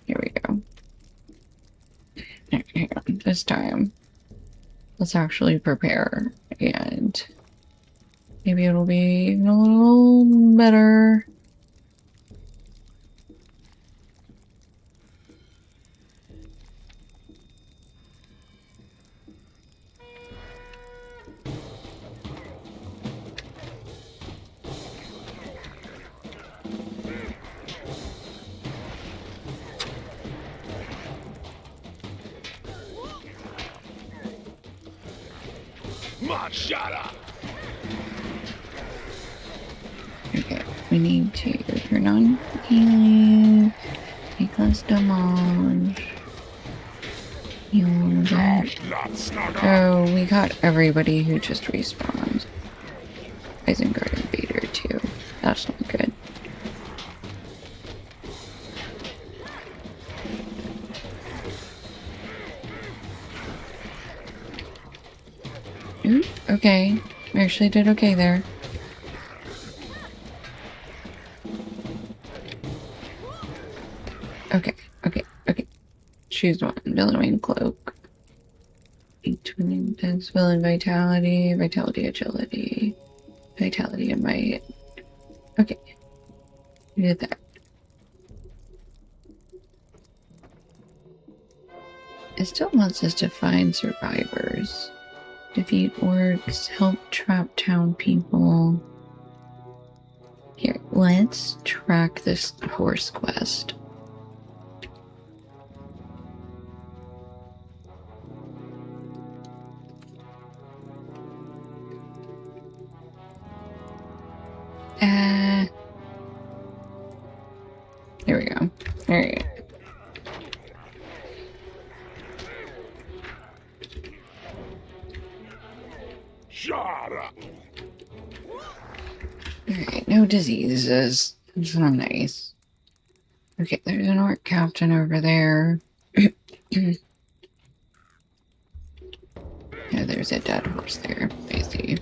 Here we go. Hang on. This time, let's actually prepare, and maybe it'll be even a little better. Machada! Okay, we need to turn on healing, take less damage, heal that. Oh, we got everybody who just respawned. Isengard Invader too. That's not good. Ooh, okay. We actually did okay there. Okay. Choose one. Billowing Cloak. Twin Intense Will and Vitality. Vitality, Agility. Vitality and Might. Okay. We did that. It still wants us to find survivors. Defeat orcs. Help trap town people. Here, let's track this horse quest. There we go. Alright. Alright, no diseases. That's not nice. Okay, there's an orc captain over there. Yeah, there's a dead horse there. I see.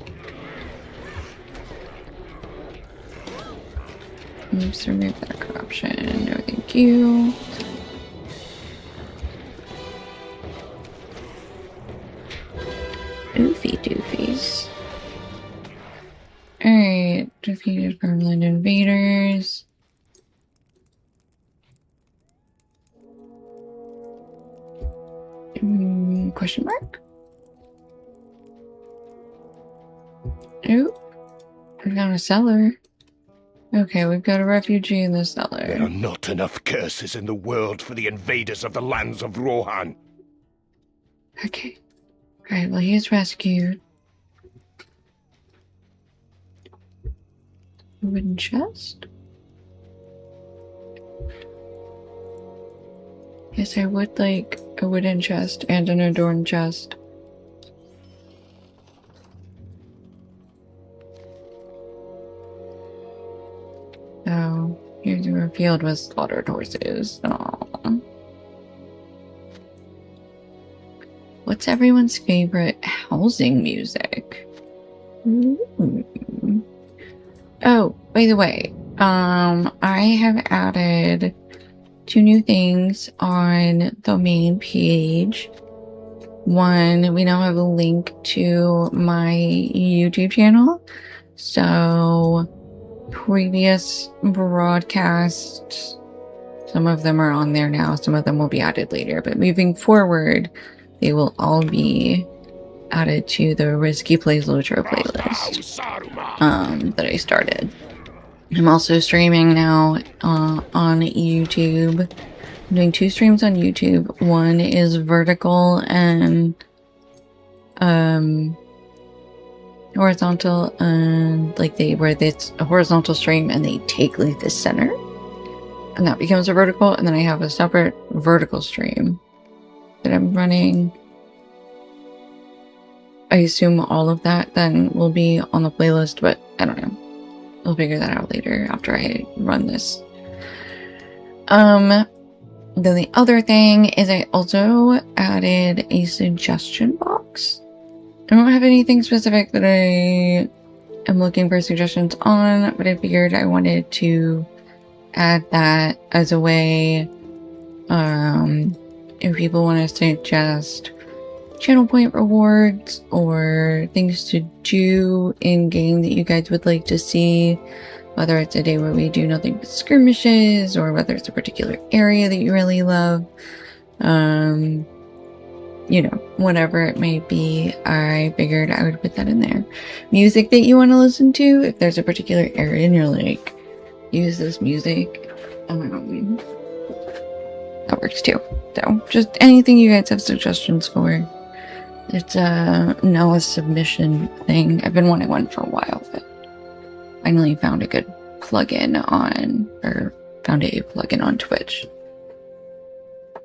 Oops, remove that corruption. No, thank you. Oofy doofies. Alright, defeated Gremlin invaders. Question mark? Oh, we found a cellar. Okay, we've got a refugee in the cellar. There are not enough curses in the world for the invaders of the lands of Rohan. Okay. Alright, well, he is rescued. A wooden chest? Yes, I would like a wooden chest and an adorned chest. Oh, here's a field with slaughtered horses. Aww. What's everyone's favorite housing music? Ooh. Oh, by the way, I have added two new things on the main page. One, we now have a link to my YouTube channel. So previous broadcasts, some of them are on there now, some of them will be added later, but moving forward, they will all be added to the Risky Plays Lotro playlist that I started. I'm also streaming now on YouTube. I'm doing 2 streams on YouTube. One is vertical and horizontal, and like where it's a horizontal stream and they take like the center, and that becomes a vertical. And then I have a separate vertical stream that I'm running. I assume all of that then will be on the playlist, but I don't know. I'll figure that out later after I run this. Then the other thing is I also added a suggestion box. I don't have anything specific that I am looking for suggestions on, but I figured I wanted to add that as a way, if people want to suggest channel point rewards or things to do in game that you guys would like to see, whether it's a day where we do nothing but skirmishes, or whether it's a particular area that you really love, you know, whatever it may be, I figured I would put that in there. Music that you want to listen to, if there's a particular area and you're like, use this music, that works too. So just anything you guys have suggestions for. It's now a submission thing. I've been wanting one for a while, but finally found a good plugin on, or found a plugin on Twitch.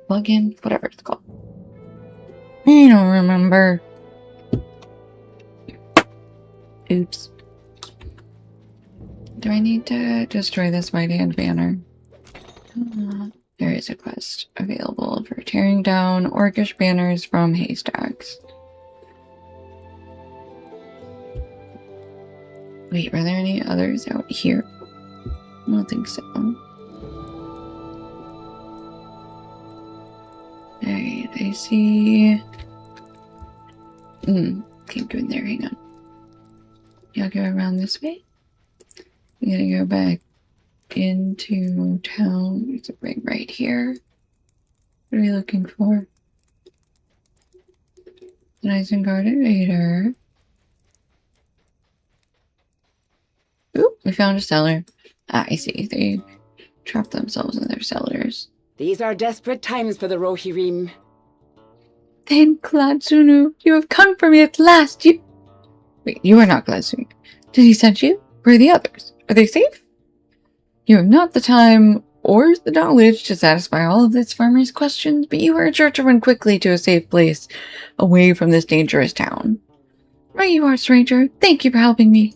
Plugin? Whatever it's called. I don't remember. Oops. Do I need to destroy this white hand banner? There is a quest available for tearing down orcish banners from haystacks. Wait, were there any others out here? I don't think so. Alright, I see. Can't go in there, hang on. Y'all go around this way. We gotta go back into town. There's a ring right here. What are we looking for? An Isengard Raider. Oop, we found a cellar. Ah, I see. They trapped themselves in their cellars. These are desperate times for the Rohirrim. Then, Gladsunu, you have come for me at last. Wait, you are not Gladsunu. Did he send you? Where are the others? Are they safe? You have not the time or the knowledge to satisfy all of this farmer's questions, but you are sure to run quickly to a safe place away from this dangerous town. Right you are, stranger. Thank you for helping me.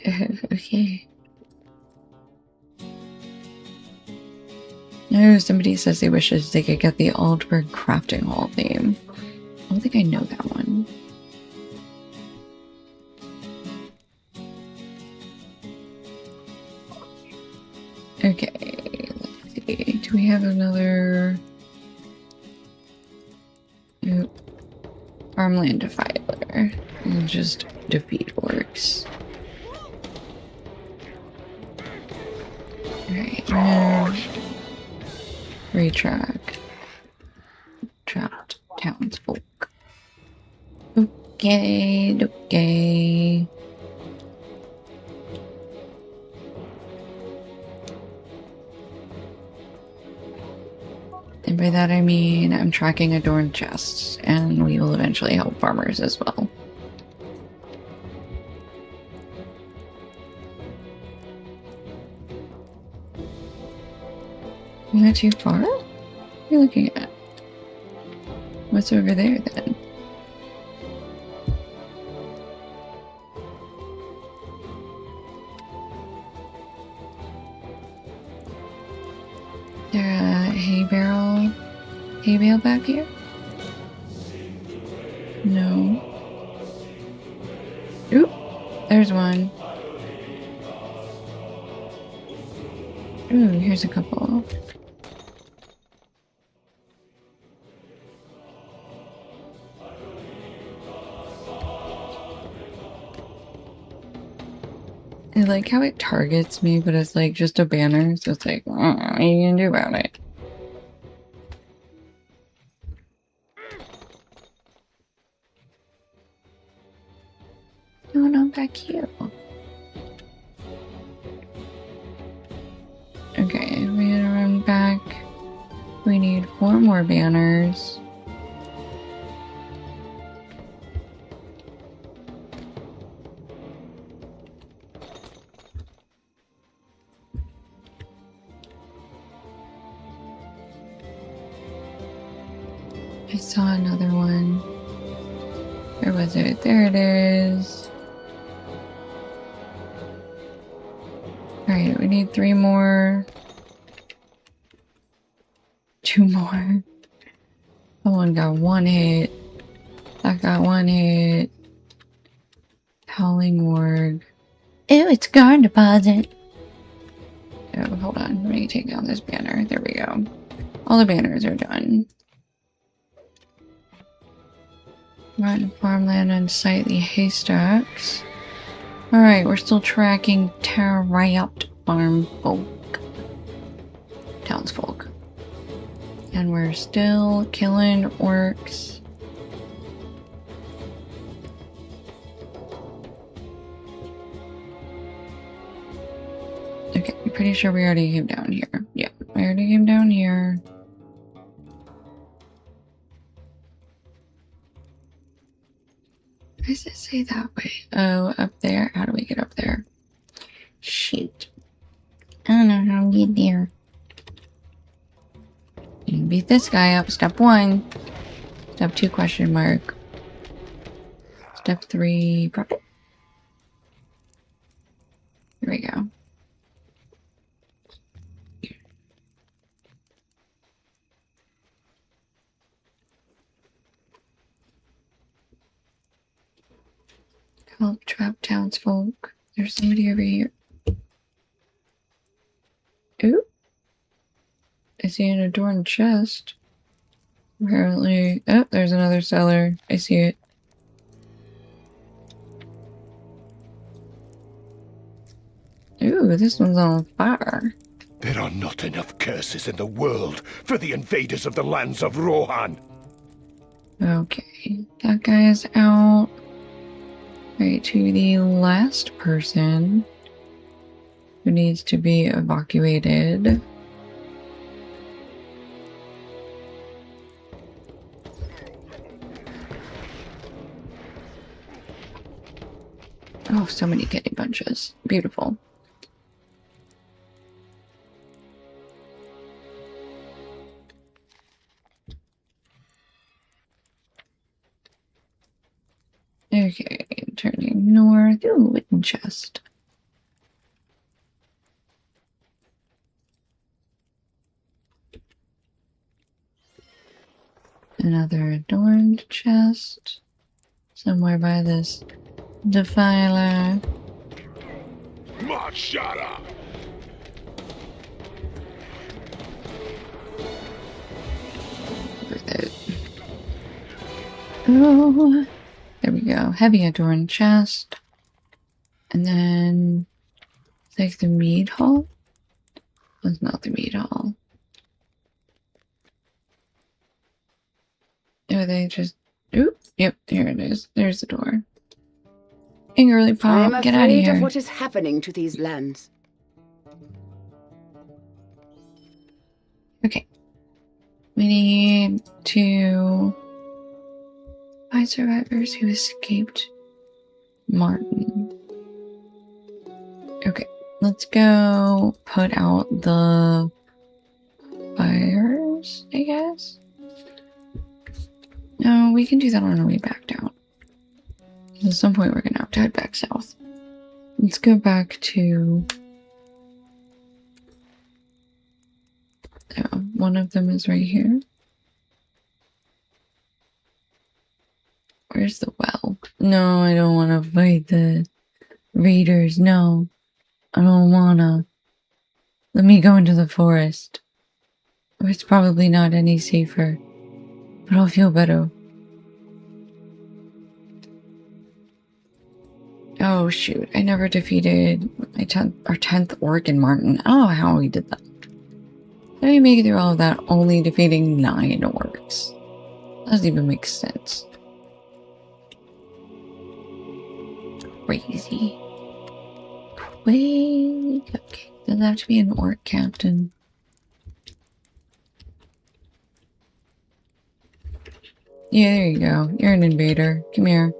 Okay. Oh, somebody says they wishes they could get the Aldberg Crafting Hall theme. I don't think I know that one. Okay, let's see. Do we have another... Nope. Farmland Defiler. We'll just defeat orcs. Alright, retrack. Trapped townsfolk. Okay, okay. And by that I mean I'm tracking adorned chests, and we will eventually help farmers as well. Not too far? What are you looking at? What's over there then? Is there a hay bale back here? No. Oop, there's one. Ooh, here's a couple. I like how it targets me, but it's like just a banner, so it's like, what are you gonna do about it? No, not back you. Okay, we gotta run back. We need 4 more banners. I saw another one. Where was it? There it is. Alright, we need 3 more. 2 more. That one got 1 hit. That got 1 hit. Howling Org. Ew, it's guard deposit. Oh, hold on. Let me take down this banner. There we go. All the banners are done. Rotten farmland and sightly haystacks. Alright, we're still tracking Terrayot farm folk. Townsfolk. And we're still killing orcs. Okay, I'm pretty sure we already came down here. Yeah, we already came down here. Why does it say that way? Oh, up there? How do we get up there? Shoot. I don't know how to get there. You can beat this guy up. Step 1. Step 2 question mark. Step 3 profit. Here we go. Help trap townsfolk. There's somebody over here. Ooh. I see an adorned chest. Apparently. Oh, there's another cellar. I see it. Ooh, this one's on fire. There are not enough curses in the world for the invaders of the lands of Rohan. Okay, that guy is out. Right, to the last person who needs to be evacuated. Oh, so many kidney bunches. Beautiful. Okay, turning north. Ooh, wooden chest. Another adorned chest. Somewhere by this defiler. Machara! Worth it. Oh, there we go. Heavy adorned chest. And then it's like the mead hall. It's not the mead hall. Oh, they just. Oop. Yep, here it is. There's the door. Angrily I am Pop, get out of afraid here. of what is happening to these lands. Okay. We need to find survivors who escaped Martin. Okay, let's go put out the fires, I guess. No, we can do that on our way back down. At some point, we're gonna have to head back south. Let's go back to. Oh, one of them is right here. Where's the well? No, I don't want to fight the raiders. No, I don't wanna. Let me go into the forest. It's probably not any safer, but I'll feel better. Oh shoot, I never defeated our 10th orc in Martin. I don't know how we did that. How do we make it through all of that only defeating 9 orcs? Doesn't even make sense. Crazy. Crazy. Okay, doesn't have to be an orc captain. Yeah, there you go. You're an invader. Come here.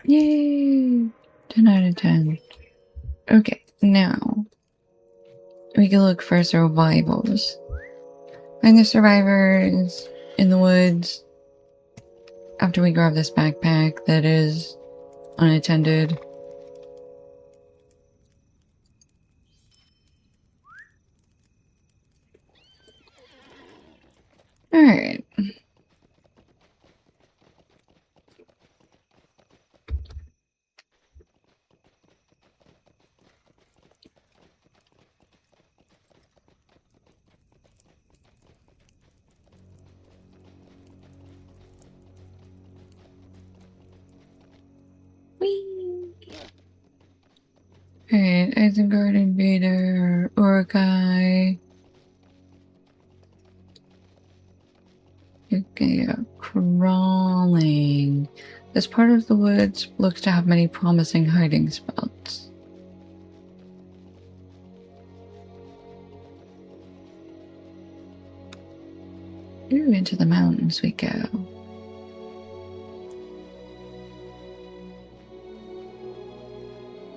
Yay! 10 out of 10. Okay, now we can look for survivals. Find the survivors in the woods after we grab this backpack that is unattended. Alright. Alright, Isengard Invader, Urukai. Okay, crawling. This part of the woods looks to have many promising hiding spots. Ooh, into the mountains we go.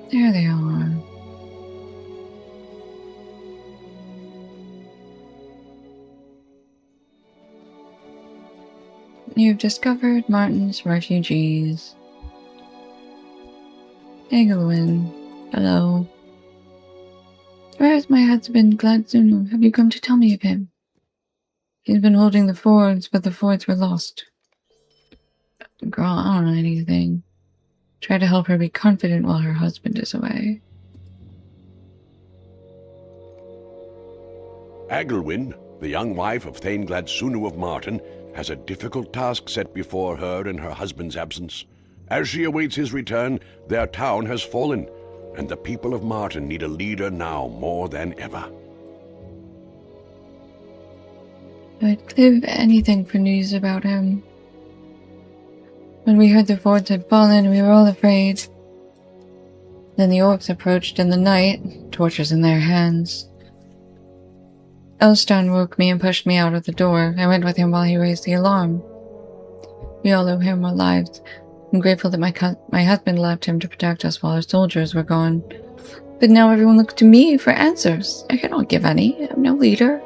There they are. You've discovered Martin's refugees. Egelwin, hello. Where is my husband, Gladzunu? Have you come to tell me of him? He's been holding the fords, but the fords were lost. Girl, I don't know anything. Try to help her be confident while her husband is away. Agelwin, the young wife of Thane Gladsunu of Martin, has a difficult task set before her in her husband's absence. As she awaits his return, their town has fallen, and the people of Martin need a leader now more than ever. I'd give anything for news about him. When we heard the forts had fallen, we were all afraid. Then the orcs approached in the night, torches in their hands. Elstan woke me and pushed me out of the door. I went with him while he raised the alarm. We all owe him our lives. I'm grateful that my husband left him to protect us while our soldiers were gone. But now everyone looks to me for answers. I cannot give any. I'm no leader.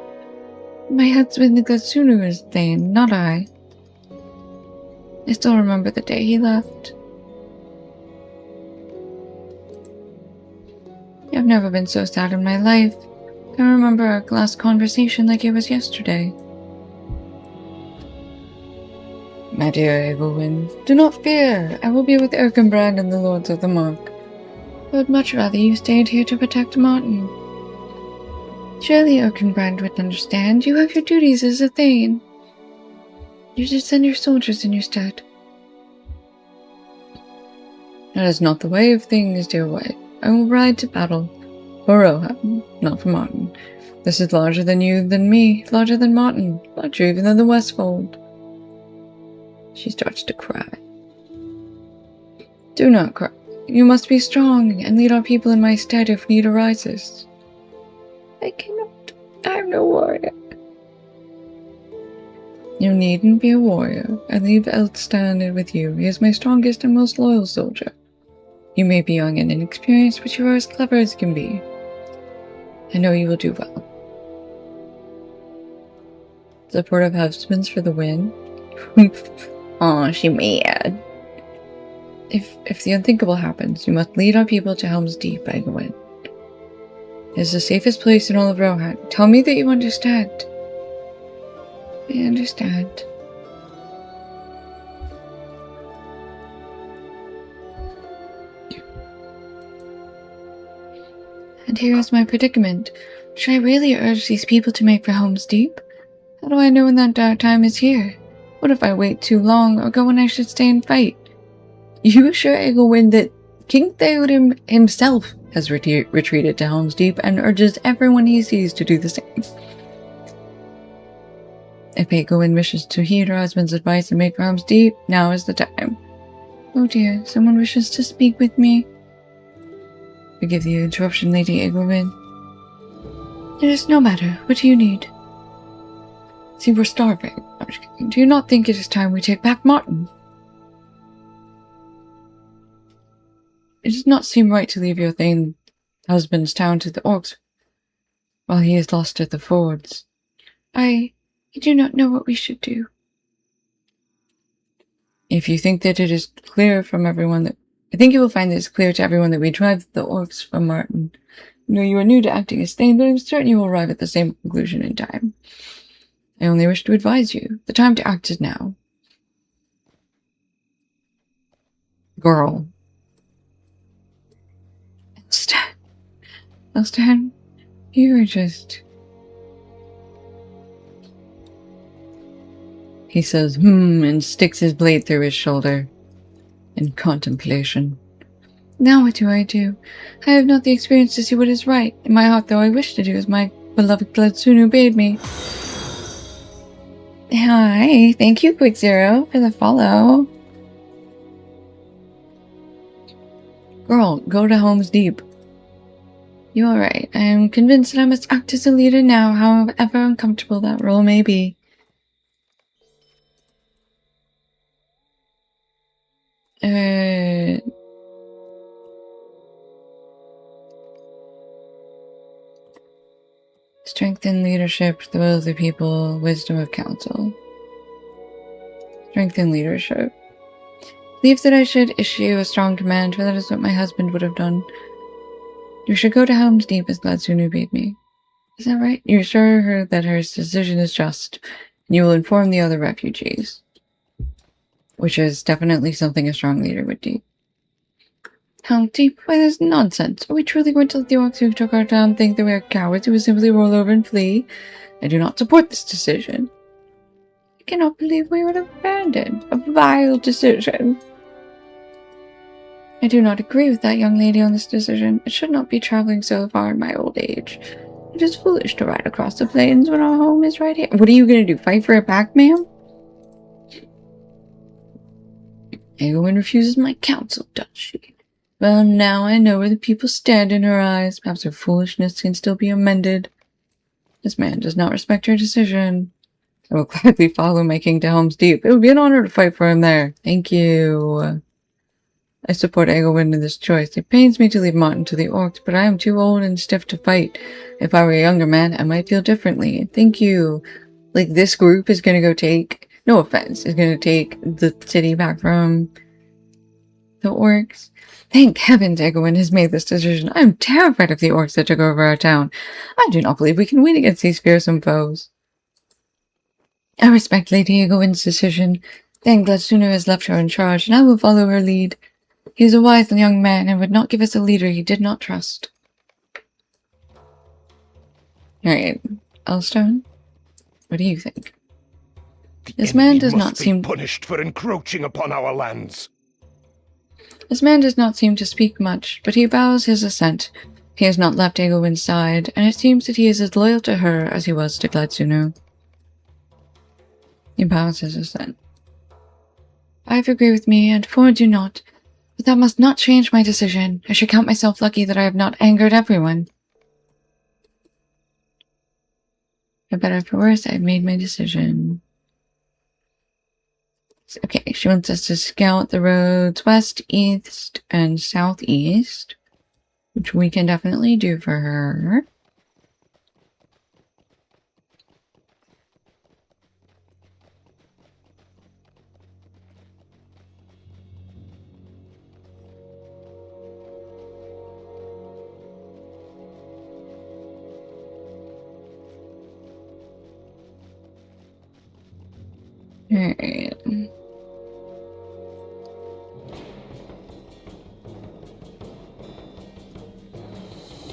My husband Gladsunu is Thane, not I. I still remember the day he left. I've never been so sad in my life. I remember our last conversation like it was yesterday. My dear Egelwin, do not fear. I will be with Erkenbrand and the Lords of the Mark. I would much rather you stayed here to protect Martin. Surely Erkenbrand would understand. You have your duties as a Thane. You should send your soldiers in your stead. That is not the way of things, dear wife. I will ride to battle. For Rohan, not for Martin. This is larger than you, than me, larger than Martin, larger even than the Westfold. She starts to cry. Do not cry. You must be strong and lead our people in my stead if need arises. I cannot. I am no warrior. You needn't be a warrior. I leave Elstan with you. He is my strongest and most loyal soldier. You may be young and inexperienced, but you are as clever as can be. I know you will do well. Supportive husbands for the win. Aw, she mad. If the unthinkable happens, you must lead our people to Helm's Deep, Egelwin. It is the safest place in all of Rohan. Tell me that you understand. I understand. here is my predicament. Should I really urge these people to make for Helm's Deep? How do I know when that dark time is here? What if I wait too long, or go when I should stay and fight? You assure Egwin that King Theoden himself has retreated to Helm's Deep and urges everyone he sees to do the same. If Egwin wishes to heed her husband's advice and make for Helm's Deep, now is the time. Oh dear, someone wishes to speak with me. Forgive the interruption, Lady Egwin. It is no matter. What do you need? See, we're starving. I'm just kidding. Do you not think it is time we take back Martin? It does not seem right to leave your thane husband's town to the orcs while he is lost at the fords. I do not know what we should do. If you think that it is clear from everyone that... I think you will find that it's clear to everyone that we drive the orcs from Martin. You know, you are new to acting as thane, but I'm certain you will arrive at the same conclusion in time. I only wish to advise you. The time to act is now. Girl. Elstan, you are just... He says, and sticks his blade through his shoulder. In contemplation. Now what do? I have not the experience to see what is right. In my heart, though, I wish to do as my beloved Gladsunu bade me. Hi, thank you, Quick Zero, for the follow. Girl, go to Helm's Deep. You are right. I am convinced that I must act as a leader now, however uncomfortable that role may be. Strength in leadership, the will of the people, wisdom of counsel. Strength in leadership. Believe that I should issue a strong command, for that is what my husband would have done. You should go to Helm's Deep as Gladsunu bade me. Is that right? You assure her that her decision is just, and you will inform the other refugees. Which is definitely something a strong leader would do. Helm's Deep? Why, that's nonsense. Are we truly going to let the orcs who took our town think that we are cowards who will simply roll over and flee? I do not support this decision. I cannot believe we would abandon a vile decision. I do not agree with that young lady on this decision. I should not be traveling so far in my old age. It is foolish to ride across the plains when our home is right here. What are you going to do, fight for it back, ma'am? Egwin refuses my counsel, does she? Well, now I know where the people stand in her eyes. Perhaps her foolishness can still be amended. This man does not respect her decision. I will gladly follow my king to Helm's Deep. It would be an honor to fight for him there. Thank you. I support Egwin in this choice. It pains me to leave Martin to the orcs, but I am too old and stiff to fight. If I were a younger man, I might feel differently. Thank you. Like, this group is going to go take, no offense, is going to take the city back from the orcs. Thank heavens Egwin has made this decision. I am terrified of the orcs that took over our town. I do not believe we can win against these fearsome foes. I respect Lady Egwin's decision. Then Gladsunu has left her in charge, and I will follow her lead. He is a wise young man, and would not give us a leader he did not trust. Alright, Elstone, what do you think? This man does not seem punished for encroaching upon our lands. This man does not seem to speak much, but he bows his assent. He has not left Egwin's side, and it seems that he is as loyal to her as he was to Gladsunu. He bows his assent. 5 agree with me, and 4 do not. But that must not change my decision. I should count myself lucky that I have not angered everyone. For better or for worse, I have made my decision. Okay, she wants us to scout the roads west, east, and southeast, which we can definitely do for her. Alright.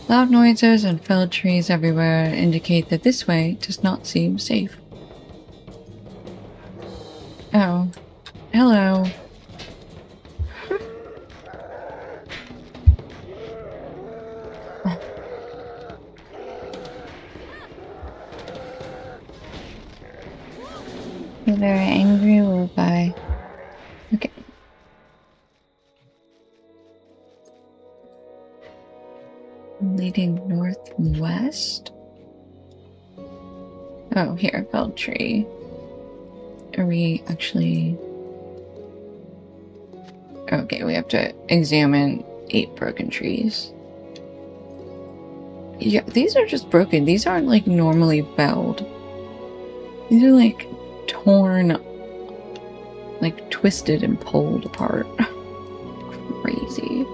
Loud noises and felled trees everywhere indicate that this way does not seem safe. Oh, hello. You're very angry or by... Okay. Leading northwest? Oh, here, felled tree. Are we actually... Okay, we have to examine 8 broken trees. Yeah, these are just broken. These aren't like normally felled. These are like torn, like twisted and pulled apart. Crazy.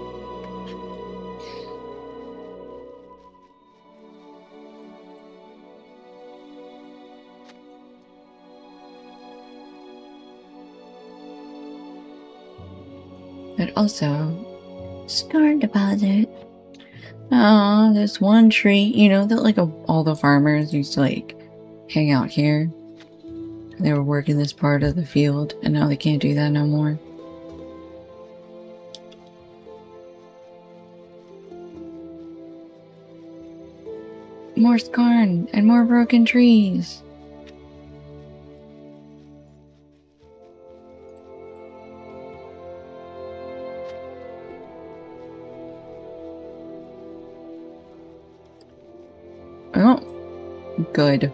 But also, scar deposit. Oh, this one tree. You know that like all the farmers used to like hang out here? They were working this part of the field, and now they can't do that no more. More scarn and more broken trees. Oh, good.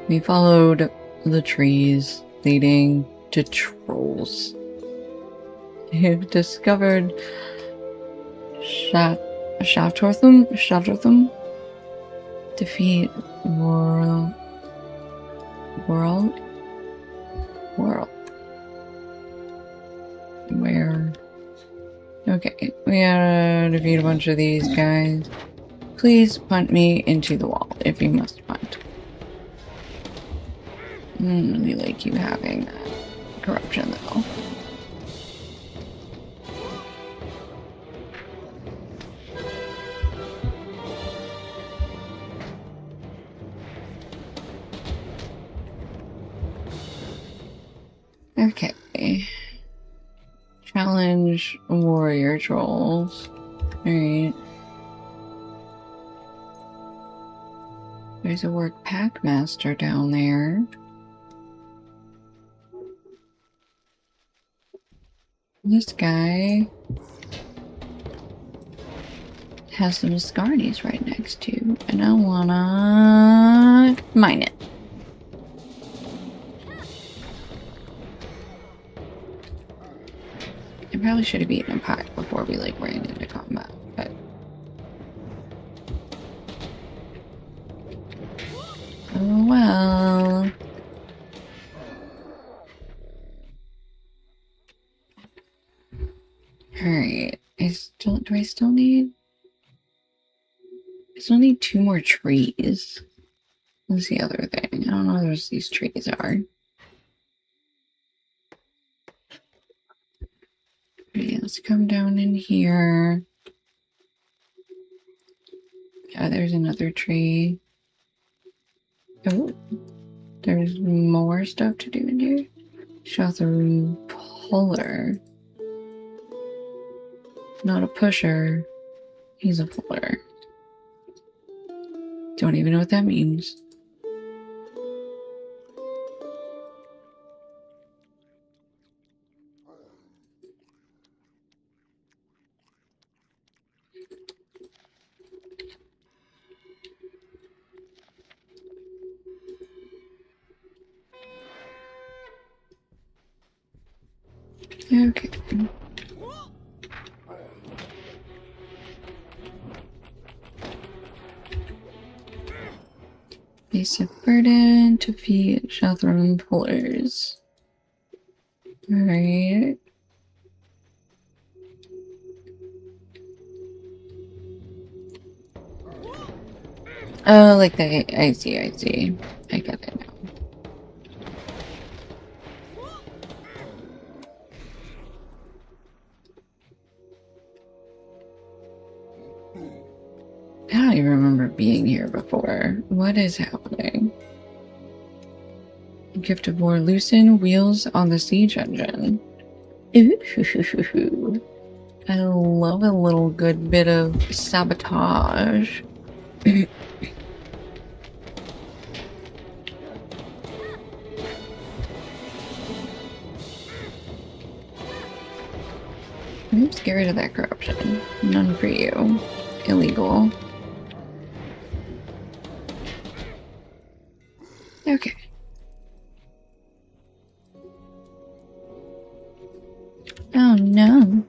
We followed the trees leading to trolls. You've discovered Shaftortham? Defeat World. Where? Okay, we gotta defeat a bunch of these guys. Please punt me into the wall if you must punt. I don't really like you having that corruption though. Okay. Challenge warrior trolls. Alright. There's a word Packmaster down there. This guy has some Scarnies right next to, and I wanna mine it. I probably should have eaten a pie before we like ran into combat, but oh well. Alright. Do I still need? I still need 2 more trees. That's the other thing. I don't know where these trees are. Okay, let's come down in here. Yeah, there's another tree. Oh, there's more stuff to do in here. Shotharoon puller. Not a pusher. He's a puller. Don't even know what that means. Okay. Base of burden to feed Shotharoon pullers. Alright. Oh, like that. I see. I get it now. don't even remember being here before. What is happening? Gift of War. Loosen wheels on the siege engine. Ooh. I love a little good bit of sabotage. Oops, get rid of that corruption. None for you. Illegal. Okay. Oh no.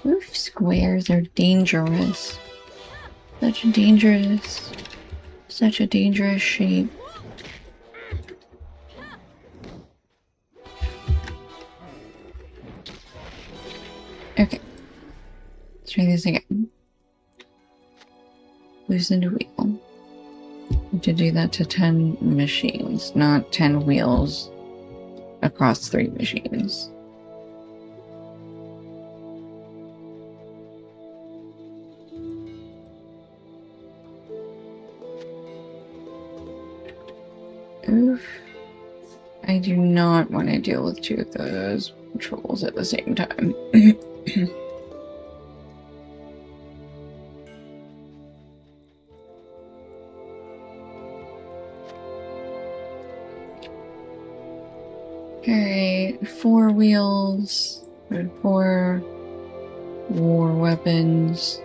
Roof squares are dangerous. Such a dangerous shape. Okay. Let's try this again. Loosen a wheel. To do that to 10 machines, not 10 wheels across 3 machines. Oof. I do not want to deal with 2 of those trolls at the same time. Alright, 4 wheels, 4 war weapons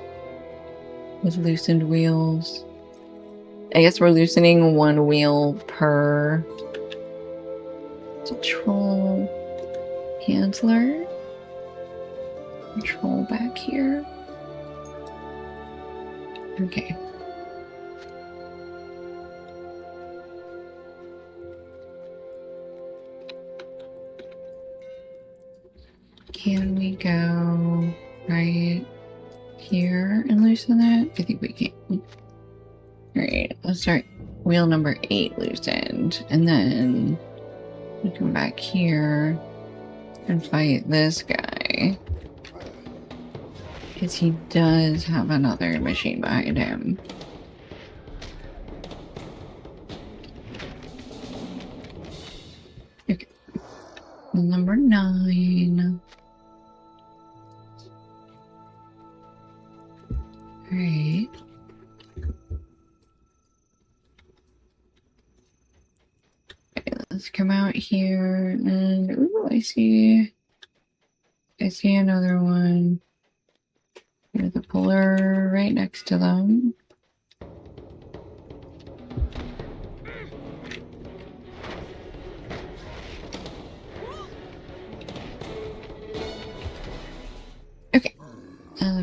with loosened wheels. I guess we're loosening 1 wheel per troll handler. Troll back here. Okay. Can we go right here and loosen that? I think we can. Alright, let's start wheel number 8 loosened. And then we come back here and fight this guy. Because he does have another machine behind him. Okay. Number 9. Alright. Okay, let's come out here and ooh, I see another one. There's a puller right next to them. Okay.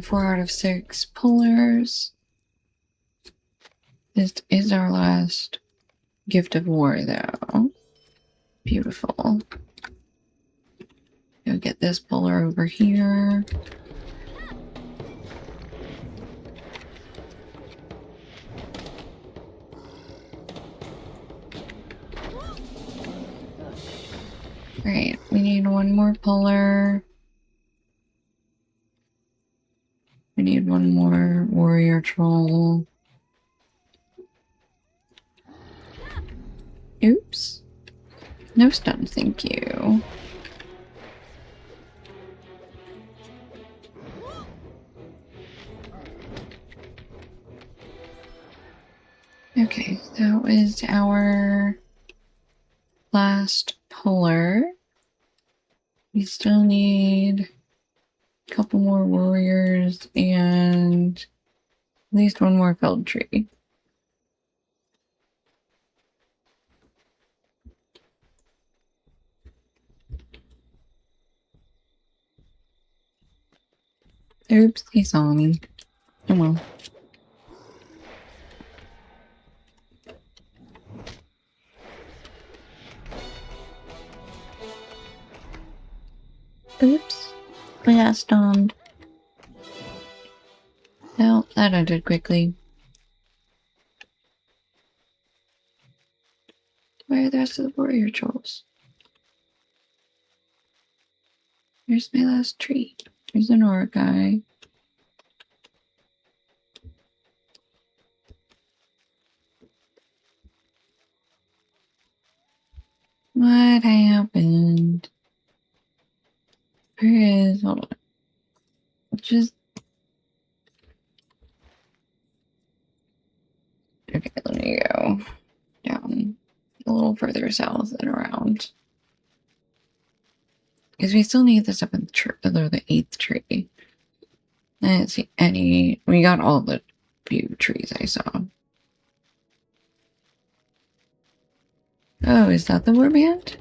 4 out of 6 pullers. This is our last gift of war, though. Beautiful. Go get this puller over here. Alright, we need 1 more puller. We need 1 more warrior troll. Oops. No stun, thank you. Okay, that was our last puller. We still need a couple more warriors and at least 1 more felled tree. Oops, he saw me. Oh well. Oops, I got stunned. Well, that ended quickly. Why Where are the rest of the warrior trolls? Here's my last tree. There's an aura guy. What happened? Where is... Hold on. Just... Okay, let me go down a little further south and around. Because we still need this up in the 8th tree. I didn't see any... We got all the few trees I saw. Oh, is that the warband?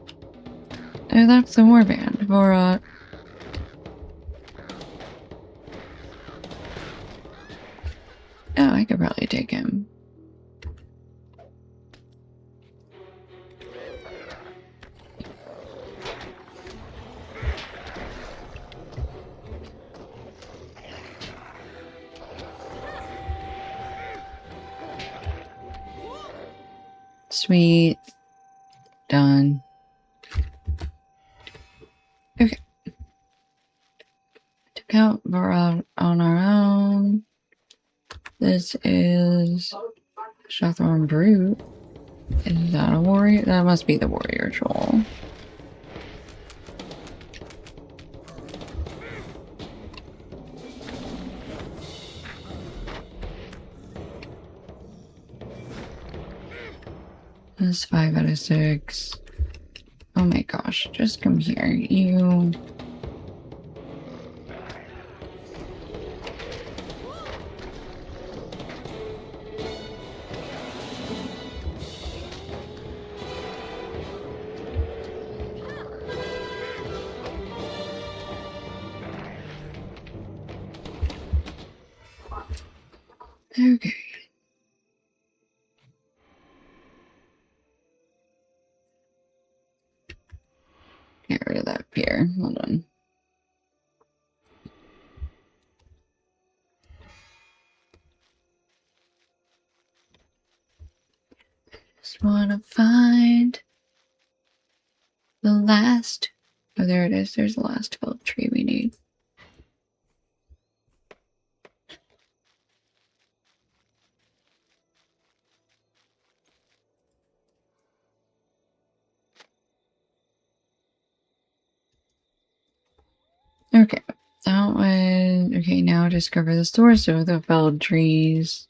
Oh, that's the warband for, Oh, I could probably take him. Sweet. Done. Okay. Took out Vara on our own. This is Shawthorn Brute. Is that a warrior? That must be the warrior troll. That's 5 out of 6. Oh my gosh, just come here. You... Okay. Get rid of that pier. Hold on. Just wanna find the last... Oh, there it is. There's the last 12 tree we need. Okay, that was... Okay, now discover the source of the felled trees.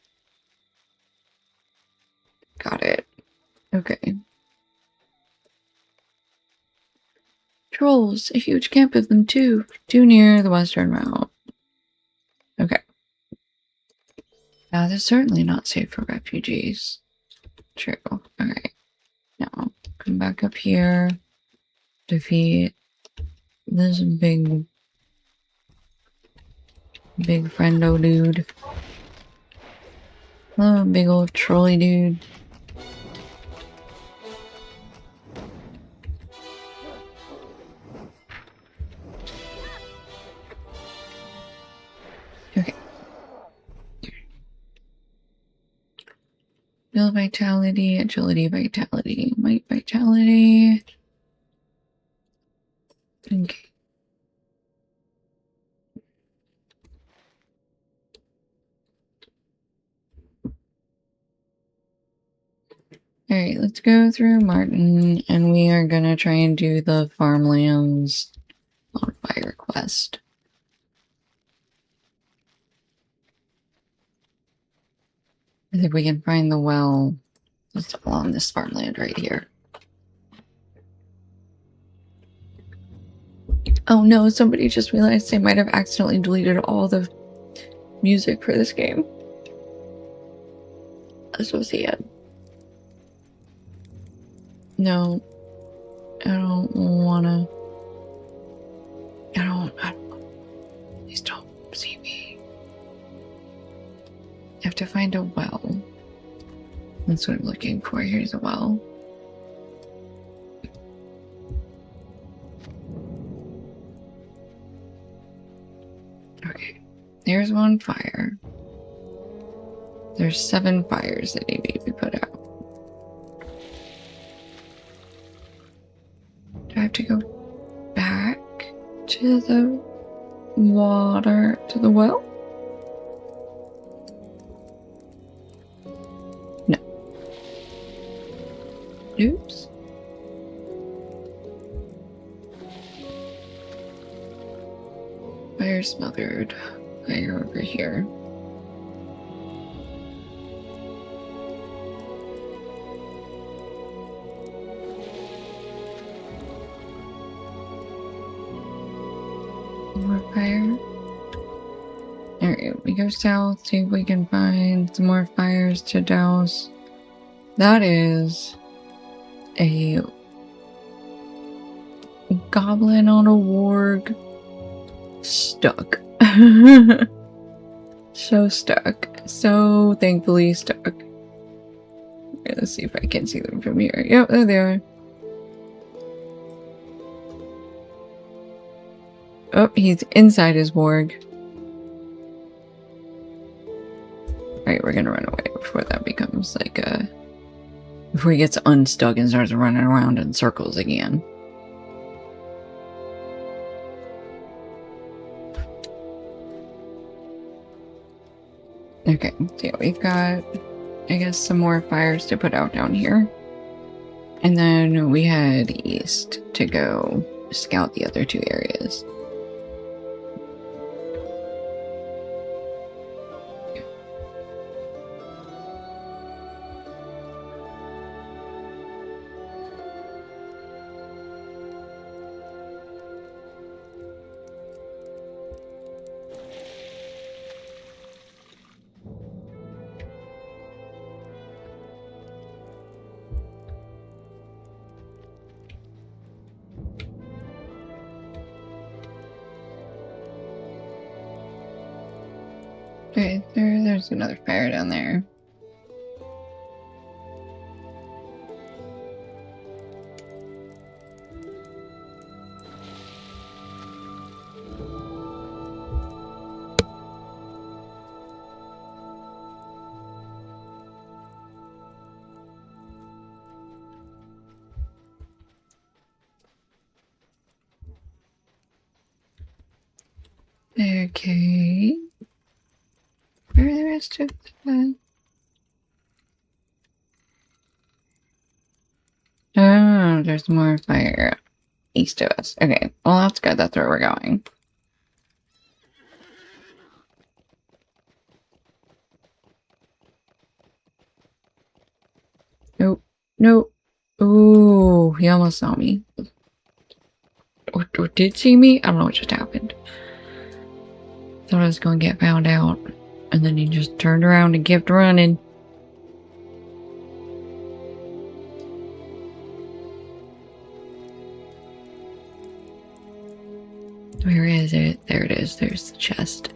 Got it. Okay. Trolls, a huge camp of them too. Too near the western route. Okay. Now, this is certainly not safe for refugees. True. Okay. Now, come back up here. Defeat this big friendo dude. Oh, big old trolley dude. Okay. Build vitality, agility, vitality, might, vitality. Okay. Alright, let's go through Martin, and we are gonna try and do the farmlands on fire quest. I think we can find the well just along this farmland right here. Oh no, somebody just realized they might have accidentally deleted all the music for this game. Associate. No, I don't wanna. I don't. Please don't see me. I have to find a well. That's what I'm looking for. Here's a well. Okay. There's one fire. There's 7 fires that need to be put out. have to go back to the water, to the well? No. Oops. Fire smothered. Fire over here. More fire. Alright, we go south, see if we can find some more fires to douse. That is a goblin on a warg stuck. So stuck. So thankfully stuck. Okay, let's see if I can see them from here. Yep, there they are. Oh, he's inside his warg. Alright, we're gonna run away before that becomes like a... Before he gets unstuck and starts running around in circles again. Okay, so yeah, we've got, I guess, some more fires to put out down here. And then we head east to go scout the other two areas. Okay, there's another fire down there. Okay. Where are the rest of the... Oh, there's more fire east of us. Okay, well that's good. That's where we're going. Nope. Nope. Ooh, he almost saw me. Or did see me? I don't know what just happened. Thought I was going to get found out. And then he just turned around and kept running. Where is it? There it is. There's the chest.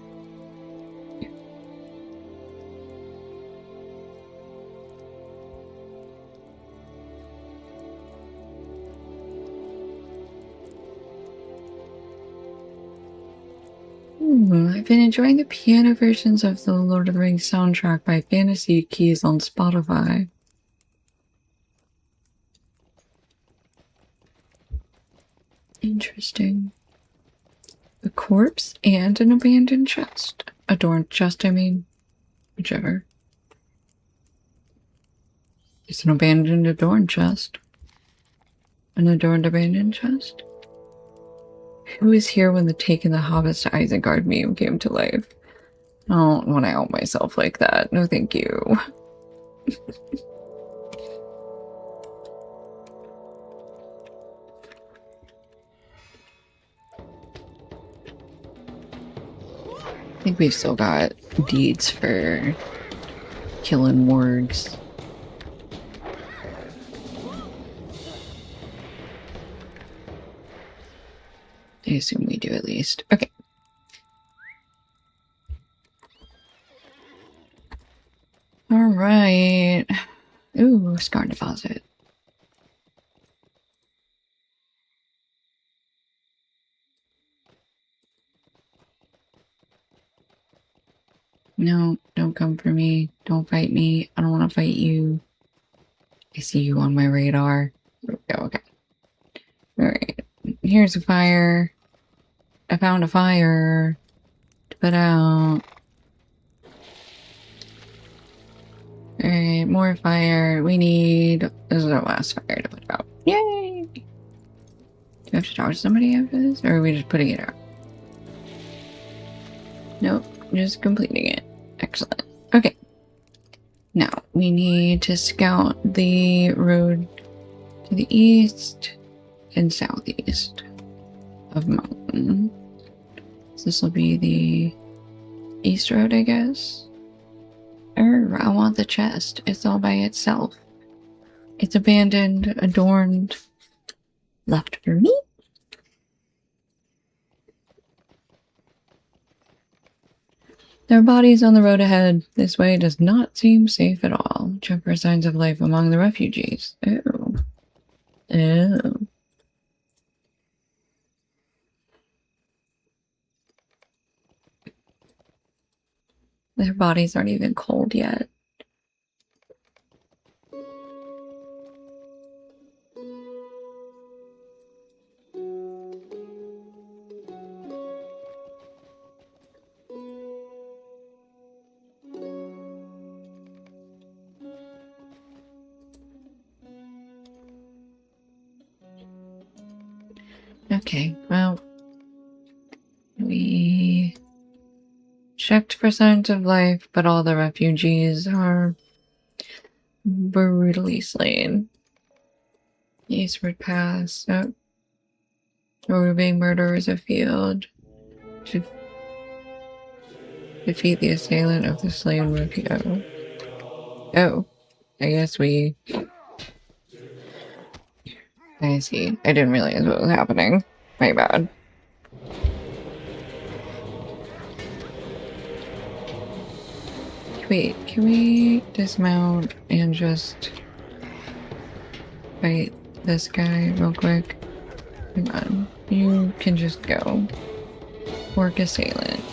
I've been enjoying the piano versions of the Lord of the Rings soundtrack by Fantasy Keys on Spotify. Interesting. A corpse and an abandoned chest. Adorned chest, I mean. Whichever. It's an abandoned adorned chest. An adorned abandoned chest. Who was here when the Taken the Hobbits to Isengard meme came to life? I don't want to out myself like that. No, thank you. I think we've still got deeds for killing wargs. I assume we do at least. Okay. Alright. Ooh, scar deposit. No, don't come for me. Don't fight me. I don't want to fight you. I see you on my radar. There we go, okay. Alright. here's a fire. I found a fire to put out. Alright, more fire. We need... This is our last fire to put out. Yay! Do we have to talk to somebody after this? Or are we just putting it out? Nope, just completing it. Excellent. Okay. Now, we need to scout the road to the east and southeast of Mountain. So this will be the east road, I guess. I want the chest. It's all by itself. It's abandoned, adorned, left for me. There are bodies on the road ahead. This way does not seem safe at all. Check for signs of life among the refugees. Oh. Oh. Their bodies aren't even cold yet. Okay, well, we checked for signs of life, but all the refugees are brutally slain. Eastward Pass. Oh. Roving murderers afield. Defeat the assailant of the slain rufio. Oh. I guess we... I see. I didn't realize what was happening. My bad. Wait, can we dismount and just fight this guy real quick? Hang on. You can just go. Work assailant.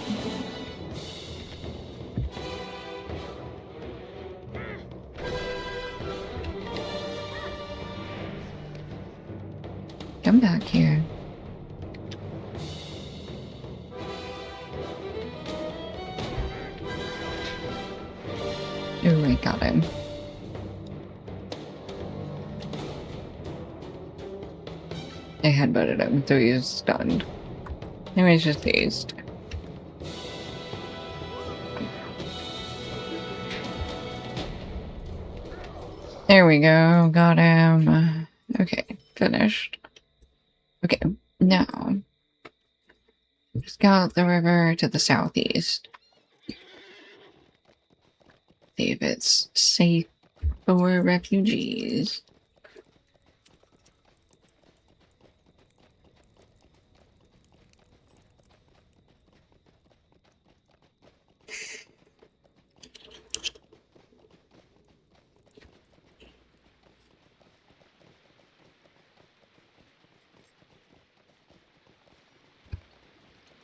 Come back here. Oh, I got him. I headbutted him, so he was stunned. Anyways, just dazed. There we go, got him. Okay, finished. Okay, now scout the river to the southeast. See if it's safe for refugees.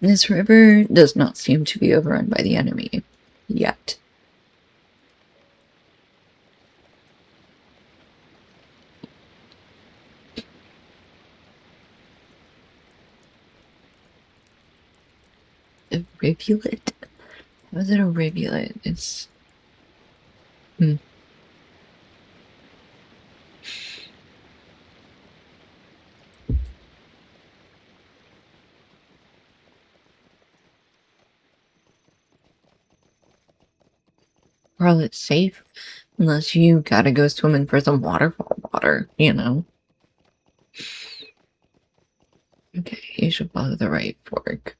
This river does not seem to be overrun by the enemy yet. A rivulet? How is it a rivulet? It's... Well, it's safe. Unless you gotta go swimming for some waterfall water, you know. Okay, you should follow the right fork.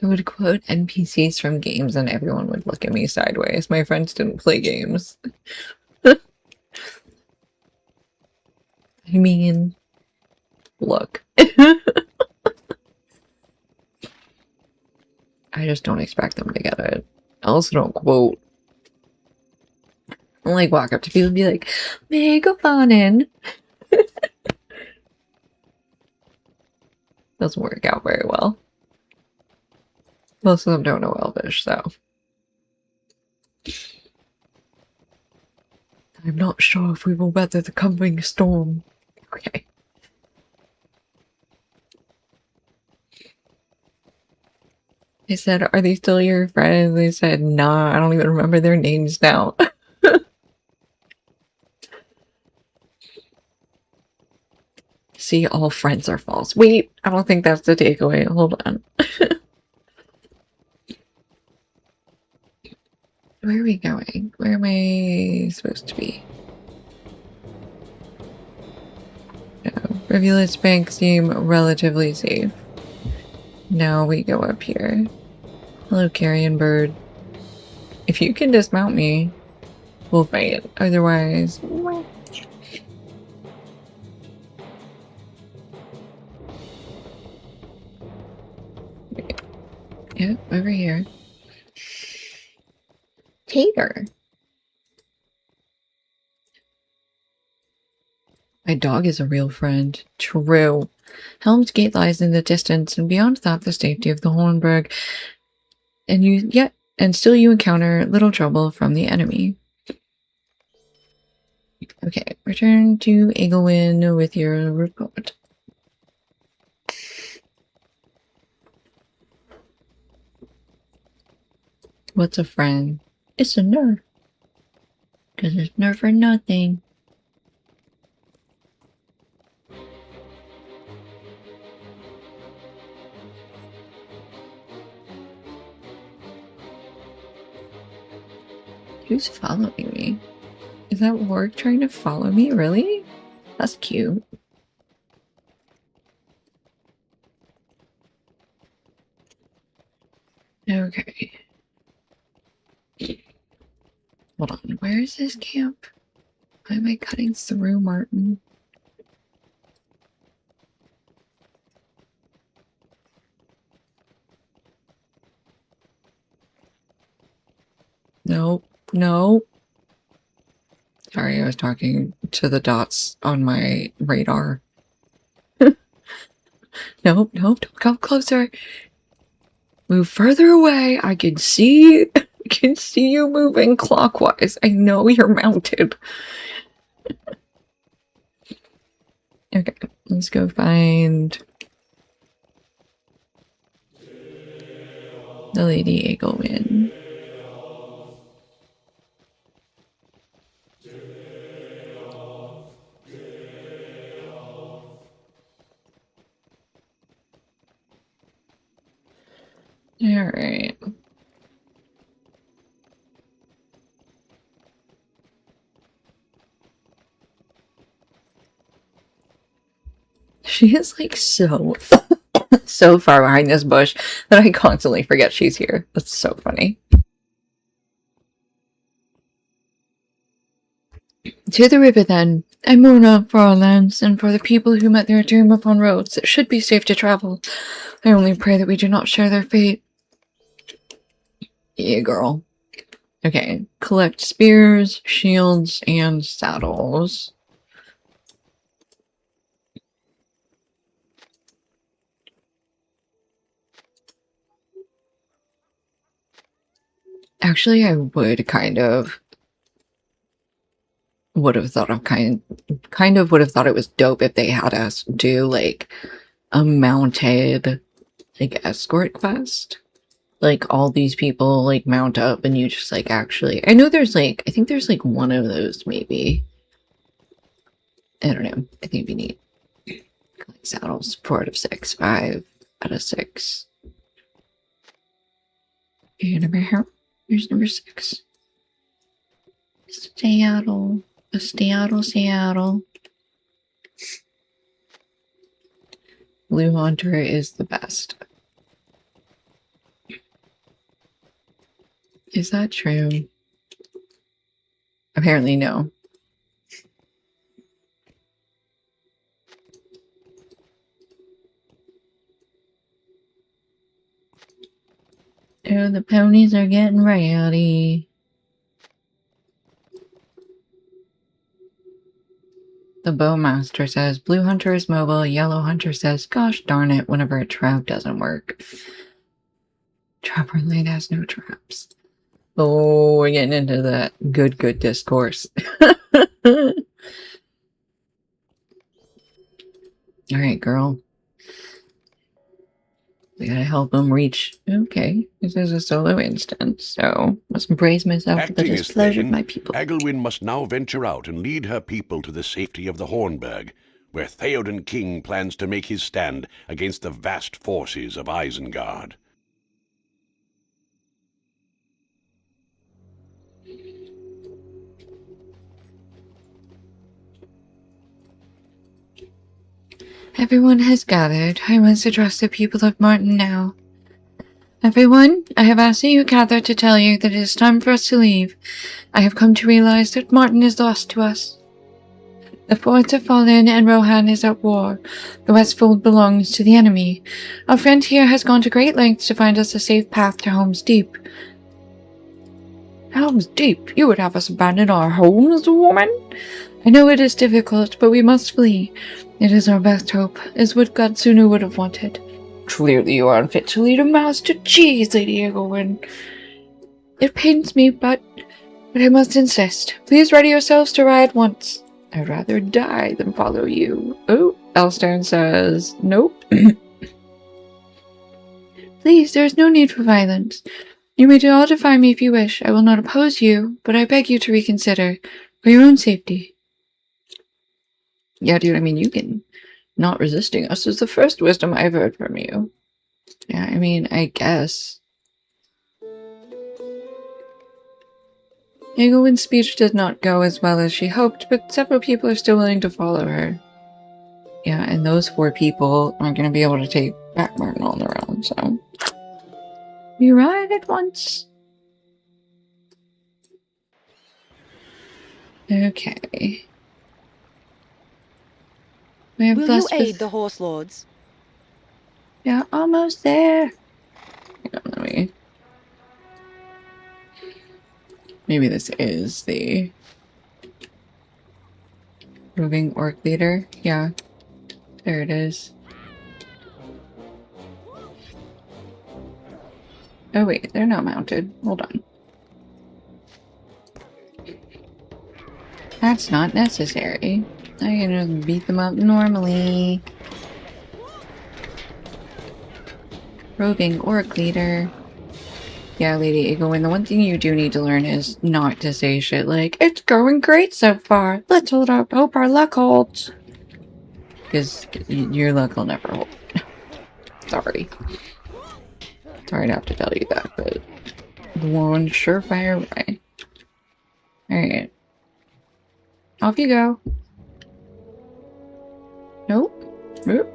I would quote NPCs from games and everyone would look at me sideways. My friends didn't play games. I mean, look. I just don't expect them to get it. I also don't quote. I like walk up to people and be like, "May I go on in?" Doesn't work out very well. Most of them don't know Elvish, so. I'm not sure if we will weather the coming storm. Okay. They said, are they still your friends? They said, nah, I don't even remember their names now. See, all friends are false. Wait, I don't think that's the takeaway. Hold on. Where are we going? Where am I supposed to be? No. Rivulets bank seem relatively safe. Now we go up here. Hello, carrion bird. If you can dismount me, we'll fight. Otherwise... Yep, over here. Tater. My dog is a real friend. True. Helm's Gate lies in the distance, and beyond that, the safety of the Hornburg. And still you encounter little trouble from the enemy. Okay, return to Egelwin with your report. What's a friend? It's a nerf. Because it's nerf for nothing. Who's following me? Is that Lurk trying to follow me? Really? That's cute. Okay. Hold on, where is this camp? Why am I cutting through Martin? Nope, no. Sorry, I was talking to the dots on my radar. Nope, nope, don't come closer. Move further away. I can see you moving clockwise. I know you're mounted. Okay, let's go find the Lady Egelwin. Alright. She is like so so far behind this bush that I constantly forget she's here. That's so funny. To the river then. I mourn up for our lands and for the people who met their doom upon roads that should be safe to travel. I only pray that we do not share their fate. Yeah, girl. Okay, collect spears, shields, and saddles. Actually, I would have thought it was dope if they had us do like a mounted like escort quest. Like all these people like mount up and you just like actually I think there's like one of those maybe. I don't know. I think we need collect saddles 4 out of 6, 5 out of 6. Okay, number here. Here's number 6. Seattle. Seattle. Blue Hunter is the best. Is that true? Apparently no. Oh, the ponies are getting rowdy. The Bowmaster says, Blue Hunter is mobile. Yellow Hunter says, gosh darn it, whenever a trap doesn't work. Trapper Lane has no traps. Oh, we're getting into that good discourse. Alright, girl. We gotta help him reach. Okay, this is a solo instance, so must brace myself for the Acting as displeasure of Thane, my people. Agelwyn must now venture out and lead her people to the safety of the Hornburg, where Theoden King plans to make his stand against the vast forces of Isengard. Everyone has gathered. I must address the people of Martin now. Everyone, I have asked you gathered to tell you that it is time for us to leave. I have come to realize that Martin is lost to us. The forts have fallen and Rohan is at war. The Westfold belongs to the enemy. Our friend here has gone to great lengths to find us a safe path to Helm's Deep. Helm's Deep? You would have us abandon our homes, woman? I know it is difficult, but we must flee. It is our best hope, is what Godsunu would have wanted. Clearly you are unfit to lead a mouse to cheese, Lady Egelwyn. It pains me, but I must insist. Please ready yourselves to ride once. I'd rather die than follow you. Oh, Elstone says, nope. Please, there is no need for violence. You may all defy me if you wish. I will not oppose you, but I beg you to reconsider, for your own safety. Yeah, dude, I mean, you can... Not resisting us is the first wisdom I've heard from you. Yeah, I mean, I guess. Egelwyn's speech did not go as well as she hoped, but several people are still willing to follow her. Yeah, and those 4 people aren't going to be able to take back Martin on their own, so... We ride at once. Okay. We have Will you aid the horse lords? Yeah, almost there. Hang on, let me... Maybe this is the... Roving orc leader? Yeah. There it is. Oh wait, they're not mounted. Hold on. That's not necessary. I'm gonna beat them up normally. Roving orc leader. Yeah, Lady Egelwyn, the one thing you do need to learn is not to say shit like, it's going great so far. Let's hold up. Hope our luck holds. Because your luck will never hold. Sorry. Sorry to have to tell you that, but the one surefire way. Alright. Off you go. Nope. Nope.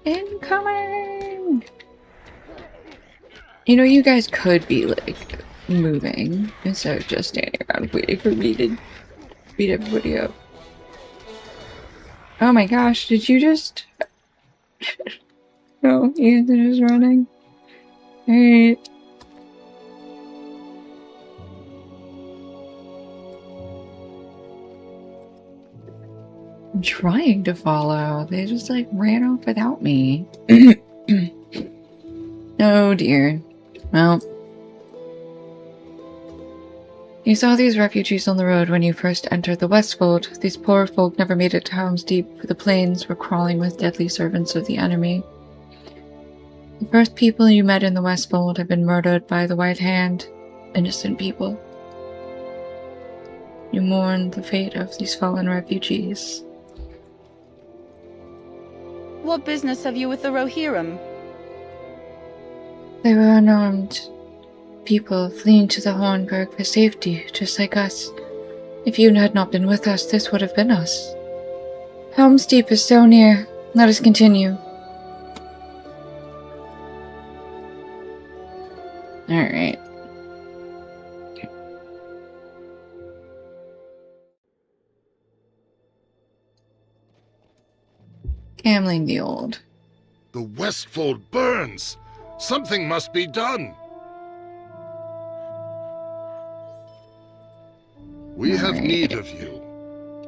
Incoming! You know, you guys could be, like, moving instead of just standing around waiting for me to beat everybody up. Oh my gosh, did you just... No, Ethan is running. Alright. I'm trying to follow. They just, like, ran off without me. Oh dear. Well, you saw these refugees on the road when you first entered the Westfold. These poor folk never made it to Helm's Deep, for the plains were crawling with deadly servants of the enemy. The first people you met in the Westfold have been murdered by the White Hand. Innocent people. You mourn the fate of these fallen refugees. What business have you with the Rohirrim? They were unarmed people fleeing to the Hornburg for safety, just like us. If you had not been with us, this would have been us. Helm's Deep is so near. Let us continue. Alright. Hamling the Old. The Westfold burns! Something must be done! We have Alright. need of you.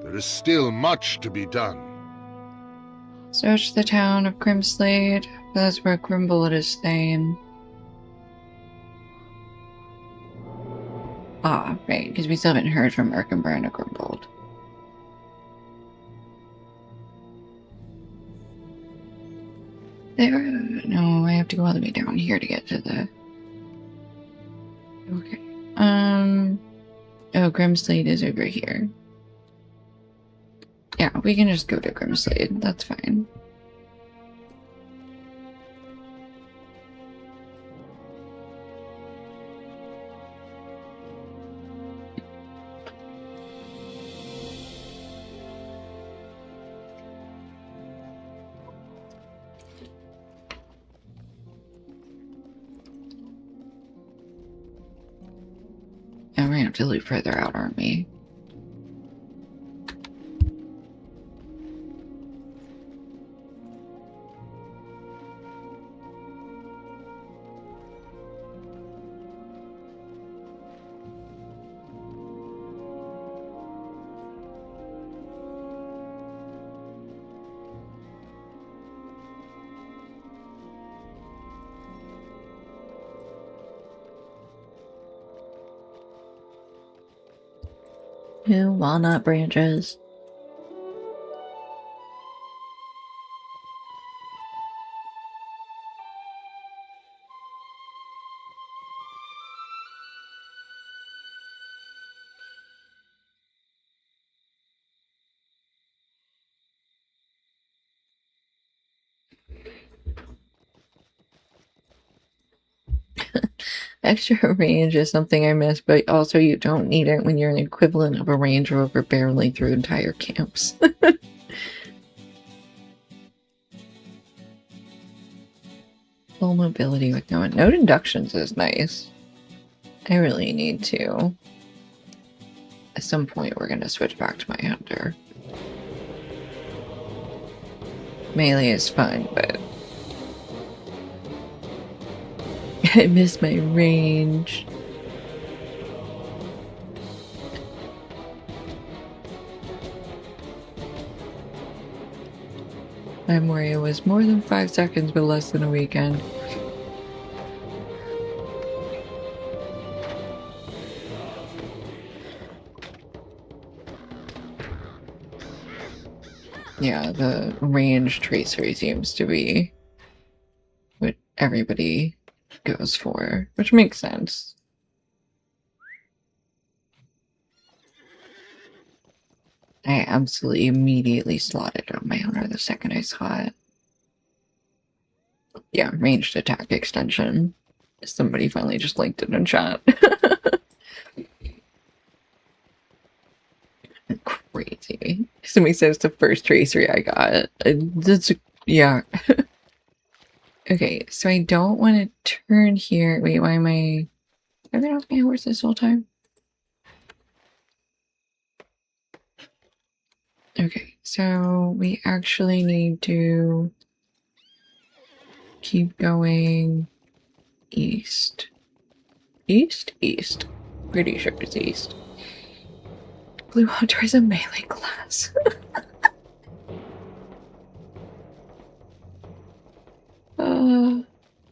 There is still much to be done. Search the town of Grimslade. That's where Grimbullet is staying. Ah, right, because we still haven't heard from Erkenbrand or Grimbold. There. No, I have to go all the way down here to get to the. Okay. Oh, Grimslade is over here. Yeah, we can just go to Grimslade. That's fine. And we're gonna have to loop further out, aren't we? Two walnut branches. Extra range is something I miss, but also you don't need it when you're an equivalent of a Range Rover barreling through entire camps. Full mobility with no inductions is nice. I really need to. At some point, we're gonna switch back to my hunter. Melee is fun, but I miss my range. I'm where it was more than 5 seconds, but less than a weekend. Yeah, the range tracer seems to be what everybody goes for, which makes sense. I absolutely immediately slotted on my hunter the second I saw it. Yeah, ranged attack extension. Somebody finally just linked it in chat. Crazy. Somebody says the first tracery I got. Yeah. Okay, so I don't want to turn here. Wait, why am I... I've been off my horse this whole time. Okay, so we actually need to keep going east. East? East. Pretty sure it's east. Blue Hunter is a melee class.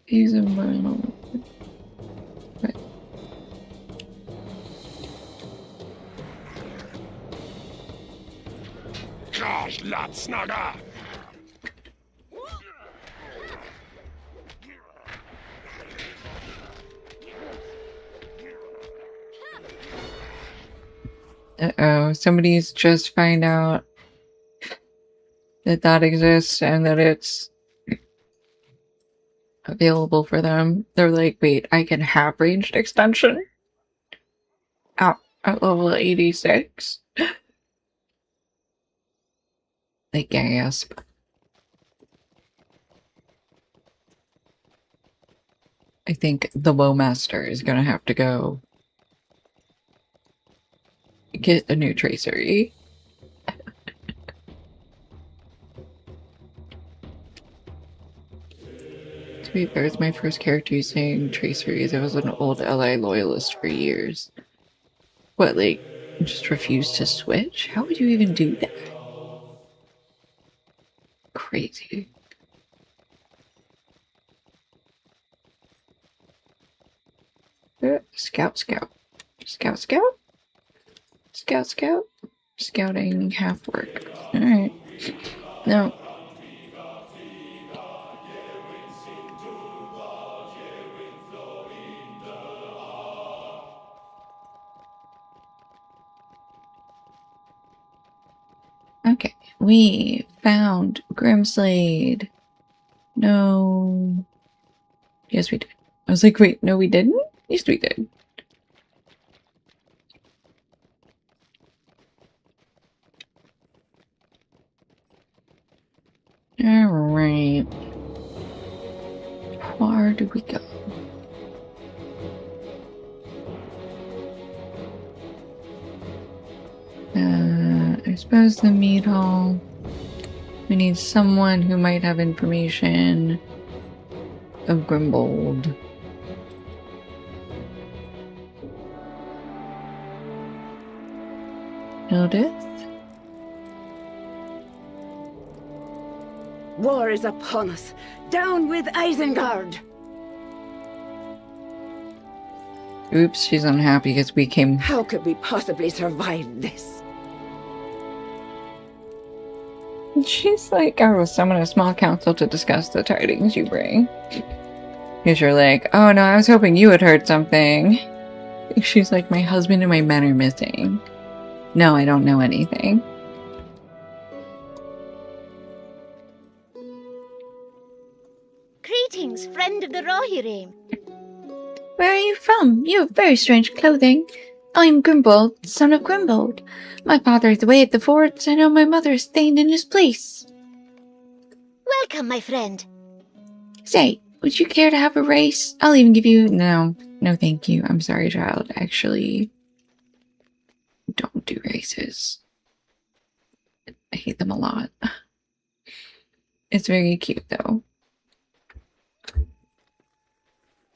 He's a Merlin. Right. Gosh, Latsnaga! Uh-oh, somebody's just find out that that exists and that it's available for them. They're like, wait, I can have ranged extension? At level 86? They gasp. I think the Bowmaster is gonna have to go get a new tracery. To be fair, it's my first character using traceries. I was an old LA loyalist for years. What, like, just refuse to switch? How would you even do that? Crazy. Scout, scout. Scout, scout? Scout, scout? Scouting half work. Alright. No. Okay. We found Grimslade. No. Yes, we did. I was like, wait, no, we didn't? Yes, we did. Alright. Where do we go? I suppose the meat hall. We need someone who might have information of Grimbold. Hildith? War is upon us. Down with Isengard! Oops, she's unhappy because we came. How could we possibly survive this? She's like, I will summon a small council to discuss the tidings you bring. Because you're like, oh no, I was hoping you had heard something. She's like, my husband and my men are missing. No, I don't know anything. Greetings, friend of the Rohirrim. Where are you from? You have very strange clothing. I am Grimbold, son of Grimbold. My father is away at the forts, and now my mother is staying in his place. Welcome, my friend. Say, would you care to have a race? I'll even give you... No, thank you. I'm sorry, child. Actually, don't do races. I hate them a lot. It's very cute, though.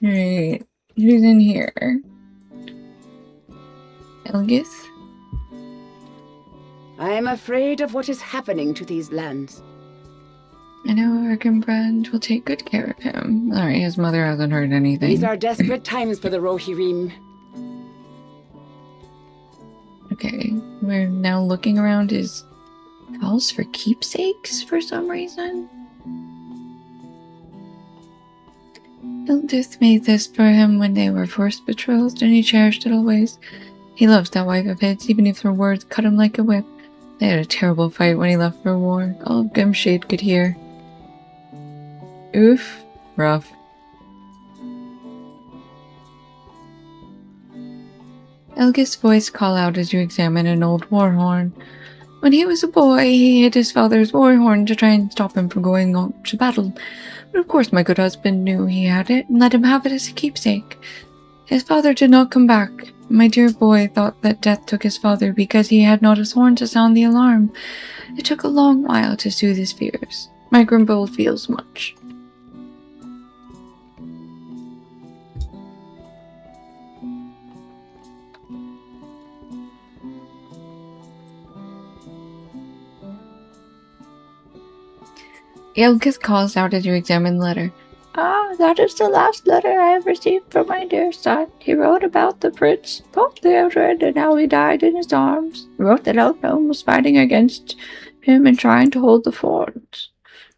Alright, who's in here? Elgith? I am afraid of what is happening to these lands. I know Erkenbrand will take good care of him. Alright, his mother hasn't heard anything. These are desperate times for the Rohirrim. Okay, we're now looking around his house for keepsakes for some reason. Hildith made this for him when they were first betrothed, and he cherished it always. He loves that wife of his, even if her words cut him like a whip. They had a terrible fight when he left for war. All Grimshade could hear. Oof. Rough. Elgith's voice called out as you examine an old war horn. When he was a boy, he hid his father's war horn to try and stop him from going on to battle. But of course my good husband knew he had it and let him have it as a keepsake. His father did not come back. My dear boy thought that death took his father because he had not his horn to sound the alarm. It took a long while to soothe his fears. My Grimbold feels much. Elgith calls out as you examine the letter. Ah, that is the last letter I have received from my dear son. He wrote about the prince, both the Eldred and how he died in his arms. He wrote that Elfnome was fighting against him and trying to hold the fort.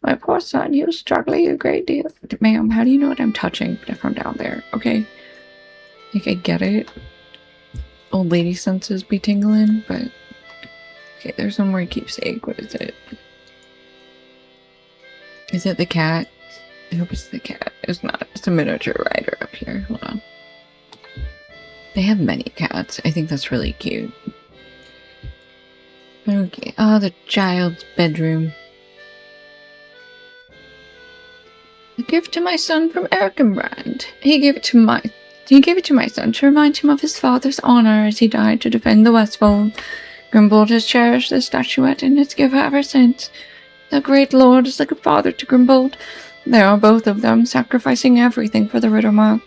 My poor son, he was struggling a great deal. Ma'am, how do you know what I'm touching from down there? Okay. Like, I get it. Old lady senses be tingling, but... Okay, there's one more keepsake. What is it? Is it the cat? I hope it's the cat. It's not. It's a miniature rider up here. Hold on. They have many cats. I think that's really cute. Okay. Oh, the child's bedroom. A gift to my son from Erkenbrand. He gave it to my son to remind him of his father's honor as he died to defend the Westfold. Grimbold has cherished the statuette and its giver ever since. The great lord is like a father to Grimbold. There are both of them, sacrificing everything for the Rittermark,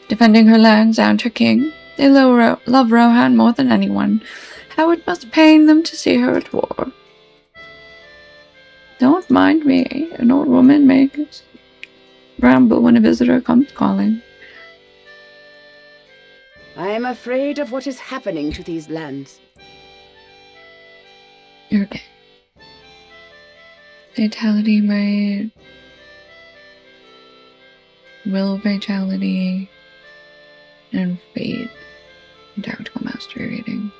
defending her lands and her king. They love Rohan more than anyone. How it must pain them to see her at war. Don't mind me. An old woman makes ramble when a visitor comes calling. I am afraid of what is happening to these lands. You're okay. Fatality rate. Will vitality. And fate. Tactical mastery rating.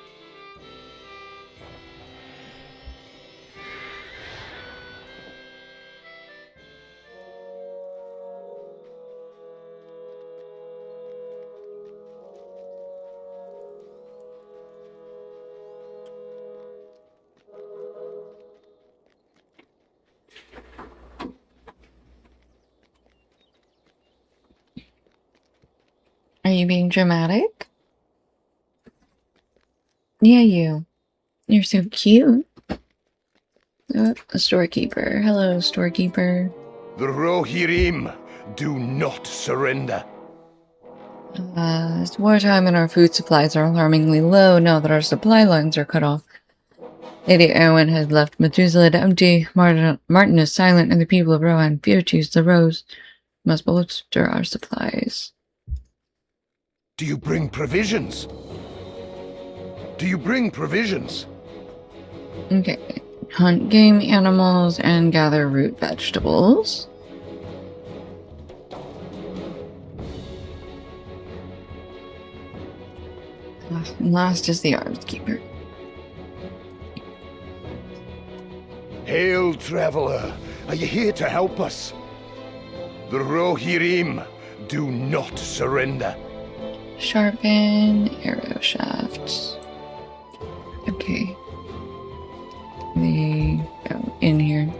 Are you being dramatic? Yeah, you. You're so cute. A storekeeper. Hello, storekeeper. The Rohirrim do not surrender. It's wartime and our food supplies are alarmingly low now that our supply lines are cut off. Lady Erwin has left Methuselah empty. Martin is silent, and the people of Rohan fear to use the rose. Must bolster our supplies. Do you bring provisions? Do you bring provisions? Okay. Hunt game animals and gather root vegetables. Last is the arms keeper. Hail, traveler. Are you here to help us? The Rohirrim do not surrender. Sharpen arrow shafts. Okay. They go in here.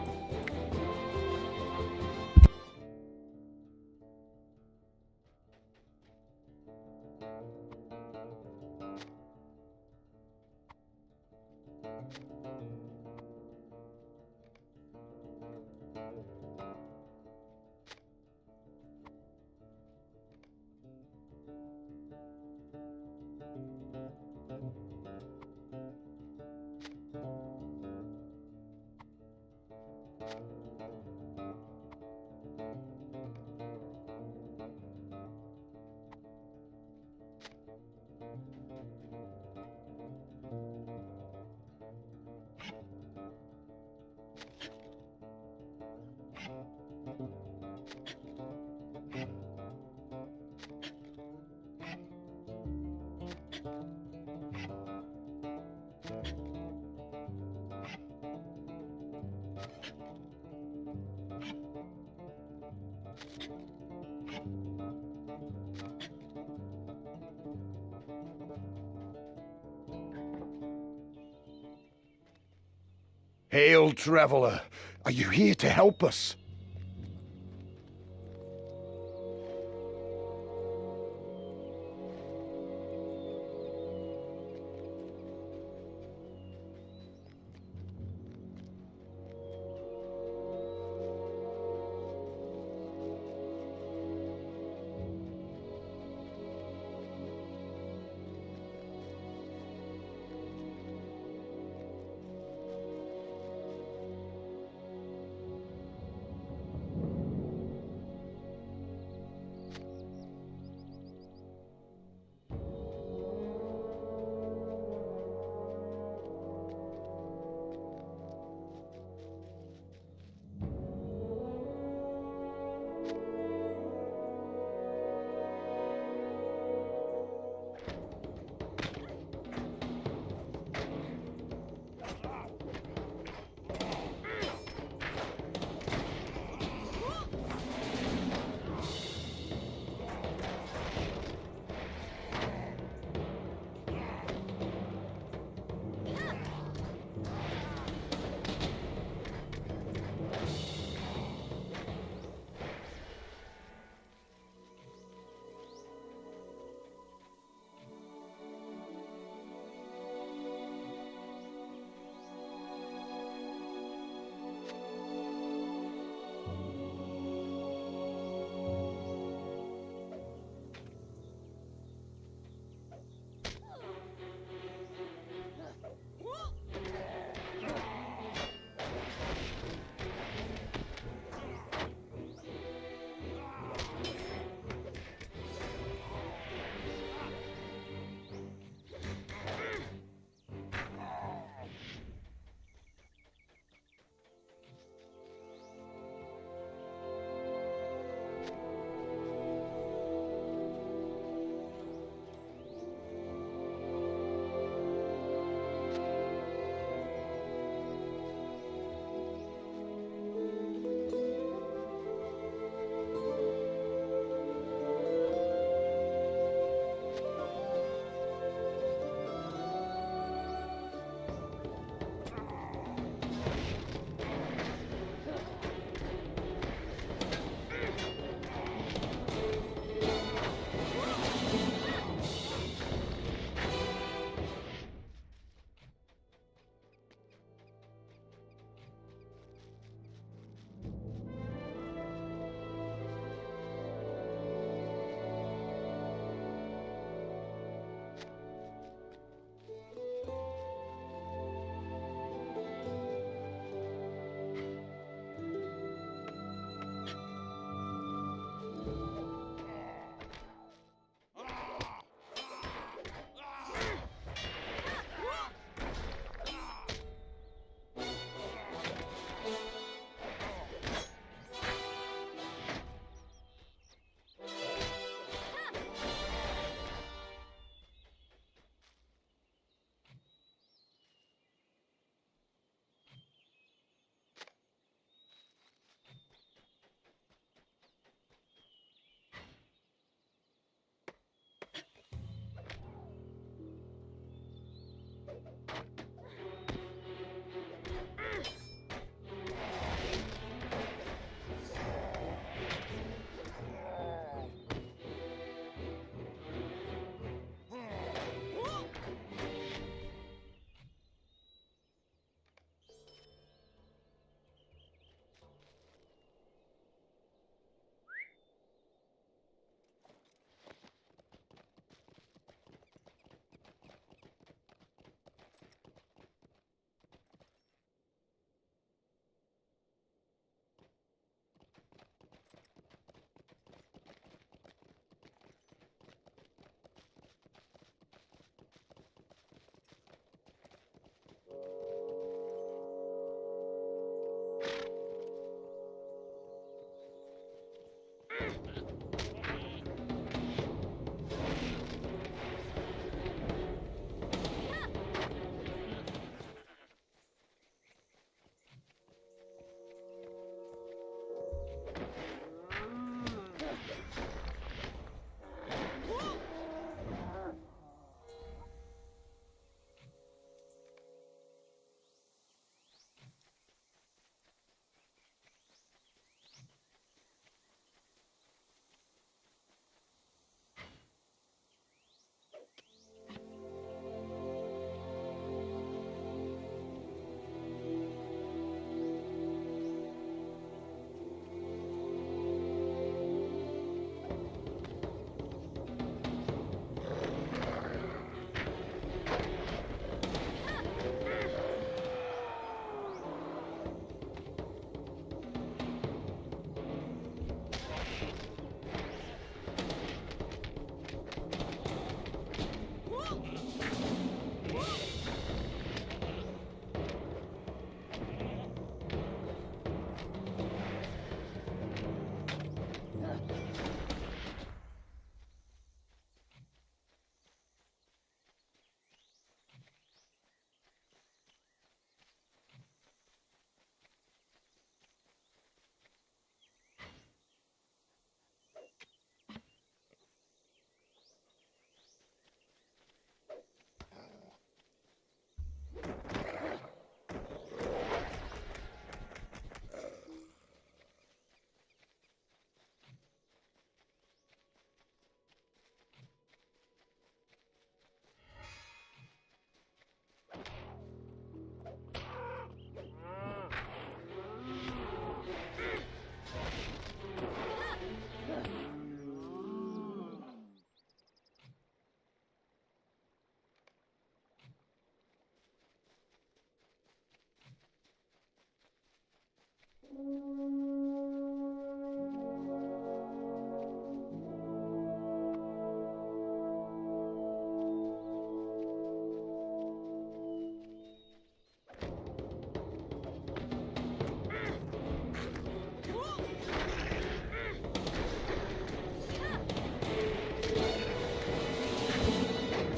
Hail, traveler. Are you here to help us?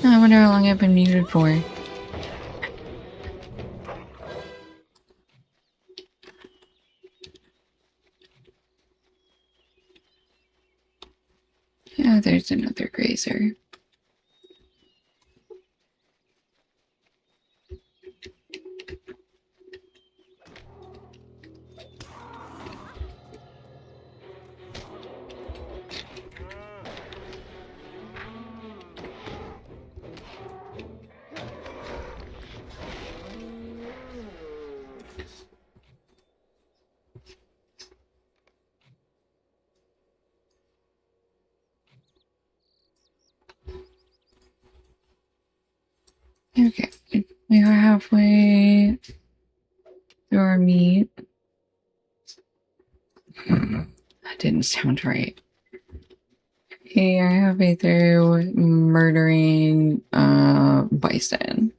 I wonder how long I've been muted for. Yeah, there's another grazer. Okay, we are halfway through our meat. That didn't sound right. Okay, I halfway through murdering bison.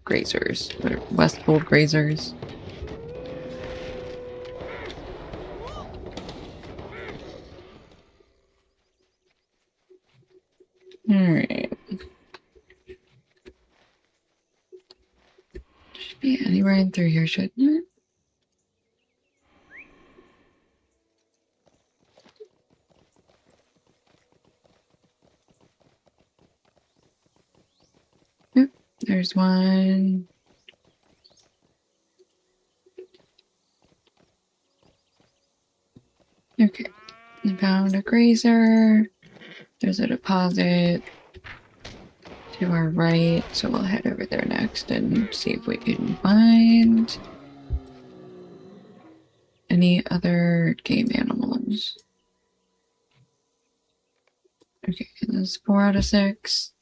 Grazers. What are Westfold grazers? Alright. Should be anywhere in through here, shouldn't it? Oop, there's one. Okay. I found a grazer. There's a deposit to our right, so we'll head over there next and see if we can find any other game animals. Okay, that's 4 out of 6.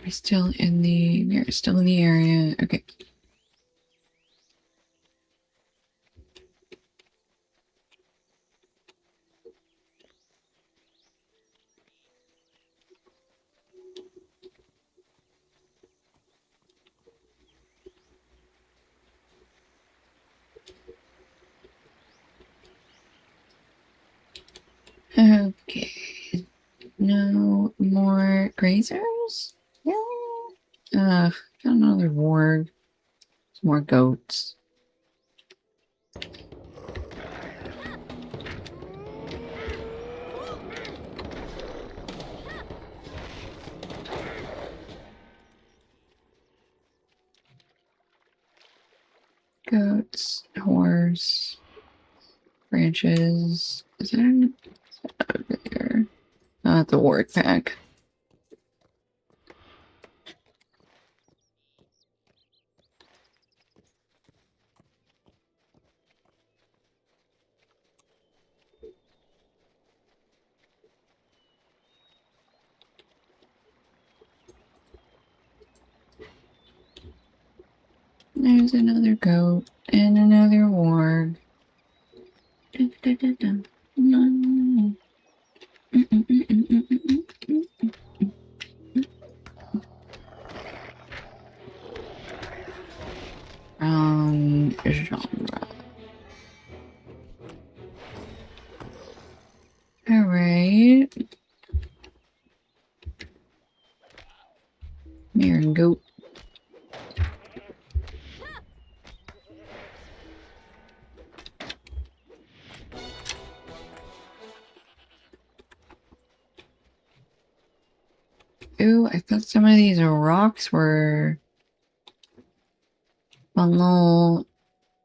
We're still in the area. Okay. Okay. No more grazers? Yeah. Got another warg. Some more goats. Goats, horse, branches. Is that over there? The warg pack. There's another goat and another warg. Dun, dun, dun, dun. Mm, mm, mm, mm, mm, mm, mm, mm, mm. Genre. Alright. Mare and goat. Ooh, I thought some of these rocks were a little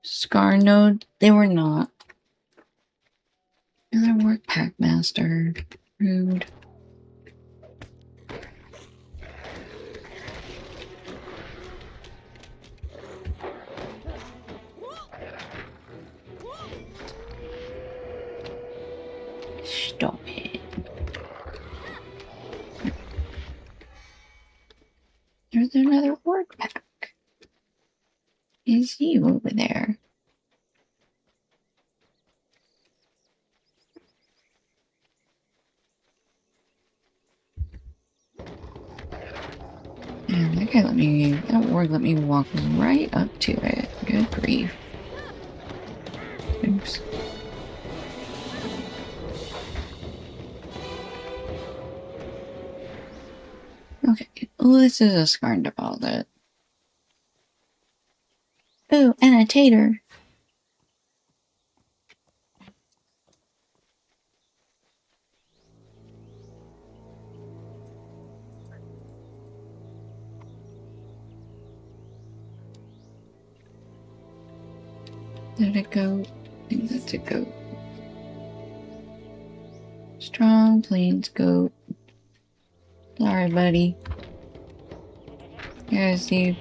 scar node. They were not. Another work pack master. Rude. Stop it. There's another work pack. Is he over there? And that warg let me walk right up to it. Good grief. Oops. Okay, well, this is a scarn deposit. Ooh, and a tater. Did it go? I think that's a goat. Strong plains goat. Sorry, buddy. Yes, you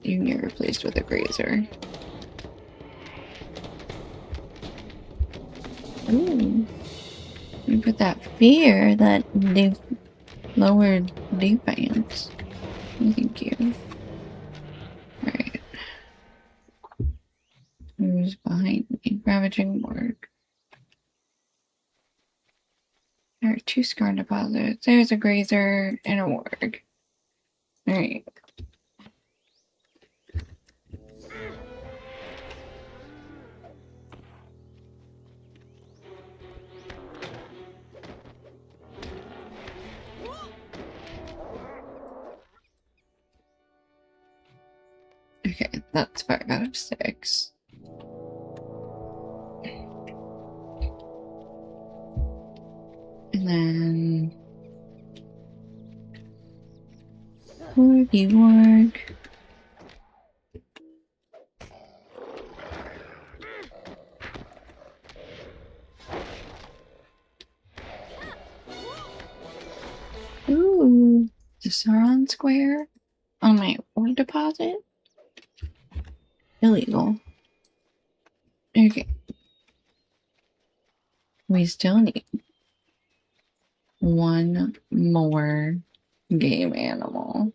can get replaced with a grazer. Ooh. You put that fear that they've lowered defense. Thank you. Alright. Who's behind me? Ravaging work. There are 2 scar deposits. There's a grazer and a warg. Alright. Okay, that's 5 out of 6. And then wargy warg. Ooh, the Sauron Square on my ore deposit? Illegal. Okay. We still need 1 more game animal.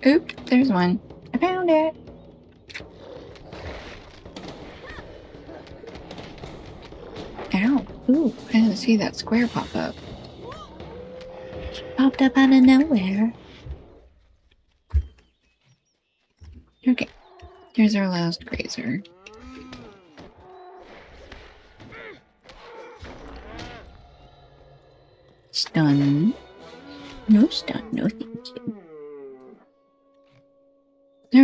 Oops, there's one. I found it. Ow. Ooh, I didn't see that square pop up. Popped up out of nowhere. Okay. Here's our last grazer. Stun. No stun, no thank you.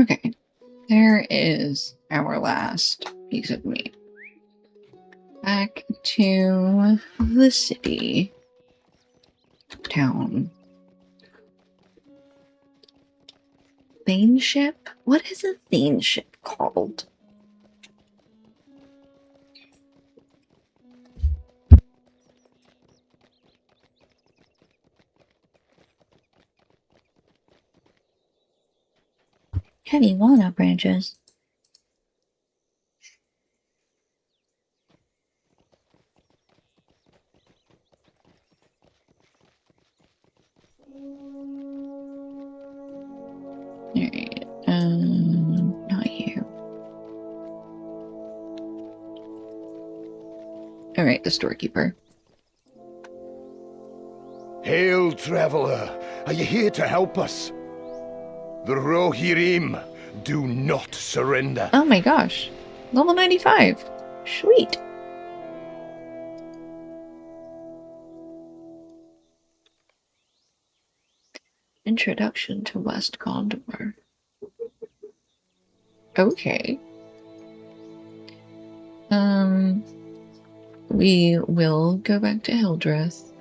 Okay. There is our last piece of meat. Back to the city. Town. Thane ship? What is a Thane ship called? Heavy walnut branches. Alright, not you. Alright, the storekeeper. Hail, traveler! Are you here to help us? The Rohirrim do not surrender. Oh my gosh. Level 95. Sweet. Introduction to West Gondor. Okay. We will go back to Hildreth.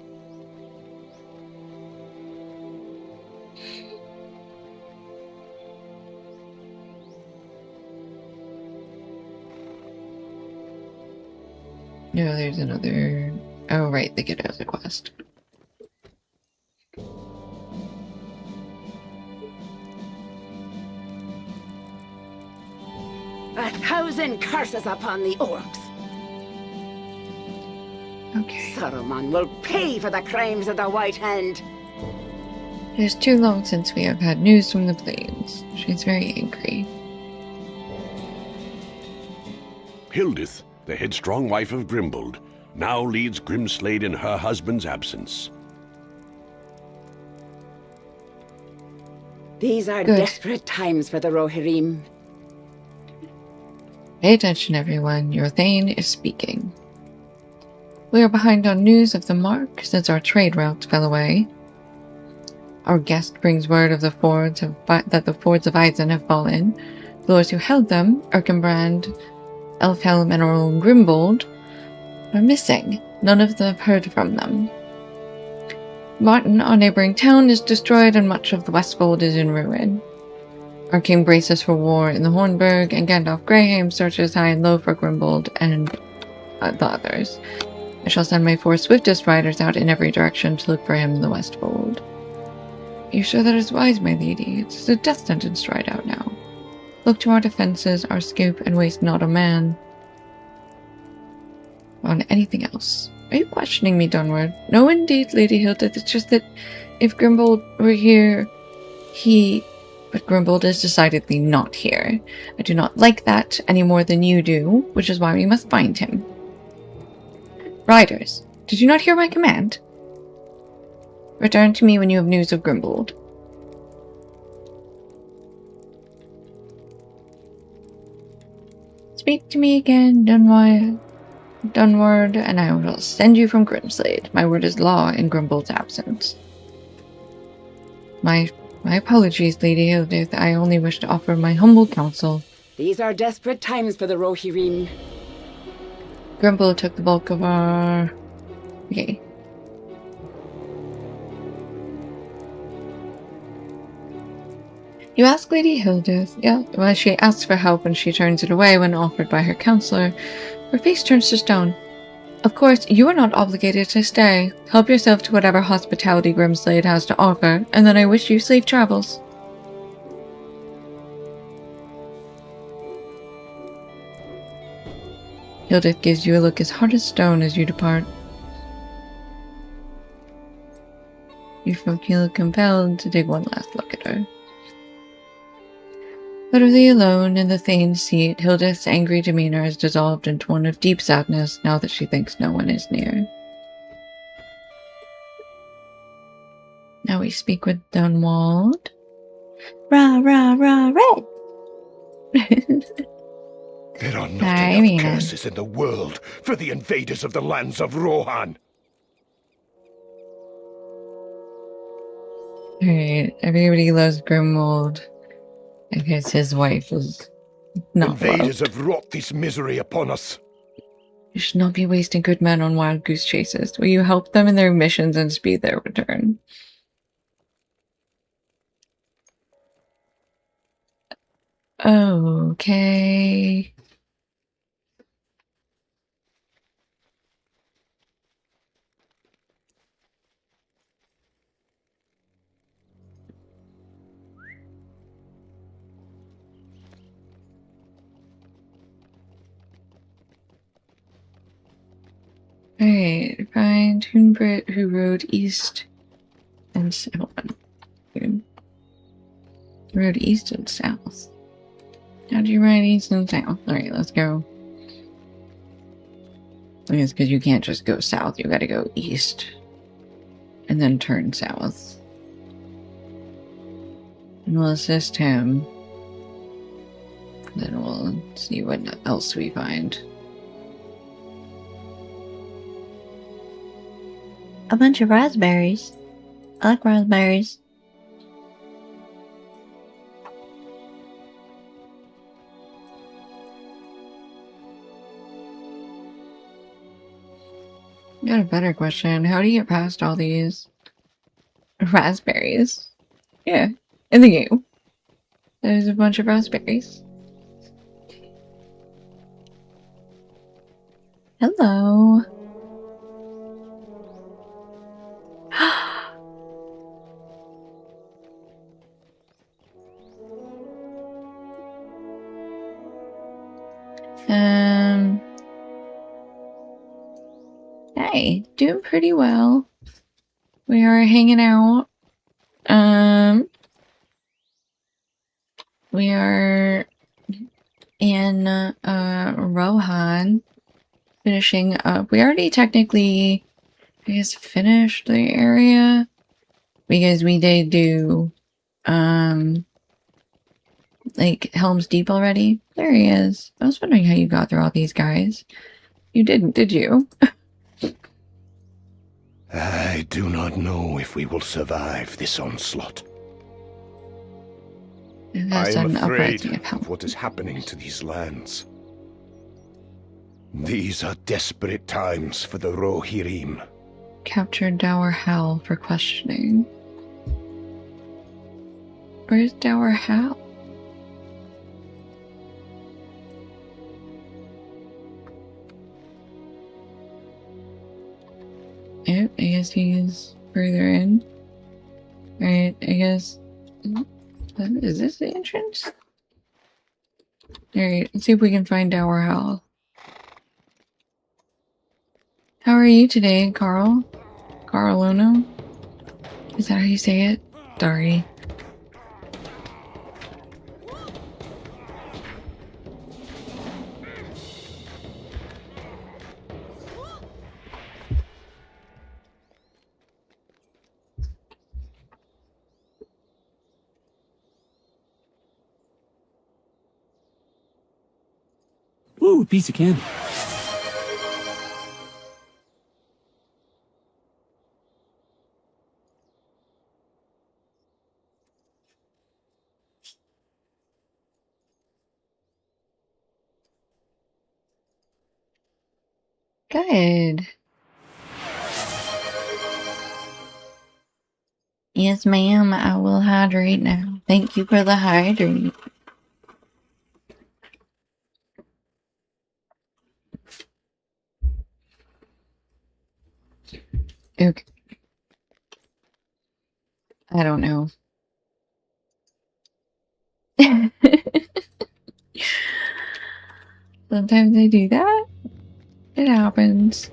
No, there's another... Oh, right, the Kiddo's a quest. 1,000 curses upon the orcs! Okay. Saruman will pay for the crimes of the White Hand! It is too long since we have had news from the plains. She's very angry. Hildith, the headstrong wife of Grimbold, now leads Grimslade in her husband's absence. These are Good. desperate times for the Rohirrim. Pay attention, everyone. Your Thane is speaking. We are behind on news of the Mark since our trade routes fell away. Our guest brings word of that the fords of Eisen have fallen. The lords who held them, Erkenbrand, Elfhelm, and Earl Grimbold, are missing. None of them have heard from them. Martin, our neighboring town, is destroyed and much of the Westfold is in ruin. Our king braces for war in the Hornburg, and Gandalf Greyheim searches high and low for Grimbold and the others. I shall send my 4 swiftest riders out in every direction to look for him in the Westfold. Are you sure that is wise, my lady? It is a death sentence to ride out now. Look to our defences, our scoop, and waste not a man on anything else. Are you questioning me, Dunward? No, indeed, Lady Hildeth. It's just that if Grimbold were here, But Grimbold is decidedly not here. I do not like that any more than you do, which is why we must find him. Riders, did you not hear my command? Return to me when you have news of Grimbold. Speak to me again, Dunward, and I will send you from Grimslade. My word is law in Grimbold's absence. My apologies, Lady Hildeth. I only wish to offer my humble counsel. These are desperate times for the Rohirrim. Grimbold took the bulk of our... Okay. You ask Lady Hildeth. Yeah, well, she asks for help and she turns it away when offered by her counselor. Her face turns to stone. Of course, you are not obligated to stay. Help yourself to whatever hospitality Grimslade has to offer, and then I wish you safe travels. Hildeth gives you a look as hard as stone as you depart. You feel compelled to take one last look at her. Utterly alone in the Thane's seat, Hildeth's angry demeanor is dissolved into one of deep sadness now that she thinks no one is near. Now we speak with Dunwald. Rah, rah, rah, red! There are not I enough mean, curses in the world for the invaders of the lands of Rohan. Alright, everybody loves Grimwald. I guess his wife is not Invaders loved. have wrought this misery upon us. You should not be wasting good men on wild goose chases. Will you help them in their missions and speed their return? Okay. Alright, find Hoonbrit who rode east and south. Rode east and south. How do you ride east and south? Alright, let's go. I guess because you can't just go south, you gotta go east. And then turn south. And we'll assist him. Then we'll see what else we find. A bunch of raspberries. I like raspberries. Got a better question. How do you get past all these raspberries? Yeah, in the game. There's a bunch of raspberries. Hello. Hey, doing pretty well. We are hanging out. We are in Rohan. finishing up. We already technically, I guess, finished the area because we did do, like Helm's Deep already. There he is. I was wondering how you got through all these guys. You didn't, did you? I do not know if we will survive this onslaught. I am afraid of what is happening to these lands. These are desperate times for the Rohirrim. Captured Dower Hal for questioning. Where's Dower Hal? Yep, I guess he's further in. Alright, I guess... Is this the entrance? Alright, let's see if we can find Dower Hal. How are you today, Carl? Carl Uno? Is that how you say it? Sorry. Ooh, piece of candy. Good. Yes, ma'am, I will hydrate now. Thank you for the hydrate. Okay. I don't know. Sometimes I do that. It happens.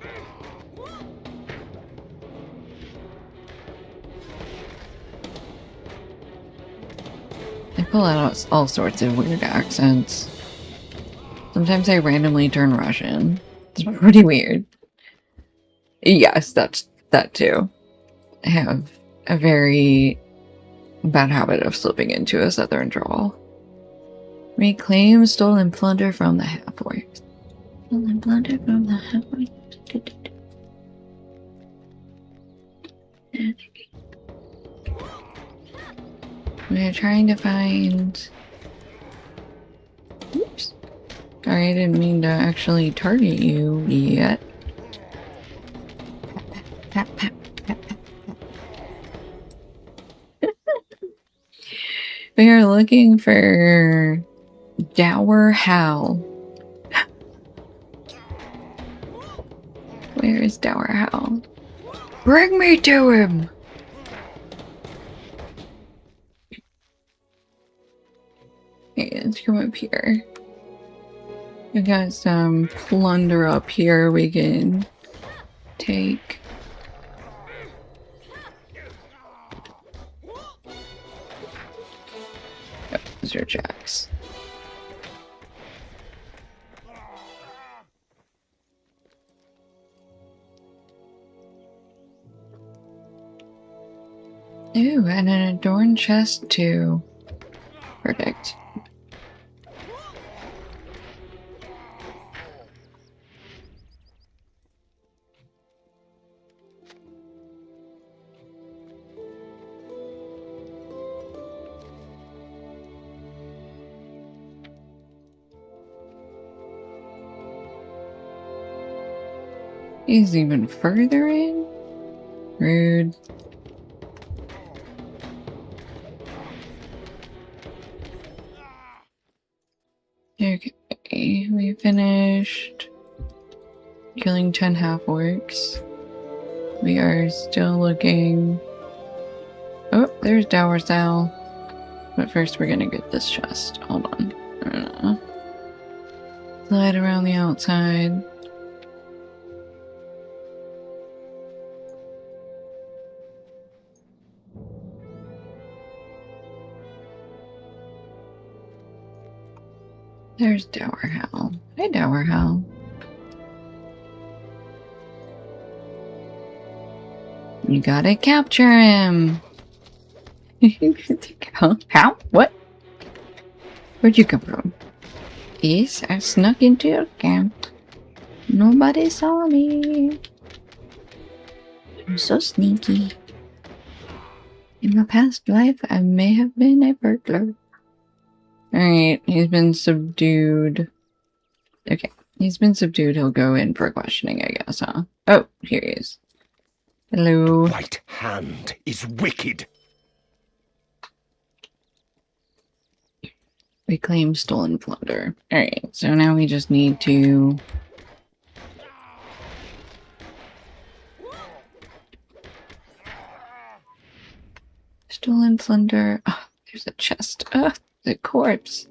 I pull out all sorts of weird accents. Sometimes I randomly turn Russian. It's pretty weird. Yes, that's that too. I have a very bad habit of slipping into a southern drawl. Reclaim stolen plunder from the half-orcs. Stolen plunder from the half-orcs. We're trying to find... Oops. Sorry, I didn't mean to actually target you yet. Pat, pat, pat, pat, pat. We are looking for Dower Hal. Where is Dower Hal? Bring me to him! Okay, let's come up here. We got some plunder up here we can take. Oh, those are jacks. Ooh, and an adorned chest too. Perfect. He's even further in? Rude. Okay, we finished killing 10 half-orcs. We are still looking... Oh, there's Dower Hal. But first we're gonna get this chest. Hold on. Slide around the outside. There's Dower Hal. Hi, Dower Hal. You gotta capture him. How? What? Where'd you come from? Yes, I snuck into your camp. Nobody saw me. I'm so sneaky. In my past life, I may have been a burglar. Alright, he's been subdued. Okay, he's been subdued. He'll go in for questioning, I guess, huh? Oh, here he is. Hello. The White Hand is wicked. Reclaim stolen plunder. Alright, so now we just need to... Stolen plunder. Oh, there's a chest. The corpse.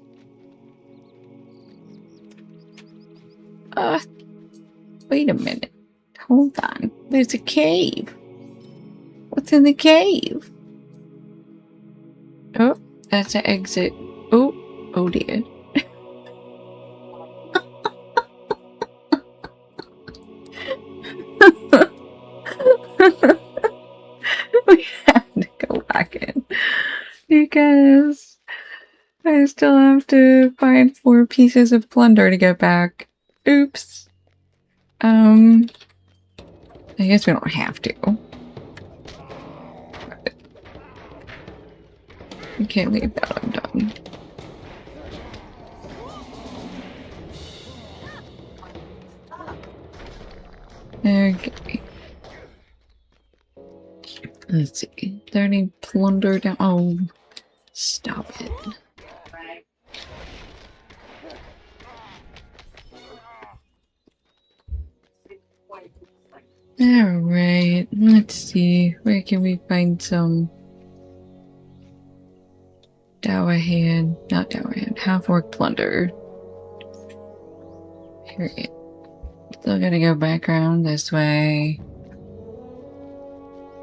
Wait a minute. Hold on. There's a cave. What's in the cave? Oh, that's an exit. Oh dear. We have to go back in because I still have to find 4 pieces of plunder to get back. Oops. I guess we don't have to. We can't leave that undone. Okay. Let's see. Is there any plunder down? Oh, stop it. Alright, let's see. Where can we find some half-orc plunder. Period. Still gotta go back around this way.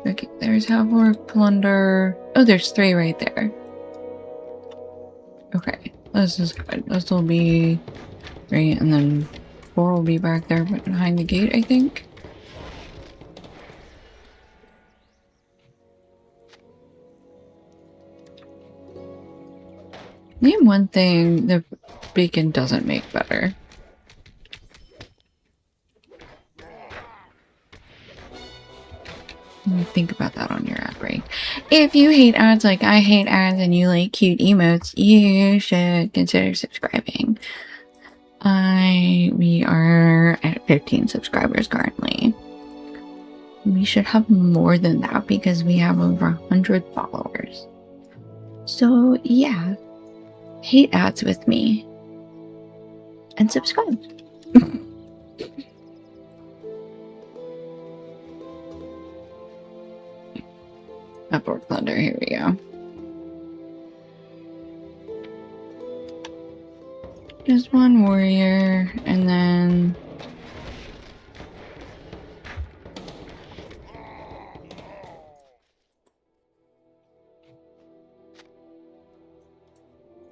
Okay, there's half-orc plunder. Oh, there's 3 right there. Okay, this is good. This will be 3, and then 4 will be back there behind the gate, I think. Name one thing the beacon doesn't make better. Think about that on your ad break. If you hate ads like I hate ads and you like cute emotes, you should consider subscribing. We are at 15 subscribers currently. We should have more than that because we have over 100 followers. So yeah, hate ads with me and subscribe. Upward Thunder, here we go. Just one warrior, and then...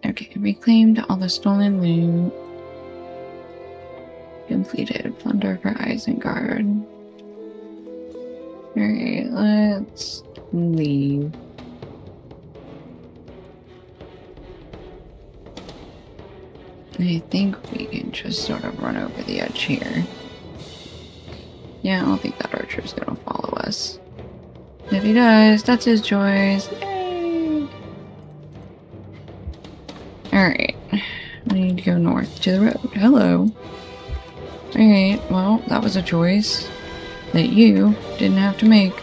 Okay, reclaimed all the stolen loot. Completed. Plunder for Isengard. Alright, let's leave. I think we can just sort of run over the edge here. Yeah, I don't think that archer's gonna follow us. If he does, that's his choice. Yay! Alright. We need to go north to the road. Hello. Alright, well, that was a choice that you didn't have to make.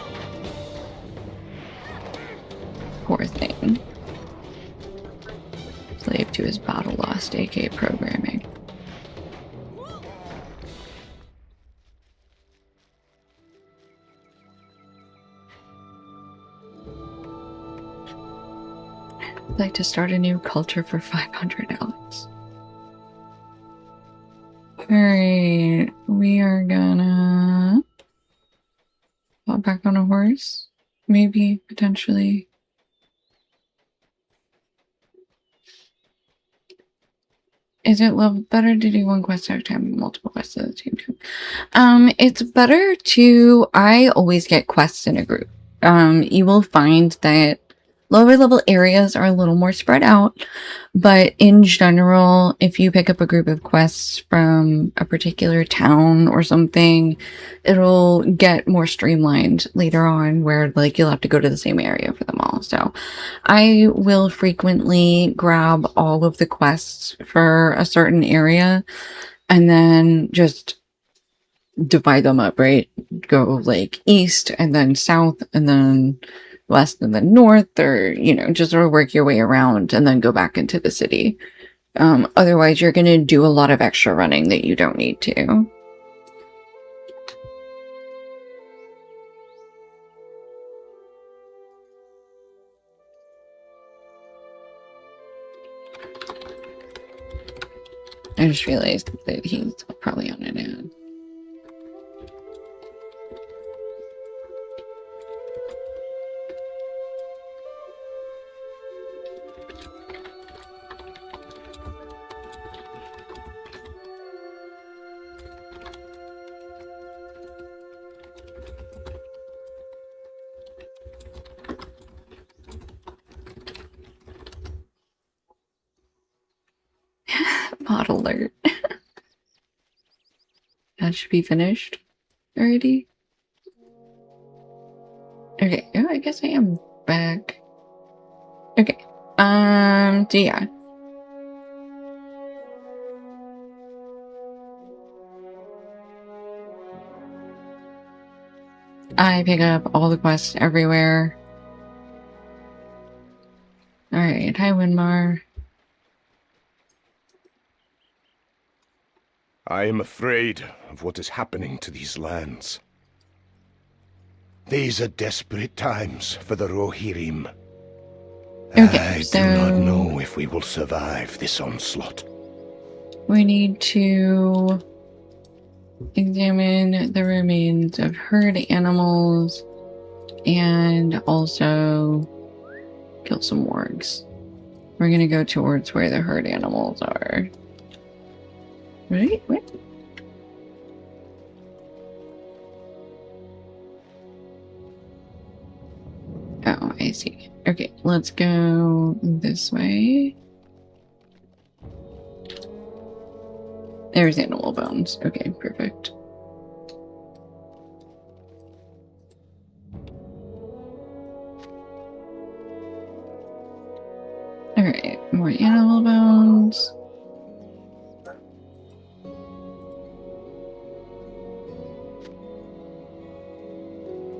Poor thing. Slave to his battle lost AK programming. I'd like to start a new culture for 500 Alex. Alright, we are gonna hop back on a horse. Maybe, potentially. Is it better to do one quest at a time, multiple quests at the same time? It's better to. I always get quests in a group. You will find that lower level areas are a little more spread out, but in general, if you pick up a group of quests from a particular town or something, it'll get more streamlined later on where like you'll have to go to the same area for them all. So I will frequently grab all of the quests for a certain area and then just divide them up, right? Go like east and then south and then west and then north, or just sort of work your way around and then go back into the city. Otherwise, you're going to do a lot of extra running that you don't need to. I just realized that he's probably on an ad. Pod alert. That should be finished already. Okay, oh, I guess I am back. Okay. So yeah. I pick up all the quests everywhere. Alright, hi Winmar. I am afraid of what is happening to these lands. These are desperate times for the Rohirrim. Okay, I do not know if we will survive this onslaught. We need to examine the remains of herd animals and also kill some wargs. We're gonna go towards where the herd animals are. Right? What? Oh, I see. Okay, let's go this way. There's animal bones. Okay, perfect. Alright, more animal bones.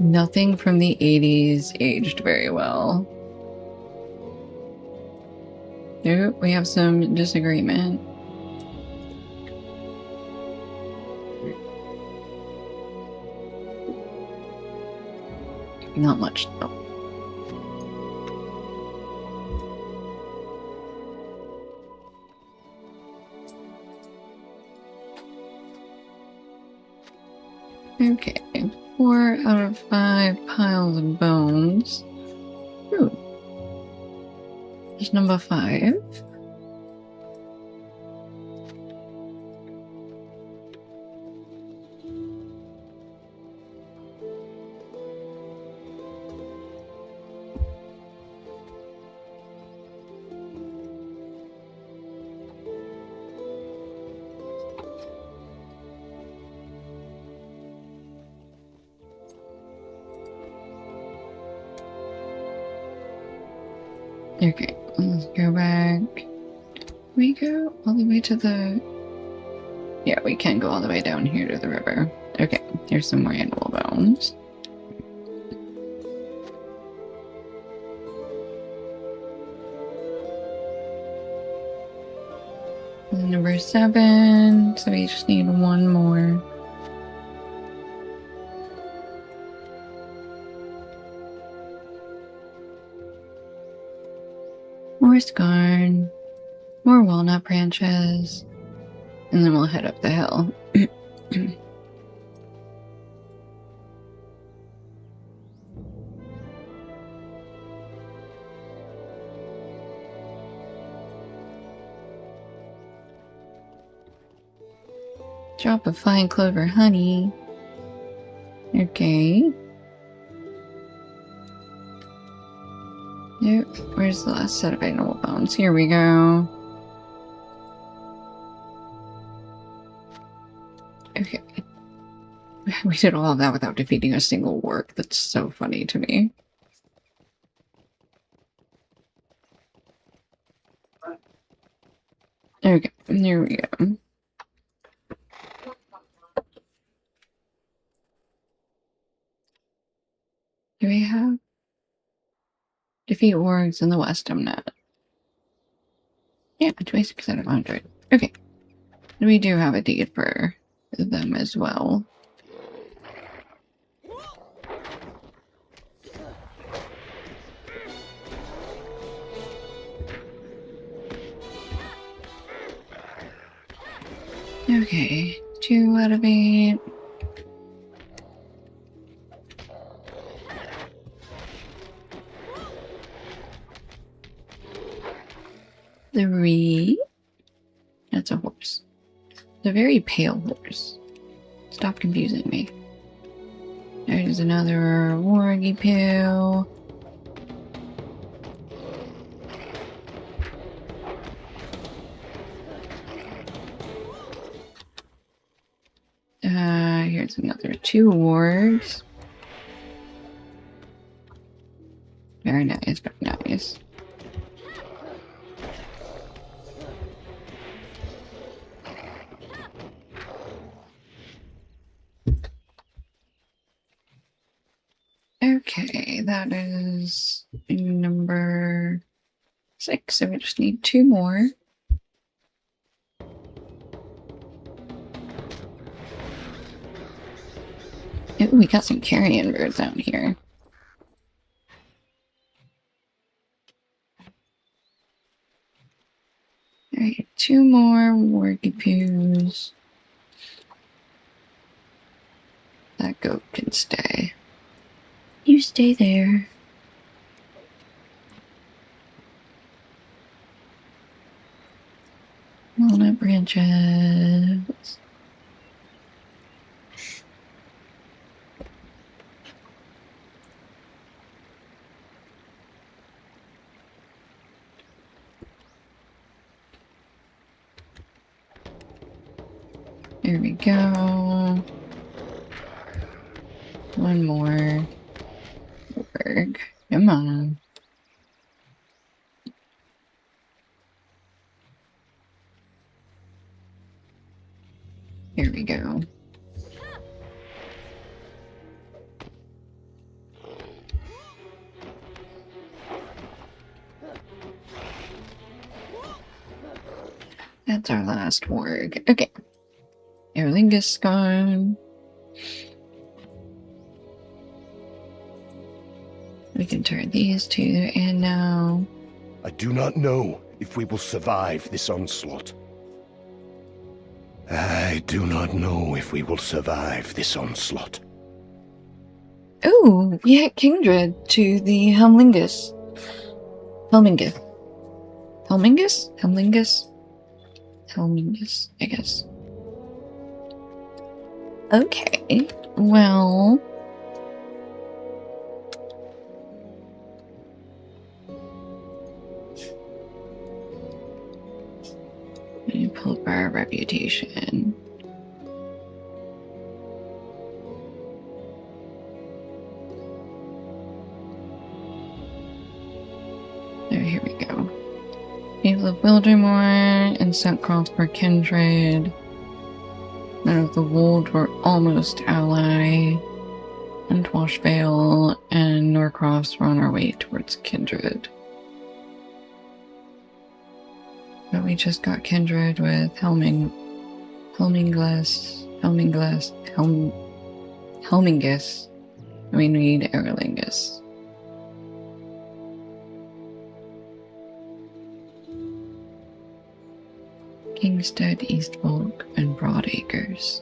Nothing from the 80s aged very well. Nope, we have some disagreement. Not much, though. Okay, 4 out of 5 piles of bones. Ooh. There's number 5. Okay, let's go back. We go all the way to the... Yeah, we can go all the way down here to the river. Okay, here's some more animal bones. Number 7, so we just need one more. More scarn, more walnut branches, and then we'll head up the hill. Drop of fine clover honey. Okay. Yep. Where's the last set of animal bones? Here we go. Okay. We did all of that without defeating a single work. That's so funny to me. Okay, here we go. Do we have defeat wargs in the Western Net? Yeah, 26 out of 100. Okay. We do have a deed for them as well. Okay, 2 out of 8. Three. That's a horse. It's a very pale horse. Stop confusing me. There's another wargy poo. Here's another 2 wargs. Very nice, very nice. Okay, that is number 6, so we just need 2 more. Ooh, we got some carrion birds out here. Alright, 2 more wargy poos. That goat can stay. You stay there. Walnut branches. There we go. 1 more. Work. Come on. Here we go. That's our last warg. Okay. Erlingus gone. We can turn these 2 in now. I do not know if we will survive this onslaught. I do not know if we will survive this onslaught. Ooh, we had Kindred to the Helmingus. Helmingus, I guess. Okay, well... Let me pull up our reputation. There, here we go. People of Wildermore and St. Crossbar Kindred. Men of the Wold were almost ally. And Washvale and Norcross were on our way towards Kindred. But we just got Kindred with Helmingus. We need Erlingus. Kingstead, Eastfolk, and Broadacres.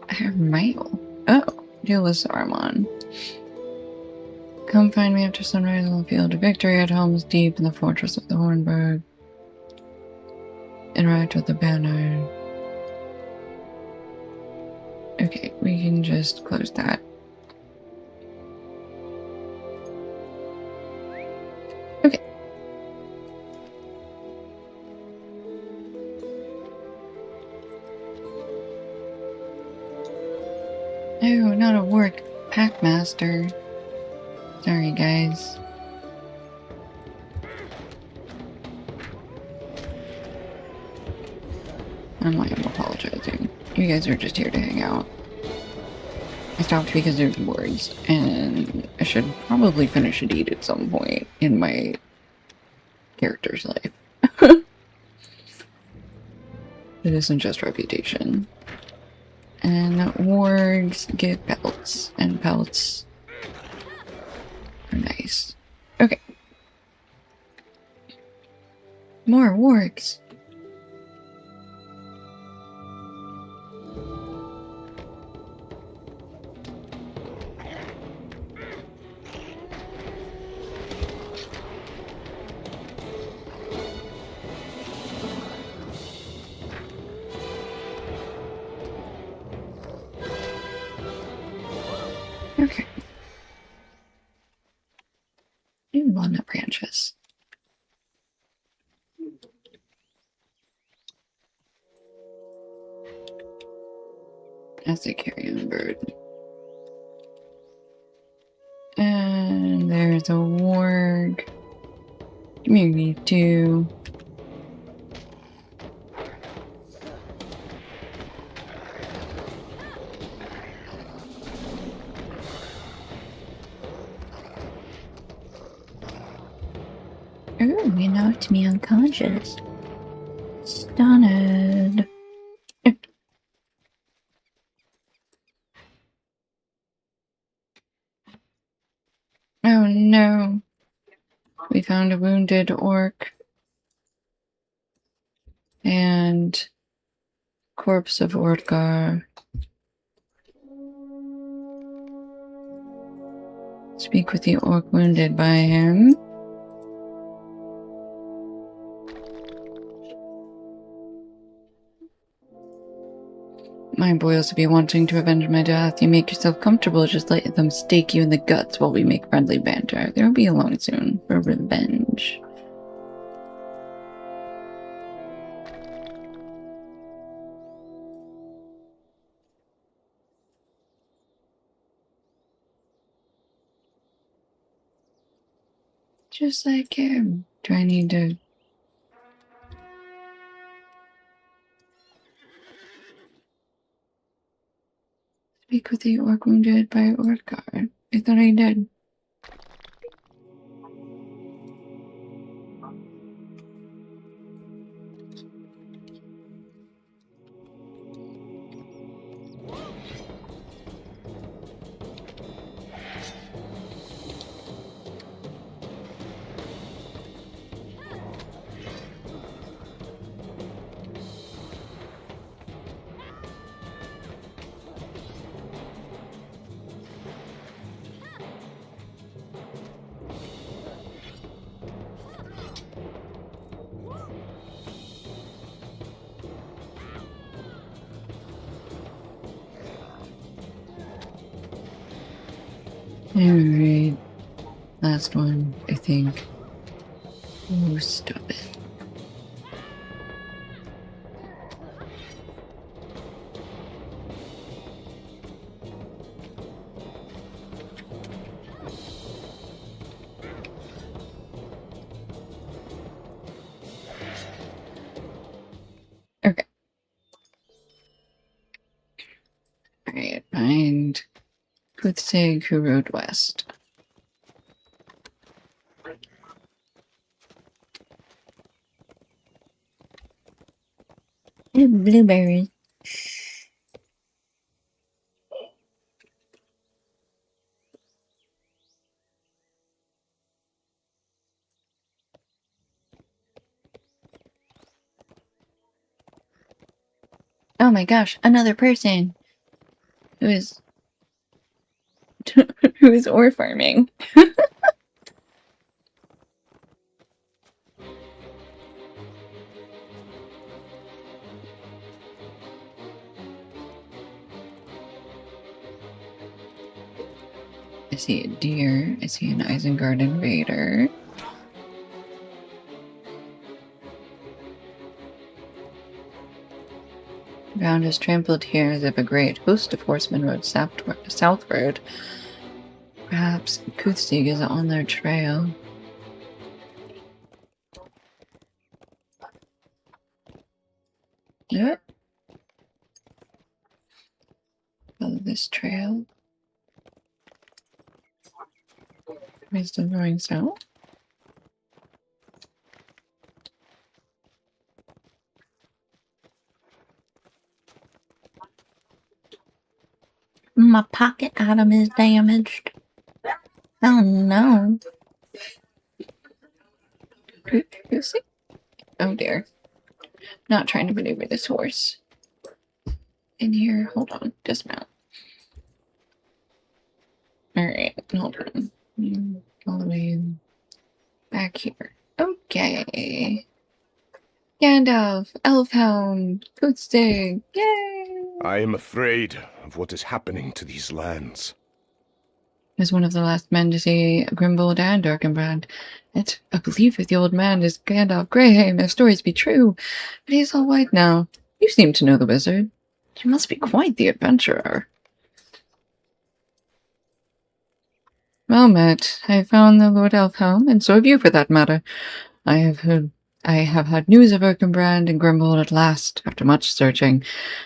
I have mail. Oh, deal with Saruman. Come find me after sunrise on the field of victory at Helm's Deep in the fortress of the Hornburg. Interact with the banner. Okay, we can just close that. Okay. Oh, not a work packmaster. Sorry, guys. I'm apologizing. You guys are just here to hang out. I stopped because there's words, and I should probably finish a deed at some point in my character's life. It isn't just reputation. And wargs give pelts, and pelts are nice. Okay. More wargs. Okay. New walnut branches. That's a carrion bird. And there's a warg. Community 2. Ooh, you knocked me unconscious. Stunned. Oh no. We found a wounded orc. And corpse of Ortgar. Speak with the orc wounded by him. My boys will be wanting to avenge my death. You make yourself comfortable, just let them stake you in the guts while we make friendly banter. They'll be alone soon for revenge. Just like him. Do I need to... Speak with the orc wounded by Ortgar? I thought I did. Alright. Last one, I think. Oh, stop it. Okay. Alright, find Kuthsig who rode west. Blueberries. Oh my gosh, another person who is who is ore farming. I see a deer. I see an Isengard invader. Ground is trampled here as if a great host of horsemen rode southward. Perhaps Kuthstig is on their trail. Yep. Follow this trail. Am I still going south? My pocket item is damaged. Oh no. Goosey? Oh dear. Not trying to maneuver this horse. In here, hold on, dismount. Alright, hold on. All the way back here. Okay. Gandalf, Elfhelm, Kuthstig, yay! I am afraid of what is happening to these lands. As one of the last men to see Grimbold and Erkenbrand. It's a belief that the old man is Gandalf Greyhaim, if stories be true. But he's all white now. You seem to know the wizard. You must be quite the adventurer. Well met. I found the Lord Elfhelm, and so have you for that matter. I have had news of Erkenbrand and Grimbold at last, after much searching.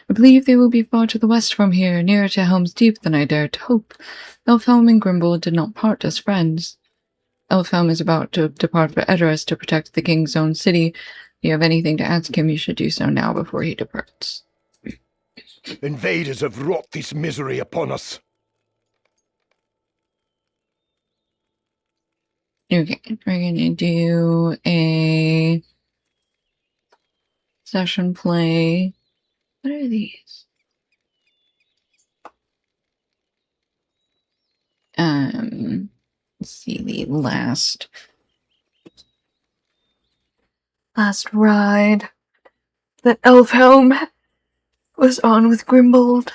I believe they will be far to the west from here, nearer to Helm's Deep than I dared to hope. Elfhelm and Grimbold did not part as friends. Elfhelm is about to depart for Edoras to protect the king's own city. If you have anything to ask him, you should do so now before he departs. Invaders have wrought this misery upon us. Okay, we're gonna do a session play. What are these? Let's see, the last ride that Elfhelm was on with Grimbold.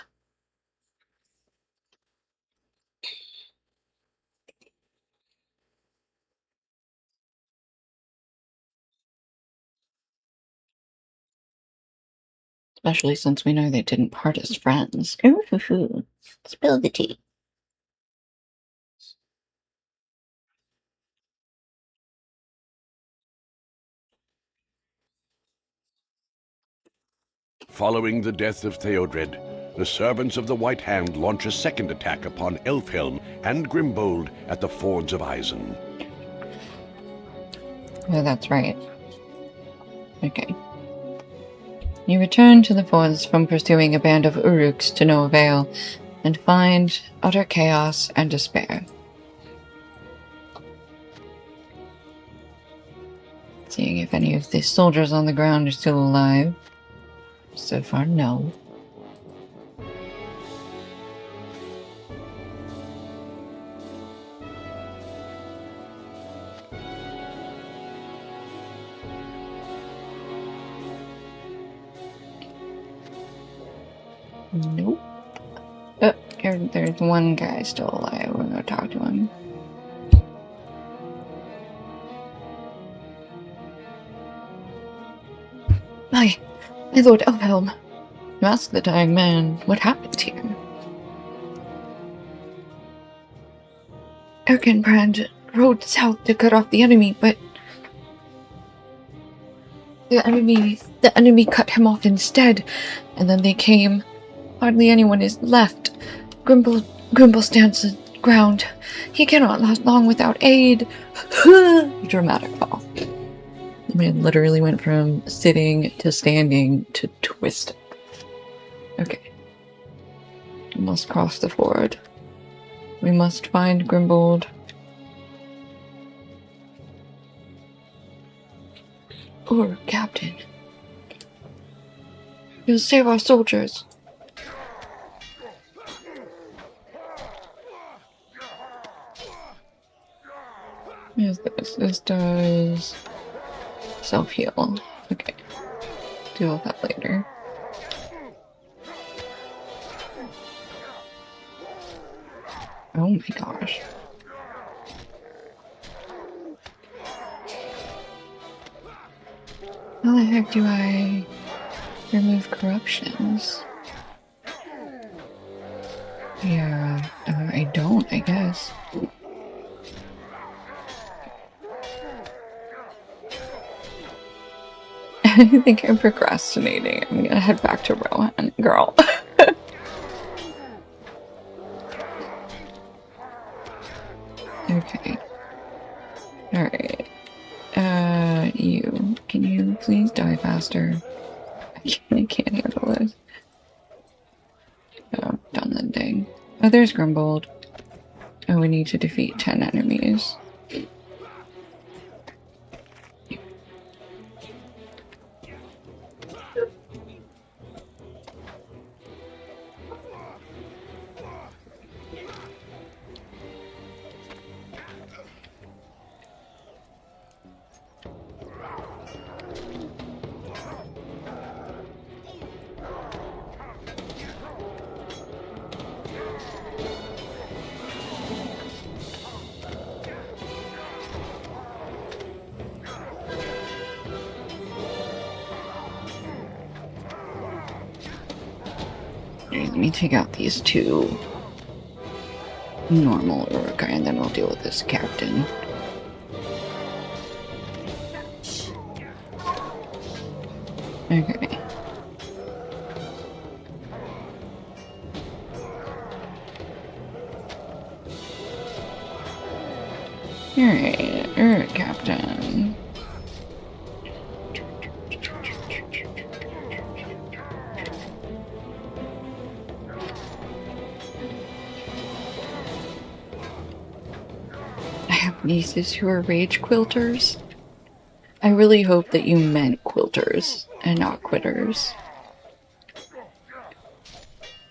Especially since we know they didn't part as friends. Ooh, spill the tea. Following the death of Theodred, the servants of the White Hand launch a second attack upon Elfhelm and Grimbold at the fords of Isen. Oh, that's right. Okay. You return to the forest from pursuing a band of Uruks to no avail, and find utter chaos and despair. Seeing if any of the soldiers on the ground are still alive. So far, no. Nope. Oh, there's one guy still alive. We're gonna talk to him. My Lord Elfhelm. You ask the dying man what happened here. Erkenbrand rode south to cut off the enemy, but the enemy cut him off instead, and then they came. Hardly anyone is left. Grimble stands the ground. He cannot last long without aid. Dramatic fall. The man literally went from sitting to standing to twisting. Okay. We must cross the ford. We must find Grimbold. Or Captain. You'll save our soldiers. Here's this. This does self-heal. Okay. Deal with that later. Oh my gosh. How the heck do I remove corruptions? Yeah, I don't, I guess. I think I'm procrastinating. I'm gonna head back to Rohan, girl. Okay. Alright. Can you please die faster? I can't handle this. Oh, done the ding. Oh, there's Grumbold. Oh, we need to defeat 10 enemies. Let me take out these two normal lurk, and then we'll deal with this captain. Okay. Alright, captain. I have nieces who are rage quilters. I really hope that you meant quilters and not quitters.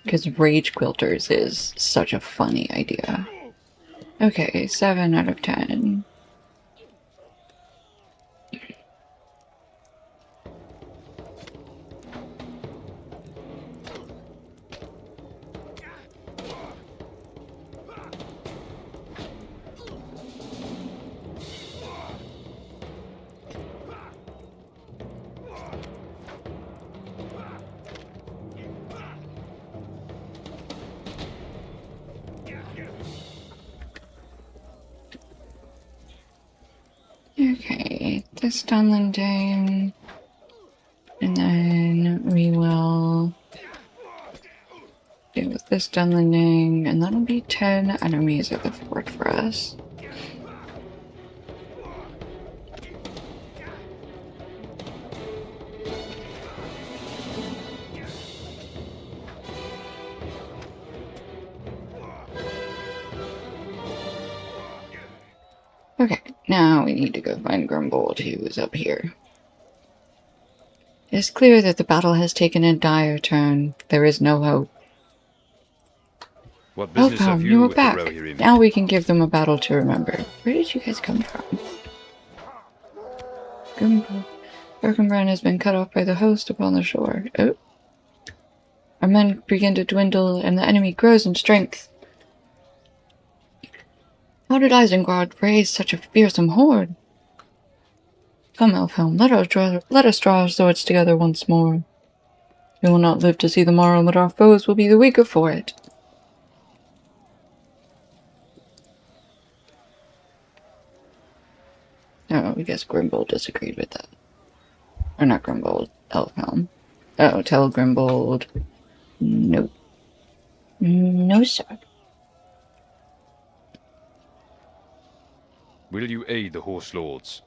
Because rage quilters is such a funny idea. Okay, 7 out of 10. Okay, this Dunland down. And then we will deal with this Dunlanding, and that'll be 10 enemies at the fort for us. Okay, now we need to go find Grumbold, who is up here. It is clear that the battle has taken a dire turn. There is no hope. What business have you are with back. the Rohirrim? Now we can give them a battle to remember. Where did you guys come from? Grumbold. Erkenbrand has been cut off by the host upon the shore. Oh. Our men begin to dwindle, and the enemy grows in strength. How did Isengard raise such a fearsome horde? Come, Elfhelm, let us draw our swords together once more. We will not live to see the morrow, but our foes will be the weaker for it. Oh, I guess Grimbold disagreed with that. Or not Grimbold, Elfhelm. Oh, tell Grimbold. Nope. No, sir. Will you aid the horse lords?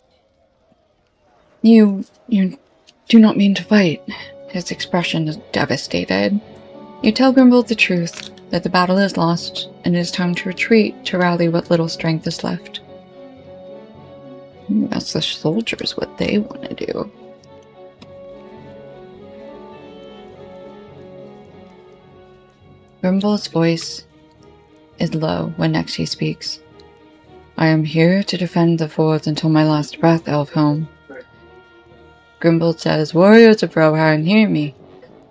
You do not mean to fight. His expression is devastated. You tell Grimbold the truth, that the battle is lost, and it is time to retreat to rally what little strength is left. Ask the soldiers what they want to do. Grimbold's voice is low when next he speaks. I am here to defend the fords until my last breath, Elfhelm. Grimbold says, Warriors of Rohan, hear me.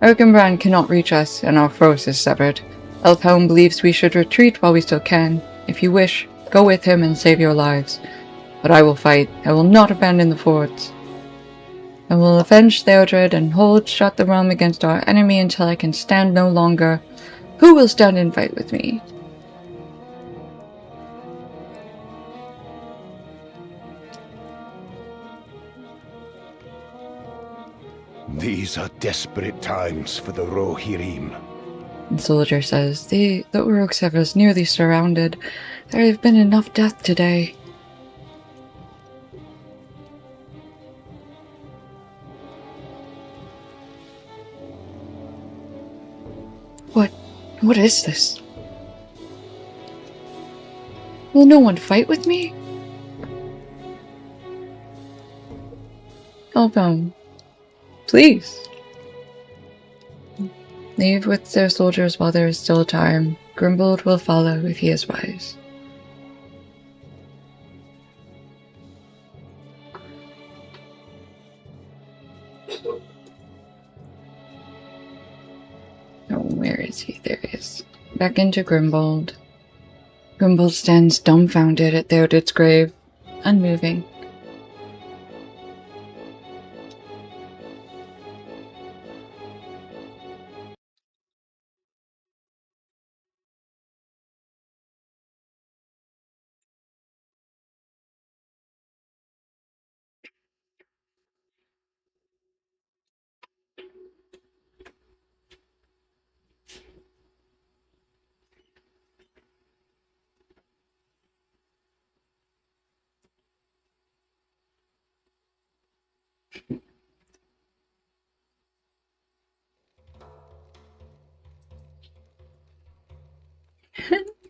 Erkenbrand cannot reach us, and our force is severed. Elfhelm believes we should retreat while we still can. If you wish, go with him and save your lives. But I will fight. I will not abandon the forts. I will avenge Theodred and hold shut the realm against our enemy until I can stand no longer. Who will stand and fight with me? These are desperate times for the Rohirrim. The soldier says, the Uruks have us nearly surrounded. There have been enough death today. What is this? Will no one fight with me? Elfhelm, please. Leave with their soldiers while there is still time. Grimbold will follow if he is wise. Oh, where is he? There he is. Back into Grimbold. Grimbold stands dumbfounded at Theodred's grave, unmoving.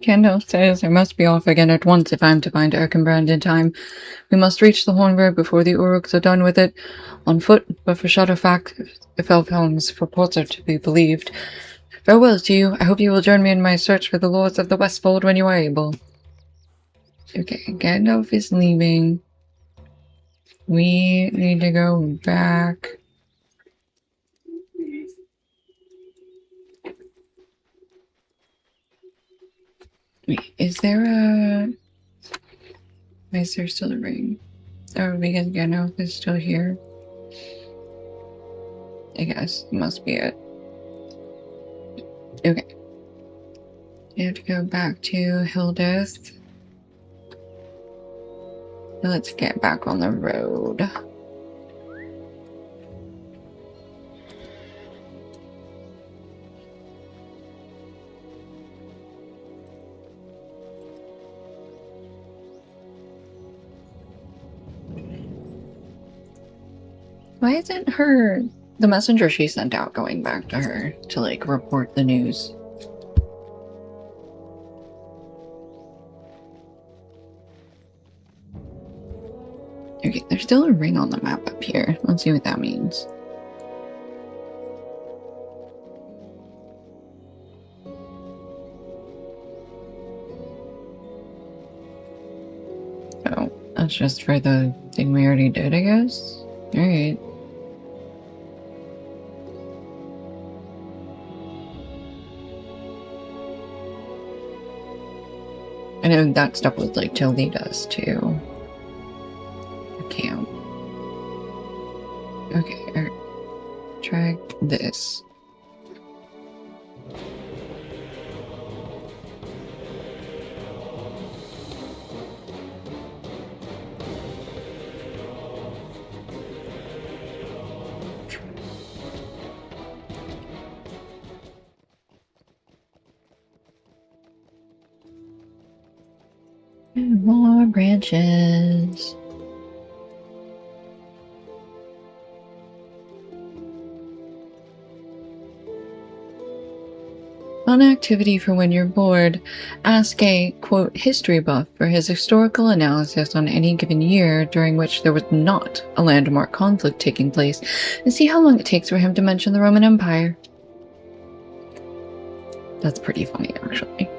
Kendall says I must be off again at once if I am to find Erkenbrand in time. We must reach the Hornburg before the Uruks are done with it. On foot, but for shadow fact, if Elfhelm's reports are to be believed. Farewell to you. I hope you will join me in my search for the Lords of the Westfold when you are able. Okay, Gandalf is leaving. We need to go back. Wait, is there a... Why is there still a ring? Oh, because Gandalf is still here. I guess. Must be it. Okay. You have to go back to Hildeth. Let's get back on the road. Why isn't the messenger she sent out going back to her to, like, report the news? Okay, there's still a ring on the map up here. Let's see what that means. Oh, that's just for the thing we already did, I guess? Alright. I know that stuff was like to lead us to a camp. Okay, try this. More branches. Fun activity for when you're bored. Ask a, quote, history buff for his historical analysis on any given year during which there was not a landmark conflict taking place, and see how long it takes for him to mention the Roman Empire. That's pretty funny, actually.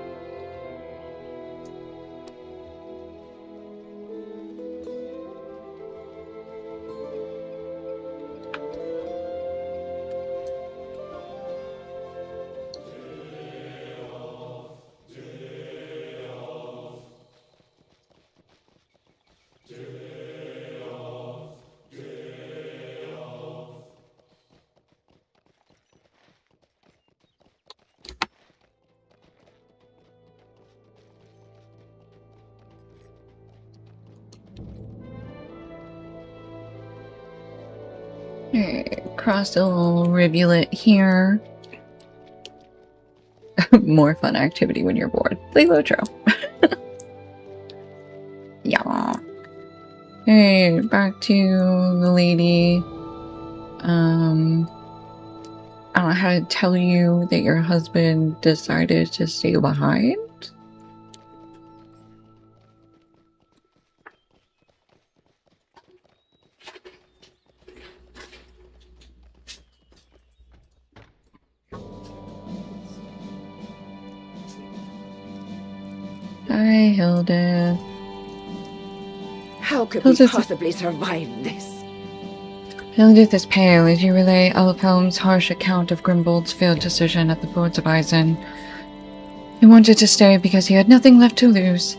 Alright, cross a little rivulet here. More fun activity when you're bored. Play Lotro. Yeah. Hey, back to the lady. I don't know how to tell you that your husband decided to stay behind. Hi, Hilda. How could we Hilda's, possibly survive this? Hilda is pale as you relay Elfhelm's harsh account of Grimbold's failed decision at the Boards of Eisen. He wanted to stay because he had nothing left to lose.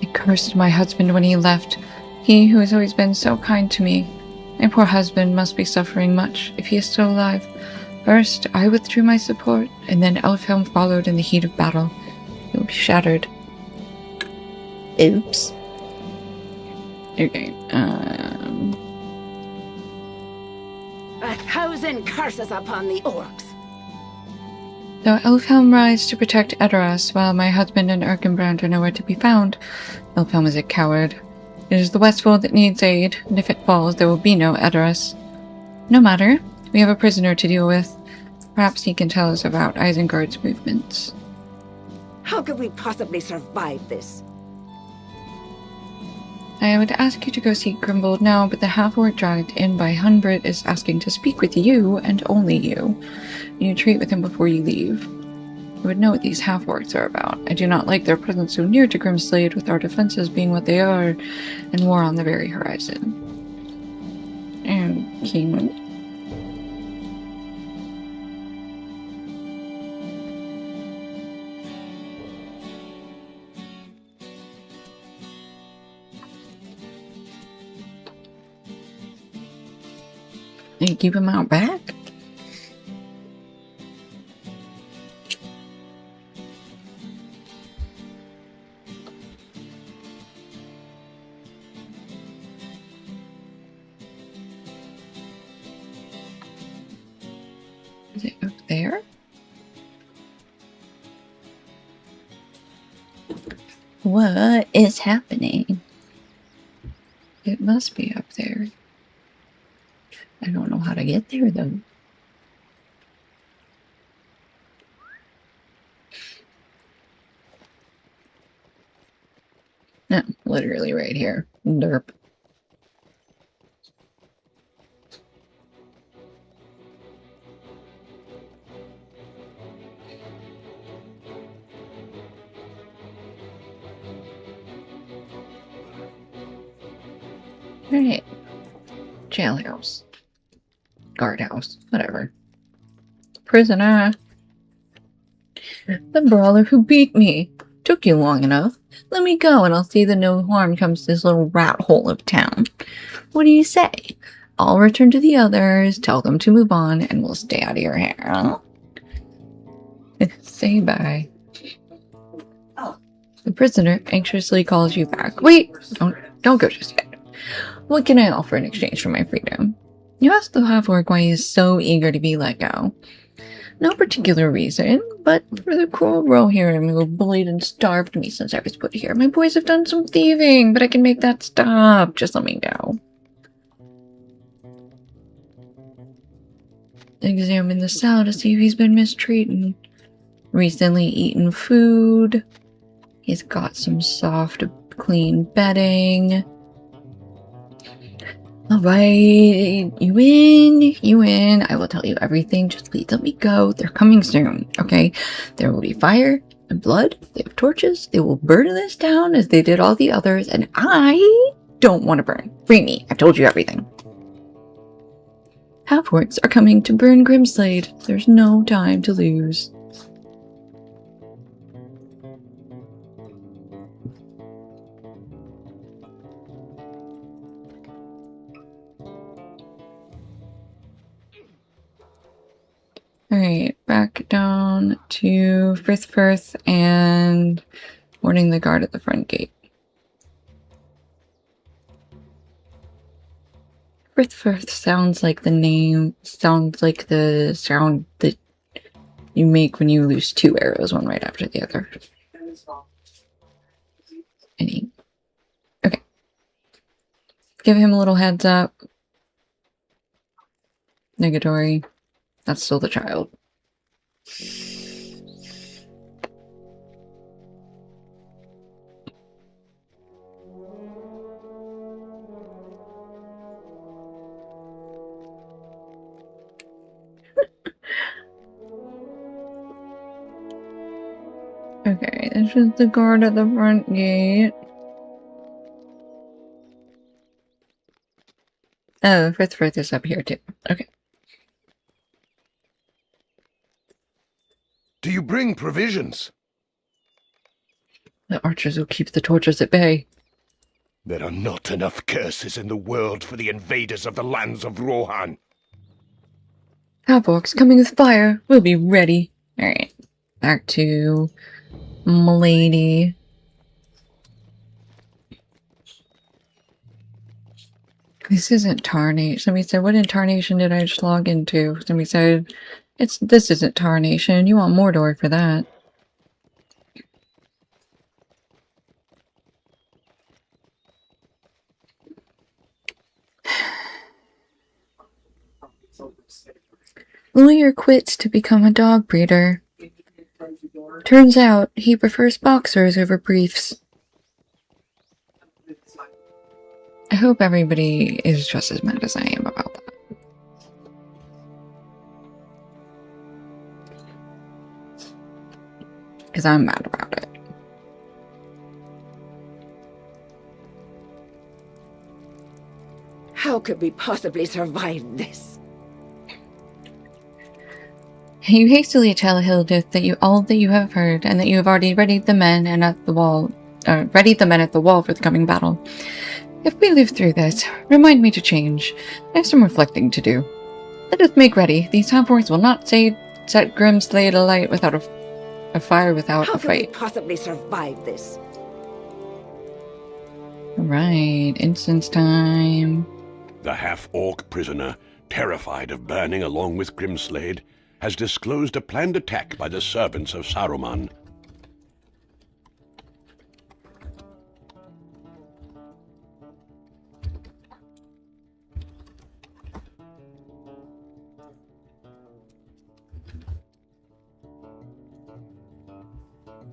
I cursed my husband when he left. He who has always been so kind to me. My poor husband must be suffering much, if he is still alive. First, I withdrew my support, and then Elfhelm followed in the heat of battle. He will be shattered. Oops. Okay, 1,000 curses upon the orcs! Though Elfhelm rides to protect Edoras, while my husband and Erkenbrand are nowhere to be found, Elfhelm is a coward. It is the Westfold that needs aid, and if it falls, there will be no Edoras. No matter, we have a prisoner to deal with. Perhaps he can tell us about Isengard's movements. How could we possibly survive this? I would ask you to go seek Grimbold now, but the half-orc dragged in by Hunbrit is asking to speak with you, and only you. You treat with him before you leave. You would know what these half-orcs are about. I do not like their presence so near to Grimslade, with our defenses being what they are, and war on the very horizon. And King. And keep him out back? Is it up there? What is happening? It must be up there. I don't know how to get there, though. No, literally right here. Derp. Alright. Jailhouse. Guardhouse. Whatever. Prisoner. The brawler who beat me. Took you long enough. Let me go and I'll see that no harm comes to this little rat hole of town. What do you say? I'll return to the others, tell them to move on, and we'll stay out of your hair, huh? Say bye. Oh. The prisoner anxiously calls you back. Wait! Don't go just yet. What can I offer in exchange for my freedom? You ask the half-orc why he is so eager to be let go. No particular reason, but for the cruel Rohirrim who bullied and starved me since I was put here. My boys have done some thieving, but I can make that stop. Just let me go. Examine the cell to see if he's been mistreated. Recently eaten food. He's got some soft, clean bedding. Alright, you in. I will tell you everything. Just please let me go. They're coming soon, okay? There will be fire and blood. They have torches. They will burn this town as they did all the others, and I don't want to burn. Free me. I've told you everything. Half-orcs are coming to burn Grimslade. There's no time to lose. Alright, back down to Frithfirth and warning the guard at the front gate. Frith sounds like the name, sounds like the sound that you make when you lose 2 arrows, one right after the other. Okay. Give him a little heads up. Negatory. That's still the child. Okay, this is the guard at the front gate. Oh, Frith is up here too. Okay. Do you bring provisions? The archers will keep the torches at bay. There are not enough curses in the world for the invaders of the lands of Rohan. Havocs coming with fire. We'll be ready. Alright. Back to Milady. This isn't Tarnation. Somebody said, what in Tarnation did I just log into? Somebody said, this isn't Tarnation. You want Mordor for that. Lawyer quits to become a dog breeder. Turns out he prefers boxers over briefs. I hope everybody is just as mad as I am about that. Because I'm mad about it. How could we possibly survive this? You hastily tell Hildith that all that you have heard, and that you have already readied the men at the wall for the coming battle. If we live through this, remind me to change. I have some reflecting to do. Let us make ready. These half-orcs will not set Grimslade alight without a fire without How a fight. could we possibly survive this? Right, instance time. The half-orc prisoner, terrified of burning along with Grimslade, has disclosed a planned attack by the servants of Saruman.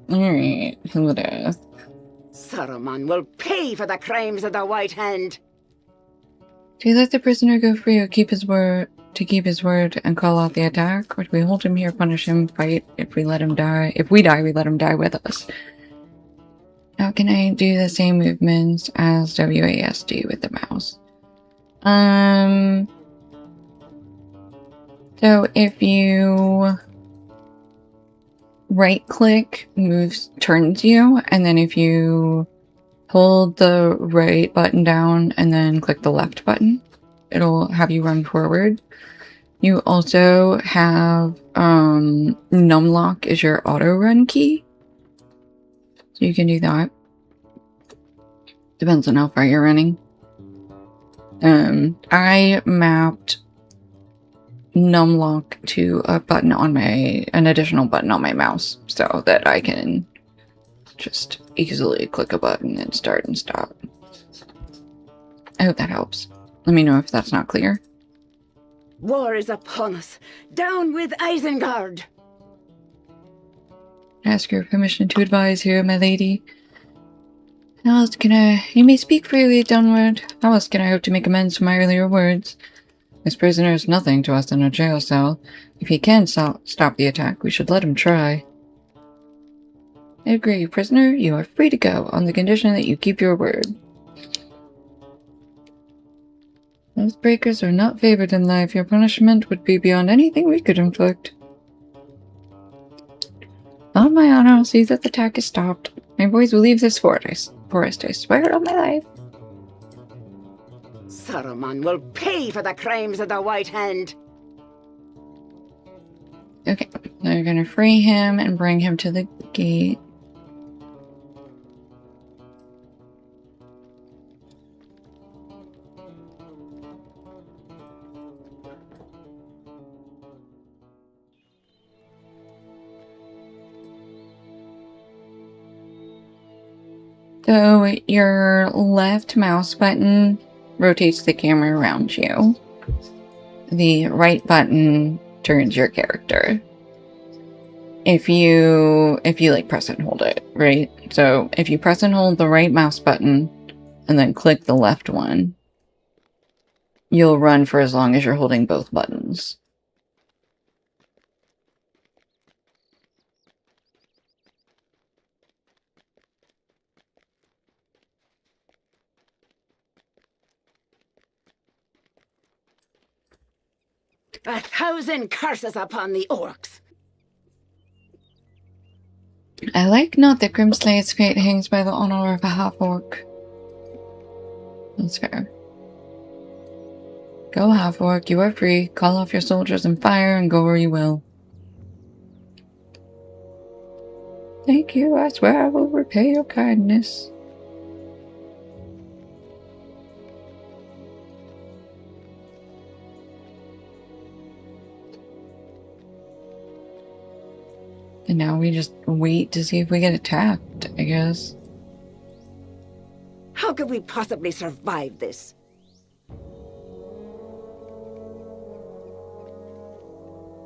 Alright, Hildith. Saruman will pay for the crimes of the White Hand. Do you let the prisoner go free or keep his word and call out the attack? Or do we hold him here, punish him, fight? If we let him die, we let him die with us. How can I do the same movements as WASD with the mouse? So if you right click, turns you, and then if you hold the right button down and then click the left button, it'll have you run forward. You also have numlock is your auto run key, so you can do that. Depends on how far you're running. I mapped numlock to an additional button on my mouse so that I can just easily click a button and start and stop. I hope that helps. Let me know if that's not clear. War is upon us. Down with Isengard! I ask your permission to advise here, my lady. How else can I... You may speak freely, Dunward. How else can I hope to make amends for my earlier words? This prisoner is nothing to us in a jail cell. If he can stop the attack, we should let him try. I agree, prisoner. You are free to go, on the condition that you keep your word. Oathbreakers are not favored in life. Your punishment would be beyond anything we could inflict. On my honor, I'll see that the attack is stopped. My boys will leave this forest, I swear it on my life. Saruman will pay for the crimes of the White Hand. Okay, they're gonna free him and bring him to the gate. So your left mouse button rotates the camera around you. The right button turns your character. If you like press and hold it, right? So if you press and hold the right mouse button and then click the left one, you'll run for as long as you're holding both buttons. A thousand curses upon the orcs! I like not that Grimslade's fate hangs by the honor of a half-orc. That's fair. Go, half-orc, you are free. Call off your soldiers and fire and go where you will. Thank you, I swear I will repay your kindness. And now we just wait to see if we get attacked, I guess. How could we possibly survive this?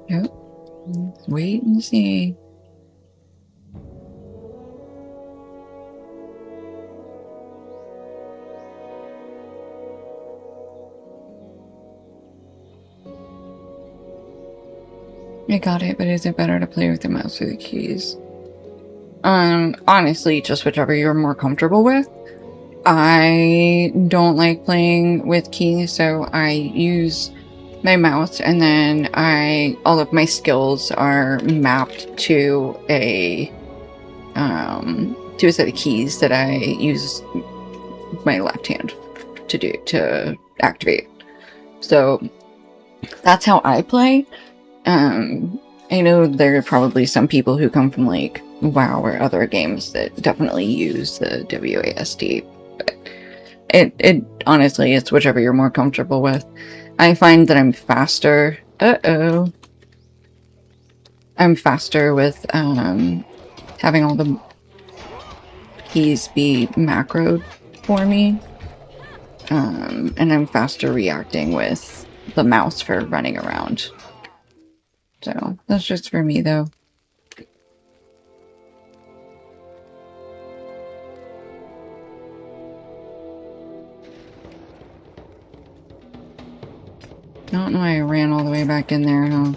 Yep. Let's wait and see. I got it, but is it better to play with the mouse or the keys? Honestly, just whichever you're more comfortable with. I don't like playing with keys, so I use my mouse, and then all of my skills are mapped to a set of keys that I use my left hand to activate. So that's how I play. I know there are probably some people who come from like WoW or other games that definitely use the WASD, but it honestly, it's whichever you're more comfortable with. I find that I'm faster. I'm faster with having all the keys be macroed for me, and I'm faster reacting with the mouse for running around. So, that's just for me, though. I don't know why I ran all the way back in there, huh?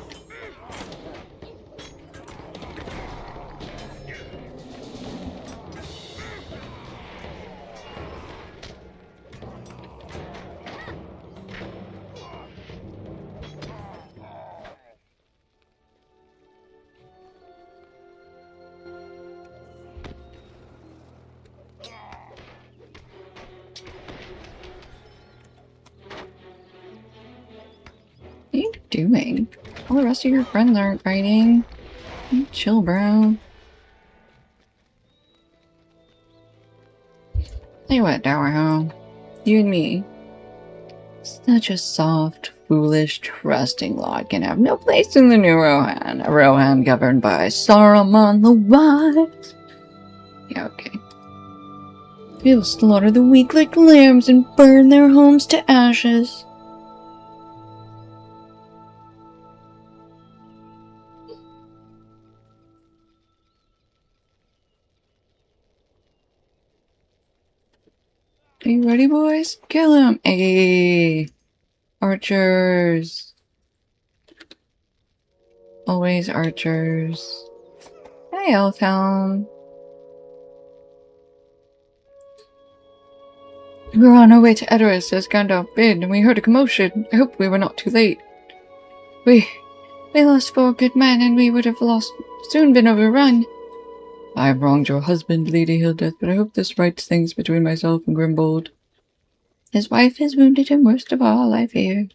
What are you doing? All the rest of your friends aren't fighting. Chill, bro. Tell you what, Dowerhow. You and me. Such a soft, foolish, trusting lot can have no place in the new Rohan. A Rohan governed by Saruman the Wise. Yeah, okay. We'll slaughter the weak like lambs and burn their homes to ashes. Are you ready, boys? Kill him! Hey! Archers! Always archers. Hi, Elfhelm. We were on our way to Edoras as Gandalf bid, and we heard a commotion. I hope we were not too late. We lost 4 good men, and we would have soon been overrun. I have wronged your husband, Lady Hildeth, but I hope this rights things between myself and Grimbold. His wife has wounded him worst of all, I fear.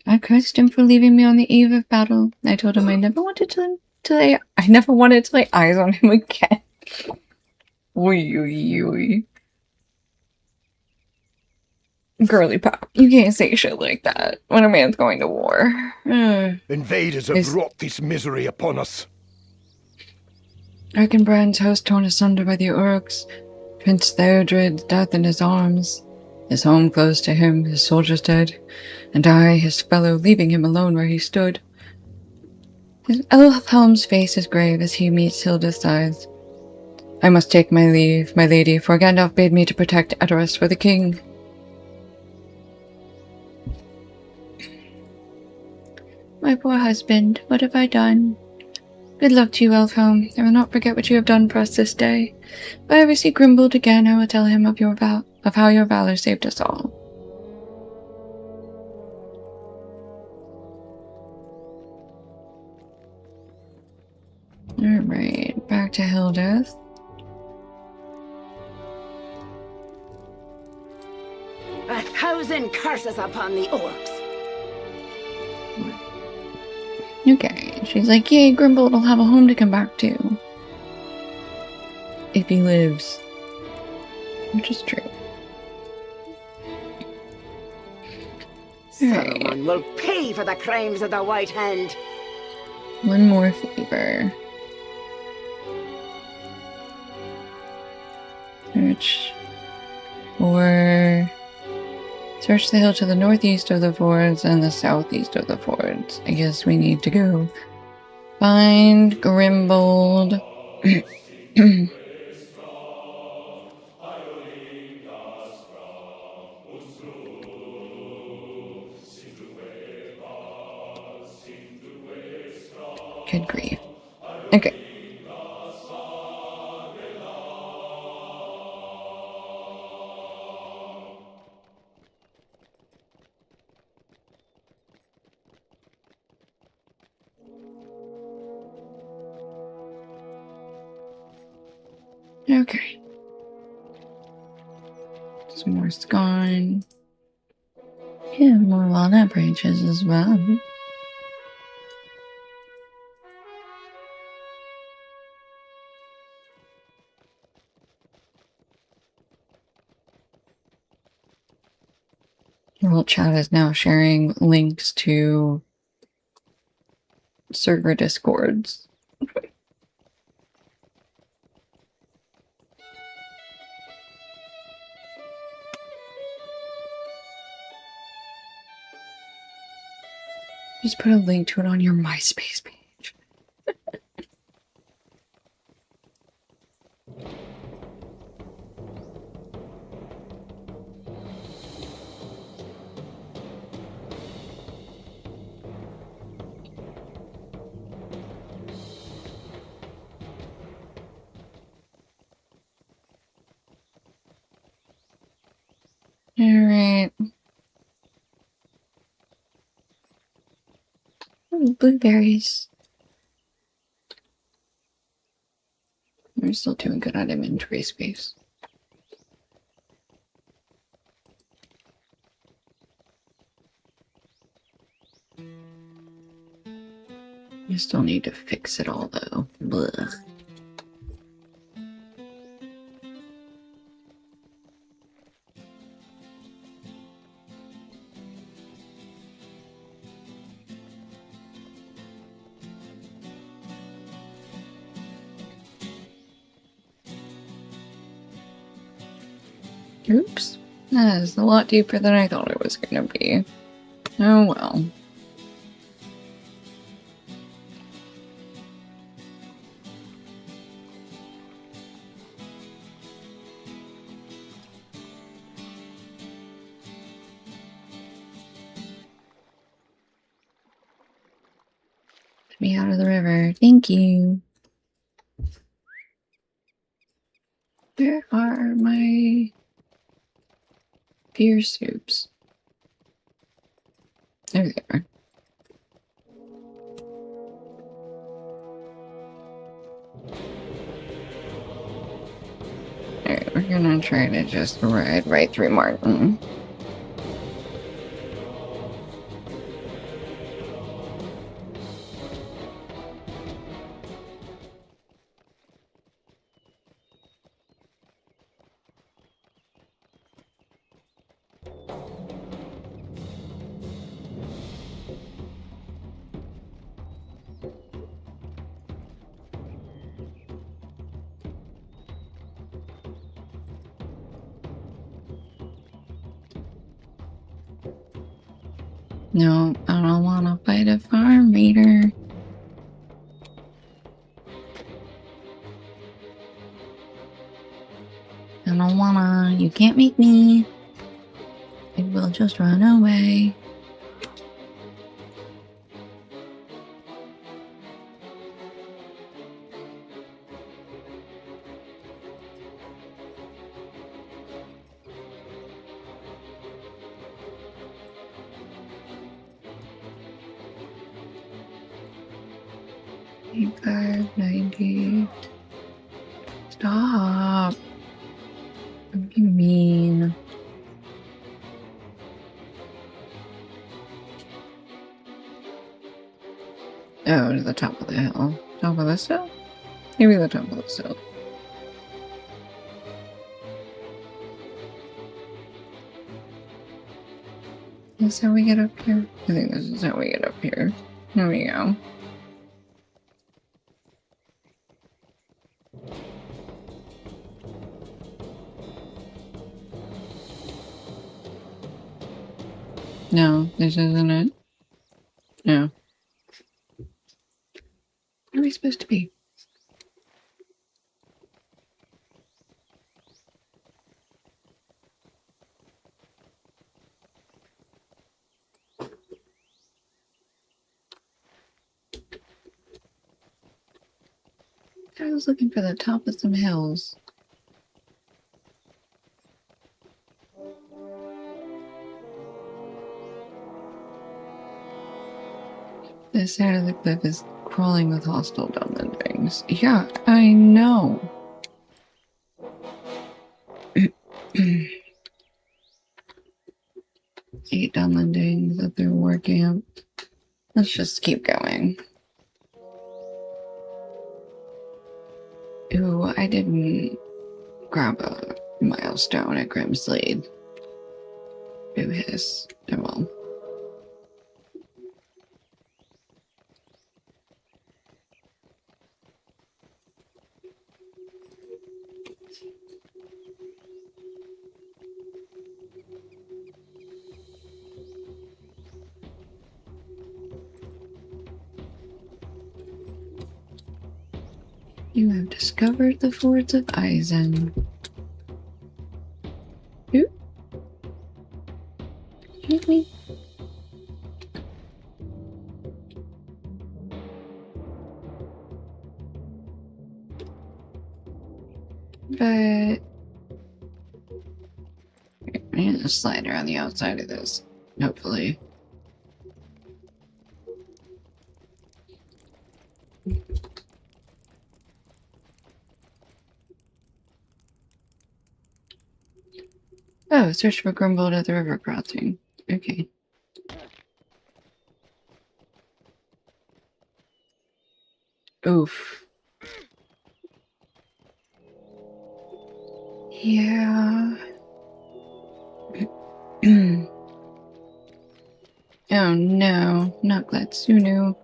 I cursed him for leaving me on the eve of battle. I told him I never wanted to lay eyes on him again. Oy, oy, oy. Girly pop, you can't say shit like that when a man's going to war. Invaders have brought this misery upon us. Erkenbrand's house torn asunder by the orcs. Prince Theodred's death in his arms, his home closed to him, his soldiers dead, and I, his fellow, leaving him alone where he stood. His Elfhelm's face is grave as he meets Hilda's eyes. I must take my leave, my lady, for Gandalf bade me to protect Edoras for the king. My poor husband, what have I done? Good luck to you, Elfhelm. I will not forget what you have done for us this day. If I ever see Grimbold again, I will tell him of how your valor saved us all. Alright, back to Hilda's. A thousand curses upon the orcs. Okay, she's like, yay, Grimbold will have a home to come back to. If he lives. Which is true. Saruman will pay for the crimes of the White Hand. One more favor. Search the hill to the northeast of the fords and the southeast of the fords. I guess we need to go find Grimbold. Good grief. Okay. Okay. Some more Scarn. Yeah, more walnut branches as well. World chat is now sharing links to server discords. Just put a link to it on your MySpace page. Alright. Blueberries. We're still doing good on inventory space. You still need to fix it all though. Blech. Oops. That is a lot deeper than I thought it was going to be. Oh well. Get me out of the river. Thank you. Where are my beer soups? There they are. Alright, we're gonna try to just ride right through Martin. No, I don't want to fight a farm raider. I don't wanna. You can't make me. It will just run away. $85, 90. Stop. Don't be mean. Oh, to the top of the hill. Top of this hill? Maybe the top of this hill. Is this how we get up here? I think this is how we get up here. There we go. No, this isn't it. No. Where are we supposed to be? I was looking for the top of some hills. This side of the cliff is crawling with hostile dunlendings. Yeah, I know. 8 dunlendings at their war camp. Let's just keep going. Ooh, I didn't grab a milestone at Grimslead. Ooh, hiss. Oh well. You have discovered the fords of Eisen. Ooh. Excuse me. But I need to slide around the outside of this, hopefully. Oh, search for Grimbold at the river crossing. Okay. Oof. Yeah. Oh no, not Glatsunu.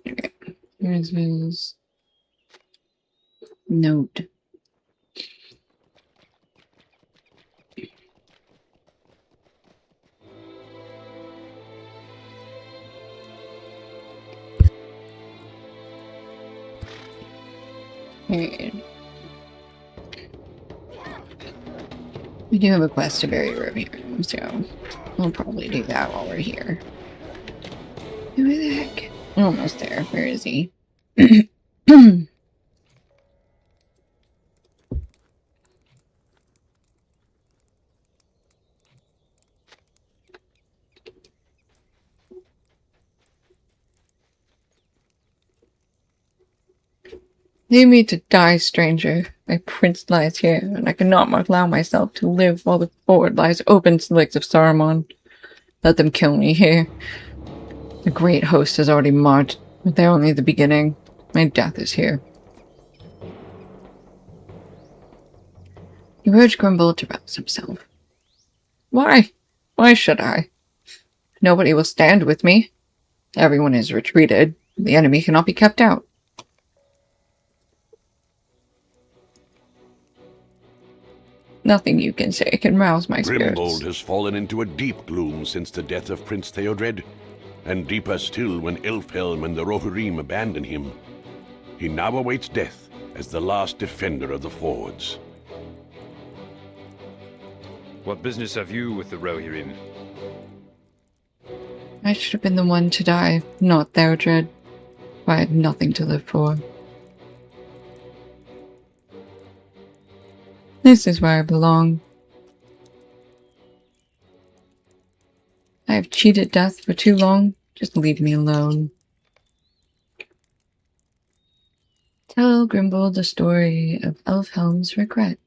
Okay, here's his note. Alright. We do have a quest to bury Rohirrim, so we'll probably do that while we're here. Who the heck? Almost there. Where is he? Leave me to die, stranger. My prince lies here, and I cannot allow myself to live while the ford lies open to the legs of Saruman. Let them kill me here. The great host has already marched, but they're only the beginning. My death is here. He urged Grimble to rouse himself. Why? Why should I? Nobody will stand with me. Everyone is retreated. The enemy cannot be kept out. Nothing you can say can rouse my spirits. Grimbold has fallen into a deep gloom since the death of Prince Theodred, and deeper still when Elfhelm and the Rohirrim abandoned him. He now awaits death as the last defender of the fords. What business have you with the Rohirrim? I should have been the one to die, not Theodred. I had nothing to live for. This is where I belong. I have cheated death for too long. Just leave me alone. Tell Grimble the story of Elfhelm's regret.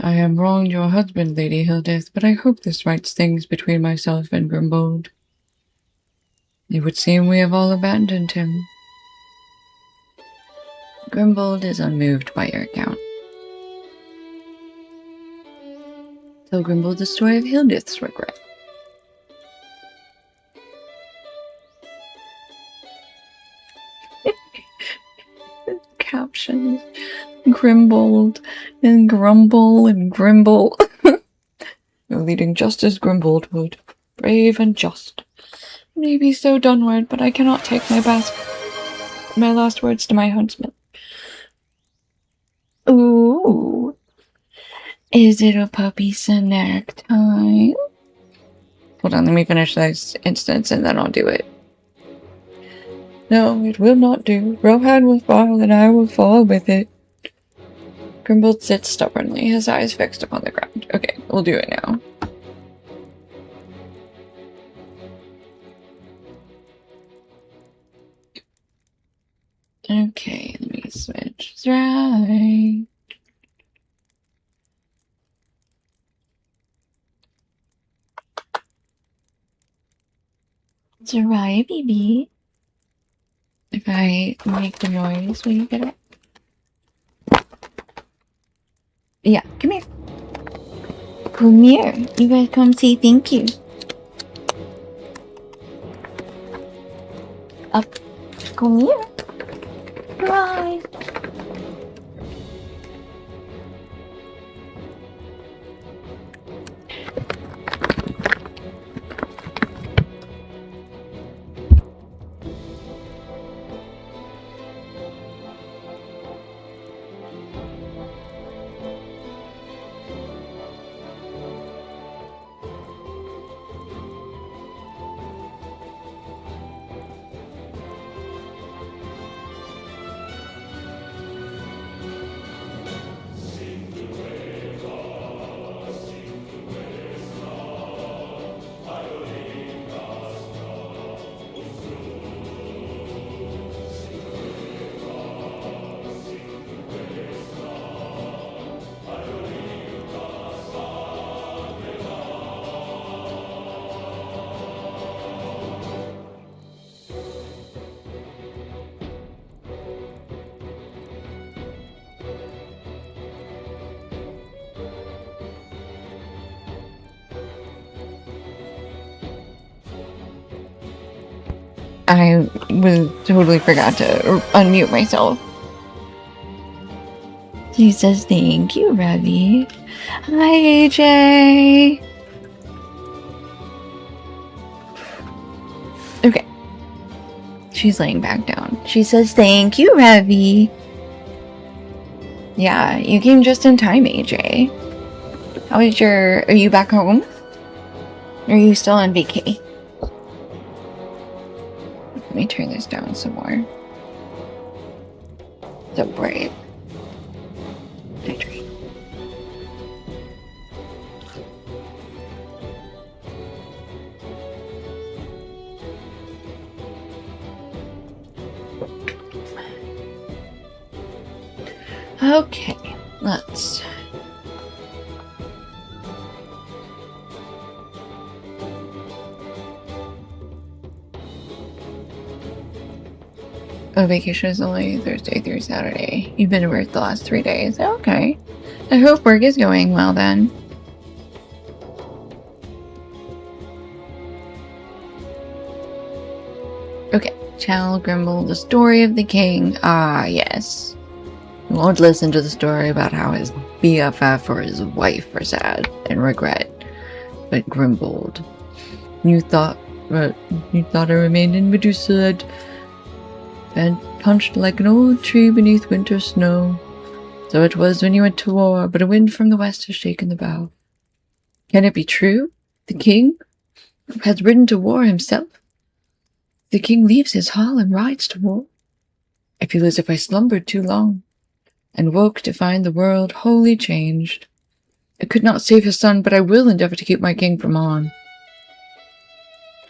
I have wronged your husband, Lady Hildith, but I hope this rights things between myself and Grimbold. It would seem we have all abandoned him. Grimbold is unmoved by your account. Tell Grimbold the story of Hildith's regret. Captions. Grimbold and Grumble and Grimble. You're leading just as Grimbold would. Brave and just. Maybe so downward, but I cannot take my last words to my huntsman. Ooh. Is it a puppy snack time? Hold on, let me finish this instance and then I'll do it. No, it will not do. Rohan will fall and I will fall with it. Grimbold sits stubbornly, his eyes fixed upon the ground. Okay, we'll do it now. Okay, let me switch. It's right. It's right, baby. If I make the noise, will you get it? Yeah, come here. Come here. You guys come say thank you. Up. Come here. Right. I totally forgot to unmute myself. She says thank you, Ravi. Hi, AJ. Okay. She's laying back down. She says thank you, Ravi. Yeah, you came just in time, AJ. How is are you back home? Or are you still on vacay? Let me turn this down some more. So bright. Hydrate. Okay, let's... Oh, vacation is only Thursday through Saturday. You've been to work the last 3 days. Okay. I hope work is going well then. Okay. Tell Grimble the story of the king. Ah, yes. You won't listen to the story about how his BFF or his wife are sad and regret. But Grimbold, you thought I remained in Medusa and punched like an old tree beneath winter snow. So it was when you went to war, but a wind from the west has shaken the bough. Can it be true? The king has ridden to war himself? The king leaves his hall and rides to war? I feel as if I slumbered too long, and woke to find the world wholly changed. I could not save his son, but I will endeavor to keep my king from harm.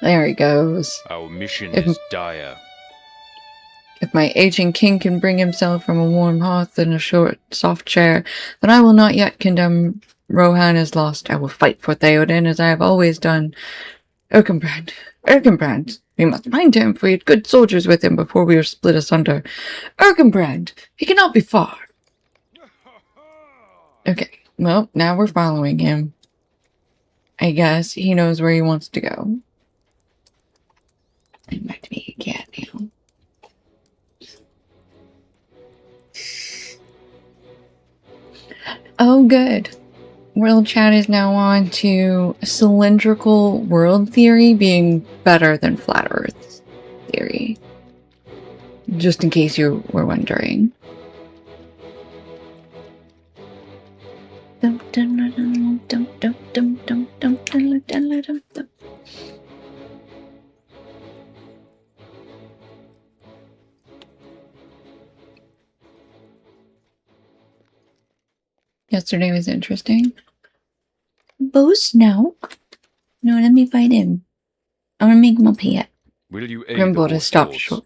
There he goes. Our mission is dire. If my aging king can bring himself from a warm hearth and a short, soft chair, then I will not yet condemn Rohan as lost. I will fight for Theoden as I have always done. Erkenbrand, we must find him, for we had good soldiers with him before we were split asunder. Erkenbrand, he cannot be far. Okay, well, now we're following him. I guess he knows where he wants to go. I'm back to being a cat now. Oh, good. World chat is now on to cylindrical world theory being better than flat earth theory. Just in case you were wondering. Yesterday was interesting. Bo Snout? No, let me fight him. I want to make him up here. Will you aid Grimbold the has stopped Horse short.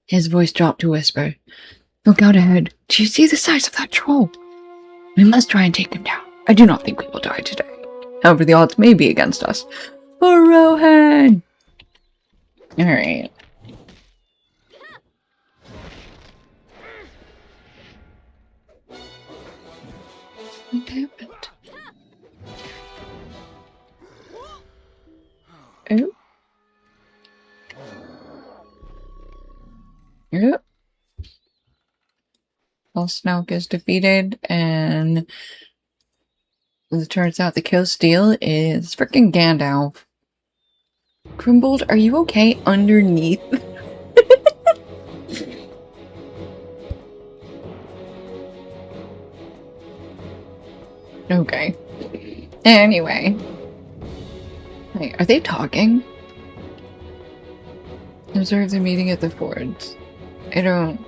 His voice dropped to a whisper. Look out ahead. Do you see the size of that troll? We must try and take him down. I do not think we will die today. However, the odds may be against us. For Rohan! Alright. What happened? Oh. Yep. Well, Snout is defeated, and it turns out the kill steal is freaking Gandalf. Grimbold, are you okay underneath? Okay. Anyway. Wait, are they talking? Observe the meeting at the fords. I don't...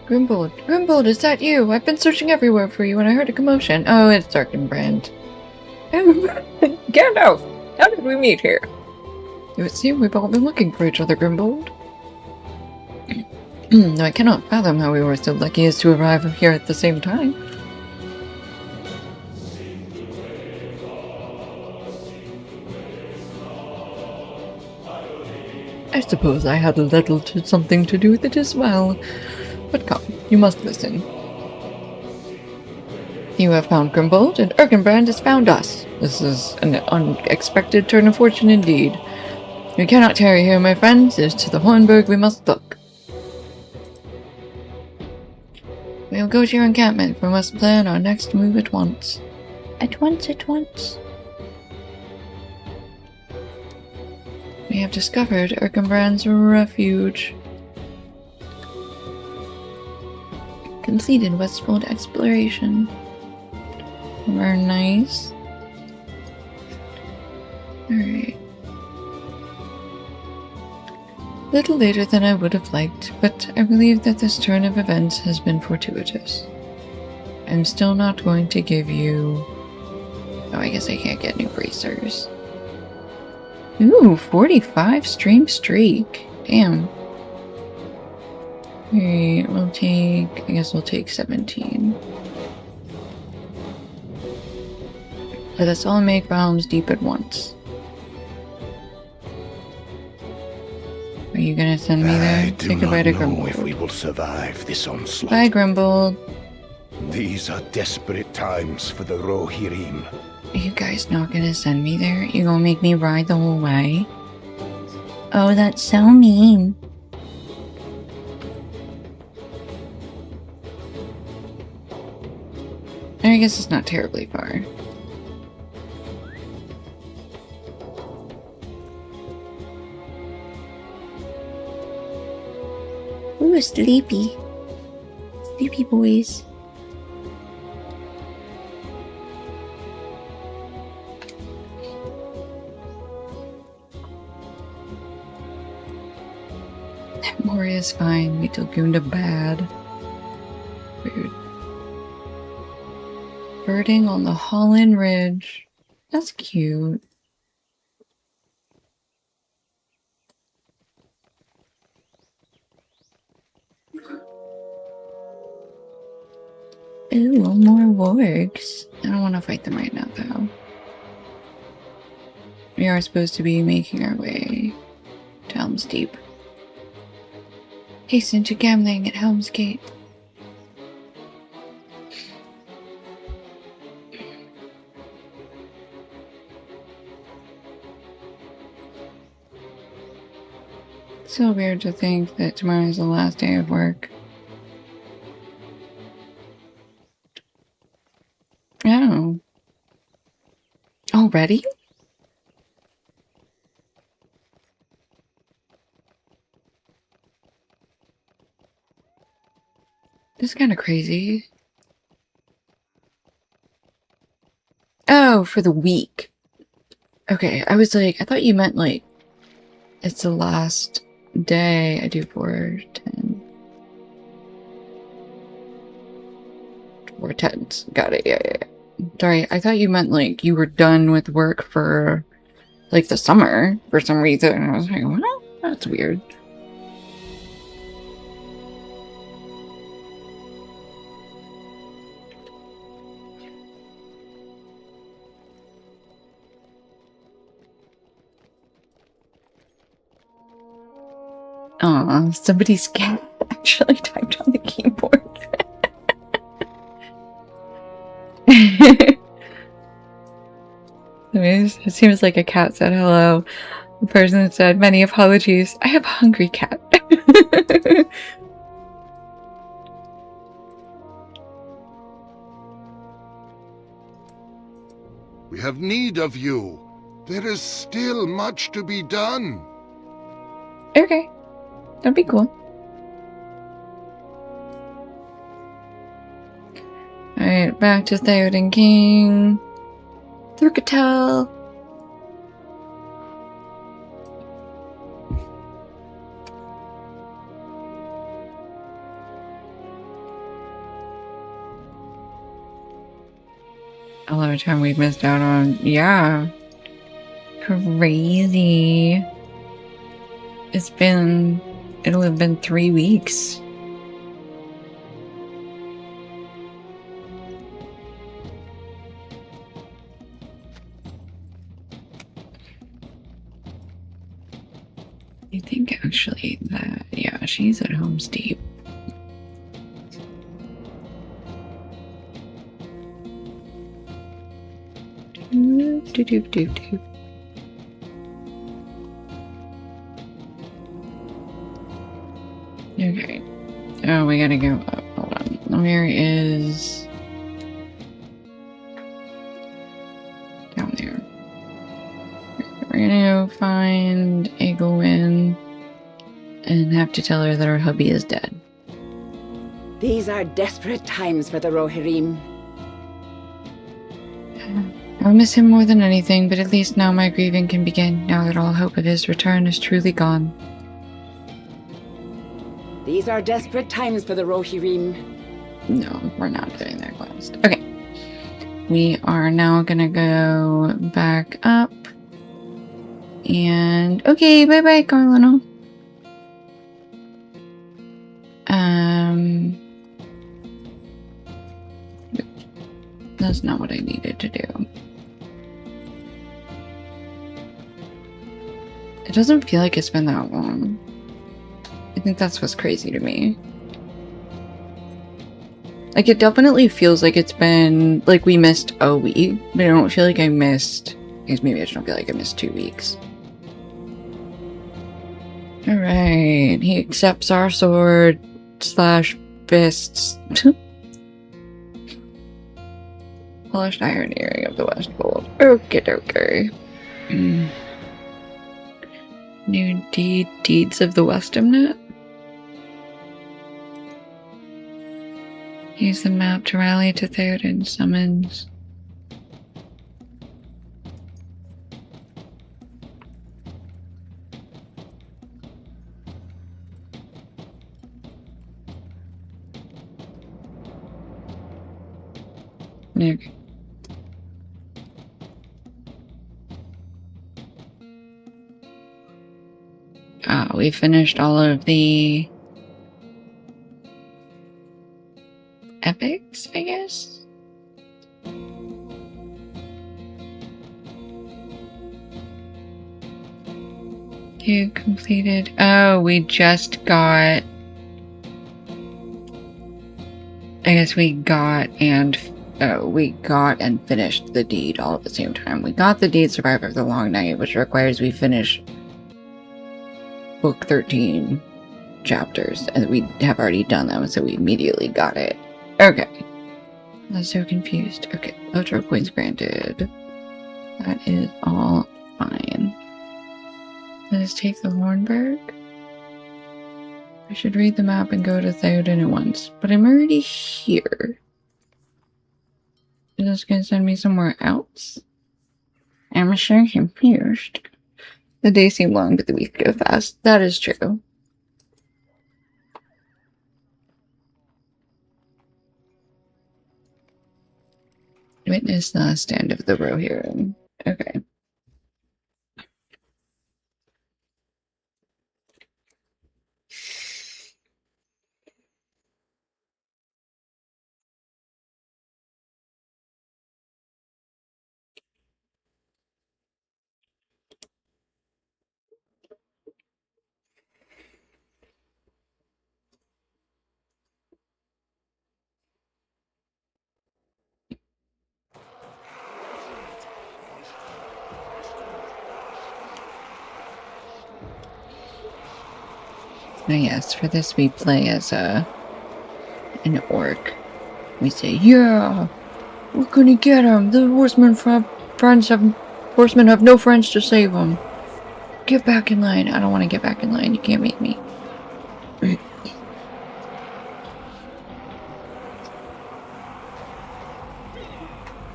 Grimbold, is that you? I've been searching everywhere for you and I heard a commotion. Oh, it's Darkenbrand. Gandalf! How did we meet here? It would seem we've all been looking for each other, Grimbold. I cannot fathom how we were so lucky as to arrive here at the same time. I suppose I had a little something to do with it as well. But come, you must listen. You have found Grimbold, and Erkenbrand has found us. This is an unexpected turn of fortune indeed. We cannot tarry here, my friends. It is to the Hornburg we must look. We will go to your encampment, for we must plan our next move at once. At once. We have discovered Erkenbrand's refuge. Completed Westfold exploration. Very nice. Alright. Little later than I would have liked, but I believe that this turn of events has been fortuitous. I'm still not going to give you... Oh, I guess I can't get new bracers. Ooh, 45 stream streak. Damn. Alright, we'll take... I guess we'll take 17. Let us all make realms deep at once. you gonna send me I there? do Say goodbye not to know if Grimbold. we will survive this onslaught. Bye, Grimbold. These are desperate times for the Rohirrim. Are you guys not gonna send me there? You gonna make me ride the whole way? Oh, that's so mean. I guess it's not terribly far. Ooh, sleepy. Sleepy boys. Moria's fine. Wait till Gunda bad. Rude. Birding on the Holland Ridge. That's cute. Ooh, more wargs. I don't want to fight them right now, though. We are supposed to be making our way to Helm's Deep. Hasten to gambling at Helm's Gate. So weird to think that tomorrow is the last day of work. Oh. Already? This is kind of crazy. Oh, for the week. Okay, I was like, I thought you meant like, it's the last day I do 410. 410s. Got it, yeah. Sorry, I thought you meant like you were done with work for like the summer for some reason. And I was like, what? That's weird. Aw, somebody's cat actually typed on the keyboard. It seems like a cat said hello. The person said, many apologies. I have a hungry cat. We have need of you. There is still much to be done. Okay. That'd be cool. Alright, back to Theoden King. Thurkatel. A lot of time we've missed out on. Yeah. Crazy. It'll have been 3 weeks. I think actually that, yeah, she's at Helm's Deep. Doop. Okay. Oh, we gotta go up. Hold on. Where is... down there. We're gonna go find Egwin and have to tell her that her hubby is dead. These are desperate times for the Rohirrim. I'll miss him more than anything, but at least now my grieving can begin, now that all hope of his return is truly gone. These are desperate times for the Rohirrim. No, we're not doing that quest. Okay. We are now gonna go back up. And okay, bye-bye, Carlino. That's not what I needed to do. It doesn't feel like it's been that long. think that's what's crazy to me. Like, it definitely feels like it's been, like, we missed a week, but I don't feel like I missed, I guess maybe I just don't feel like I missed 2 weeks. Alright, he accepts our sword / fists. Polished iron earring of the West Fold. Okay. New deeds of the Westimnet. Use the map to rally to Theoden summons. Nick. We finished all of the epics, I guess? You completed... Oh, we just got... I guess we got and finished the deed all at the same time. We got the deed Survivor of the Long Night, which requires we finish book 13 chapters, and we have already done them, so we immediately got it. Okay. I was so confused. Okay, Outro points granted. That is all fine. Let us take the Hornberg. I should read the map and go to Theoden at once, but I'm already here. Is this gonna send me somewhere else? I'm so confused. The days seem long, but the weeks go fast. That is true. Witness the stand of the Rohirrim. Okay. Now yes, for this we play as an orc. We say, yeah, we're gonna get him. The horsemen have no friends to save them. Get back in line. I don't want to get back in line. You can't make me.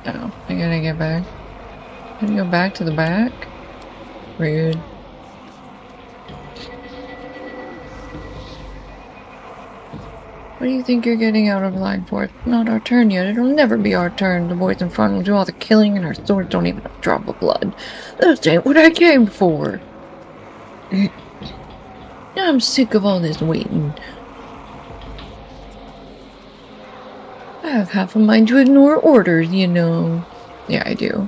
Oh, I gotta get back. Gotta go back to the back? Rude. What do you think you're getting out of line for? It's not our turn yet. It'll never be our turn. The boys in front will do all the killing and our swords don't even have a drop of blood. This ain't what I came for. I'm sick of all this waiting. I have half a mind to ignore orders, you know. Yeah, I do.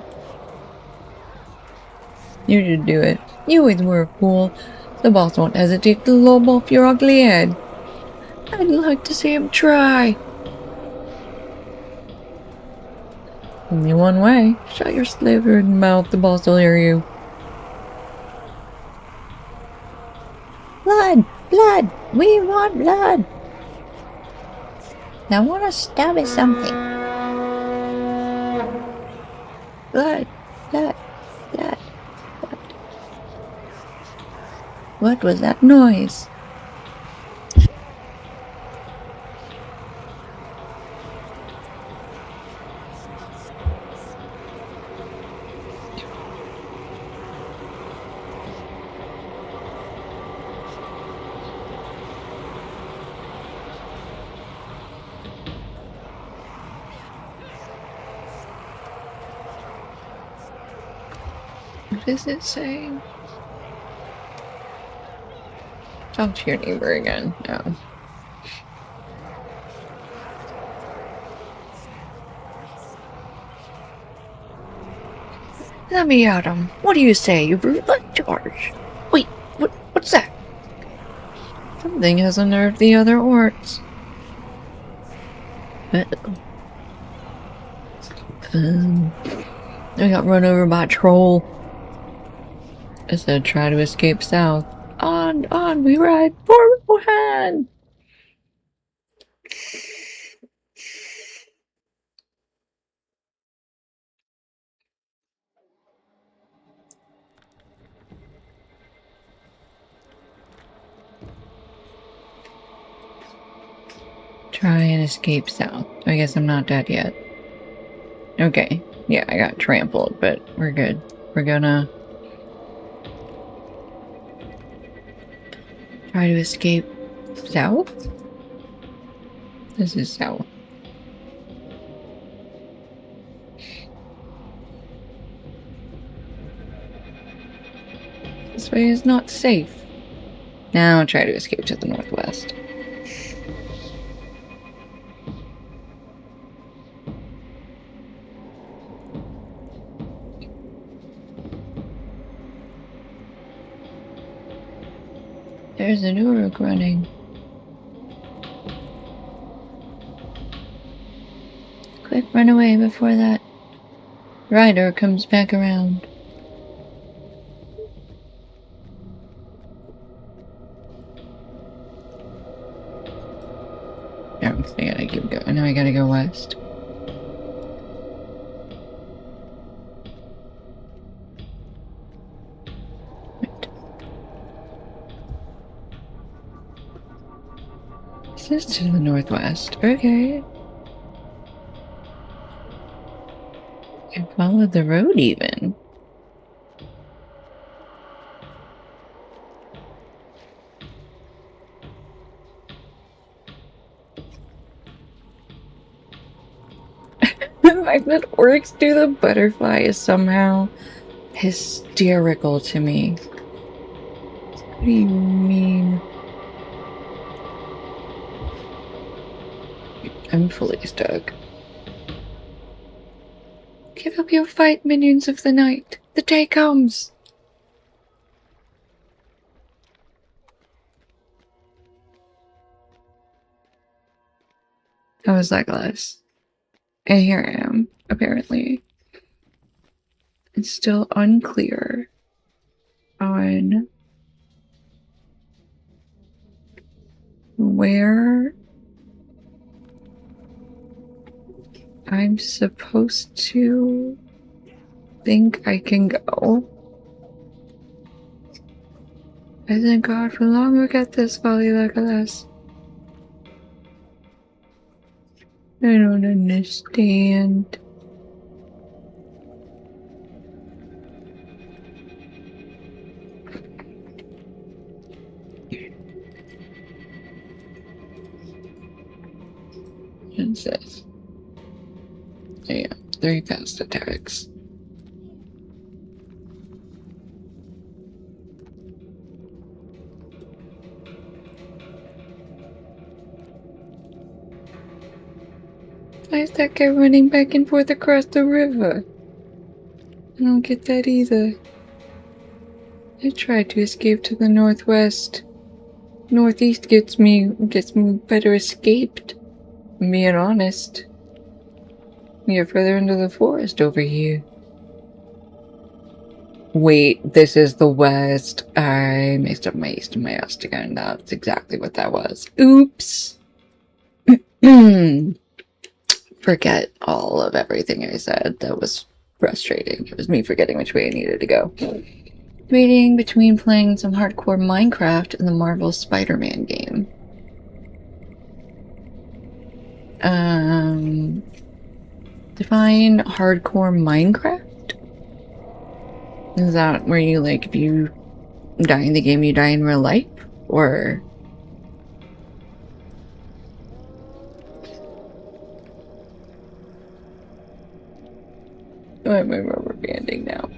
You should do it. You always were a fool. The boss won't hesitate to lob off your ugly head. I'd like to see him try. Only one way. Shut your slivered mouth, the boss will hear you. Blood! Blood! We want blood! I want to stab at something. Blood! Blood! Blood! Blood! What was that noise? What does it say? Talk to your neighbor again. No. Let me at him. What do you say, you brute? Let's charge. Wait, what's that? Something has unnerved the other orcs. I got run over by a troll. I said try to escape south. On, we ride forward. Try and escape south. I guess I'm not dead yet. Okay. Yeah, I got trampled, but we're good. We're gonna try to escape south? This is south. This way is not safe. Now I'll try to escape to the northwest. There's an Uruk running. Quick, run away before that rider comes back around. Oh, I gotta keep going. Now I gotta go west. This is to the northwest. Okay. I followed the road even. The fact that orcs do the butterfly is somehow hysterical to me. What do you mean? I'm fully stuck. Give up your fight, minions of the night. The day comes. How was that glass? And here I am, apparently. It's still unclear on where I'm supposed to think I can go. I thank God for long we'll get this, Folly Legolas. I don't understand. What's this? Yeah, 3 fast attacks. Why is that guy running back and forth across the river? I don't get that either. I tried to escape to the northwest. Northeast gets me better escaped. I'm being honest. We are further into the forest over here. Wait, this is the west. I mixed up my east and my west again. That's exactly what that was. Oops. Forget all of everything I said. That was frustrating. It was me forgetting which way I needed to go. Debating between playing some hardcore Minecraft and the Marvel Spider-Man game. Define hardcore Minecraft? Is that where you, like, if you die in the game, you die in real life? Or... why am I rubber banding now?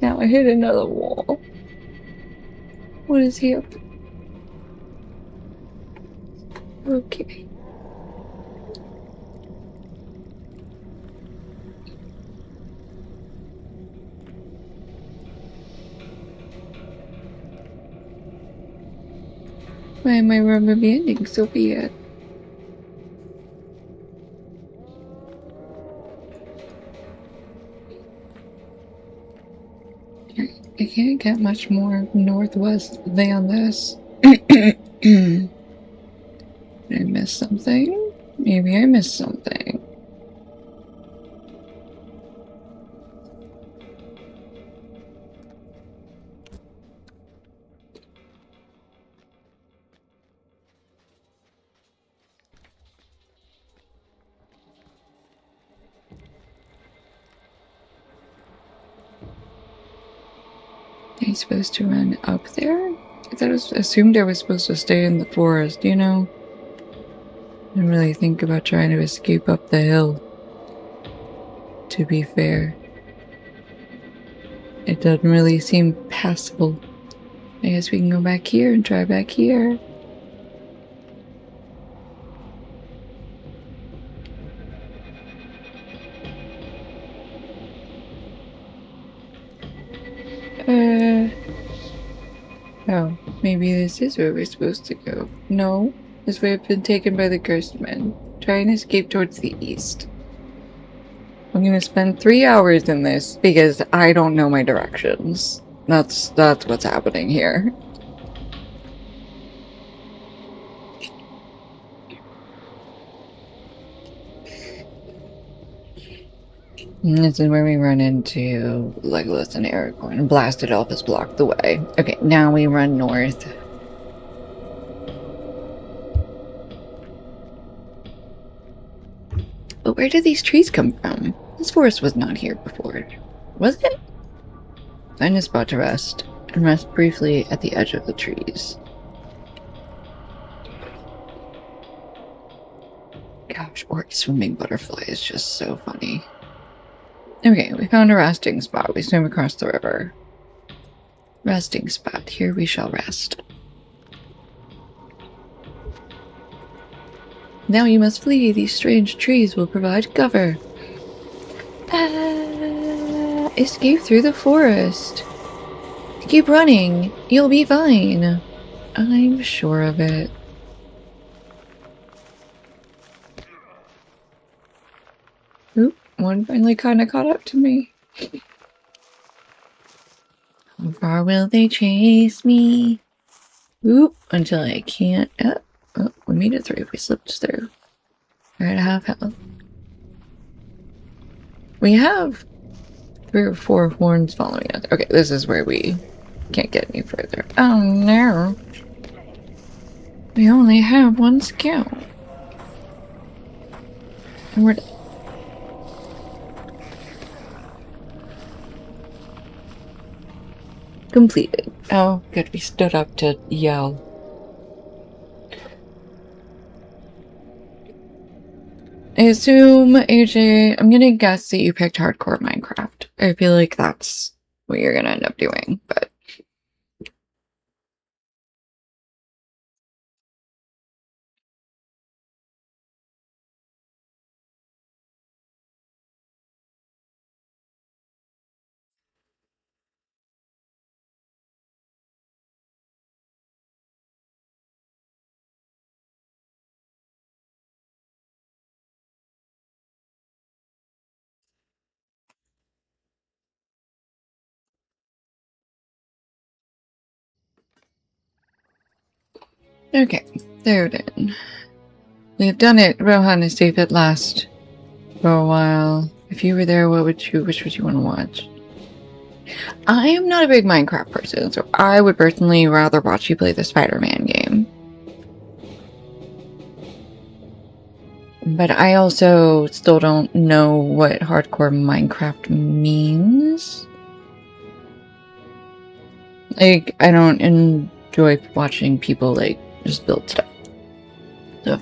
Now I hit another wall. What is he up to? Okay. Why am I rubber banding Sophia? I can't get much more northwest than this. Did I miss something? Maybe I missed something. Am I supposed to run up there? I thought it was assumed I was supposed to stay in the forest, you know? I didn't really think about trying to escape up the hill. To be fair. It doesn't really seem passable. I guess we can go back here and try back here. Oh, maybe this is where we're supposed to go. No, this way I've been taken by the cursed men. Try and escape towards the east. I'm gonna spend 3 hours in this because I don't know my directions. That's what's happening here. And this is where we run into Legolas and Aragorn and blasted off has blocked the way. Okay, now we run north. But where did these trees come from? This forest was not here before. Was it? Find a spot to rest, and rest briefly at the edge of the trees. Gosh, or swimming butterfly is just so funny. Okay, we found a resting spot. We swim across the river. Resting spot. Here we shall rest. Now you must flee. These strange trees will provide cover. Escape through the forest. Keep running. You'll be fine. I'm sure of it. Oop, one finally kind of caught up to me. How far will they chase me? Oop, until I can't. Oh, we made it through. We slipped through. We're at half health. We have 3 or 4 horns following us. Okay, this is where we can't get any further. Oh no. We only have 1 skill. And we're... completed. Oh, good. We stood up to yell. I assume, AJ, I'm gonna guess that you picked hardcore Minecraft. I feel like that's what you're gonna end up doing, but... Okay, there it is. We've done it. Rohan is safe at last. For a while. If you were there, which would you want to watch? I am not a big Minecraft person, so I would personally rather watch you play the Spider-Man game. But I also still don't know what hardcore Minecraft means. Like, I don't enjoy watching people, like, just build stuff. So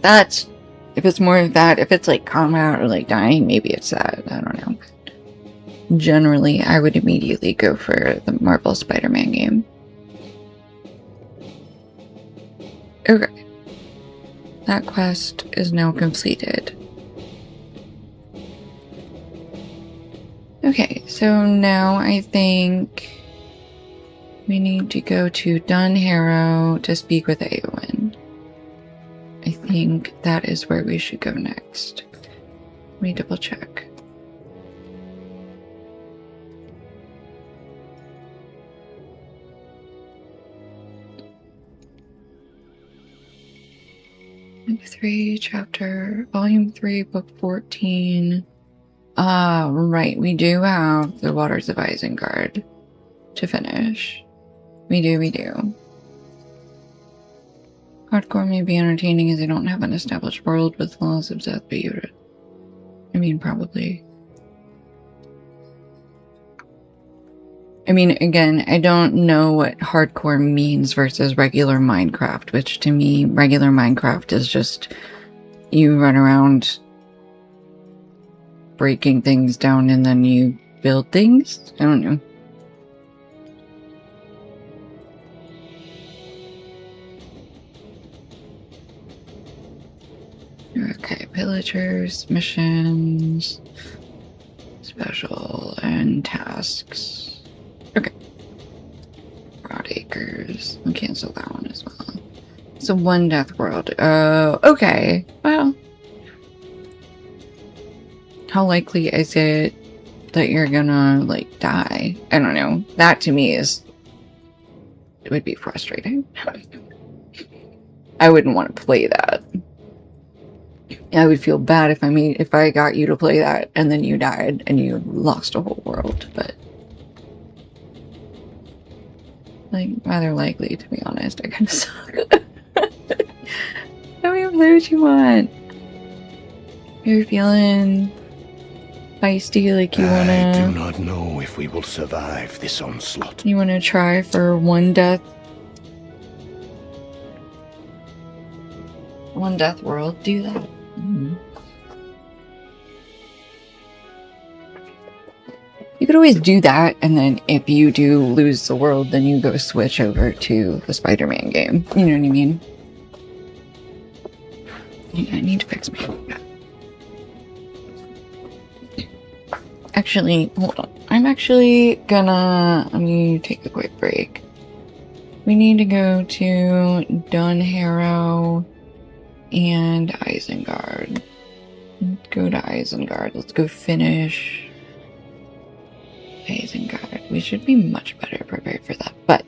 if it's more of that, if it's like combat or like dying, maybe it's that. I don't know. Generally, I would immediately go for the Marvel Spider-Man game. Okay. That quest is now completed. Okay, so now I think We need to go to Dunharrow to speak with Eowyn. I think that is where we should go next. Let me double check. Volume 3, Book 14. Right, we do have the Waters of Isengard to finish. We do. Hardcore may be entertaining as they don't have an established world with laws of death, but probably. I mean, again, I don't know what hardcore means versus regular Minecraft, which to me, regular Minecraft is just you run around breaking things down and then you build things. I don't know. Okay, pillagers, missions, special, and tasks. Okay. Broad Acres. We'll cancel that one as well. So one death world. Okay. Well. How likely is it that you're gonna, like, die? I don't know. That to me it would be frustrating. I wouldn't want to play that. I would feel bad if I got you to play that and then you died and you lost a whole world, but like rather likely, to be honest. I kind of suck. Tell me what you want. You're feeling feisty, like you wanna. I do not know if we will survive this onslaught. You wanna try for one death world? Do that. You could always do that, and then if you do lose the world, then you go switch over to the Spider-Man game. You know what I mean? I need to fix my... Actually, hold on. I'm actually gonna... Let me take a quick break. We need to go to Dunharrow and Isengard. Go to Isengard. Let's go finish Isengard. We should be much better prepared for that. But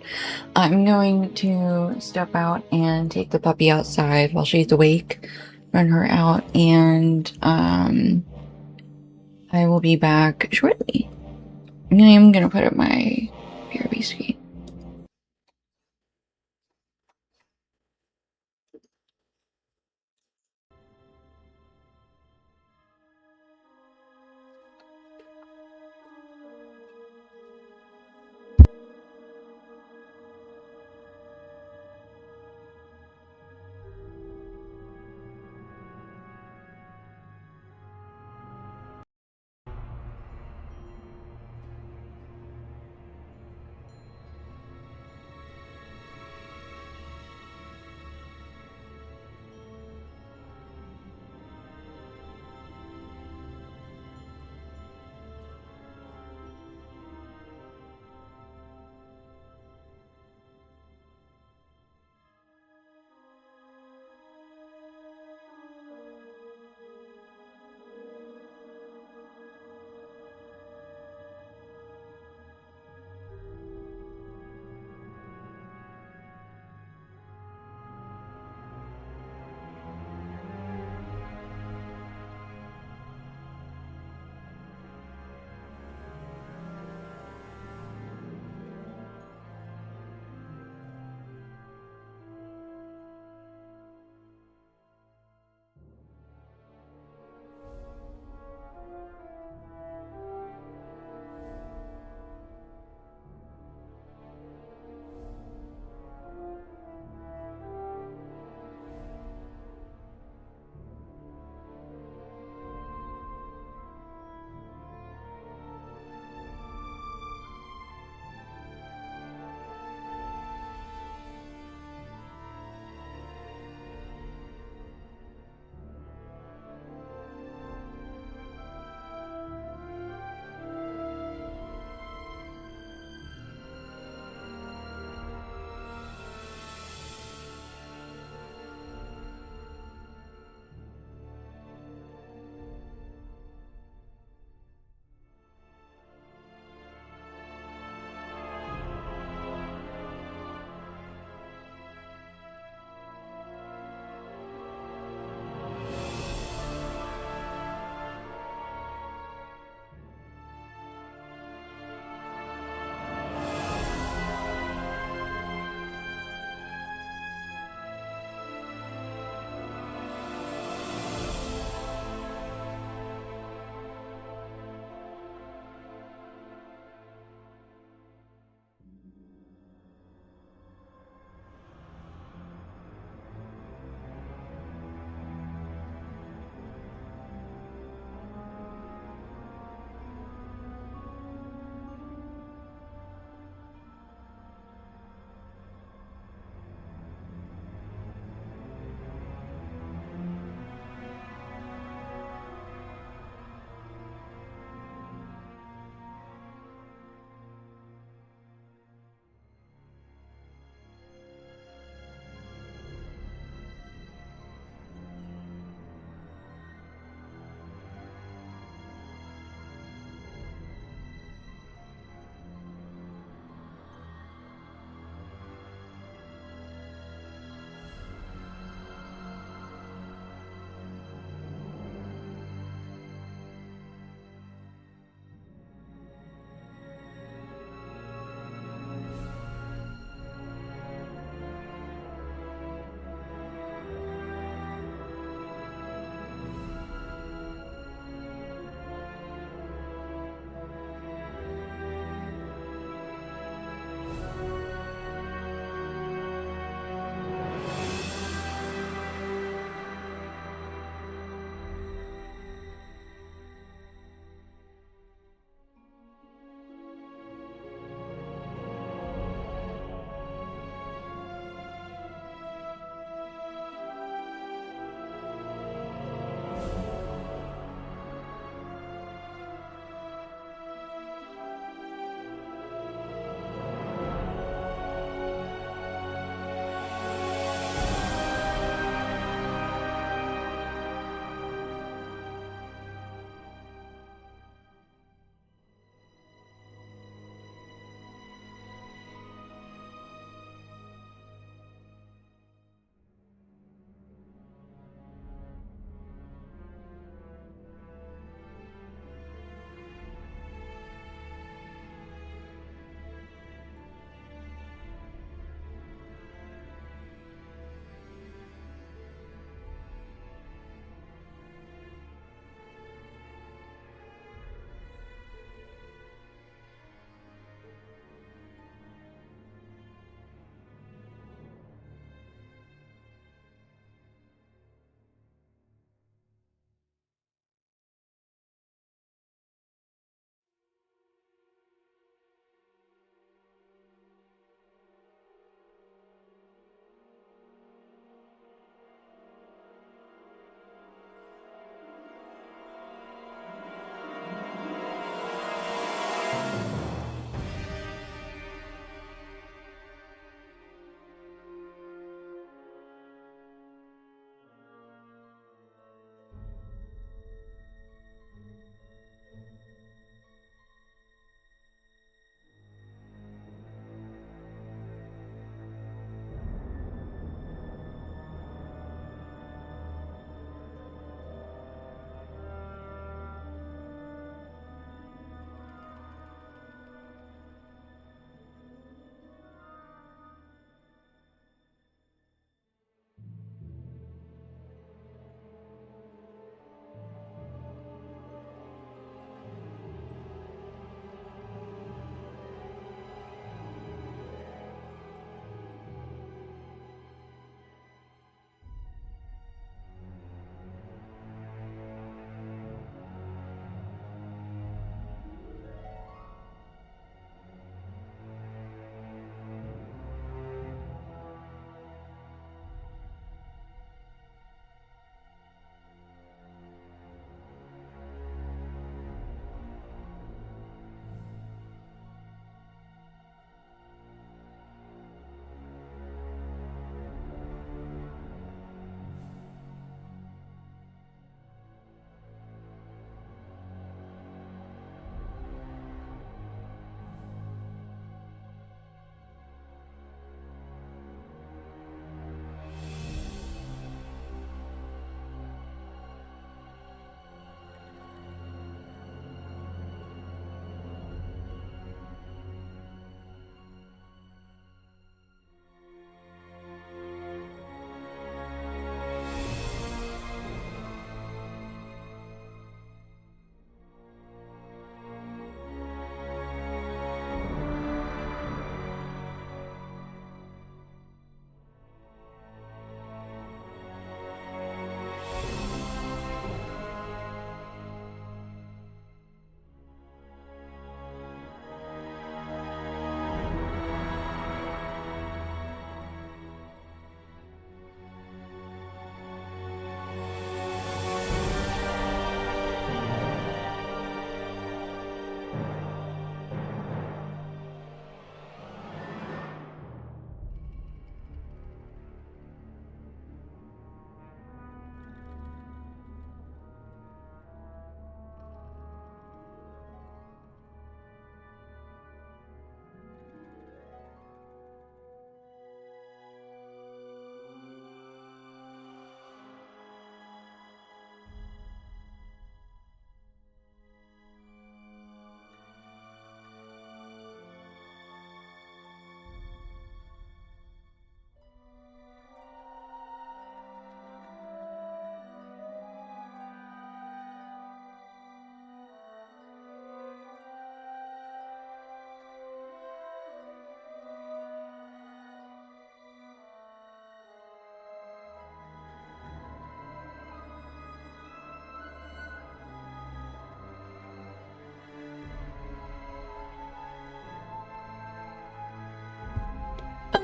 I'm going to step out and take the puppy outside while she's awake. Run her out, and I will be back shortly. I'm gonna put up my BRB screen.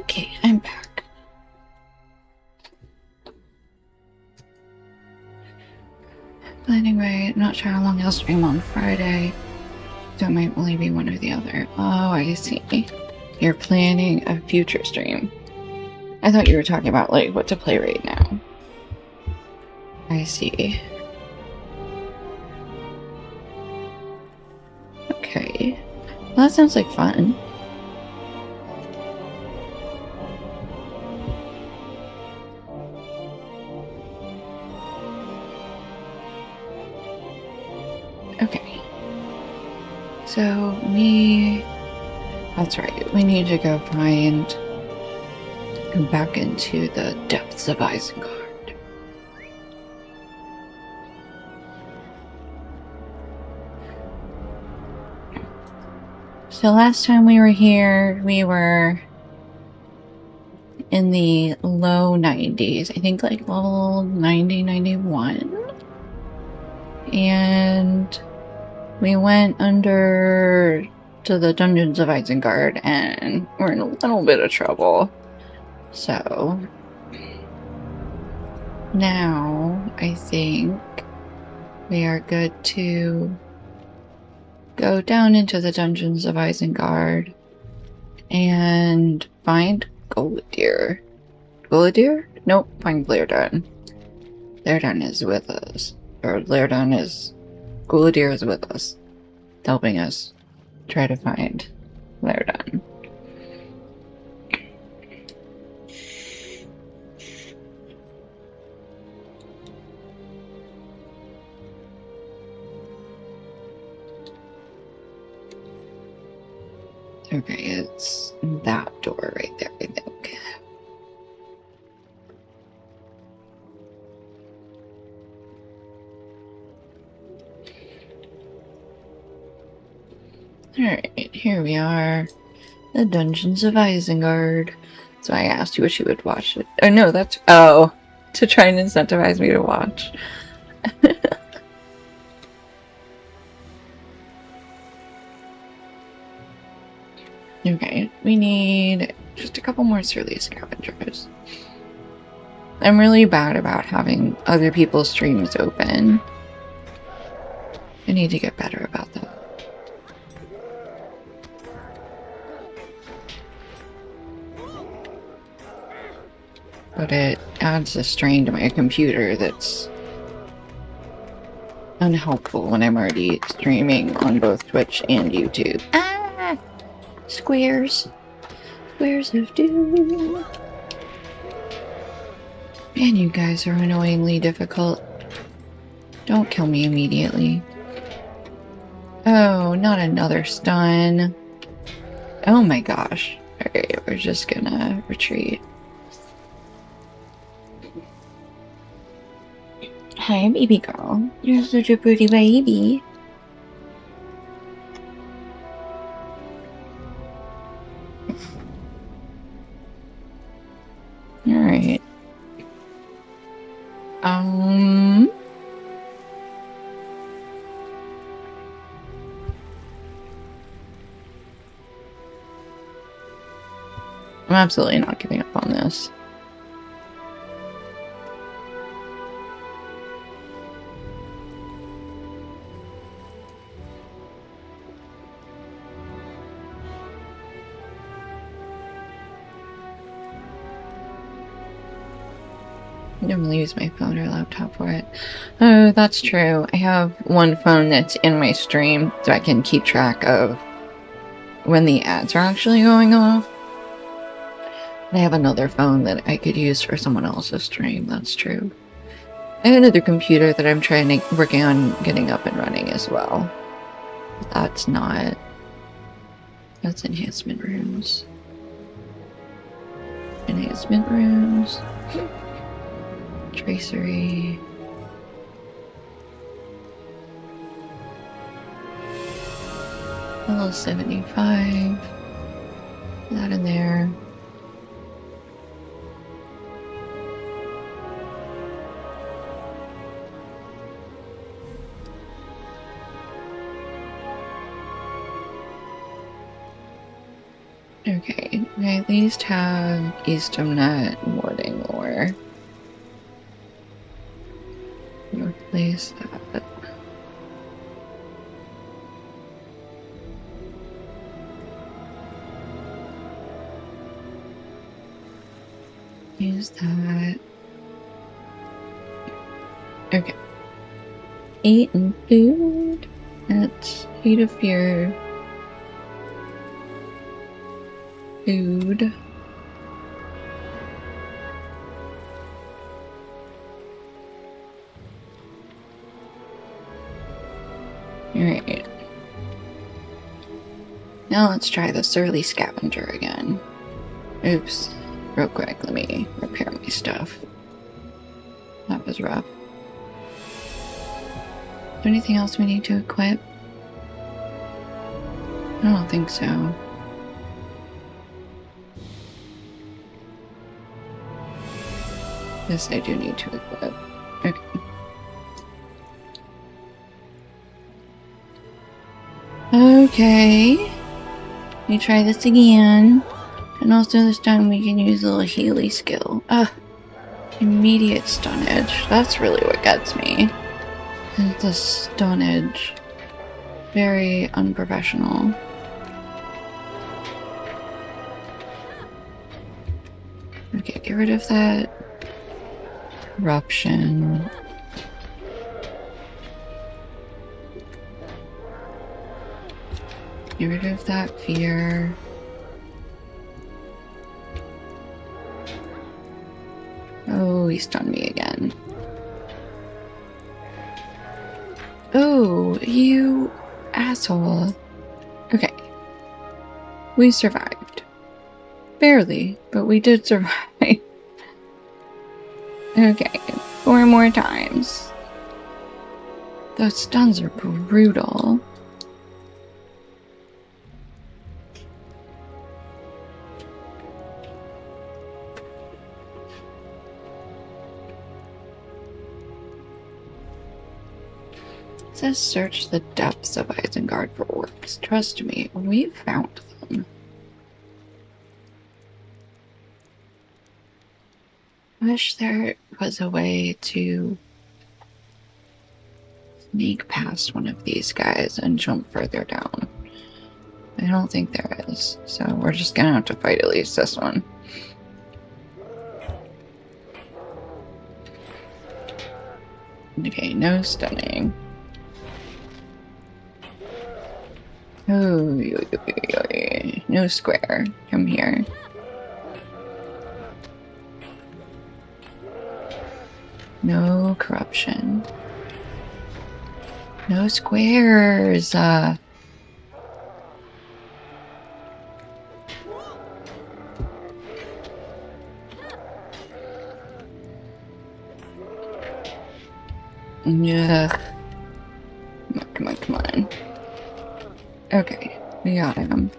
Okay, I'm back. But anyway, not sure how long I'll stream on Friday. So it might only be one or the other. Oh, I see. You're planning a future stream. I thought you were talking about, like, what to play right now. I see. Okay. Well, that sounds like fun. Okay. So, that's right. We need to go back into the depths of Isengard. So last time we were here, we were in the low 90s. I think like level 90, 91. And we went under to the dungeons of Isengard and we're in a little bit of trouble. So now I think we are good to go down into the dungeons of Isengard and find Golidir. Golidir? Nope, find Laerdon. Laerdon is with us. Or Golidir is with us, helping us try to find Laerdon. Okay, it's that door right there, I think. Alright, here we are. The Dungeons of Isengard. So I asked you if you would watch it. Oh no, that's... Oh! To try and incentivize me to watch. Okay, we need just a couple more surly scavengers. I'm really bad about having other people's streams open. I need to get better about that. But it adds a strain to my computer that's unhelpful when I'm already streaming on both Twitch and YouTube. Ah! Squares. Squares of doom. Man, you guys are annoyingly difficult. Don't kill me immediately. Oh, not another stun. Oh my gosh. Alright, we're just gonna retreat. Hi, baby girl. You're such a pretty baby. Alright. I'm absolutely not giving up on this. I normally use my phone or laptop for it. Oh, that's true. I have one phone that's in my stream, so I can keep track of when the ads are actually going off. I have another phone that I could use for someone else's stream, that's true. I have another computer that I'm working on getting up and running as well. But that's enhancement rooms. Enhancement rooms. Tracery. Level 75. That in there. Okay, I at least have Eastomnet warding lore. Replace that. Use that. Okay. Eat and food. That's heat of fear. Food. Alright. Now let's try the surly scavenger again. Oops. Real quick, let me repair my stuff. That was rough. Is there anything else we need to equip? I don't think so. This I do need to equip. Okay. Okay. Let me try this again. And also this time we can use a little Healy skill. Immediate stunnage. That's really what gets me. It's a stunnage. Very unprofessional. Okay, get rid of that corruption. Get rid of that fear. Oh, he stunned me again. Oh, you asshole. Okay. We survived. Barely, but we did survive. Okay, 4 more times. Those stuns are brutal. It says search the depths of Isengard for orcs. Trust me, we found them. I wish there was a way to sneak past one of these guys and jump further down. I don't think there is, so we're just gonna have to fight at least this one. Okay, no stunning. Oh, no square. Come here. No corruption. No squares. Yeah. Come on, come on. Okay, we got him.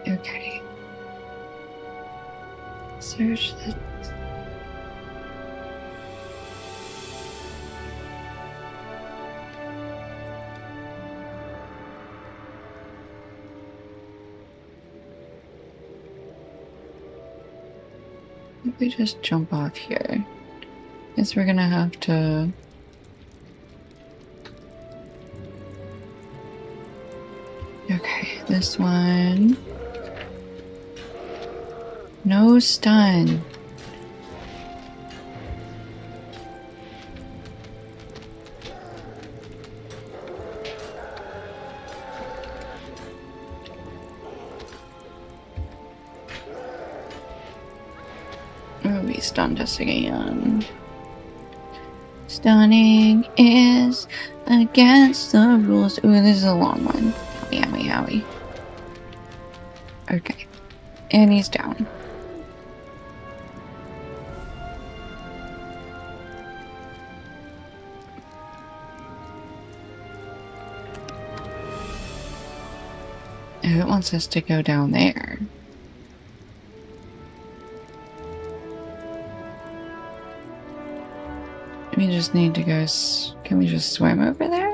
Okay. Search the... If we just jump off here, guess we're gonna have to... Okay, this one. No stun. Oh, he stunned us again. Stunning is against the rules. Ooh, this is a long one. Howie, howie. Okay. And he's down. Oh, it wants us to go down there. We just need to go... Can we just swim over there?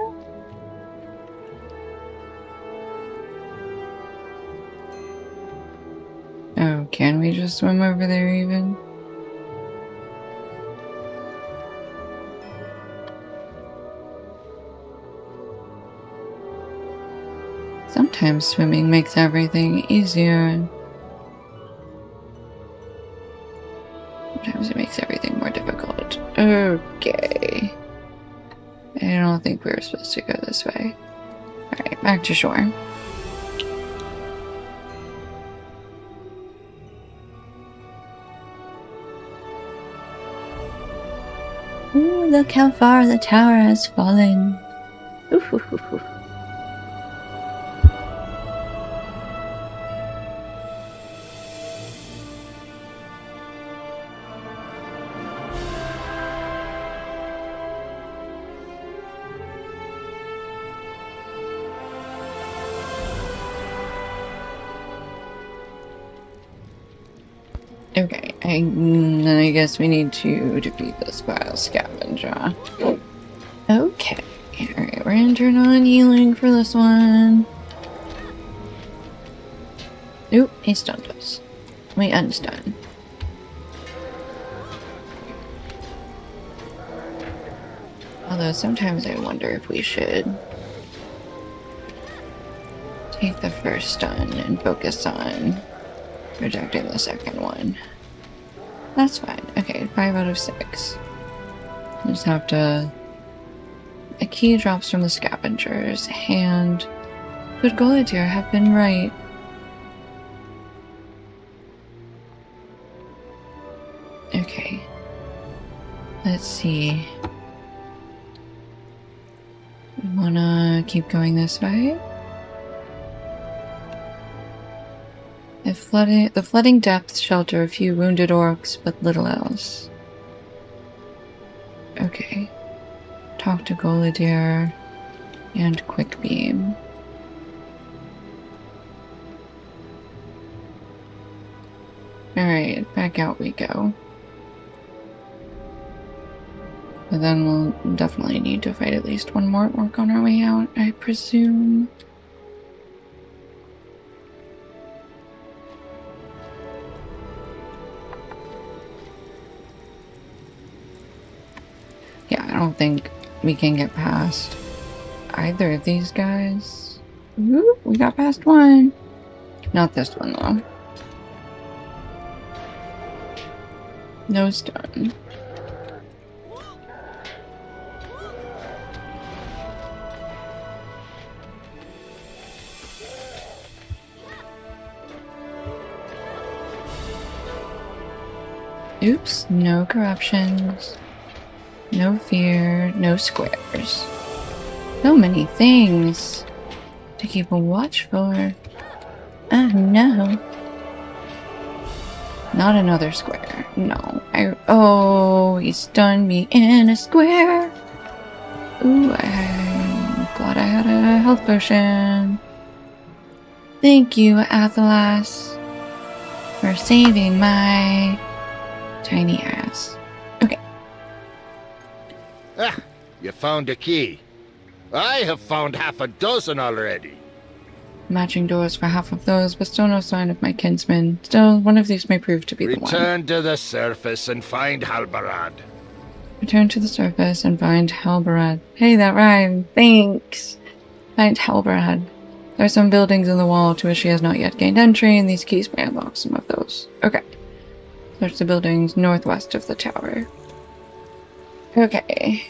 Can we just swim over there even? Sometimes swimming makes everything easier. Sometimes it makes everything more difficult. Okay. I don't think we were supposed to go this way. Alright, back to shore. Ooh, look how far the tower has fallen. Ooh, hoo, hoo, hoo. Okay, I guess we need to defeat this vile scavenger. Okay, alright, we're gonna turn on healing for this one. Oop, he stunned us. We unstun. Although sometimes I wonder if we should take the first stun and focus on rejecting the second one. That's fine. Okay, 5 out of 6. Just have to... A key drops from the scavenger's hand. Could Goliath have been right? Okay. Let's see. We wanna keep going this way? The flooding depths shelter a few wounded orcs, but little else. Okay. Talk to Goliath and Quick Beam. Alright, back out we go. But then we'll definitely need to fight at least one more orc on our way out, I presume. Yeah, I don't think we can get past either of these guys. Ooh, we got past one. Not this one, though. No stun. Oops, no corruptions. No fear, no squares. So many things to keep a watch for. Oh no. Not another square. No. Oh, he stunned me in a square. Ooh, I'm glad I had a health potion. Thank you, Athelas, for saving my tiny ass. Okay. Ah, you found a key. I have found half a dozen already. Matching doors for half of those, but still no sign of my kinsman. Still, one of these may prove to be the one. Return to the surface and find Halbarad. Return to the surface and find Halbarad. Hey, that rhymed. Thanks. Find Halbarad. There are some buildings in the wall to which she has not yet gained entry, and these keys may unlock some of those. Okay. Search the buildings northwest of the tower. Okay.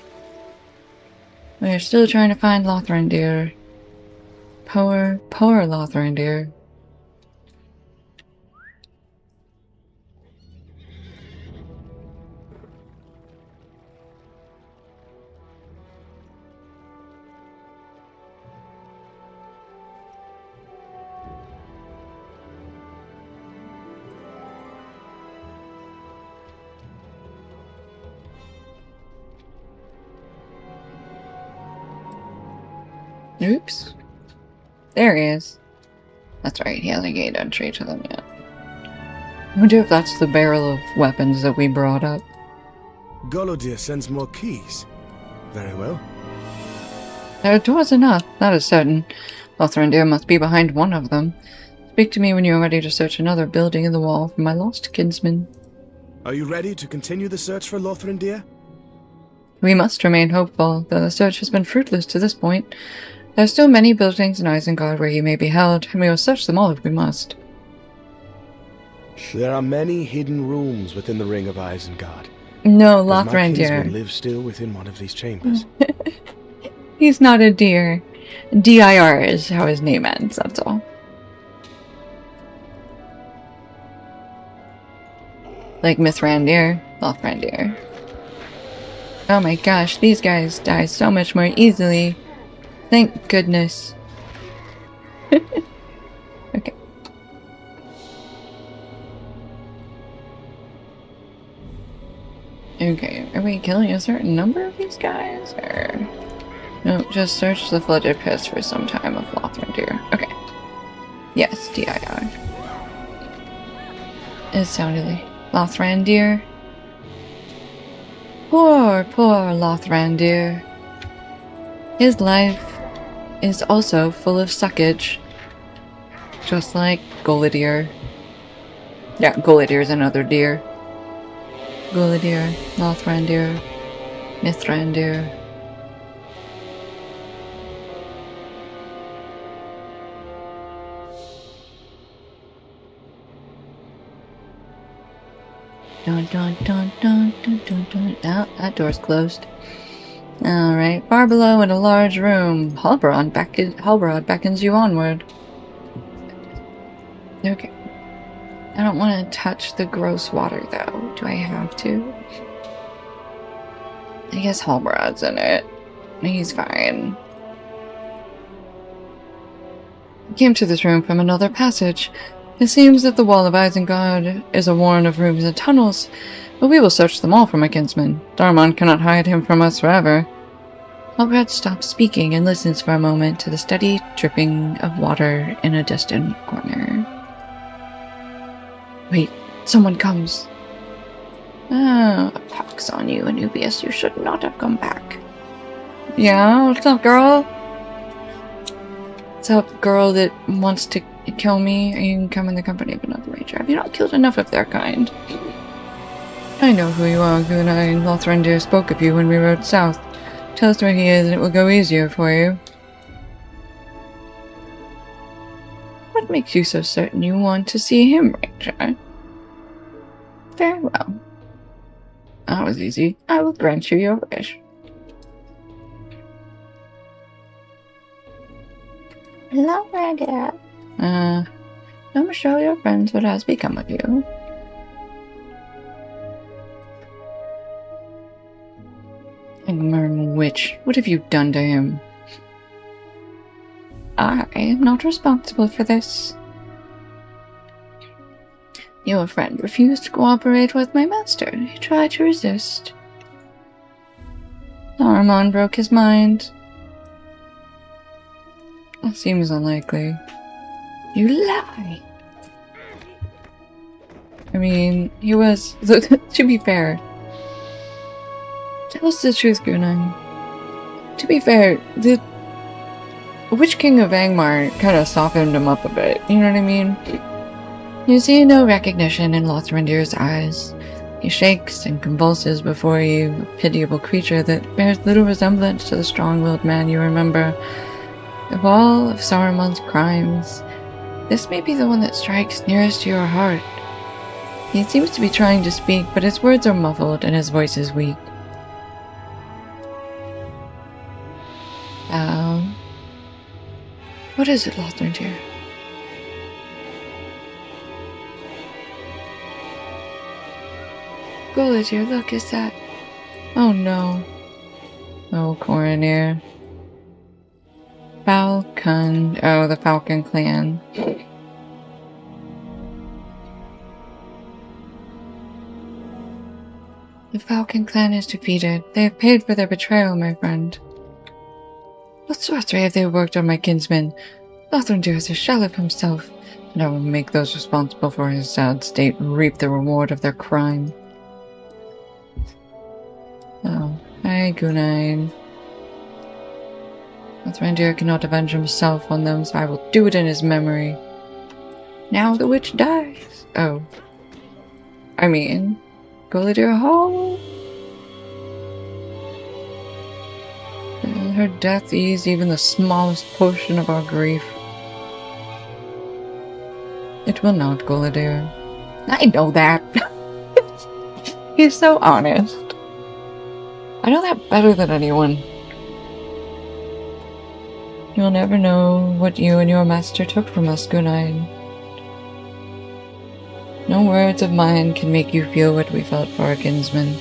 We're still trying to find Lothrandir. Poor Lothrandir. Oops. There he is. That's right, he hasn't gained entry to them yet. I wonder if that's the barrel of weapons that we brought up. Golodir sends more keys. Very well. There was enough, that is certain. Lothrandir must be behind one of them. Speak to me when you are ready to search another building in the wall for my lost kinsman. Are you ready to continue the search for Lothrindir? We must remain hopeful, though the search has been fruitless to this point. There are still many buildings in Isengard where he may be held, and we will search them all if we must. There are many hidden rooms within the Ring of Isengard. No, Does my kinsman Lothrandir. live still within one of these chambers? He's not a deer. D-I-R is how his name ends, that's all. Like Mithrandir, Lothrandir. Oh my gosh, these guys die so much more easily. Thank goodness. Okay. Okay, are we killing a certain number of these guys, or... No, just search the flooded pits for some time of Lothrandir. Okay. Yes, D-I-R. It sounded like Lothrandir. Poor Lothrandir. His life is also full of suckage. Just like Golidir. Yeah, Golidir is another deer. Golidir, Lothrandir, Mithrandir. Dun dun dun dun dun dun dun. Oh, that door's closed. Alright, far below in a large room, Halbrand beckons you onward. Okay. I don't want to touch the gross water though. Do I have to? I guess Halbrand's in it. He's fine. I came to this room from another passage. It seems that the wall of Isengard is a warren of rooms and tunnels, but we will search them all for my kinsman. Darmon cannot hide him from us forever. Halbrand stops speaking and listens for a moment to the steady dripping of water in a distant corner. Wait, someone comes. Ah, a pox on you, Anubius. You should not have come back. Yeah, what's up, girl? What's up, girl that wants to kill me? You can come in the company of another ranger. Have you not killed enough of their kind? I know who you are, Gunnar. Lothrandir spoke of you when we rode south. Tell us where he is and it will go easier for you. What makes you so certain you want to see him, Ranger? Very well. That was easy. I will grant you your wish. Hello, Ranger. Come show your friends what has become of you. Angmar witch, what have you done to him? I am not responsible for this. Your friend refused to cooperate with my master. He tried to resist. Saruman broke his mind. That seems unlikely. You lie! I mean, he was... to be fair. Tell us the truth, Gunnar. To be fair, the Witch King of Angmar kind of softened him up a bit, you know what I mean? You see no recognition in Lothrandir's eyes. He shakes and convulses before you, a pitiable creature that bears little resemblance to the strong-willed man you remember. Of all of Saruman's crimes, this may be the one that strikes nearest to your heart. He seems to be trying to speak, but his words are muffled and his voice is weak. What is it, Lothrandir? Golidir, look, is that... Oh no. Oh, Coronir. Falcon. Oh, the Falcon clan. The Falcon clan is defeated. They have paid for their betrayal, my friend. What sorcery have they worked on my kinsman? Lothrandir is a shell of himself, and I will make those responsible for his sad state reap the reward of their crime. Oh, hi, Gunnar. Lothrandir cannot avenge himself on them, so I will do it in his memory. Now the witch dies. Oh. I mean, Golidir Hall? Will her death ease even the smallest portion of our grief? It will not, Golidir. I know that. He's so honest. I know that better than anyone. You'll never know what you and your master took from us, Gunain. No words of mine can make you feel what we felt for our kinsman.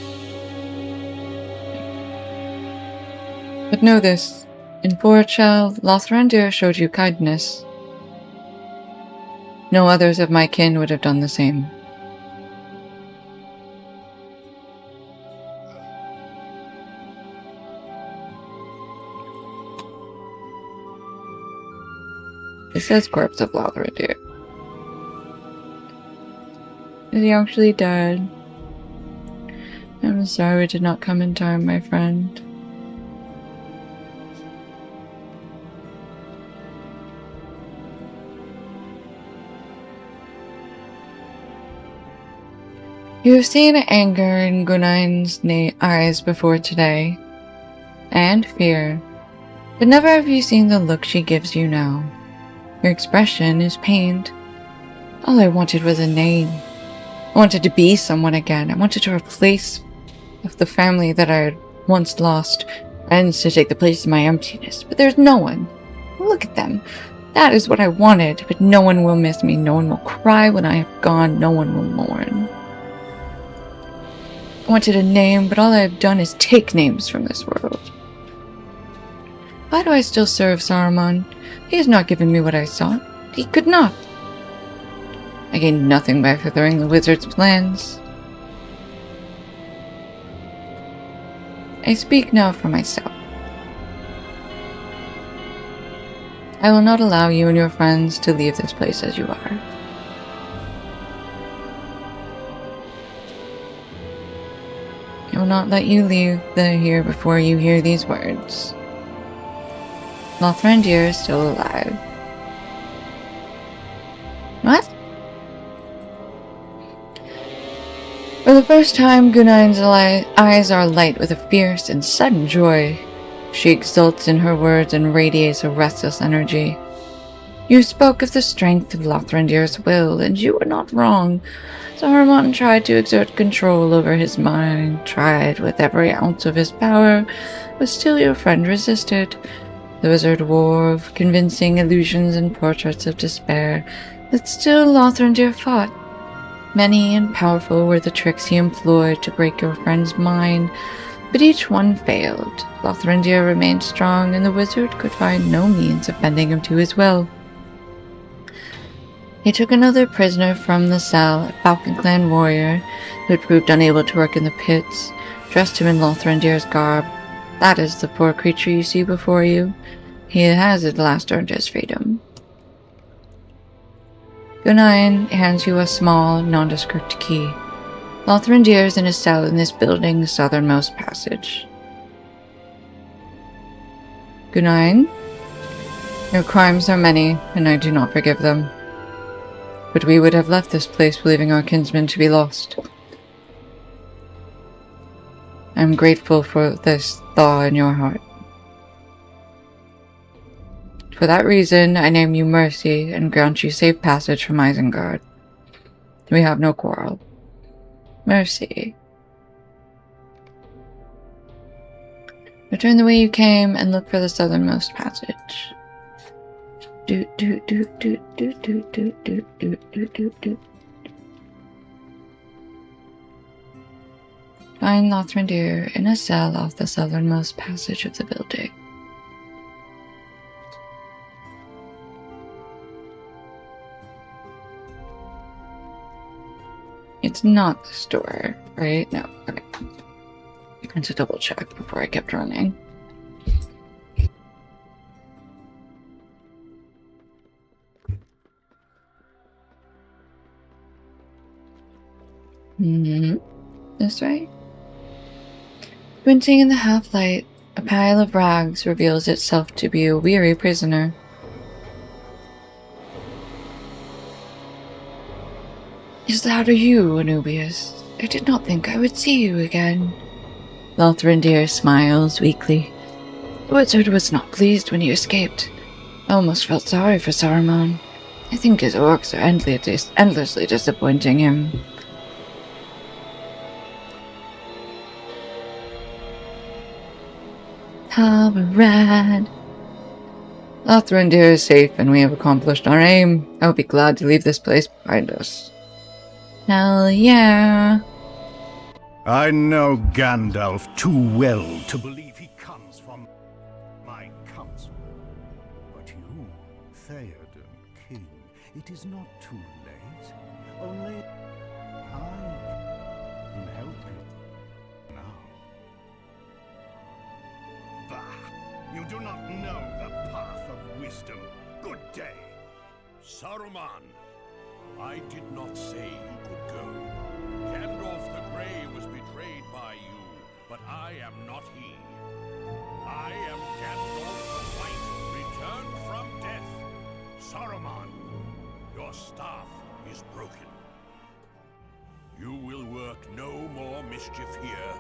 But know this, in Forechel, Lothrandir showed you kindness. No others of my kin would have done the same. It says corpse of Lothrandir. Is he actually dead? I'm sorry we did not come in time, my friend. You have seen anger in Gunain's eyes before today, and fear, but never have you seen the look she gives you now. Your expression is pained. All I wanted was a name. I wanted to be someone again. I wanted to replace the family that I had once lost, and to take the place of my emptiness. But there's no one. Look at them. That is what I wanted, but no one will miss me. No one will cry when I have gone. No one will mourn. I wanted a name, but all I have done is take names from this world. Why do I still serve Saruman? He has not given me what I sought. He could not. I gained nothing by furthering the wizard's plans. I speak now for myself. I will not allow you and your friends to leave this place as you are. I will not let you leave here before you hear these words. Lothrandir is still alive. What? For the first time, Gunain's eyes are alight with a fierce and sudden joy. She exults in her words and radiates a restless energy. You spoke of the strength of Lothrandir's will, and you were not wrong. Saruman tried to exert control over his mind, tried with every ounce of his power, but still your friend resisted. The wizard wove convincing illusions and portraits of despair, but still Lothrandir fought. Many and powerful were the tricks he employed to break your friend's mind, but each one failed. Lothrandir remained strong, and the wizard could find no means of bending him to his will. He took another prisoner from the cell, a Falcon Clan warrior, who had proved unable to work in the pits, dressed him in Lothrandir's garb. That is the poor creature you see before you. He has at last earned his freedom. Gunain hands you a small, nondescript key. Lothrandir is in a cell in this building's southernmost passage. Gunain, your crimes are many, and I do not forgive them. But we would have left this place believing our kinsman to be lost. I am grateful for this thaw in your heart. For that reason, I name you Mercy and grant you safe passage from Isengard. We have no quarrel. Mercy. Return the way you came and look for the southernmost passage. Find Lothrandir in a cell off the southernmost passage of the building. It's not the store, right? No. Okay. I had to double check before I kept running. This way? Squinting in the half-light, a pile of rags reveals itself to be a weary prisoner. Is that you, Anubius? I did not think I would see you again. Lothrindir smiles weakly. The wizard was not pleased when you escaped. I almost felt sorry for Saruman. I think his orcs are endlessly disappointing him. Halbrad. Lothrindir is safe and we have accomplished our aim. I will be glad to leave this place behind us. Hell yeah. I know Gandalf too well to believe he comes from my council. But you, Theoden King, it is not too late. Only I can help you now. Bah! You do not know the path of wisdom. Good day. Saruman, I did not say you could go. Gandalf the Grey was betrayed by you, but I am not he. I am Gandalf the White, returned from death. Saruman, your staff is broken. You will work no more mischief here.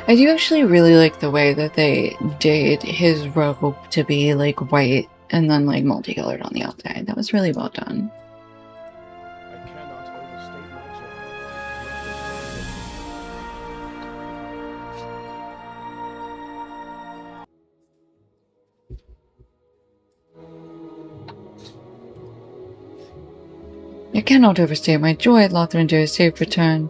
I do actually really like the way that they did his robe to be like white and then like multicolored on the outside. That was really well done. I cannot overstate my I cannot overstate my joy at Lothrindir's safe return.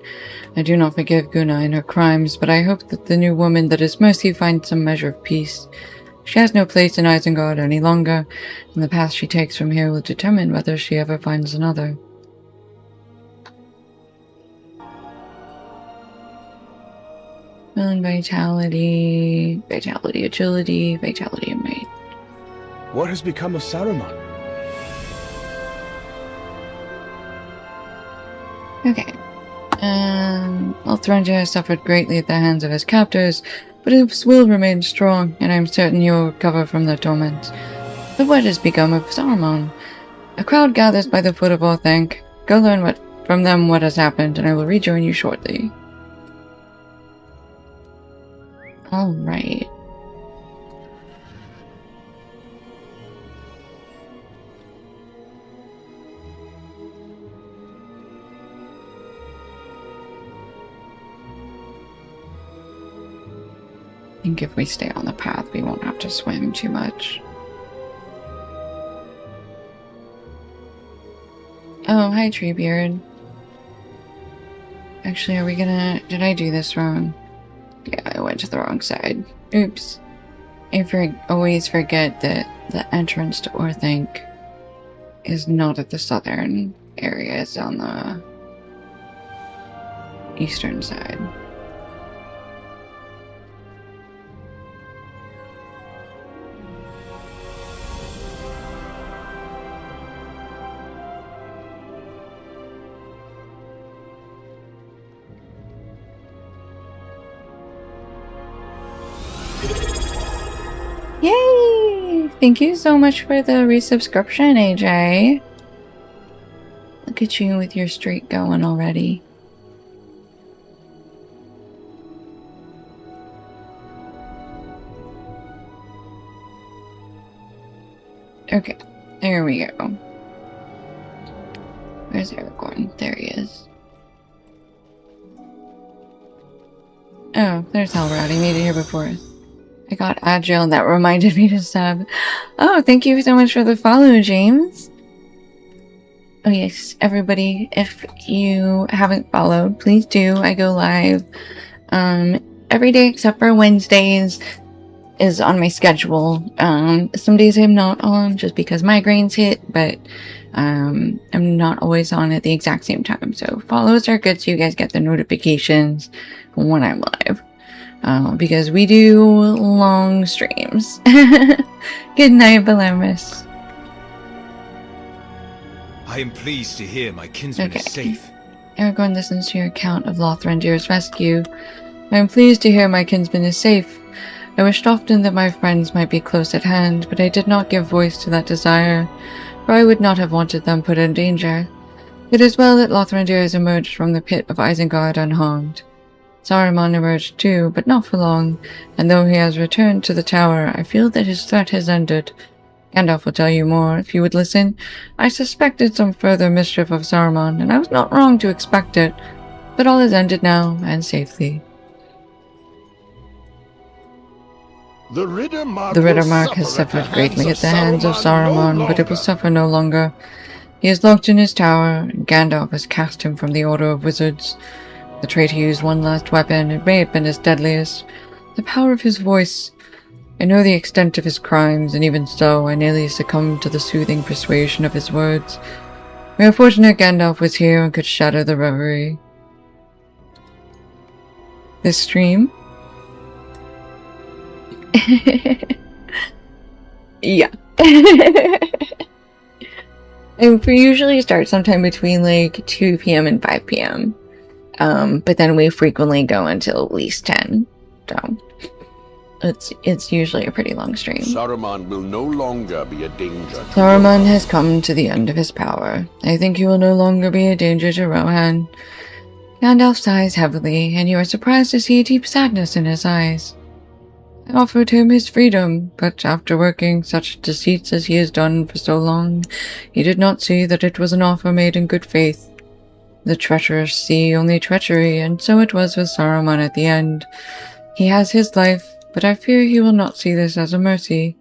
I do not forgive Guna and her crimes, but I hope that the new woman that is Mercy finds some measure of peace. She has no place in Isengard any longer, and the path she takes from here will determine whether she ever finds another. Will and vitality, agility, vitality, and might. What has become of Saruman? Okay. Lothrindir has suffered greatly at the hands of his captors, but his will remains strong, and I am certain he will recover from their torment. But what has become of Saruman? A crowd gathers by the foot of Orthanc. Go learn from them what has happened, and I will rejoin you shortly. Alright. I think if we stay on the path, we won't have to swim too much. Oh, hi, Treebeard. Actually, are we gonna... Did I do this wrong? Yeah, I went to the wrong side. Oops. I always forget that the entrance to Orthanc is not at the southern area, it's on the eastern side. Yay! Thank you so much for the resubscription, AJ. Look at you with your streak going already. Okay, there we go. Where's Aragorn? There he is. Oh, there's Halbrad. He made it here before us. I got agile and that reminded me to sub. Oh, thank you so much for the follow, James. Oh yes, everybody, if you haven't followed, please do. I go live every day except for Wednesdays is on my schedule. Some days I'm not on just because migraines hit, but I'm not always on at the exact same time. So follows are good so you guys get the notifications when I'm live. Because we do long streams. Good night, Belamus. I am pleased to hear my kinsman is safe. Aragorn listens to your account of Lothrindir's rescue. I am pleased to hear my kinsman is safe. I wished often that my friends might be close at hand, but I did not give voice to that desire, for I would not have wanted them put in danger. It is well that Lothrandir has emerged from the pit of Isengard unharmed. Saruman emerged too, but not for long, and though he has returned to the tower, I feel that his threat has ended. Gandalf will tell you more, if you would listen. I suspected some further mischief of Saruman, and I was not wrong to expect it, but all is ended now, and safely. The Riddermark, The Riddermark has suffered greatly at the hands of Saruman, but it will suffer no longer. He is locked in his tower, and Gandalf has cast him from the Order of Wizards. The traitor used one last weapon, it may have been his deadliest. The power of his voice. I know the extent of his crimes, and even so, I nearly succumbed to the soothing persuasion of his words. We are fortunate Gandalf was here and could shatter the reverie. This stream? Yeah. And we usually start sometime between like 2 p.m. and 5 p.m. But then we frequently go until at least 10. So it's usually a pretty long stream. Saruman will no longer be a danger to Saruman has come to the end of his power. I think he will no longer be a danger to Rohan. Gandalf sighs heavily, and you are surprised to see a deep sadness in his eyes. I offered him his freedom, but after working such deceits as he has done for so long, he did not see that it was an offer made in good faith. The treacherous see only treachery, and so it was with Saruman at the end. He has his life, but I fear he will not see this as a mercy.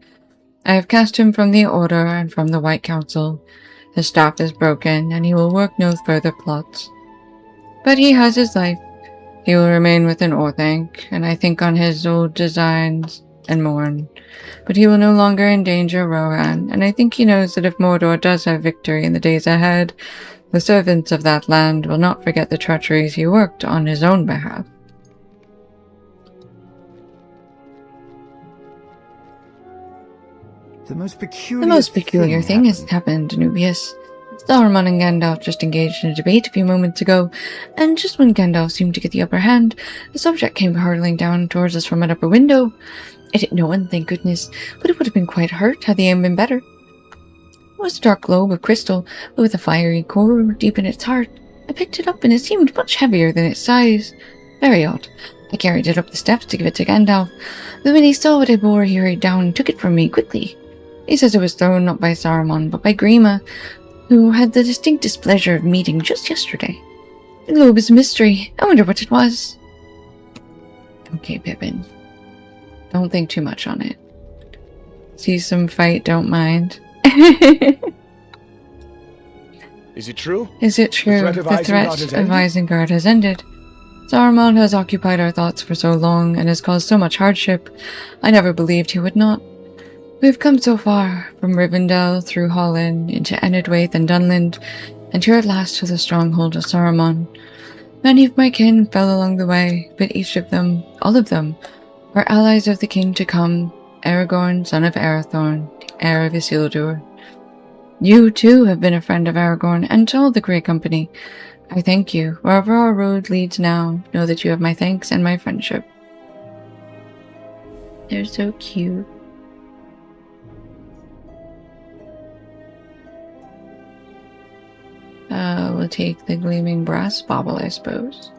I have cast him from the Order and from the White Council. His staff is broken, and he will work no further plots. But he has his life. He will remain within Orthanc, and I think on his old designs and mourn. But he will no longer endanger Rohan, and I think he knows that if Mordor does have victory in the days ahead, the servants of that land will not forget the treacheries he worked on his own behalf. The most peculiar thing has happened, Anubius. Saruman and Gandalf just engaged in a debate a few moments ago, and just when Gandalf seemed to get the upper hand, a subject came hurtling down towards us from an upper window. It hit no one, thank goodness, but it would have been quite hurt had the aim been better. It was a dark globe of crystal, but with a fiery core deep in its heart. I picked it up, and it seemed much heavier than its size. Very odd. I carried it up the steps to give it to Gandalf, but when he saw what I bore, he hurried down and took it from me quickly. He says it was thrown not by Saruman, but by Grima, who had the distinct displeasure of meeting just yesterday. The globe is a mystery. I wonder what it was. Okay, Pippin. Don't think too much on it. See some fight, don't mind. Is it true? Is it true? The threat of Isengard has ended. Saruman has occupied our thoughts for so long and has caused so much hardship. I never believed he would not. We've come so far, from Rivendell through Hollin, into Enedwaith and Dunland, and here at last to the stronghold of Saruman. Many of my kin fell along the way, but each of them, all of them, are allies of the king to come, Aragorn, son of Arathorn, heir of Isildur. You, too, have been a friend of Aragorn, and to all the Grey Company. I thank you. Wherever our road leads now, know that you have my thanks and my friendship. They're so cute. We'll take the gleaming brass bauble, I suppose.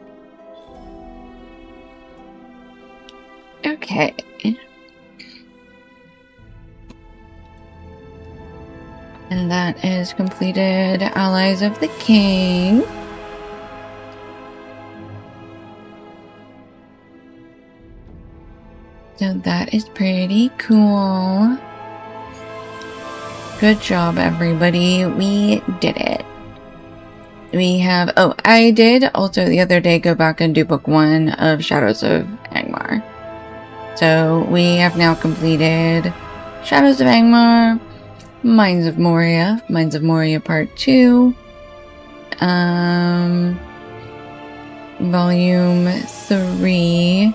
Okay. And that is completed Allies of the King. So that is pretty cool. Good job, everybody. We did it. We have... Oh, I did also the other day go back and do book 1 of Shadows of Angmar. So we have now completed Shadows of Angmar, Mines of Moria Part 2, Volume 3,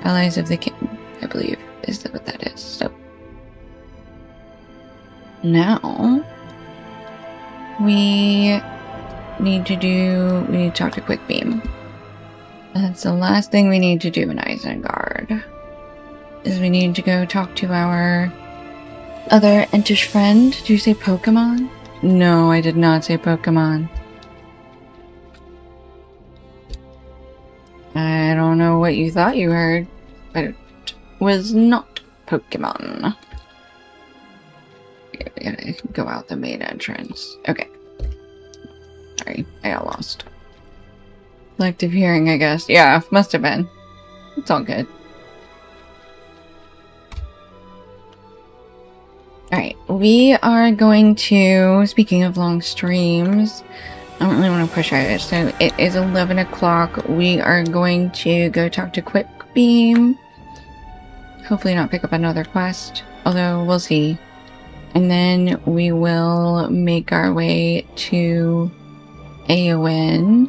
Allies of the King, I believe, is what that is. So now we need to talk to Quickbeam. That's the last thing we need to do in Isengard. is we need to go talk to our other Entish friend. Did you say Pokemon? No, I did not say Pokemon. I don't know what you thought you heard, but it was not Pokemon. Okay, we gotta go out the main entrance. Okay. Sorry, I got lost. Selective hearing, I guess. Yeah, must have been. It's all good. Alright, we are going to, speaking of long streams, I don't really want to push it, so it is 11 o'clock. We are going to go talk to Quick Beam. Hopefully not pick up another quest, although we'll see. And then we will make our way to Aowen.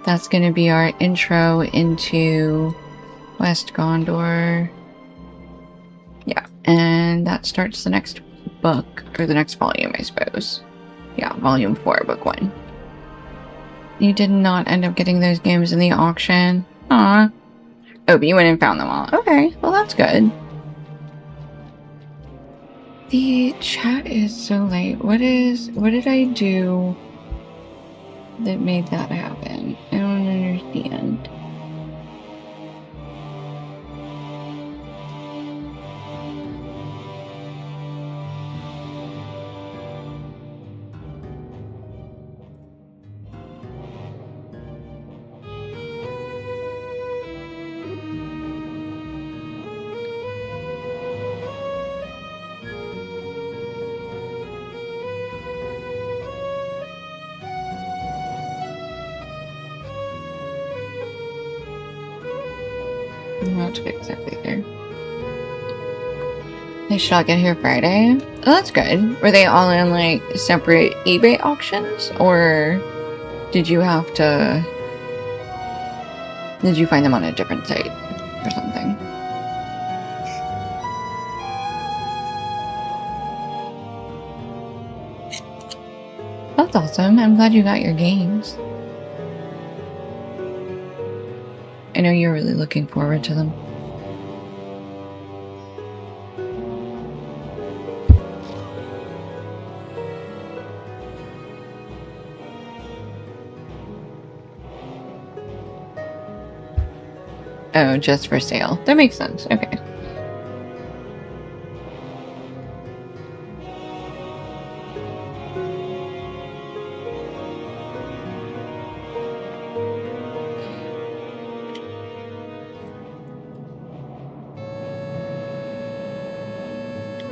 That's going to be our intro into West Gondor. Yeah, and that starts the next book, or the next volume, I suppose. Yeah, volume 4, book 1. You did not end up getting those games in the auction? Aw. Oh, but you went and found them all. Okay, well that's good. The chat is so late. What did I do that made that happen? I don't understand. Not exactly there. They should all get here Friday. Oh, that's good. Were they all in like separate eBay auctions, or did you have to? Did you find them on a different site or something? That's awesome. I'm glad you got your games. I know you're really looking forward to them. Oh, just for sale. That makes sense. Okay.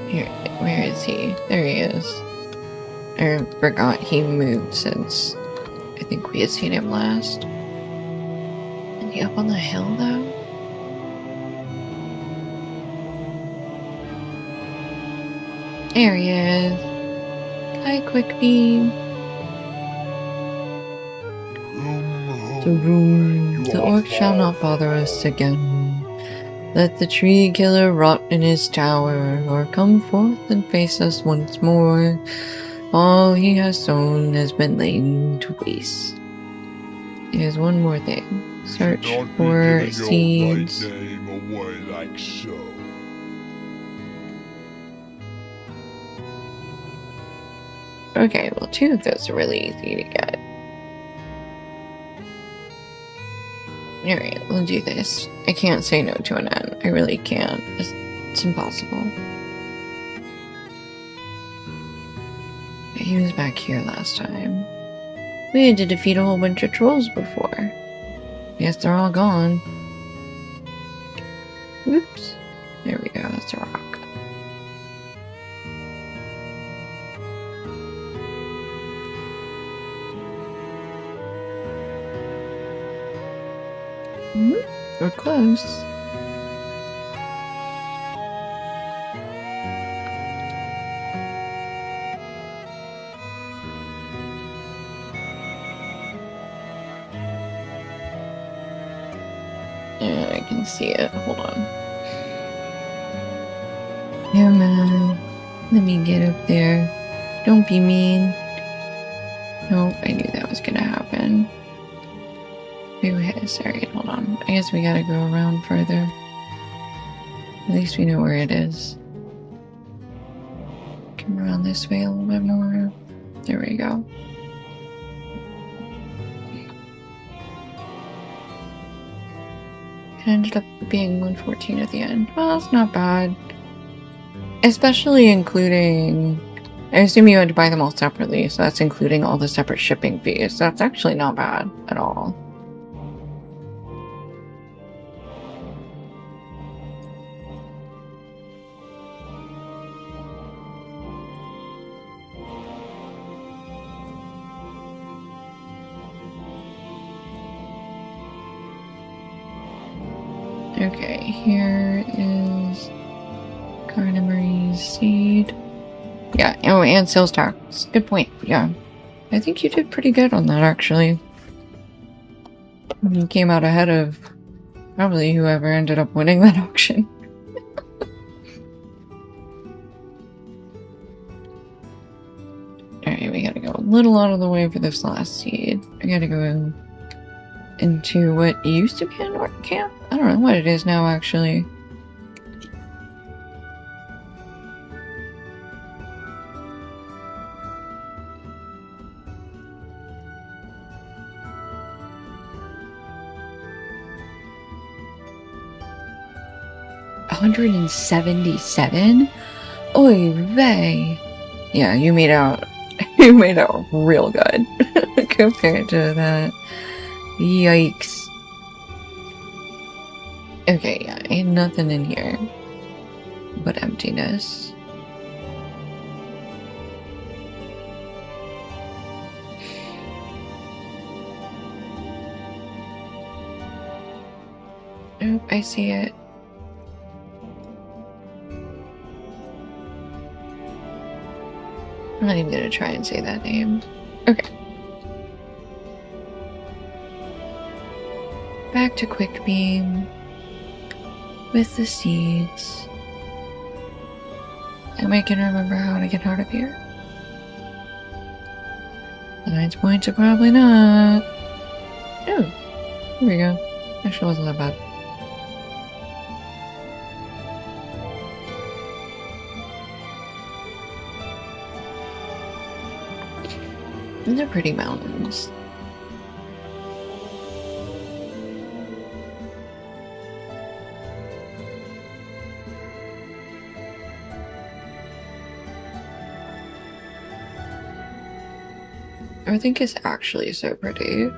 Here, where is he? There he is. I forgot he moved since I think we had seen him last. Is he up on the hill though? There he is. Hi, Quick Beam. The room. The orc shall not bother us again. Let the tree killer rot in his tower, or come forth and face us once more. All he has sown has been laid to waste. There's one more thing. Search for seeds. Okay, well 2 of those are really easy to get. Alright, we'll do this. I can't say no to an N. I really can't. It's impossible. He was back here last time. We had to defeat a whole bunch of trolls before. Guess they're all gone. Oops. There we go, that's a rock. We're close. Yeah, I can see it. Hold on. Come on. Let me get up there. Don't be mean. Nope, I knew that was gonna happen. Wait, sorry, hold on. I guess we gotta go around further. At least we know where it is. Come around this way a little bit more. There we go. It ended up being 114 at the end. Well, it's not bad. Especially including... I assume you had to buy them all separately, so that's including all the separate shipping fees. That's actually not bad at all. Okay, here is Carnamarie's seed. Yeah, oh, and sales tax. Good point, yeah. I think you did pretty good on that, actually. You came out ahead of probably whoever ended up winning that auction. Alright, we gotta go a little out of the way for this last seed. We gotta go into what used to be a North camp? I don't know what it is now, actually. $177? Oy vey. Yeah, you made out real good compared to that. Yikes. Okay, yeah, ain't nothing in here but emptiness. Nope, I see it. I'm not even gonna try and say that name. Okay. Back to Quick Beam with the seeds. Am I gonna remember how to get out of here? 9 points are probably not. Oh, here we go. Actually wasn't that bad. And they're pretty mountains. I think it's actually so pretty.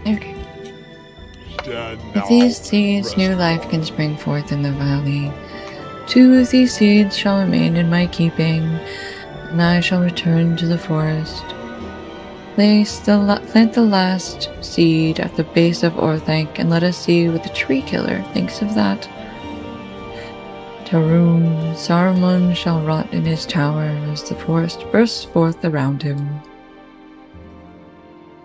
Okay. With these seeds, new life can spring forth in the valley. 2 of these seeds shall remain in my keeping, and I shall return to the forest. Plant the last seed at the base of Orthanc, and let us see what the tree killer thinks of that. Tarun, Saruman shall rot in his tower as the forest bursts forth around him.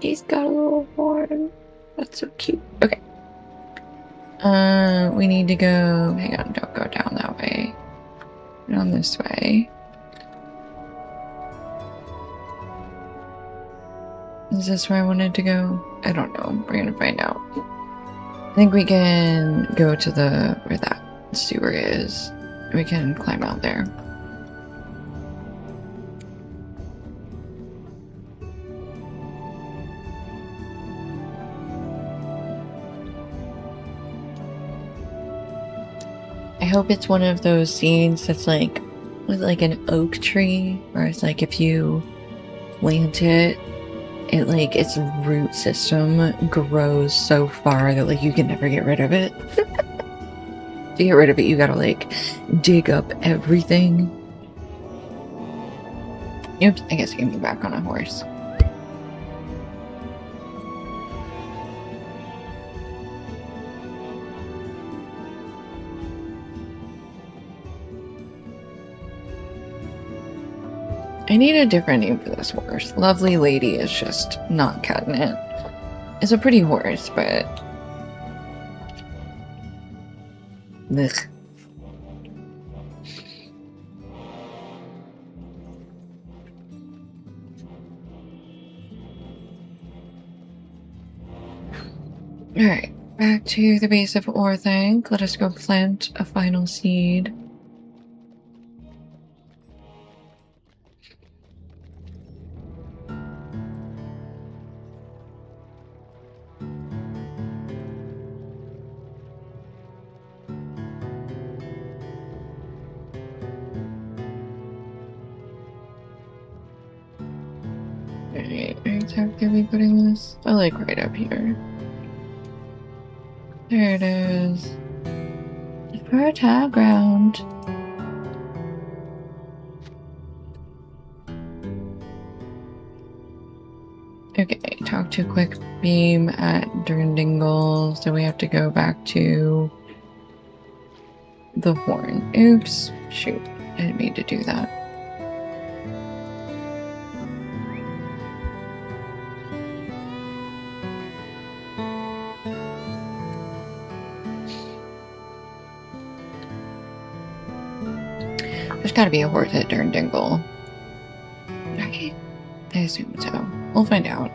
He's got a little horn. That's so cute. Okay. We need to go... Hang on, don't go down that way. Down this way. Is this where I wanted to go? I don't know. We're gonna find out. I think we can go to the... where that sewer is. We can climb out there. I hope it's one of those scenes that's like with like an oak tree, where it's like if you plant it, it like its root system grows so far that like you can never get rid of it. To get rid of it, you gotta like dig up everything. Oops, I guess I can be back on a horse. I need a different name for this horse. Lovely Lady is just not cutting it. It's a pretty horse, but... Ugh. Alright, back to the base of Orthanc. Let us go plant a final seed. Alright, where exactly are we putting this? I like right up here. There it is. Fertile ground. Okay, talk to Quick Beam at Durndingle, so we have to go back to the horn. Oops, shoot, I didn't mean to do that. There's gotta be a horse at Durndingle. Okay, I assume so. We'll find out.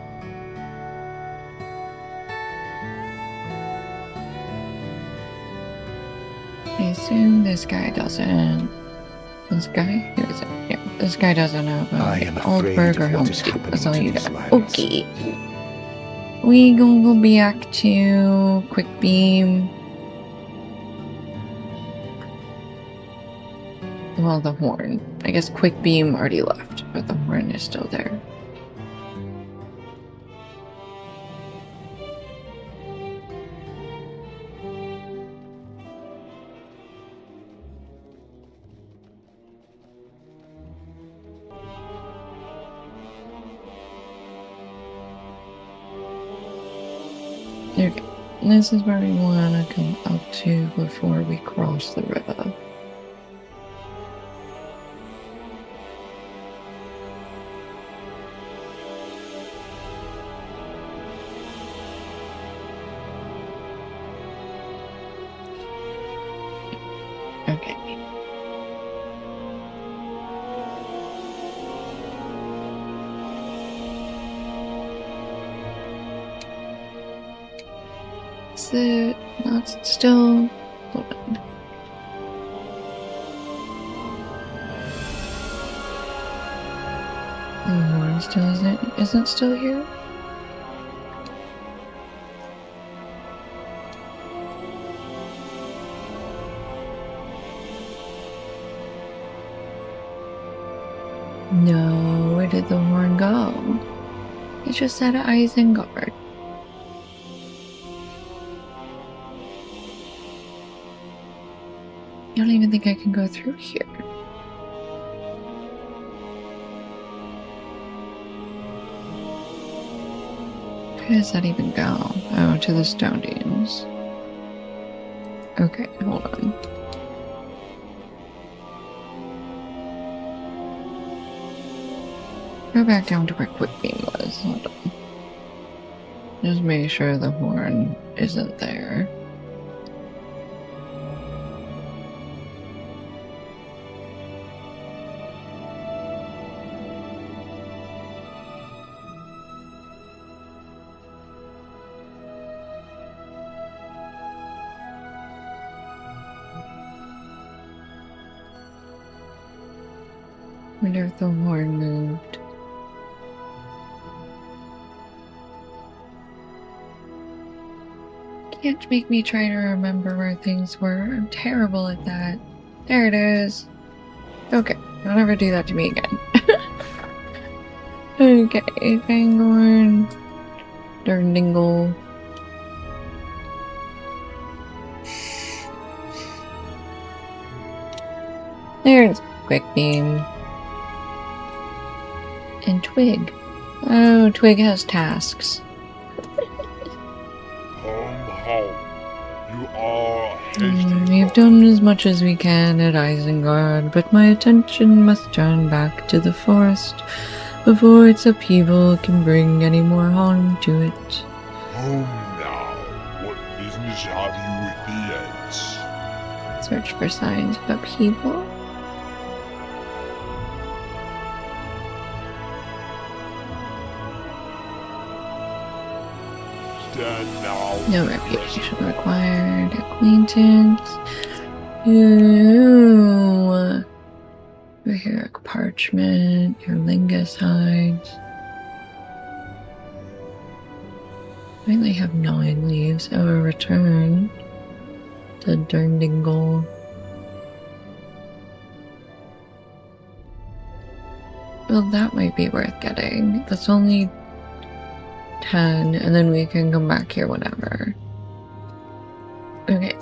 I assume this guy doesn't. This guy? Who is it? Yeah, this guy doesn't know about Oldberg or Helmstead. That's all you got. Okay. We gonna go back to Quick Beam. Well, the horn. I guess Quick Beam already left, but the horn is still there. Okay, this is where we want to come up to before we cross the river. Okay. Is it not still? Hold on. The horn still isn't still here? No, where did the horn go? It just said Isengard. I don't even think I can go through here. Where does that even go? Oh, to the stone dunes. Okay, hold on. Go back down to where Quick Beam was. Hold on. Just make sure the horn isn't there. Wonder if the horn moved. Can't make me try to remember where things were. I'm terrible at that. There it is. Okay, don't ever do that to me again. Okay, Fangorn. Durndingle. There's Quick Beam. And Twig. Oh, Twig has tasks. Home, home. You are We have done as much as we can at Isengard, but my attention must turn back to the forest before its upheaval can bring any more harm to it. Home now. What business have you with the Ents? Search for signs of upheaval. Stand now. No reputation required. Acquaintance. Ooh. Rohirric parchment. Erlingus hides. I only have 9 leaves. Oh, a return to Durndingle. Well, that might be worth getting. That's only 10, and then we can come back here whenever. Okay.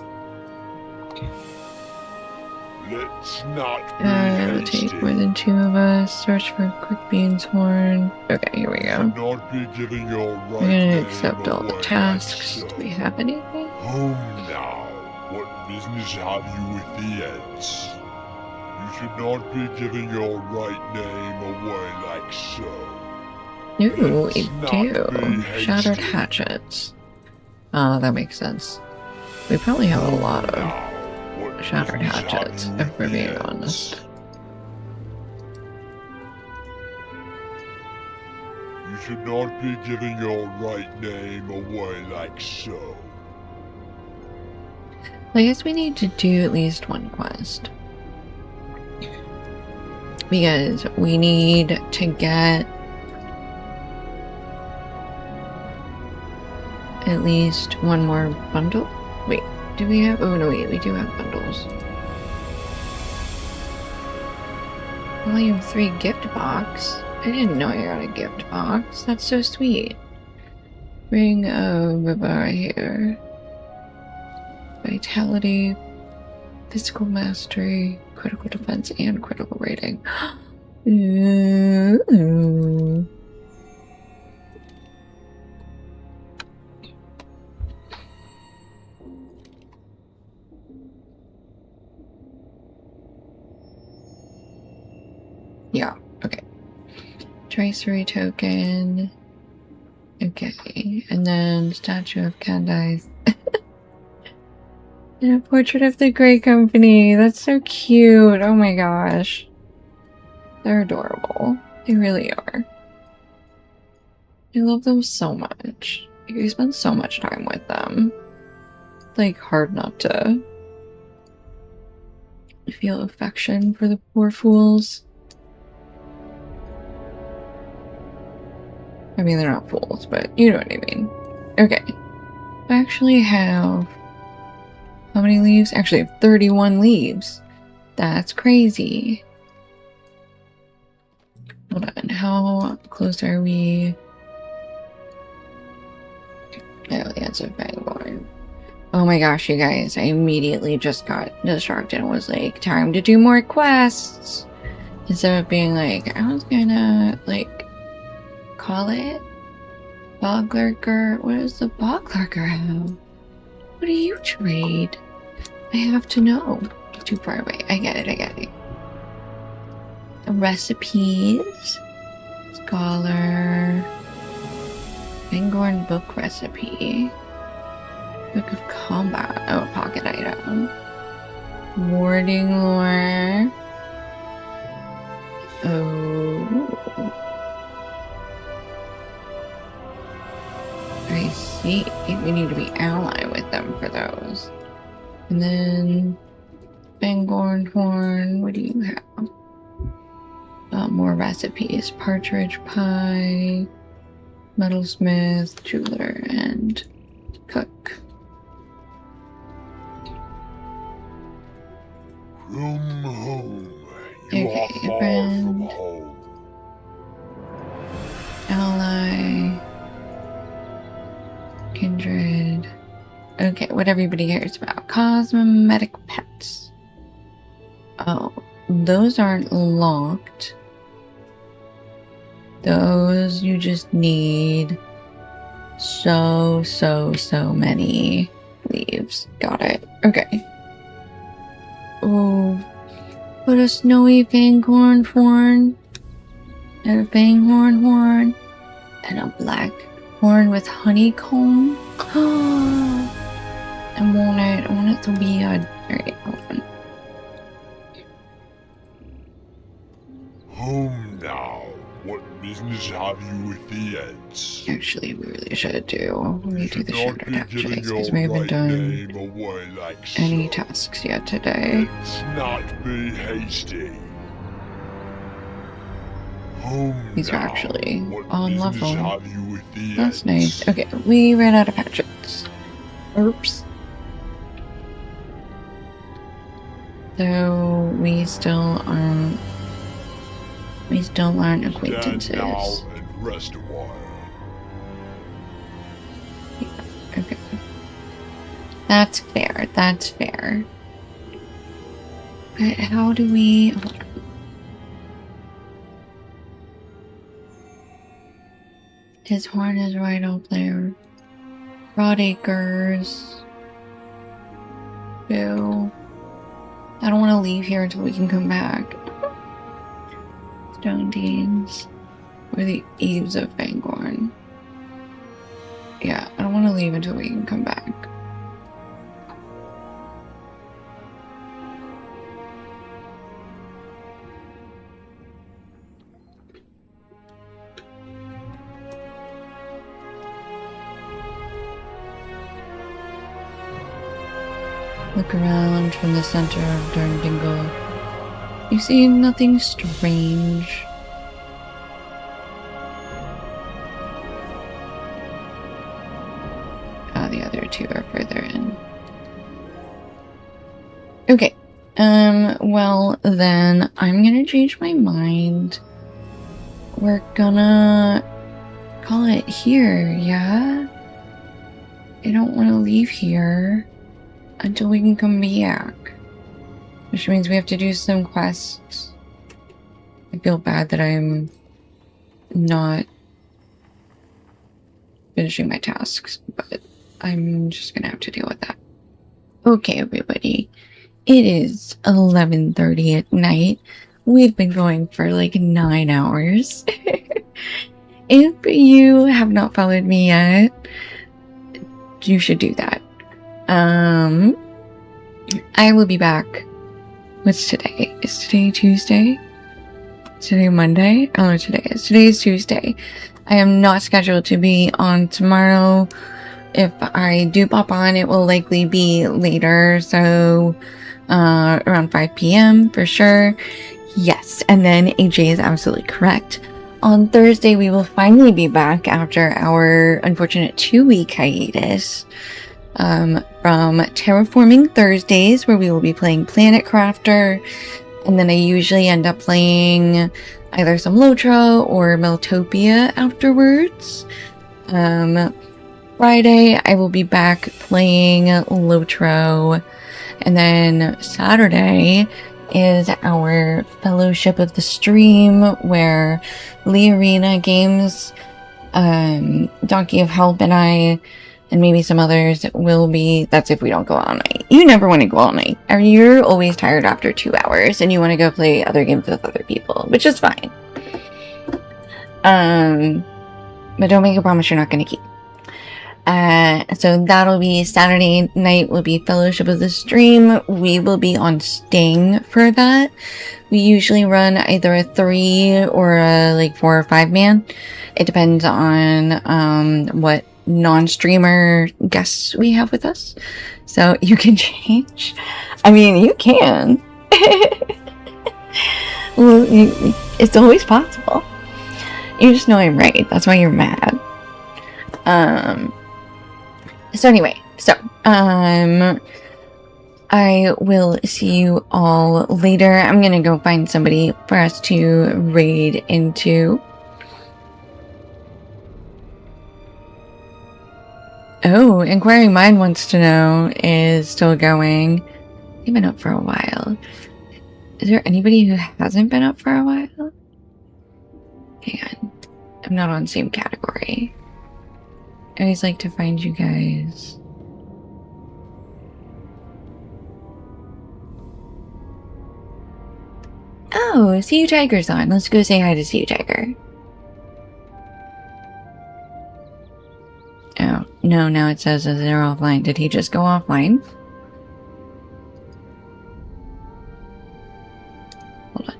Let's not It'll take more than 2 of us. Search for Quick Bean's horn. Okay, here we go. Not be giving your right We're gonna accept all the tasks. Do we have anything? Home now. What business have you with the Ents? You should not be giving your right name away like so. Ooh, we do. Shattered hatchets. Oh, that makes sense. We probably have a lot of shattered hatchets, if we're being honest. You should not be giving your right name away like so. I guess we need to do at least one quest. Because we need to get at least one more bundle. Wait, do we have? Oh no, wait, we do have bundles. Volume 3 gift box. I didn't know I got a gift box. That's so sweet. Ring of Barbara here. Vitality, physical mastery, critical defense, and critical rating. Ooh. Yeah, okay. Tracery token. Okay, and then Statue of Candice. And a portrait of the Grey Company. That's so cute. Oh my gosh. They're adorable. They really are. I love them so much. You spend so much time with them. It's like hard not to feel affection for the poor fools. I mean, they're not fools, but you know what I mean. Okay. I actually have... How many leaves? Actually, I have 31 leaves. That's crazy. Hold on. How close are we? Oh, the ends of Bangor. Oh my gosh, you guys. I immediately just got distracted and was like, time to do more quests. Instead of being like, I was gonna, like, call it Bog Lurker. What does the Bog Lurker have? What do you trade? I have to know. Too far away. I get it. Recipes. Scholar. Fangorn book recipe. Book of combat. Oh, pocket item. Warding lore. Oh. I see. We need to be ally with them for those. And then Fangorn horn. What do you have? More recipes. Partridge pie, metalsmith, jeweler, and cook. From home. You Okay, are far from friend. home. Ally. Kindred. Okay, what everybody cares about. Cosmetic pets. Oh, those aren't locked. Those you just need so many leaves. Got it. Okay. Oh, but a snowy fanghorn horn, and a fanghorn horn, and a black horn with honeycomb. I want it to be a... Alright, hold on. Home now. What business have you with the Ents? Actually, we really should do. We do the Not shadow be attack giving chase, your because we haven't right done name away like any so. tasks yet today. Let's not be hasty. Home These are now. actually What on business level. have you with the That's Ents? nice. Okay, we ran out of hatchets. Oops. So we still aren't Stand now acquaintances. and rest a while. Okay. That's fair. That's fair. But how do we... Hold on. His horn is right up there. Broad acres. Bill. I don't want to leave here until we can come back. Stone Deans. Or the Eaves of Fangorn. Yeah, I don't want to leave until we can come back. Look around from the center of Durndingle. You see nothing strange. The other two are further in. Okay. Well, then I'm gonna change my mind. We're gonna call it here, yeah? I don't want to leave here until we can come back. Which means we have to do some quests. I feel bad that I'm not finishing my tasks, but I'm just gonna have to deal with that. Okay, everybody. It is 11:30 at night. We've been going for like 9 hours. If you have not followed me yet, you should do that. I will be back. What's today? Is today Tuesday? Is today Monday? I don't know what today is. Today is Tuesday. I am not scheduled to be on tomorrow. If I do pop on, it will likely be later, so around 5 p.m. for sure. Yes, and then AJ is absolutely correct. On Thursday, we will finally be back after our unfortunate 2-week hiatus from Terraforming Thursdays, where we will be playing Planet Crafter, and then I usually end up playing either some Lotra or Meltopia afterwards. Friday, I will be back playing Lotro, and then Saturday is our Fellowship of the Stream, where Lee Arena Games, Donkey of Help, and I, and maybe some others will be. That's if we don't go all night. You never want to go all night. I mean, you're always tired after 2 hours, and you want to go play other games with other people, which is fine. But don't make a promise you're not going to keep. So that'll be Saturday night will be Fellowship of the Stream. We will be on Sting for that. We usually run either a 3 or a like 4 or 5 man. It depends on what non-streamer guests we have with us. So you can change. I mean, you can. Well, it's always possible. You just know I'm right. That's why you're mad. So anyway, I will see you all later. I'm gonna go find somebody for us to raid into. Oh, Inquiring Mind wants to know is still going. They've been up for a while. Is there anybody who hasn't been up for a while? Hang on. I'm not on the same category. I always like to find you guys. Oh, Sea Tiger's on. Let's go say hi to Sea Tiger. Oh, no, now it says that they're offline. Did he just go offline? Hold on.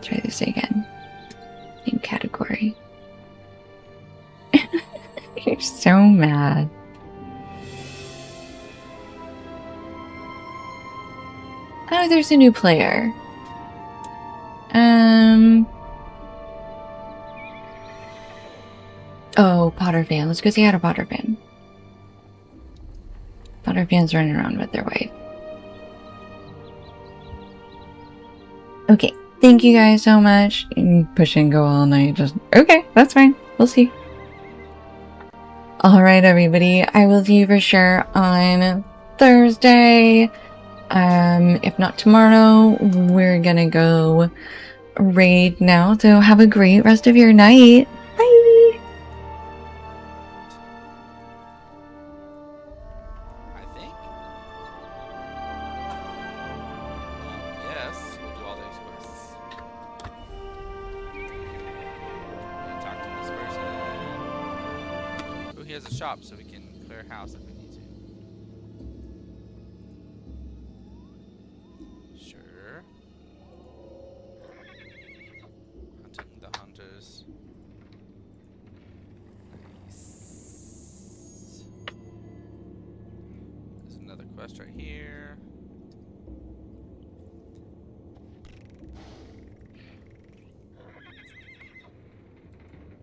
Try this again. In category. You're so mad. Oh, there's a new player. Oh, Potter fan. Let's go say hi to Potter fan. Potter fan's running around with their wife. Okay. Thank you guys so much. Push and go all night. Just okay. That's fine. We'll see. All right, everybody. I will see you for sure on Thursday. If not tomorrow, we're gonna go raid now. So have a great rest of your night. Bye. I think. Yes, we'll do all those quests. Talk to this person. Oh, he has a shop, so we can clear a house if we need to. Sure. Hunting the hunters. Nice. There's another quest right here.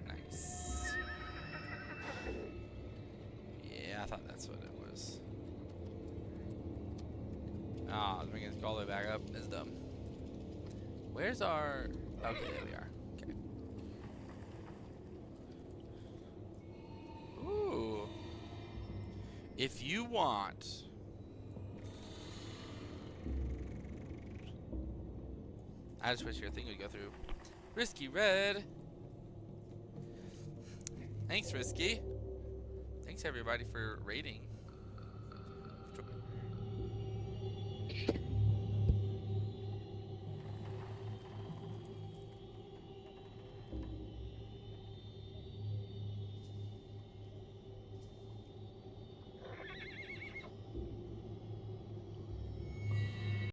Nice. Yeah, I thought that's what it was. Ah, oh, bringing us all the way back up is dumb. Where's our... Okay, there we are. Okay. Ooh. If you want... I just wish your thing would go through. Risky Red! Thanks, Risky. Thanks, everybody, for rating.